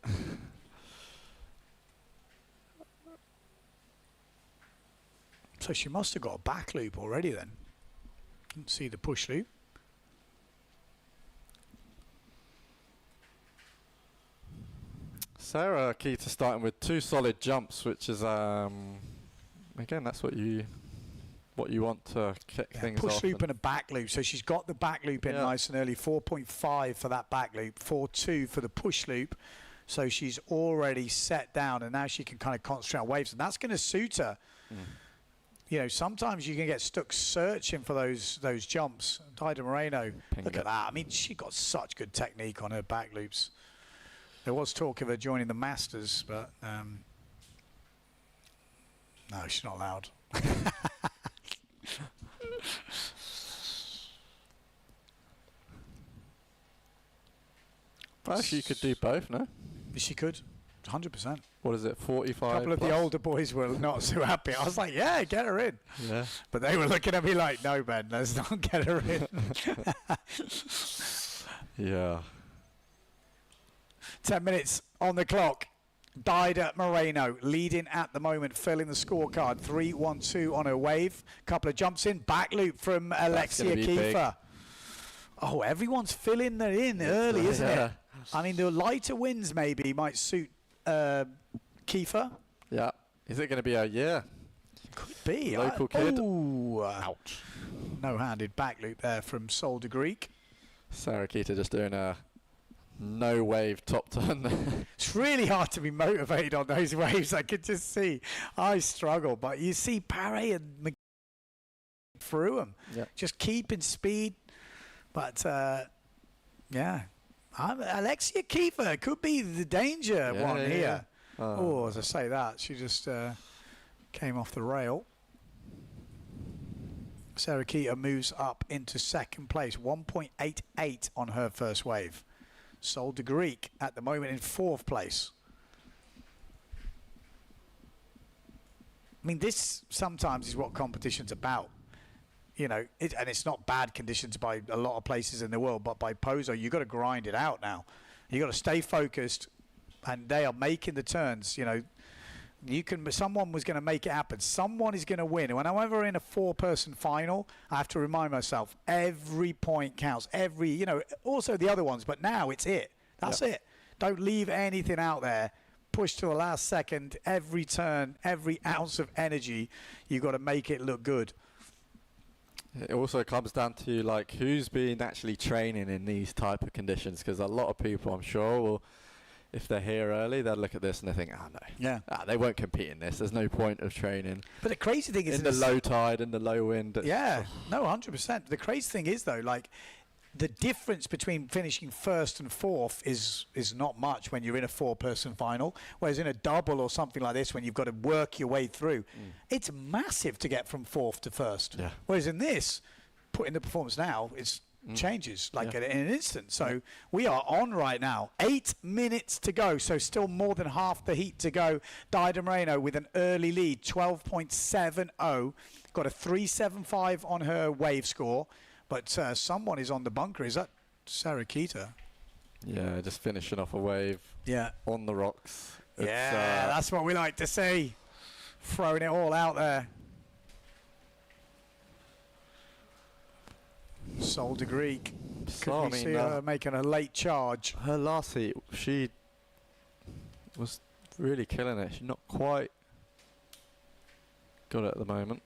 [SPEAKER 1] So she must have got a back loop already then. Didn't see the push loop.
[SPEAKER 9] Sarah Keita starting with two solid jumps, which is again, that's what you want to kick things off.
[SPEAKER 1] Push loop and a back loop. So she's got the back loop in nice and early. 4.5 for that back loop. 4.2 for the push loop. So she's already set down, and now she can kind of concentrate on waves, and that's going to suit her. You know, sometimes you can get stuck searching for those jumps. Dido Moreno, look at that. I mean, she got such good technique on her back loops. There was talk of her joining the Masters, but no, she's not allowed.
[SPEAKER 9] Well, she could do both, no?
[SPEAKER 1] She could, 100%.
[SPEAKER 9] What is it, 45?
[SPEAKER 1] A couple of the older boys were not so happy. I was like, yeah, get her in.
[SPEAKER 9] Yeah.
[SPEAKER 1] But they were looking at me like, no, Ben, let's not get her in.
[SPEAKER 9] Yeah.
[SPEAKER 1] 10 minutes on the clock. Dido Moreno leading at the moment, filling the scorecard. 3-1-2 on her wave. Couple of jumps in. Back loop from Alexia Kiefer. Oh, everyone's filling their in early, isn't it? I mean, the lighter winds maybe might suit Kiefer.
[SPEAKER 9] Yeah. Is it going to be a
[SPEAKER 1] Could be.
[SPEAKER 9] Local kid.
[SPEAKER 1] Ooh, ouch. No-handed back loop there from Solder Greek.
[SPEAKER 9] Sarah Keita just doing a no wave top turn.
[SPEAKER 1] It's really hard to be motivated on those waves. I could just see. I struggle, but you see Paré and through them.
[SPEAKER 9] Yep.
[SPEAKER 1] Just keeping speed. But, yeah. Alexia Kiefer could be the danger one here. Oh, as I say that, she just came off the rail. Sarah Keita moves up into second place, 1.88 on her first wave. Solder Greek at the moment in fourth place. I mean, this sometimes is what competition's about. You know, and it's not bad conditions by a lot of places in the world, but by POZO, you've got to grind it out now. You've got to stay focused, and they are making the turns. You know, someone was going to make it happen. Someone is going to win. And whenever we're in a four-person final, I have to remind myself, every point counts. You know, also the other ones, but now it's it. That's it. Don't leave anything out there. Push to the last second. Every turn, every ounce of energy, you've got to make it look good.
[SPEAKER 9] It also comes down to like who's been actually training in these type of conditions, because a lot of people, I'm sure, will, if they're here early, they'll look at this and they think, no, they won't compete in this. There's no point of training.
[SPEAKER 1] But the crazy thing is,
[SPEAKER 9] in the low tide and the low wind.
[SPEAKER 1] Yeah, no, 100%. The crazy thing is though, like, the difference between finishing first and fourth is not much when you're in a four-person final, whereas in a double or something like this, when you've got to work your way through, it's massive to get from fourth to first.
[SPEAKER 9] Yeah.
[SPEAKER 1] Whereas in this, put in the performance now, it's changes like in an instant. So we are on right now. 8 minutes to go, so still more than half the heat to go. Dido Moreno with an early lead, 12.70. Got a 3.75 on her wave score. But someone is on the bunker. Is that Sarah Keita?
[SPEAKER 9] Yeah, just finishing off a wave.
[SPEAKER 1] Yeah.
[SPEAKER 9] On the rocks.
[SPEAKER 1] Yeah, that's what we like to see. Throwing it all out there. Solder Greek. Could
[SPEAKER 9] So,
[SPEAKER 1] we see her making a late charge?
[SPEAKER 9] Her last heat, she was really killing it. She's not quite got it at the moment.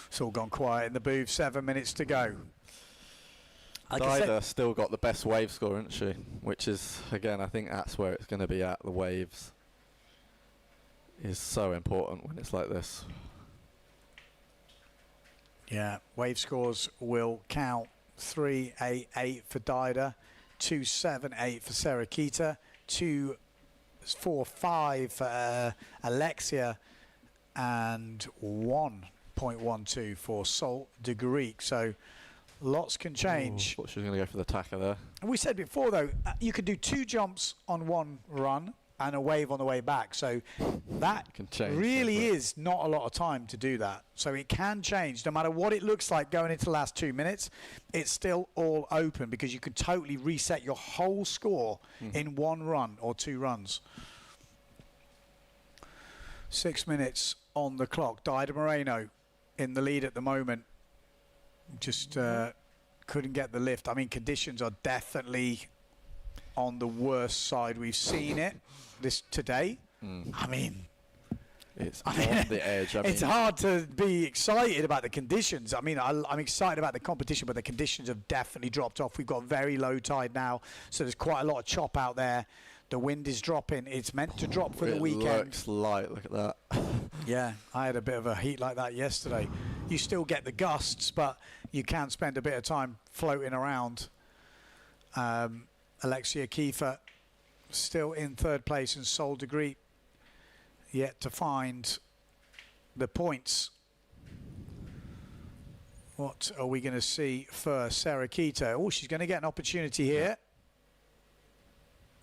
[SPEAKER 1] It's all gone quiet in the booth. 7 minutes to go.
[SPEAKER 9] Dida's still got the best wave score, isn't she? Which is, again, I think that's where it's going to be at. The waves is so important when it's like this.
[SPEAKER 1] Yeah, wave scores will count. 3.88 for Dida, 2.78 for Sarakita, 2.45 for Alexia, and 1.12 for Sol de Greek. So lots can change.
[SPEAKER 9] Thought she was going to go for the tacker there.
[SPEAKER 1] And we said before, though, you could do 2 jumps on one run and a wave on the way back. So that
[SPEAKER 9] can change,
[SPEAKER 1] really is not a lot of time to do that. So it can change. No matter what it looks like going into the last 2 minutes, it's still all open because you could totally reset your whole score in 1 run or 2 runs. 6 minutes on the clock. Dida Moreno in the lead at the moment. Just couldn't get the lift. I mean, conditions are definitely on the worst side we've seen it today. I mean,
[SPEAKER 9] it's on the edge. I mean,
[SPEAKER 1] it's hard to be excited about the conditions. I mean, I'm excited about the competition, but the conditions have definitely dropped off. We've got very low tide now, so there's quite a lot of chop out there. The wind is dropping. It's meant to drop for the weekend.
[SPEAKER 9] It looks light. Look at that.
[SPEAKER 1] Yeah, I had a bit of a heat like that yesterday. You still get the gusts, but you can spend a bit of time floating around. Alexia Kiefer still in 3rd place, and Sol de Greek yet to find the points. What are we going to see first? Sarakita. Oh, she's going to get an opportunity here.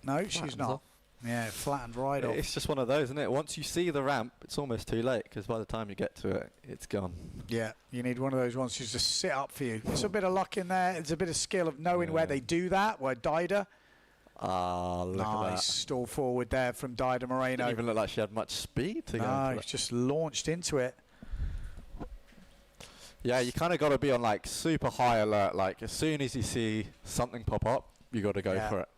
[SPEAKER 1] No, she's not. Yeah, flattened right off.
[SPEAKER 9] It's just one of those, isn't it? Once you see the ramp, it's almost too late because by the time you get to it, it's gone.
[SPEAKER 1] Yeah, you need one of those ones who's just sit up for you. It's a bit of luck in there. It's a bit of skill of knowing where they do that, where Dida.
[SPEAKER 9] Look at that.
[SPEAKER 1] Nice stall forward there from Dida Moreno.
[SPEAKER 9] Didn't even look like she had much speed to go.
[SPEAKER 1] No, just launched into it.
[SPEAKER 9] Yeah, you kind of got to be on like super high alert. Like as soon as you see something pop up, you got to go for it.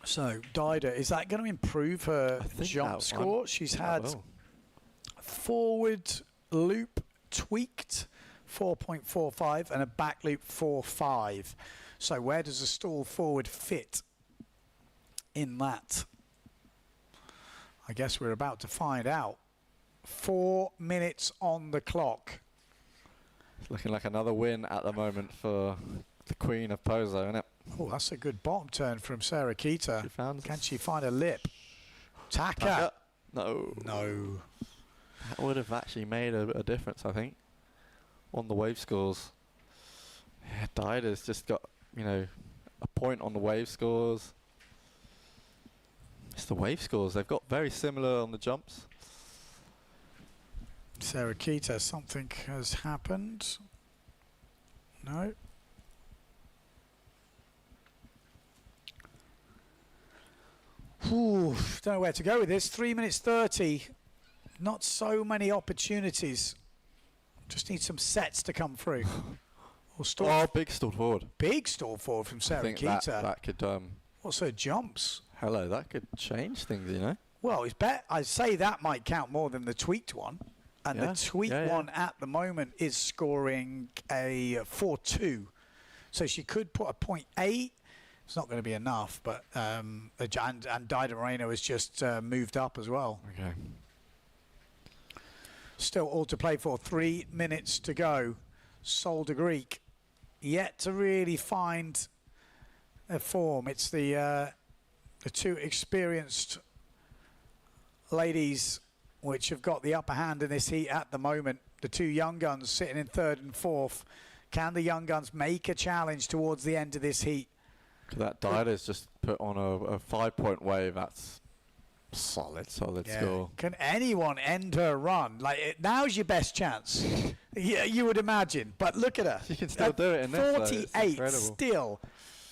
[SPEAKER 1] So, Dida, is that going to improve her jump score? She's had forward loop tweaked 4.45 and a back loop 4.5. So, where does the stall forward fit in that? I guess we're about to find out. 4 minutes on the clock.
[SPEAKER 9] It's looking like another win at the moment for the queen of POZO, isn't it?
[SPEAKER 1] Oh, that's a good bottom turn from Sarakita. Can she find a lip? Taka.
[SPEAKER 9] No.
[SPEAKER 1] No.
[SPEAKER 9] That would have actually made a difference, I think, on the wave scores. Yeah, Dida's just got, you know, a point on the wave scores. It's the wave scores. They've got very similar on the jumps.
[SPEAKER 1] Sarakita, something has happened. No. Ooh, don't know where to go with this. 3 minutes 30. Not so many opportunities. Just need some sets to come through.
[SPEAKER 9] Oh, big stall forward.
[SPEAKER 1] Big stall forward from Sarakita.
[SPEAKER 9] I think that could...
[SPEAKER 1] What's her jumps?
[SPEAKER 9] Hello, that could change things, you know.
[SPEAKER 1] Well, it's I'd say that might count more than the tweaked one. And the tweaked one at the moment is scoring a 4.2. So she could put a 0.8. It's not going to be enough, but and Dida Moreno has just moved up as well.
[SPEAKER 9] Okay.
[SPEAKER 1] Still all to play for. 3 minutes to go. Sol de Greek yet to really find a form. It's the 2 experienced ladies which have got the upper hand in this heat at the moment. The 2 young guns sitting in 3rd and 4th. Can the young guns make a challenge towards the end of this heat?
[SPEAKER 9] That Dida's just put on a 5-point wave. That's Solid
[SPEAKER 1] Yeah.
[SPEAKER 9] score.
[SPEAKER 1] Can anyone end her run? Like now's your best chance. Yeah, you would imagine. But look at her.
[SPEAKER 9] She can still
[SPEAKER 1] At
[SPEAKER 9] do it in this, though. It's
[SPEAKER 1] 48,
[SPEAKER 9] incredible.
[SPEAKER 1] still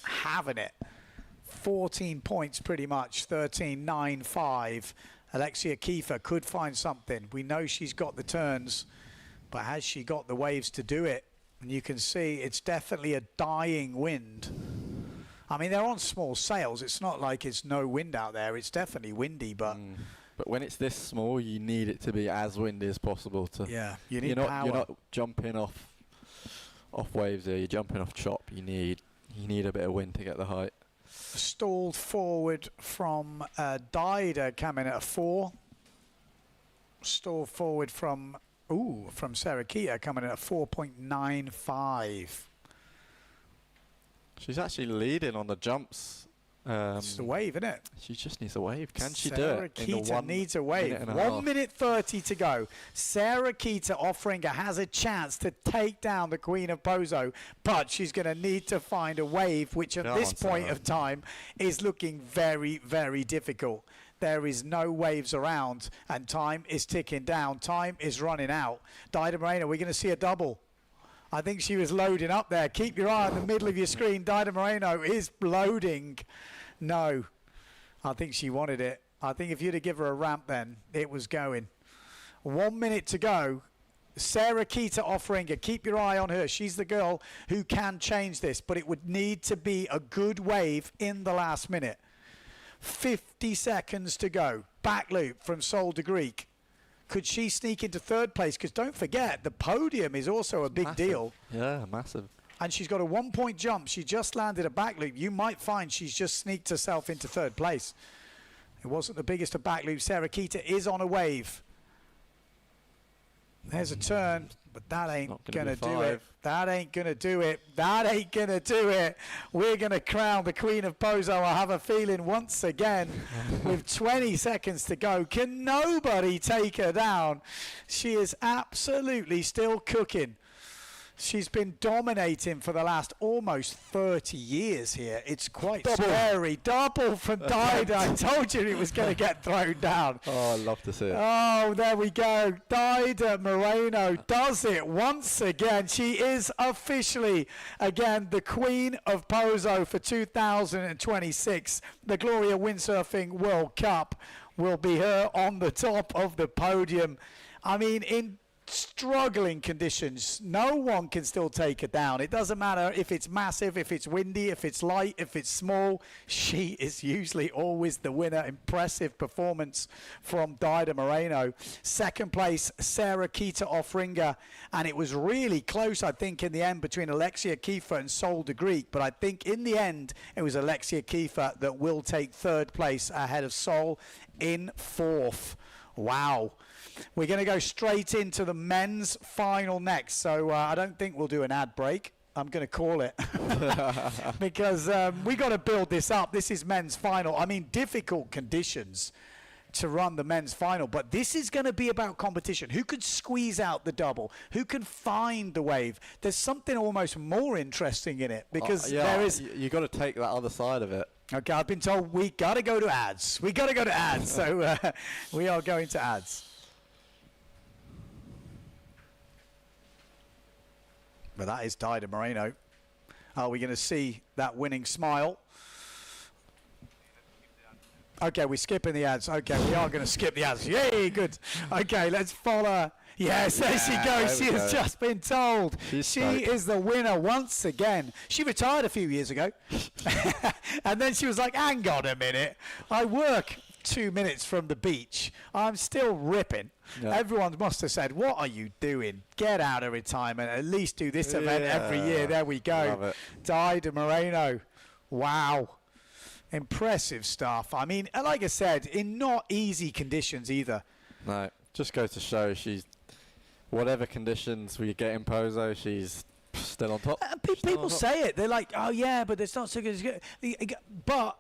[SPEAKER 1] having it. 14 points pretty much. 13.95. Alexia Kiefer could find something. We know she's got the turns, but has she got the waves to do it? And you can see it's definitely a dying wind. I mean, they're on small sails. It's not like it's no wind out there. It's definitely windy, but
[SPEAKER 9] But when it's this small, you need it to be as windy as possible. To
[SPEAKER 1] yeah, you need
[SPEAKER 9] you're not
[SPEAKER 1] power.
[SPEAKER 9] you're not jumping off waves here. You're jumping off chop. You need a bit of wind to get the height.
[SPEAKER 1] Stalled forward from Dida coming at a 4. Stalled forward from Sarah Keita coming at a 4.95.
[SPEAKER 9] She's actually leading on the jumps.
[SPEAKER 1] It's the wave, isn't it?
[SPEAKER 9] She just needs a wave. Can she do
[SPEAKER 1] Sarah
[SPEAKER 9] it? In the
[SPEAKER 1] Keita needs a wave.
[SPEAKER 9] 1 minute and a
[SPEAKER 1] 1
[SPEAKER 9] half?
[SPEAKER 1] minute 30 to go. Sarah Keita Offringer has a chance to take down the Queen of Pozo, but she's going to need to find a wave, which at
[SPEAKER 9] Come
[SPEAKER 1] this
[SPEAKER 9] on,
[SPEAKER 1] point
[SPEAKER 9] Sarah.
[SPEAKER 1] of time is looking very, very difficult. There is no waves around, and time is ticking down. Time is running out. Dida Moreno, we're going to see a double. I think she was loading up there. Keep your eye on the middle of your screen. Dida Moreno is loading. No, I think she wanted it. I think if you'd have given her a ramp then, it was going. 1 minute to go. Sarah Keita Offringer, keep your eye on her. She's the girl who can change this, but it would need to be a good wave in the last minute. 50 seconds to go. Back loop from Sol de Greek. Could she sneak into third place? Because don't forget, the podium is also a big
[SPEAKER 9] Massive.
[SPEAKER 1] deal.
[SPEAKER 9] Yeah, massive.
[SPEAKER 1] And she's got a 1 point jump. She just landed a back loop. You might find she's just sneaked herself into third place. It wasn't the biggest of back loops. Sarah Keita is on a wave. There's a turn, but that ain't going to do it. That ain't going to do it. That ain't going to do it. We're going to crown the Queen of Pozo, I have a feeling, once again, with 20 seconds to go. Can nobody take her down? She is absolutely still cooking. She's been dominating for the last almost 30 years here. It's quite scary. Double from Dida. I told you it was going to get thrown down.
[SPEAKER 9] Oh, I'd love to see it.
[SPEAKER 1] Oh, there we go. Dida Moreno does it once again. She is officially, again, the Queen of Pozo for 2026. The Gloria Windsurfing World Cup will be her on the top of the podium. I mean, in struggling conditions, no one can still take her down. It doesn't matter if it's massive, if it's windy, if it's light, if it's small. She is usually always the winner. Impressive performance from Dida Moreno. Second place, Sarah Keita Offringer, and it was really close, I think, in the end between Alexia Kiefer and Sol de Greek, but I think in the end it was Alexia Kiefer that will take third place ahead of Sol in fourth. Wow. We're going to go straight into the men's final next. So I don't think we'll do an ad break. I'm going to call it because we got to build this up. This is men's final. I mean, difficult conditions to run the men's final, but this is going to be about competition. Who can squeeze out the double? Who can find the wave? There's something almost more interesting in it because there is.
[SPEAKER 9] You got to take that other side of it.
[SPEAKER 1] Okay, I've been told we got to go to ads. We got to go to ads. So we are going to ads. But that is Dida Moreno. Are we going to see that winning smile? Okay, we're skipping the ads. Okay, we are going to skip the ads. Yay, good. Okay, let's follow. Yes, there she goes. She has just been told. She is the winner once again. She retired a few years ago. And then she was like, hang on a minute. I work 2 minutes from the beach. I'm still ripping. Yeah. Everyone must have said, what are you doing? Get out of retirement. At least do this event every year. There we go. Dida Moreno. Wow. Impressive stuff. I mean, like I said, in not easy conditions either.
[SPEAKER 9] No, just goes to show she's, whatever conditions we get in Pozo, she's still on top.
[SPEAKER 1] People say it. They're like, oh, yeah, but it's not so good as good. But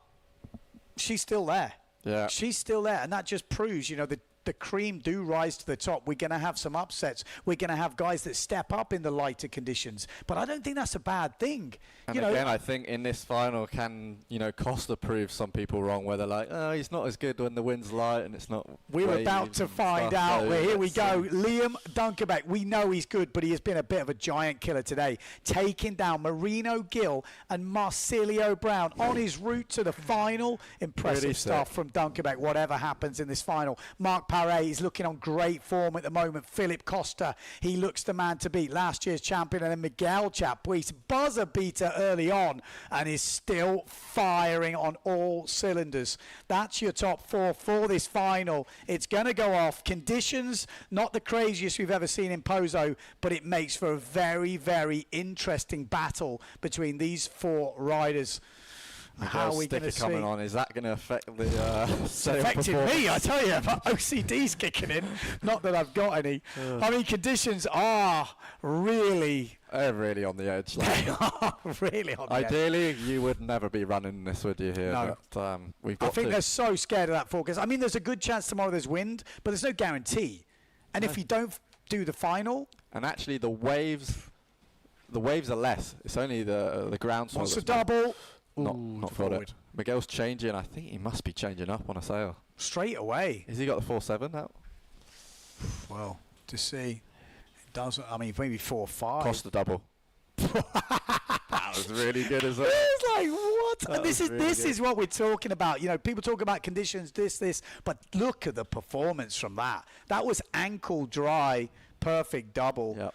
[SPEAKER 1] she's still there.
[SPEAKER 9] Yeah.
[SPEAKER 1] She's still there. And that just proves, you know, the the cream do rise to the top. We're going to have some upsets. We're going to have guys that step up in the lighter conditions. But I don't think that's a bad thing.
[SPEAKER 9] And again, I think in this final can, Costa prove some people wrong where they're like, oh, he's not as good when the wind's light and it's not.
[SPEAKER 1] We're about to find out.
[SPEAKER 9] So
[SPEAKER 1] Here we go. Liam Dunkerbeck. We know he's good, but he has been a bit of a giant killer today. Taking down Marino Gill and Marsilio Brown on his route to the final. Impressive
[SPEAKER 9] Really
[SPEAKER 1] stuff
[SPEAKER 9] sick.
[SPEAKER 1] from Dunkerbeck, whatever happens in this final. Marc Paré is looking on great form at the moment. Philip Costa, he looks the man to beat. Last year's champion. And then Miguel Chapuis, buzzer beater early on, and is still firing on all cylinders. That's your top four for this final. It's going to go off. Conditions, not the craziest we've ever seen in POZO, but it makes for a very, very interesting battle between these four riders. How are we going to see?
[SPEAKER 9] coming on, is that going to affect the
[SPEAKER 1] It's affecting me, I tell you. My OCD's kicking in. Not that I've got any. I mean, conditions are really...
[SPEAKER 9] They're really on the edge.
[SPEAKER 1] They are really on the edge.
[SPEAKER 9] Ideally, you would never be running this, would you, here?
[SPEAKER 1] No.
[SPEAKER 9] But, we've got
[SPEAKER 1] I think
[SPEAKER 9] to.
[SPEAKER 1] they're so scared of that forecast. I mean, there's a good chance tomorrow there's wind, but there's no guarantee. And if you don't do the final...
[SPEAKER 9] And actually, the waves are less. It's only the ground swell.
[SPEAKER 1] What's the double?
[SPEAKER 9] Not got it. Miguel's changing. I think he must be changing up on a sail.
[SPEAKER 1] Straight away.
[SPEAKER 9] Has he got the 4-7 out?
[SPEAKER 1] Well, to see. It doesn't. I mean, maybe 4-5.
[SPEAKER 9] Cost the double. That was really good as well.
[SPEAKER 1] It's like, what?
[SPEAKER 9] That
[SPEAKER 1] And this
[SPEAKER 9] was
[SPEAKER 1] is
[SPEAKER 9] really
[SPEAKER 1] this
[SPEAKER 9] good.
[SPEAKER 1] is what we're talking about. People talk about conditions, this, but look at the performance from that. That was ankle dry, perfect double.
[SPEAKER 9] Yep.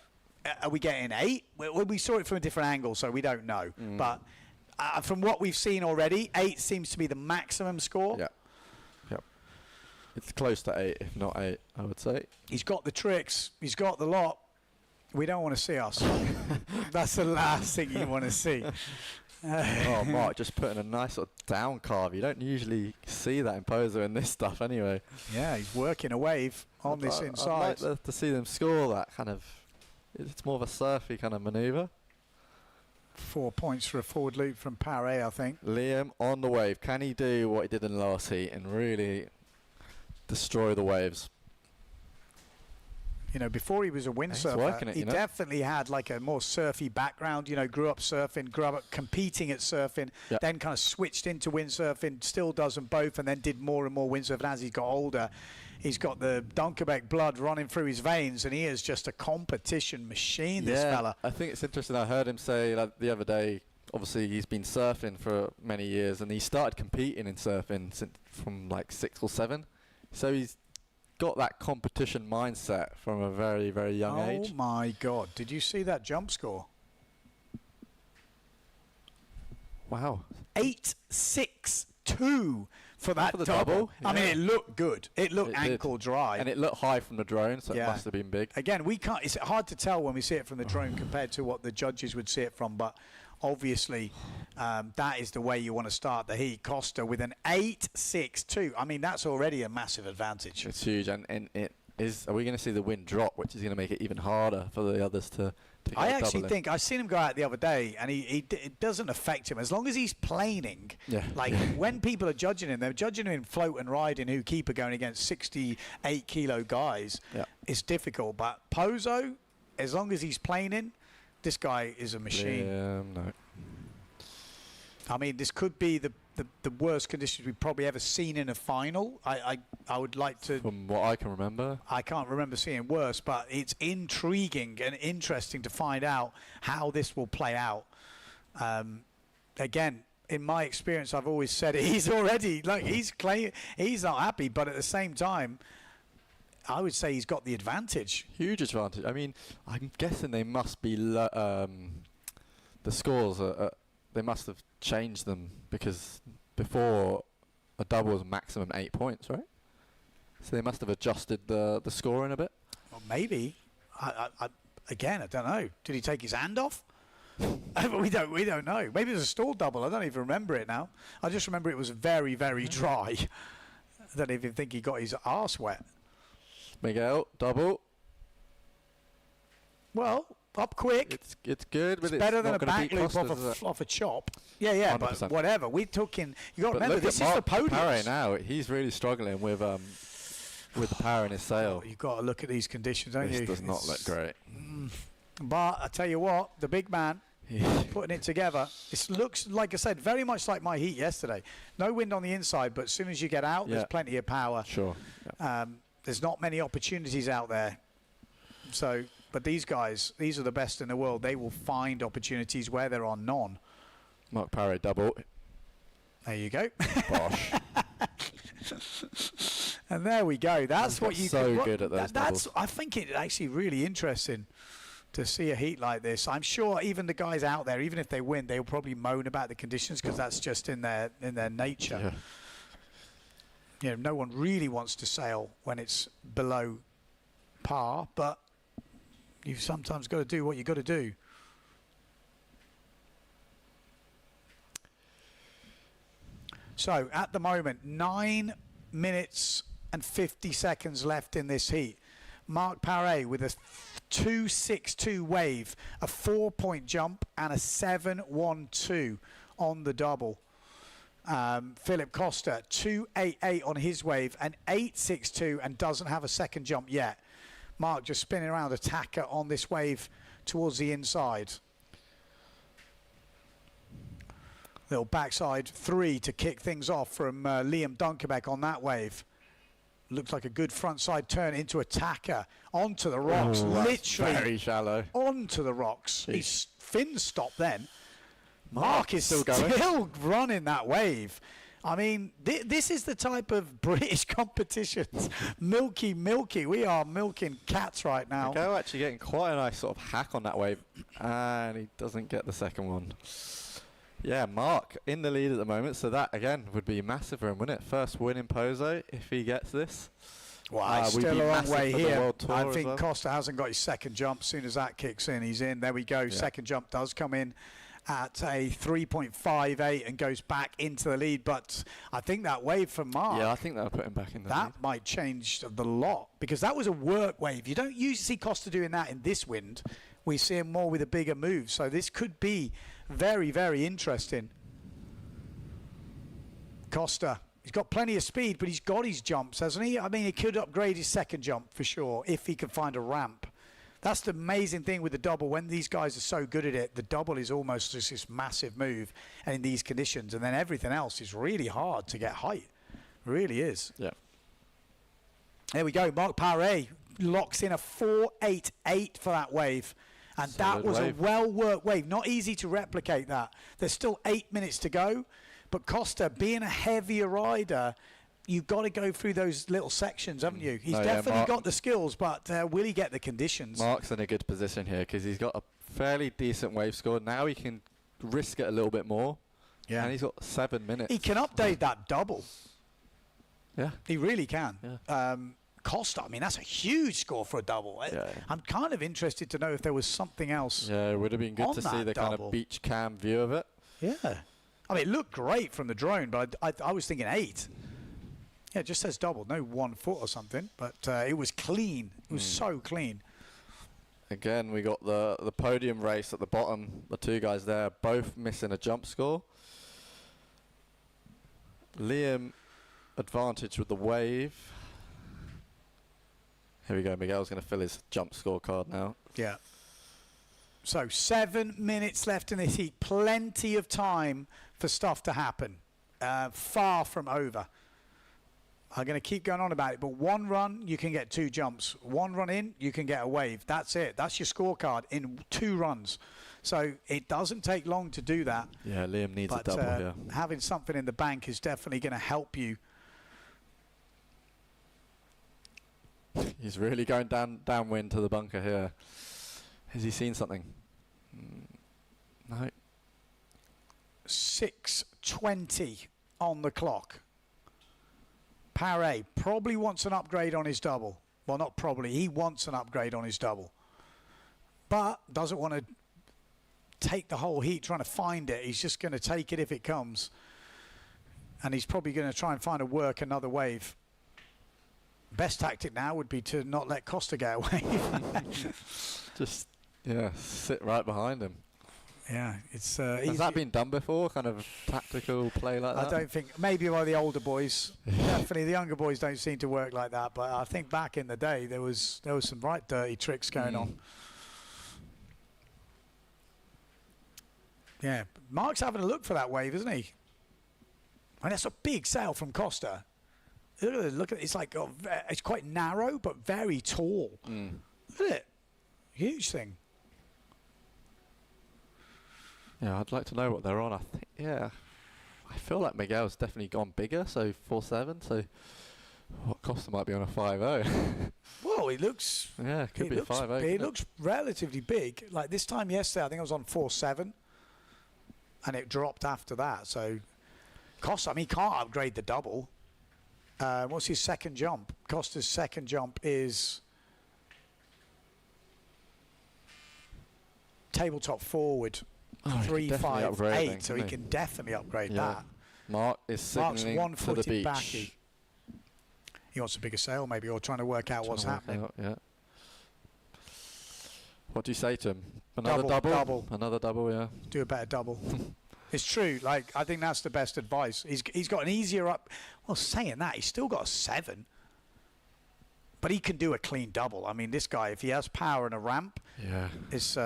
[SPEAKER 1] Are we getting 8? We saw it from a different angle, so we don't know. But from what we've seen already, 8 seems to be the maximum score.
[SPEAKER 9] Yeah. Yep. It's close to 8, if not 8, I would say.
[SPEAKER 1] He's got the tricks. He's got the lot. We don't want to see us. That's the last thing you want to see.
[SPEAKER 9] Oh, Mark just putting a nice sort of down carve. You don't usually see that in POZO in this stuff anyway.
[SPEAKER 1] Yeah, he's working a wave on this inside.
[SPEAKER 9] I'd like to see them score that kind of... It's more of a surfy kind of manoeuvre.
[SPEAKER 1] 4 points for a forward loop from Paré, I think.
[SPEAKER 9] Liam on the wave. Can he do what he did in the last heat and really destroy the waves?
[SPEAKER 1] Before he was a windsurfer,
[SPEAKER 9] working it,
[SPEAKER 1] he definitely had like a more surfy background. Grew up surfing, grew up competing at surfing, then kind of switched into windsurfing, still does them both, and then did more and more windsurfing as he's got older. He's got the Dunkerbeck blood running through his veins, and he is just a competition machine, this fella.
[SPEAKER 9] I think it's interesting. I heard him say the other day, obviously he's been surfing for many years, and he started competing in surfing from like 6 or 7. So he's got that competition mindset from a very, very young age.
[SPEAKER 1] Oh my God. Did you see that jump score?
[SPEAKER 9] Wow.
[SPEAKER 1] 8.62 for that
[SPEAKER 9] For the
[SPEAKER 1] double.
[SPEAKER 9] double,
[SPEAKER 1] I mean,
[SPEAKER 9] yeah.
[SPEAKER 1] it looked good. It looked
[SPEAKER 9] It
[SPEAKER 1] ankle dry.
[SPEAKER 9] And it looked high from the drone, so
[SPEAKER 1] Yeah.
[SPEAKER 9] it must have been big.
[SPEAKER 1] Again, we can't. It's hard to tell when we see it from the drone compared to what the judges would see it from. But obviously, that is the way you want to start the heat. Costa with an 8.62. I mean, that's already a massive advantage.
[SPEAKER 9] It's huge, and it is. Are we going to see the wind drop, which is going to make it even harder for the others to get
[SPEAKER 1] I
[SPEAKER 9] a
[SPEAKER 1] actually
[SPEAKER 9] double in?
[SPEAKER 1] think I've seen him go out the other day, and it doesn't affect him as long as he's planing.
[SPEAKER 9] Yeah.
[SPEAKER 1] Like when people are judging him, they're judging him in float and ride and who keep are going against 68 kilo guys.
[SPEAKER 9] Yeah.
[SPEAKER 1] It's difficult, but POZO, as long as he's planing, this guy is a machine.
[SPEAKER 9] No.
[SPEAKER 1] I mean, this could be the worst conditions we've probably ever seen in a final. I would like to...
[SPEAKER 9] From what I can remember.
[SPEAKER 1] I can't remember seeing worse, but it's intriguing and interesting to find out how this will play out. Again, in my experience, I've always said he's already... Like, he's not happy, but at the same time, I would say he's got the advantage.
[SPEAKER 9] Huge advantage. I mean, I'm guessing they must be... the scores, they must have changed them because before a double was maximum 8 points, right? So they must have adjusted the scoring a bit.
[SPEAKER 1] Well, maybe. Again, I don't know. Did he take his hand off? we don't know. Maybe it was a stall double. I don't even remember it now. I just remember it was very, very dry. I don't even think he got his arse wet.
[SPEAKER 9] Miguel, double.
[SPEAKER 1] Well, up quick.
[SPEAKER 9] It's good, but
[SPEAKER 1] It's better than a
[SPEAKER 9] not gonna
[SPEAKER 1] back
[SPEAKER 9] beat
[SPEAKER 1] loop
[SPEAKER 9] Costas,
[SPEAKER 1] off a chop. Yeah, but
[SPEAKER 9] 100%.
[SPEAKER 1] we took in... You got to
[SPEAKER 9] But
[SPEAKER 1] remember,
[SPEAKER 9] look
[SPEAKER 1] this
[SPEAKER 9] at
[SPEAKER 1] is the
[SPEAKER 9] Marc
[SPEAKER 1] podium.
[SPEAKER 9] Paré now. He's really struggling with... with the power in his sail.
[SPEAKER 1] You've got to look at these conditions, don't you?
[SPEAKER 9] This does not look great.
[SPEAKER 1] But I tell you what, the big man putting it together. It looks, like I said, very much like my heat yesterday. No wind on the inside, but as soon as you get out, there's plenty of power.
[SPEAKER 9] Sure.
[SPEAKER 1] There's not many opportunities out there. So, but these guys, these are the best in the world. They will find opportunities where there are none.
[SPEAKER 9] Mark Paré double.
[SPEAKER 1] There you go.
[SPEAKER 9] Bosh.
[SPEAKER 1] And there we go. That's what you
[SPEAKER 9] so good at those doubles.
[SPEAKER 1] I think it's actually really interesting to see a heat like this. I'm sure even the guys out there, even if they win, they'll probably moan about the conditions because that's just in their nature.
[SPEAKER 9] Yeah.
[SPEAKER 1] You know, no one really wants to sail when it's below par, but you've sometimes got to do what you've got to do. So at the moment, 9 minutes and 50 seconds left in this heat. Mark Paré with a 2.62 wave, a 4-point jump and a 7.12 on the double. Philip Costa 2.88 on his wave, an 8.62 and doesn't have a second jump yet. Mark just spinning around attacker on this wave towards the inside. Little backside 3 to kick things off from Liam Dunkerbeck on that wave. Looks like a good front side turn into attacker onto the rocks, literally
[SPEAKER 9] very shallow
[SPEAKER 1] onto the rocks. His fin stopped then. Mark is still running that wave. I mean, this is the type of British competitions. Milky. We are milking cats right now.
[SPEAKER 9] Go actually getting quite a nice sort of hack on that wave, and he doesn't get the second one. Yeah, Mark in the lead at the moment, so that again would be massive for him, wouldn't it? First win in POZO if he gets this.
[SPEAKER 1] Well, still a long way here. I think Costa hasn't got his second jump. As soon as that kicks in, he's in. There we go. Yeah. Second jump does come in at a 3.58 and goes back into the lead. But I think that wave from Mark.
[SPEAKER 9] Yeah, I think that'll put him back in the lead.
[SPEAKER 1] That might change the lot because that was a work wave. You don't usually see Costa doing that in this wind. We see him more with a bigger move. So this could be very, very interesting. Costa, he's got plenty of speed, but he's got his jumps, hasn't he? I mean, he could upgrade his second jump for sure if he could find a ramp. That's the amazing thing with the double. When these guys are so good at it, the double is almost just this massive move and in these conditions. And then everything else is really hard to get height. It really is.
[SPEAKER 9] Yeah.
[SPEAKER 1] There we go. Mark Paré locks in a 4.88 for that wave. And that was a well-worked wave. Not easy to replicate that. There's still 8 minutes to go. But Costa, being a heavier rider, you've got to go through those little sections, haven't you? He's definitely got the skills, but will he get the conditions?
[SPEAKER 9] Mark's in a good position here because he's got a fairly decent wave score. Now he can risk it a little bit more. Yeah. And he's got 7 minutes.
[SPEAKER 1] He can update that double.
[SPEAKER 9] Yeah.
[SPEAKER 1] He really can. Yeah. Costa, I mean, that's a huge score for a double. Yeah. I'm kind of interested to know if there was something else.
[SPEAKER 9] Yeah, it would have been good to see the kind of beach cam view of it.
[SPEAKER 1] Yeah. I mean, it looked great from the drone, but I was thinking 8. Yeah, it just says double, no 1 foot or something, but it was clean. It was so clean.
[SPEAKER 9] Again, we got the podium race at the bottom. The two guys there, both missing a jump score. Liam, advantage with the wave. Here we go. Miguel's going to fill his jump scorecard now.
[SPEAKER 1] Yeah. So 7 minutes left in this heat. Plenty of time for stuff to happen. Far from over. I'm going to keep going on about it, but 1 run, you can get 2 jumps. 1 run in, you can get a wave. That's it. That's your scorecard in 2 runs. So it doesn't take long to do that.
[SPEAKER 9] Yeah, Liam needs a double here.
[SPEAKER 1] Having something in the bank is definitely going to help you.
[SPEAKER 9] He's really going downwind to the bunker here. Has he seen something? No.
[SPEAKER 1] 6:20 on the clock. Paré probably wants an upgrade on his double. Well, not probably. He wants an upgrade on his double. But doesn't want to take the whole heat trying to find it. He's just going to take it if it comes. And he's probably going to try and find another wave. Best tactic now would be to not let Costa get away.
[SPEAKER 9] Just, yeah, sit right behind him.
[SPEAKER 1] Yeah, it's
[SPEAKER 9] Has that been done before? Kind of tactical play like that?
[SPEAKER 1] I don't think, maybe by the older boys. Definitely the younger boys don't seem to work like that, but I think back in the day there was some right dirty tricks going on. Yeah, Mark's having a look for that wave, isn't he? And that's a big sail from Costa. Look at it, it's like it's quite narrow but very tall. Look at it, huge thing.
[SPEAKER 9] Yeah, I'd like to know what they're on. I think, yeah, I feel like Miguel's definitely gone bigger, so 4.7. So what Costa might be on a 5.0.
[SPEAKER 1] Well, it looks.
[SPEAKER 9] Yeah, could be a 5.0.
[SPEAKER 1] It looks relatively big. Like this time yesterday, I think I was on 4.7, and it dropped after that. So Costa, I mean, he can't upgrade the double. What's his second jump? Costa's second jump is tabletop forward. 3.58, so he can definitely upgrade that.
[SPEAKER 9] Mark is
[SPEAKER 1] Mark's
[SPEAKER 9] signaling
[SPEAKER 1] one-footed
[SPEAKER 9] to the beach.
[SPEAKER 1] backy. He wants a bigger sail, maybe, or trying to work out what's happening.
[SPEAKER 9] Yeah. What do you say to him? Another double? Another double, yeah.
[SPEAKER 1] Do a better double. It's true. Like, I think that's the best advice. He's got an easier up. Well, saying that, he's still got a 7. But he can do a clean double. I mean, this guy, if he has power and a ramp, it's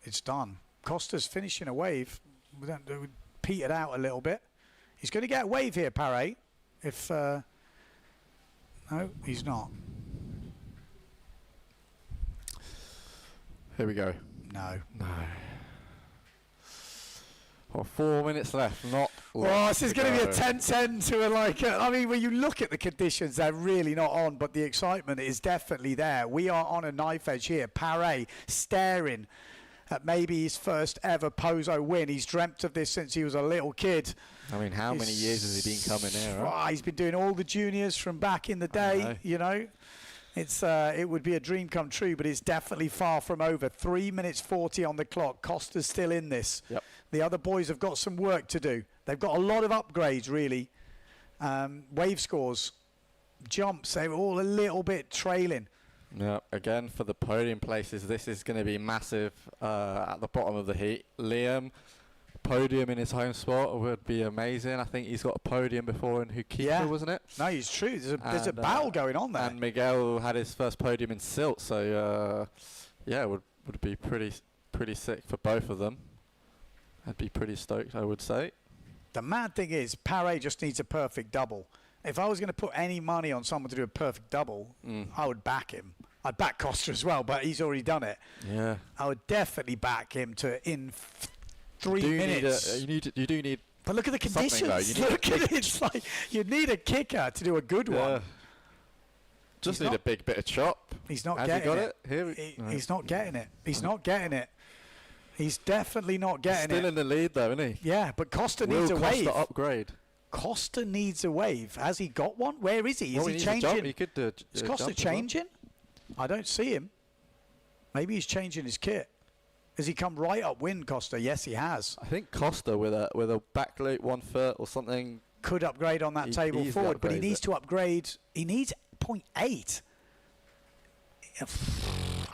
[SPEAKER 1] it's done. Costa's finishing a wave. We petered out a little bit. He's going to get a wave here, Paré. If no, he's not.
[SPEAKER 9] Here we go.
[SPEAKER 1] No.
[SPEAKER 9] Well, 4 minutes left.
[SPEAKER 1] Well, this is going to be a tense end to I mean, when you look at the conditions, they're really not on, but the excitement is definitely there. We are on a knife edge here. Paré staring at maybe his first ever POZO win. He's dreamt of this since he was a little kid.
[SPEAKER 9] I mean, how many years has he been coming here? Right?
[SPEAKER 1] He's been doing all the juniors from back in the day, you know. It's it would be a dream come true, but it's definitely far from over. 3 minutes 40 on the clock. Costa's still in this.
[SPEAKER 9] Yep.
[SPEAKER 1] The other boys have got some work to do. They've got a lot of upgrades, really. Wave scores, jumps, they were all a little bit trailing.
[SPEAKER 9] Yeah, again, for the podium places, this is going to be massive at the bottom of the heat. Liam, podium in his home spot would be amazing. I think he's got a podium before in Huquita, wasn't it?
[SPEAKER 1] No, it's true. There's a battle going on there.
[SPEAKER 9] And Miguel had his first podium in Silt, so yeah, would be pretty sick for both of them. I'd be pretty stoked, I would say.
[SPEAKER 1] The mad thing is, Paré just needs a perfect double. If I was going to put any money on someone to do a perfect double, I would back him. I'd back Costa as well, but he's already done it.
[SPEAKER 9] Yeah.
[SPEAKER 1] I would definitely back him to in 3 minutes.
[SPEAKER 9] You do need.
[SPEAKER 1] But look at the conditions. Look at it. It's like you need a kicker to do a good one.
[SPEAKER 9] Just need a big bit of chop.
[SPEAKER 1] He's not
[SPEAKER 9] Has
[SPEAKER 1] getting
[SPEAKER 9] he got it.
[SPEAKER 1] He's not getting it. He's not getting it. He's definitely not getting it.
[SPEAKER 9] Still in the lead, though, isn't he?
[SPEAKER 1] Yeah, but Costa needs a wave.
[SPEAKER 9] Costa upgrade.
[SPEAKER 1] Costa needs a wave. Has he got one? Where is he? Is he changing?
[SPEAKER 9] He could do
[SPEAKER 1] is Costa changing? I don't see him. Maybe he's changing his kit. Has he come right upwind, Costa? Yes, he has.
[SPEAKER 9] I think Costa with a back loop 1 foot or something
[SPEAKER 1] could upgrade on that table forward, but he needs to upgrade. He needs 0.8.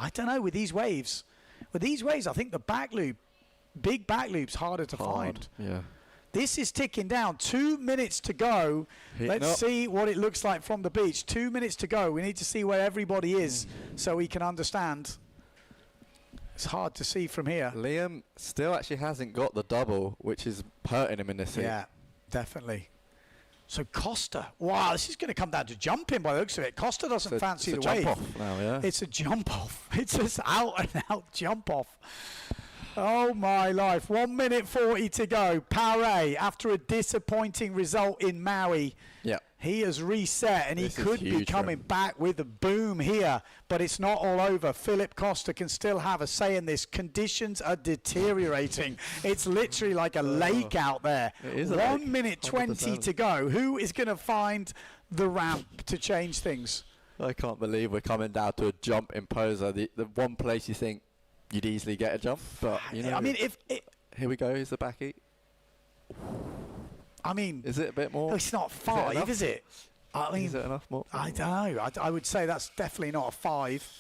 [SPEAKER 1] I don't know with these waves. With these waves, I think the back loop, big back loop's harder to find.
[SPEAKER 9] Yeah.
[SPEAKER 1] This is ticking down. 2 minutes to go. Let's see what it looks like from the beach. 2 minutes to go. We need to see where everybody is so we can understand. It's hard to see from here.
[SPEAKER 9] Liam still actually hasn't got the double, which is hurting him in this heat.
[SPEAKER 1] Yeah, definitely. So Costa, wow, this is going to come down to jumping by the looks of it. Costa doesn't fancy the wave.
[SPEAKER 9] It's a jump off now, yeah.
[SPEAKER 1] It's a jump off. It's just out and out jump off. Oh my life. 1 minute 40 to go. Paré, after a disappointing result in Maui, he has reset and he could be coming back with a boom here, but it's not all over. Philip Costa can still have a say in this. Conditions are deteriorating. It's literally like a lake out there. 1 minute 20 to go. Who is going to find the ramp to change things?
[SPEAKER 9] I can't believe we're coming down to a jump in POZO. The one place you think you'd easily get a jump, but you know.
[SPEAKER 1] I mean,
[SPEAKER 9] here we go. Here's the back heat.
[SPEAKER 1] I mean,
[SPEAKER 9] is it a bit more?
[SPEAKER 1] It's not 5, is it? I mean,
[SPEAKER 9] is it enough more?
[SPEAKER 1] I don't know. I would say that's definitely not a 5.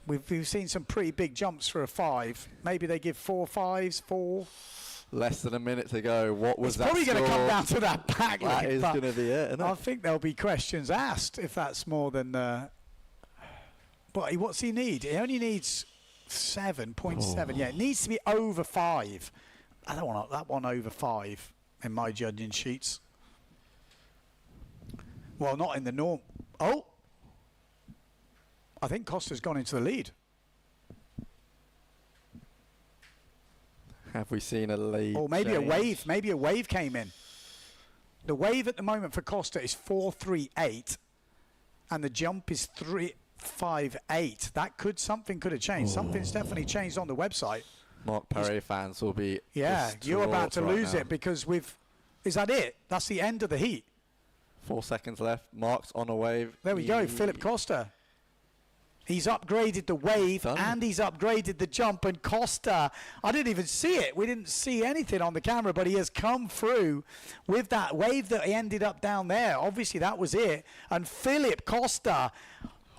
[SPEAKER 1] We've seen some pretty big jumps for a 5. Maybe they give 4 5s, 4.
[SPEAKER 9] Less than a minute to go. What was
[SPEAKER 1] It's
[SPEAKER 9] that
[SPEAKER 1] probably going to come
[SPEAKER 9] score?
[SPEAKER 1] down to that back
[SPEAKER 9] That
[SPEAKER 1] leg,
[SPEAKER 9] is
[SPEAKER 1] but
[SPEAKER 9] going to be it, isn't
[SPEAKER 1] I
[SPEAKER 9] it?
[SPEAKER 1] think there'll be questions asked if that's more than. But what's he need? He only needs 7.7. Yeah, it needs to be over 5. I don't want that one over 5 in my judging sheets. Well, not in the norm. Oh, I think Costa's gone into the lead.
[SPEAKER 9] Have we seen a lead?
[SPEAKER 1] Or maybe a
[SPEAKER 9] change?
[SPEAKER 1] wave. Maybe a wave came in. The wave at the moment for Costa is 4.38, and the jump is 3.58. Something could have changed. Something's definitely changed on the website.
[SPEAKER 9] Mark Perret fans will be.
[SPEAKER 1] Yeah, you're about to
[SPEAKER 9] distraught
[SPEAKER 1] lose
[SPEAKER 9] right
[SPEAKER 1] it because is that it? That's the end of the heat.
[SPEAKER 9] 4 seconds left. Mark's on a wave.
[SPEAKER 1] There we go, Philip Costa. He's upgraded the wave and he's upgraded the jump. And Costa, I didn't even see it. We didn't see anything on the camera, but he has come through with that wave that he ended up down there. Obviously, that was it. And Philip Costa,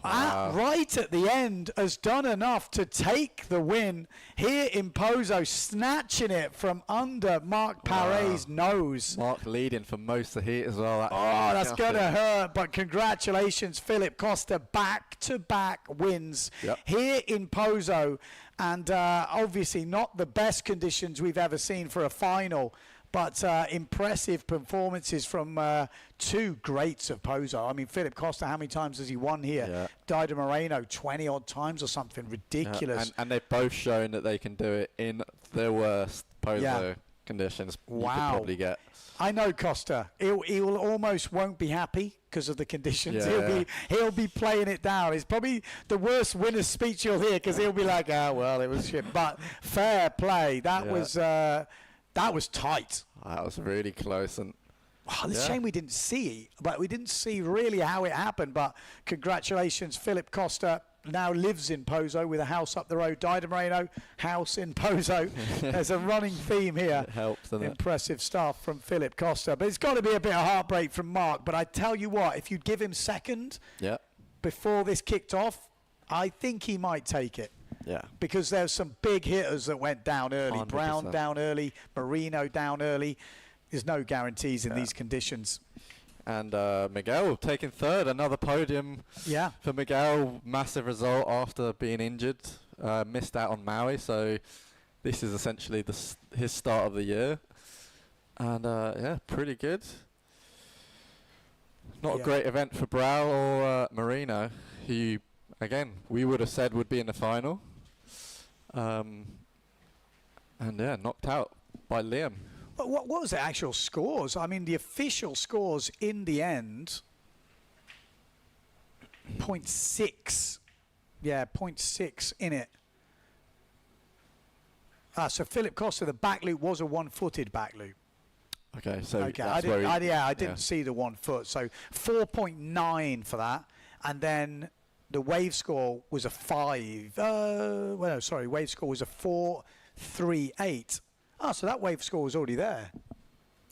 [SPEAKER 1] right at the end, has done enough to take the win here in POZO, snatching it from under Mark Perret's nose.
[SPEAKER 9] Mark leading for most of the heat as well.
[SPEAKER 1] That's going to hurt, but congratulations, Philip Costa, back-to-back wins here in POZO, and obviously not the best conditions we've ever seen for a final, but impressive performances from 2 greats of POZO. I mean, Philip Costa, how many times has he won here?
[SPEAKER 9] Yeah.
[SPEAKER 1] Dido Moreno, 20-odd times or something ridiculous.
[SPEAKER 9] And they've both shown that they can do it in the worst POZO conditions you could probably get.
[SPEAKER 1] I know Costa. He will almost won't be happy because of the conditions. He'll be playing it down. It's probably the worst winner's speech you'll hear because he'll be like, well, it was shit. But fair play. That was tight.
[SPEAKER 9] That was really close. And
[SPEAKER 1] it's a shame we didn't see, but we didn't see really how it happened. But congratulations, Philip Costa. Now lives in POZO with a house up the road. Dido Moreno, house in POZO. There's a running theme here.
[SPEAKER 9] It helps, doesn't it?
[SPEAKER 1] Impressive stuff from Philip Costa. But it's got to be a bit of heartbreak from Mark. But I tell you what, if you'd give him second before this kicked off, I think he might take it.
[SPEAKER 9] Yeah.
[SPEAKER 1] Because there's some big hitters that went down early.
[SPEAKER 9] 100%.
[SPEAKER 1] Brown down early. Marino down early. There's no guarantees in these conditions.
[SPEAKER 9] And Miguel taking third, another podium for Miguel. Massive result after being injured, missed out on Maui, so this is essentially his start of the year. And pretty good. Not a great event for Brow or Marino, who, again, we would have said would be in the final. Knocked out by Liam.
[SPEAKER 1] What was the actual scores? I mean, the official scores in the end, 0.6. Yeah, 0.6 in it. So Philip Costa, the back loop was a one-footed back loop.
[SPEAKER 9] Okay, so
[SPEAKER 1] I didn't see the 1 foot. So 4.9 for that. And then the wave score was a 5. Wave score was a 4.38. So that wave score was already there.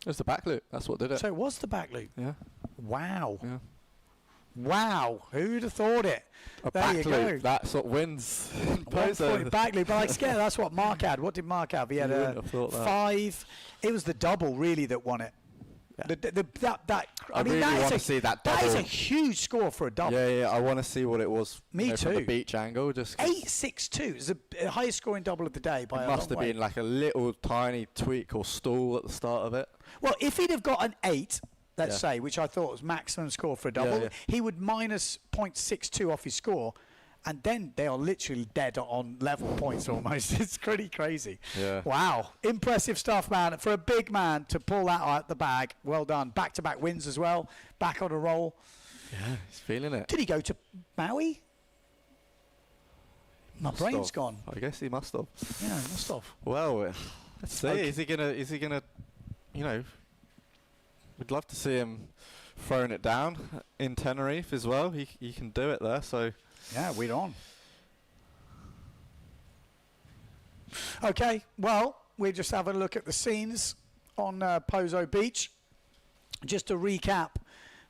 [SPEAKER 9] It was the back loop. That's what did it.
[SPEAKER 1] So it was the back loop.
[SPEAKER 9] Yeah.
[SPEAKER 1] Wow.
[SPEAKER 9] Yeah.
[SPEAKER 1] Wow. Who'd have thought it?
[SPEAKER 9] A
[SPEAKER 1] there
[SPEAKER 9] back
[SPEAKER 1] you
[SPEAKER 9] loop.
[SPEAKER 1] go.
[SPEAKER 9] That's what wins.
[SPEAKER 1] One back loop. But I scared. That's what Mark had. What did Mark have? He had a 5. It was the double really that won it.
[SPEAKER 9] Yeah.
[SPEAKER 1] I mean,
[SPEAKER 9] really want to see that double.
[SPEAKER 1] That is a huge score for a double.
[SPEAKER 9] Yeah. I want to see what it was.
[SPEAKER 1] Me too.
[SPEAKER 9] From the beach angle, just
[SPEAKER 1] 8.62 is the highest scoring double of the day by a long way.
[SPEAKER 9] Must have been like a little tiny tweak or stall at the start of it.
[SPEAKER 1] Well, if he'd have got an 8, let's say, which I thought was maximum score for a double, he would minus 0.62 off his score. And then they are literally dead on level points almost. It's pretty crazy.
[SPEAKER 9] Yeah.
[SPEAKER 1] Wow. Impressive stuff, man. For a big man to pull that out the bag, well done. Back-to-back wins as well. Back on a roll.
[SPEAKER 9] Yeah, he's feeling it.
[SPEAKER 1] Did he go to Maui? My brain's gone.
[SPEAKER 9] I guess he must have.
[SPEAKER 1] Yeah, he must have.
[SPEAKER 9] Well, let's see. Okay. Is he gonna, we'd love to see him throwing it down in Tenerife as well. He can do it there, so.
[SPEAKER 1] Yeah, we're on. Okay, well, we're just having a look at the scenes on POZO Beach. Just to recap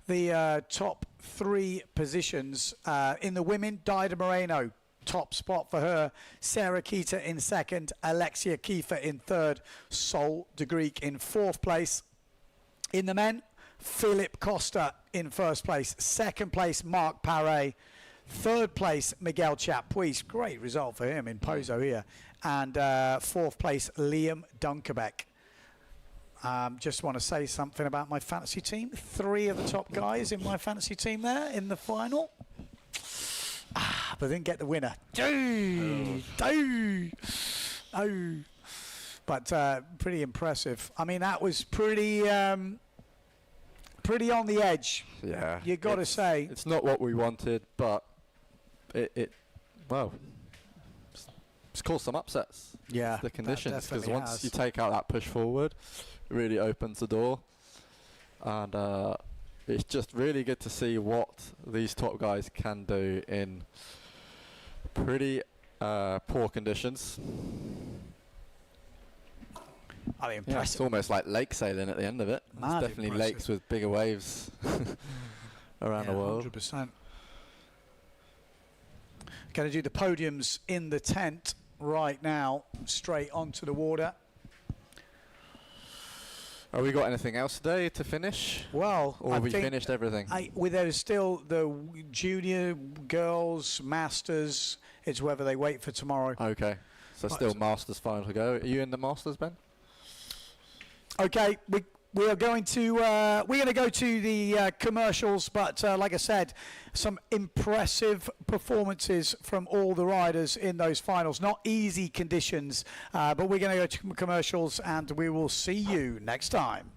[SPEAKER 1] the top 3 positions. In the women, Dido Moreno top spot for her. Sarah Keita in second, Alexia Kiefer in third, Sol de Greek in fourth place. In the men, Philip Costa in first place, second place Marc Paré, third place Miguel Chapuis, great result for him in POZO here, and fourth place Liam Dunkerbeck. Just want to say something about my fantasy team. 3 of the top guys in my fantasy team there in the final. But didn't get the winner. But pretty impressive. I mean, that was pretty pretty on the edge.
[SPEAKER 9] Yeah.
[SPEAKER 1] You got to say.
[SPEAKER 9] It's not what we wanted, but it's caused some upsets.
[SPEAKER 1] Yeah.
[SPEAKER 9] The conditions, because once
[SPEAKER 1] has.
[SPEAKER 9] you take out that push forward, it really opens the door. And it's just really good to see what these top guys can do in pretty poor conditions.
[SPEAKER 1] I mean,
[SPEAKER 9] yeah, it's almost like lake sailing at the end of it. It's definitely
[SPEAKER 1] impressive.
[SPEAKER 9] lakes with bigger waves around the world.
[SPEAKER 1] 100%. Going to do the podiums in the tent right now, straight onto the water.
[SPEAKER 9] Have we got anything else today to finish?
[SPEAKER 1] Well,
[SPEAKER 9] or have we finished everything?
[SPEAKER 1] There's still the junior girls, masters. It's whether they wait for tomorrow.
[SPEAKER 9] Okay, so still masters final to go. Are you in the masters, Ben?
[SPEAKER 1] Okay, we are going to go to the commercials, but like I said, some impressive performances from all the riders in those finals. Not easy conditions, but we're going to go to commercials, and we will see you next time.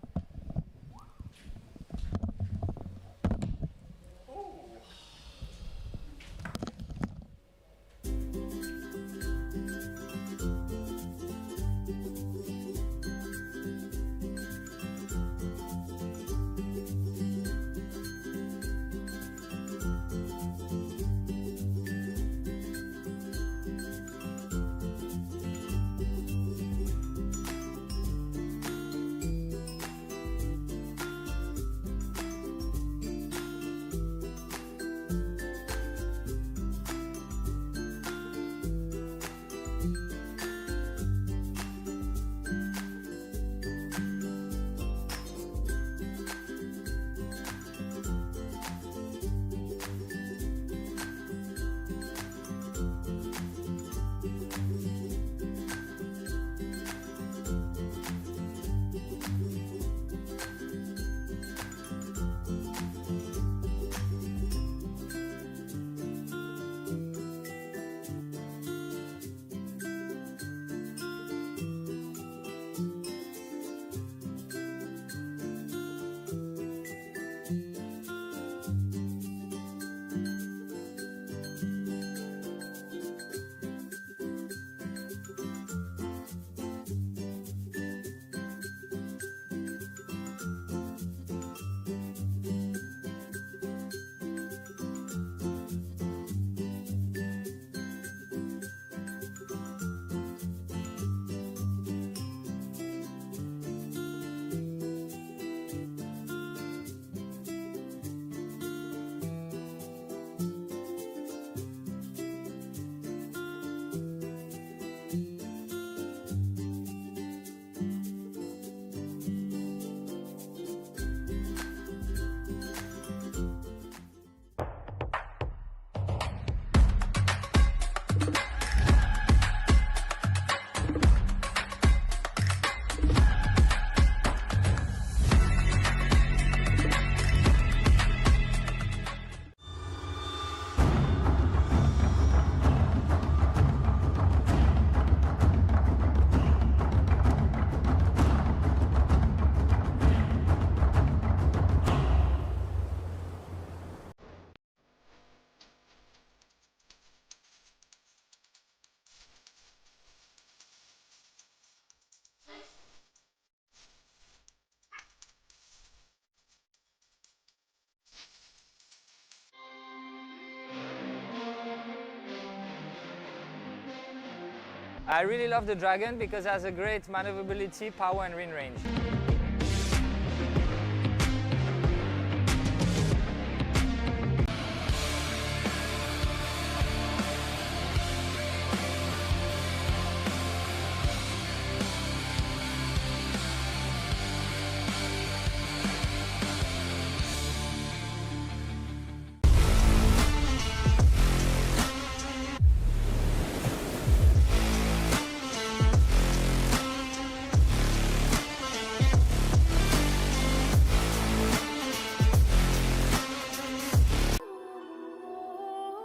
[SPEAKER 3] I really love the Dragon because it has a great maneuverability, power and wind range.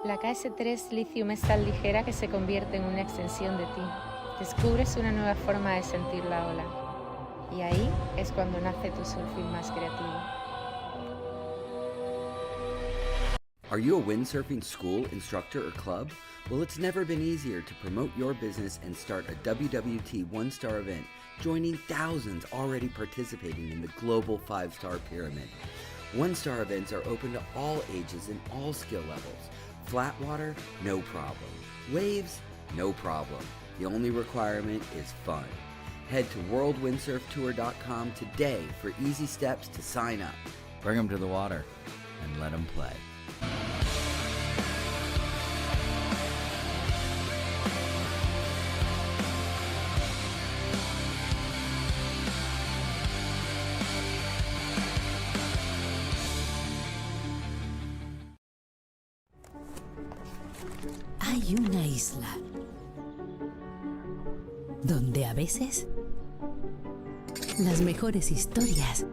[SPEAKER 4] La KS3 Lithium es tan ligera que se convierte en una extensión de ti. Descubres una nueva forma de sentir la ola. Y ahí es cuando nace tu surfing más creativo.
[SPEAKER 5] Are you a windsurfing school, instructor, or club? Well, it's never been easier to promote your business and start a WWT one-star event, joining thousands already participating in the global 5-star pyramid. One-star events are open to all ages and all skill levels. Flat water? No problem. Waves? No problem. The only requirement is fun. Head to worldwindsurftour.com today for easy steps to sign up.
[SPEAKER 6] Bring them to the water and let them play.
[SPEAKER 7] Hay una isla donde a veces las mejores historias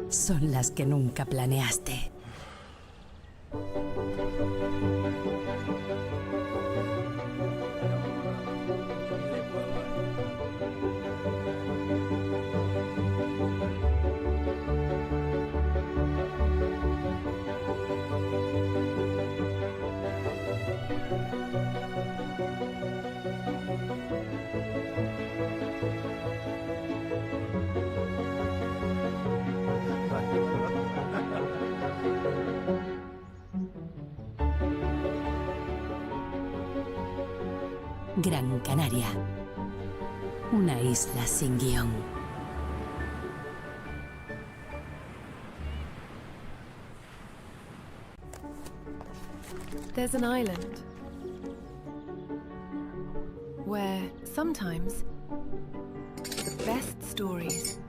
[SPEAKER 7] son las que nunca planeaste. Gran Canaria, una isla sin guión.
[SPEAKER 2] There's an island where sometimes the best stories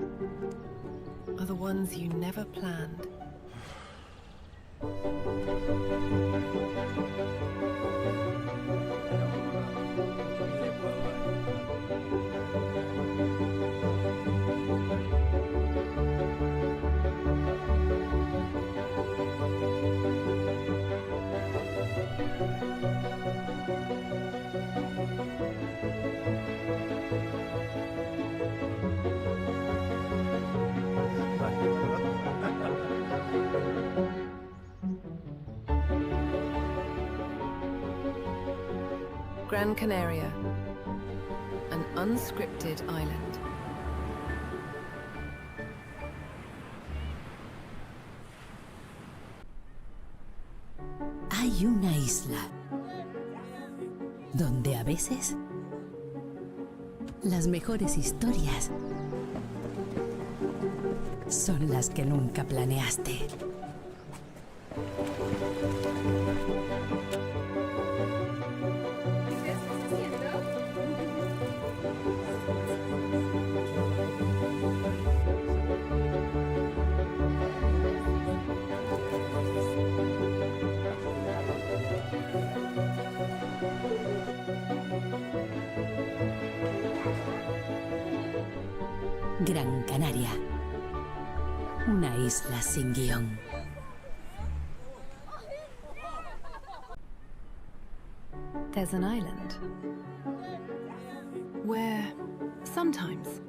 [SPEAKER 2] are the ones you never planned. Gran Canaria, an unscripted island.
[SPEAKER 7] Hay una isla donde a veces las mejores historias son las que nunca planeaste. Gran Canaria, una isla sin guión.
[SPEAKER 2] There's an island where sometimes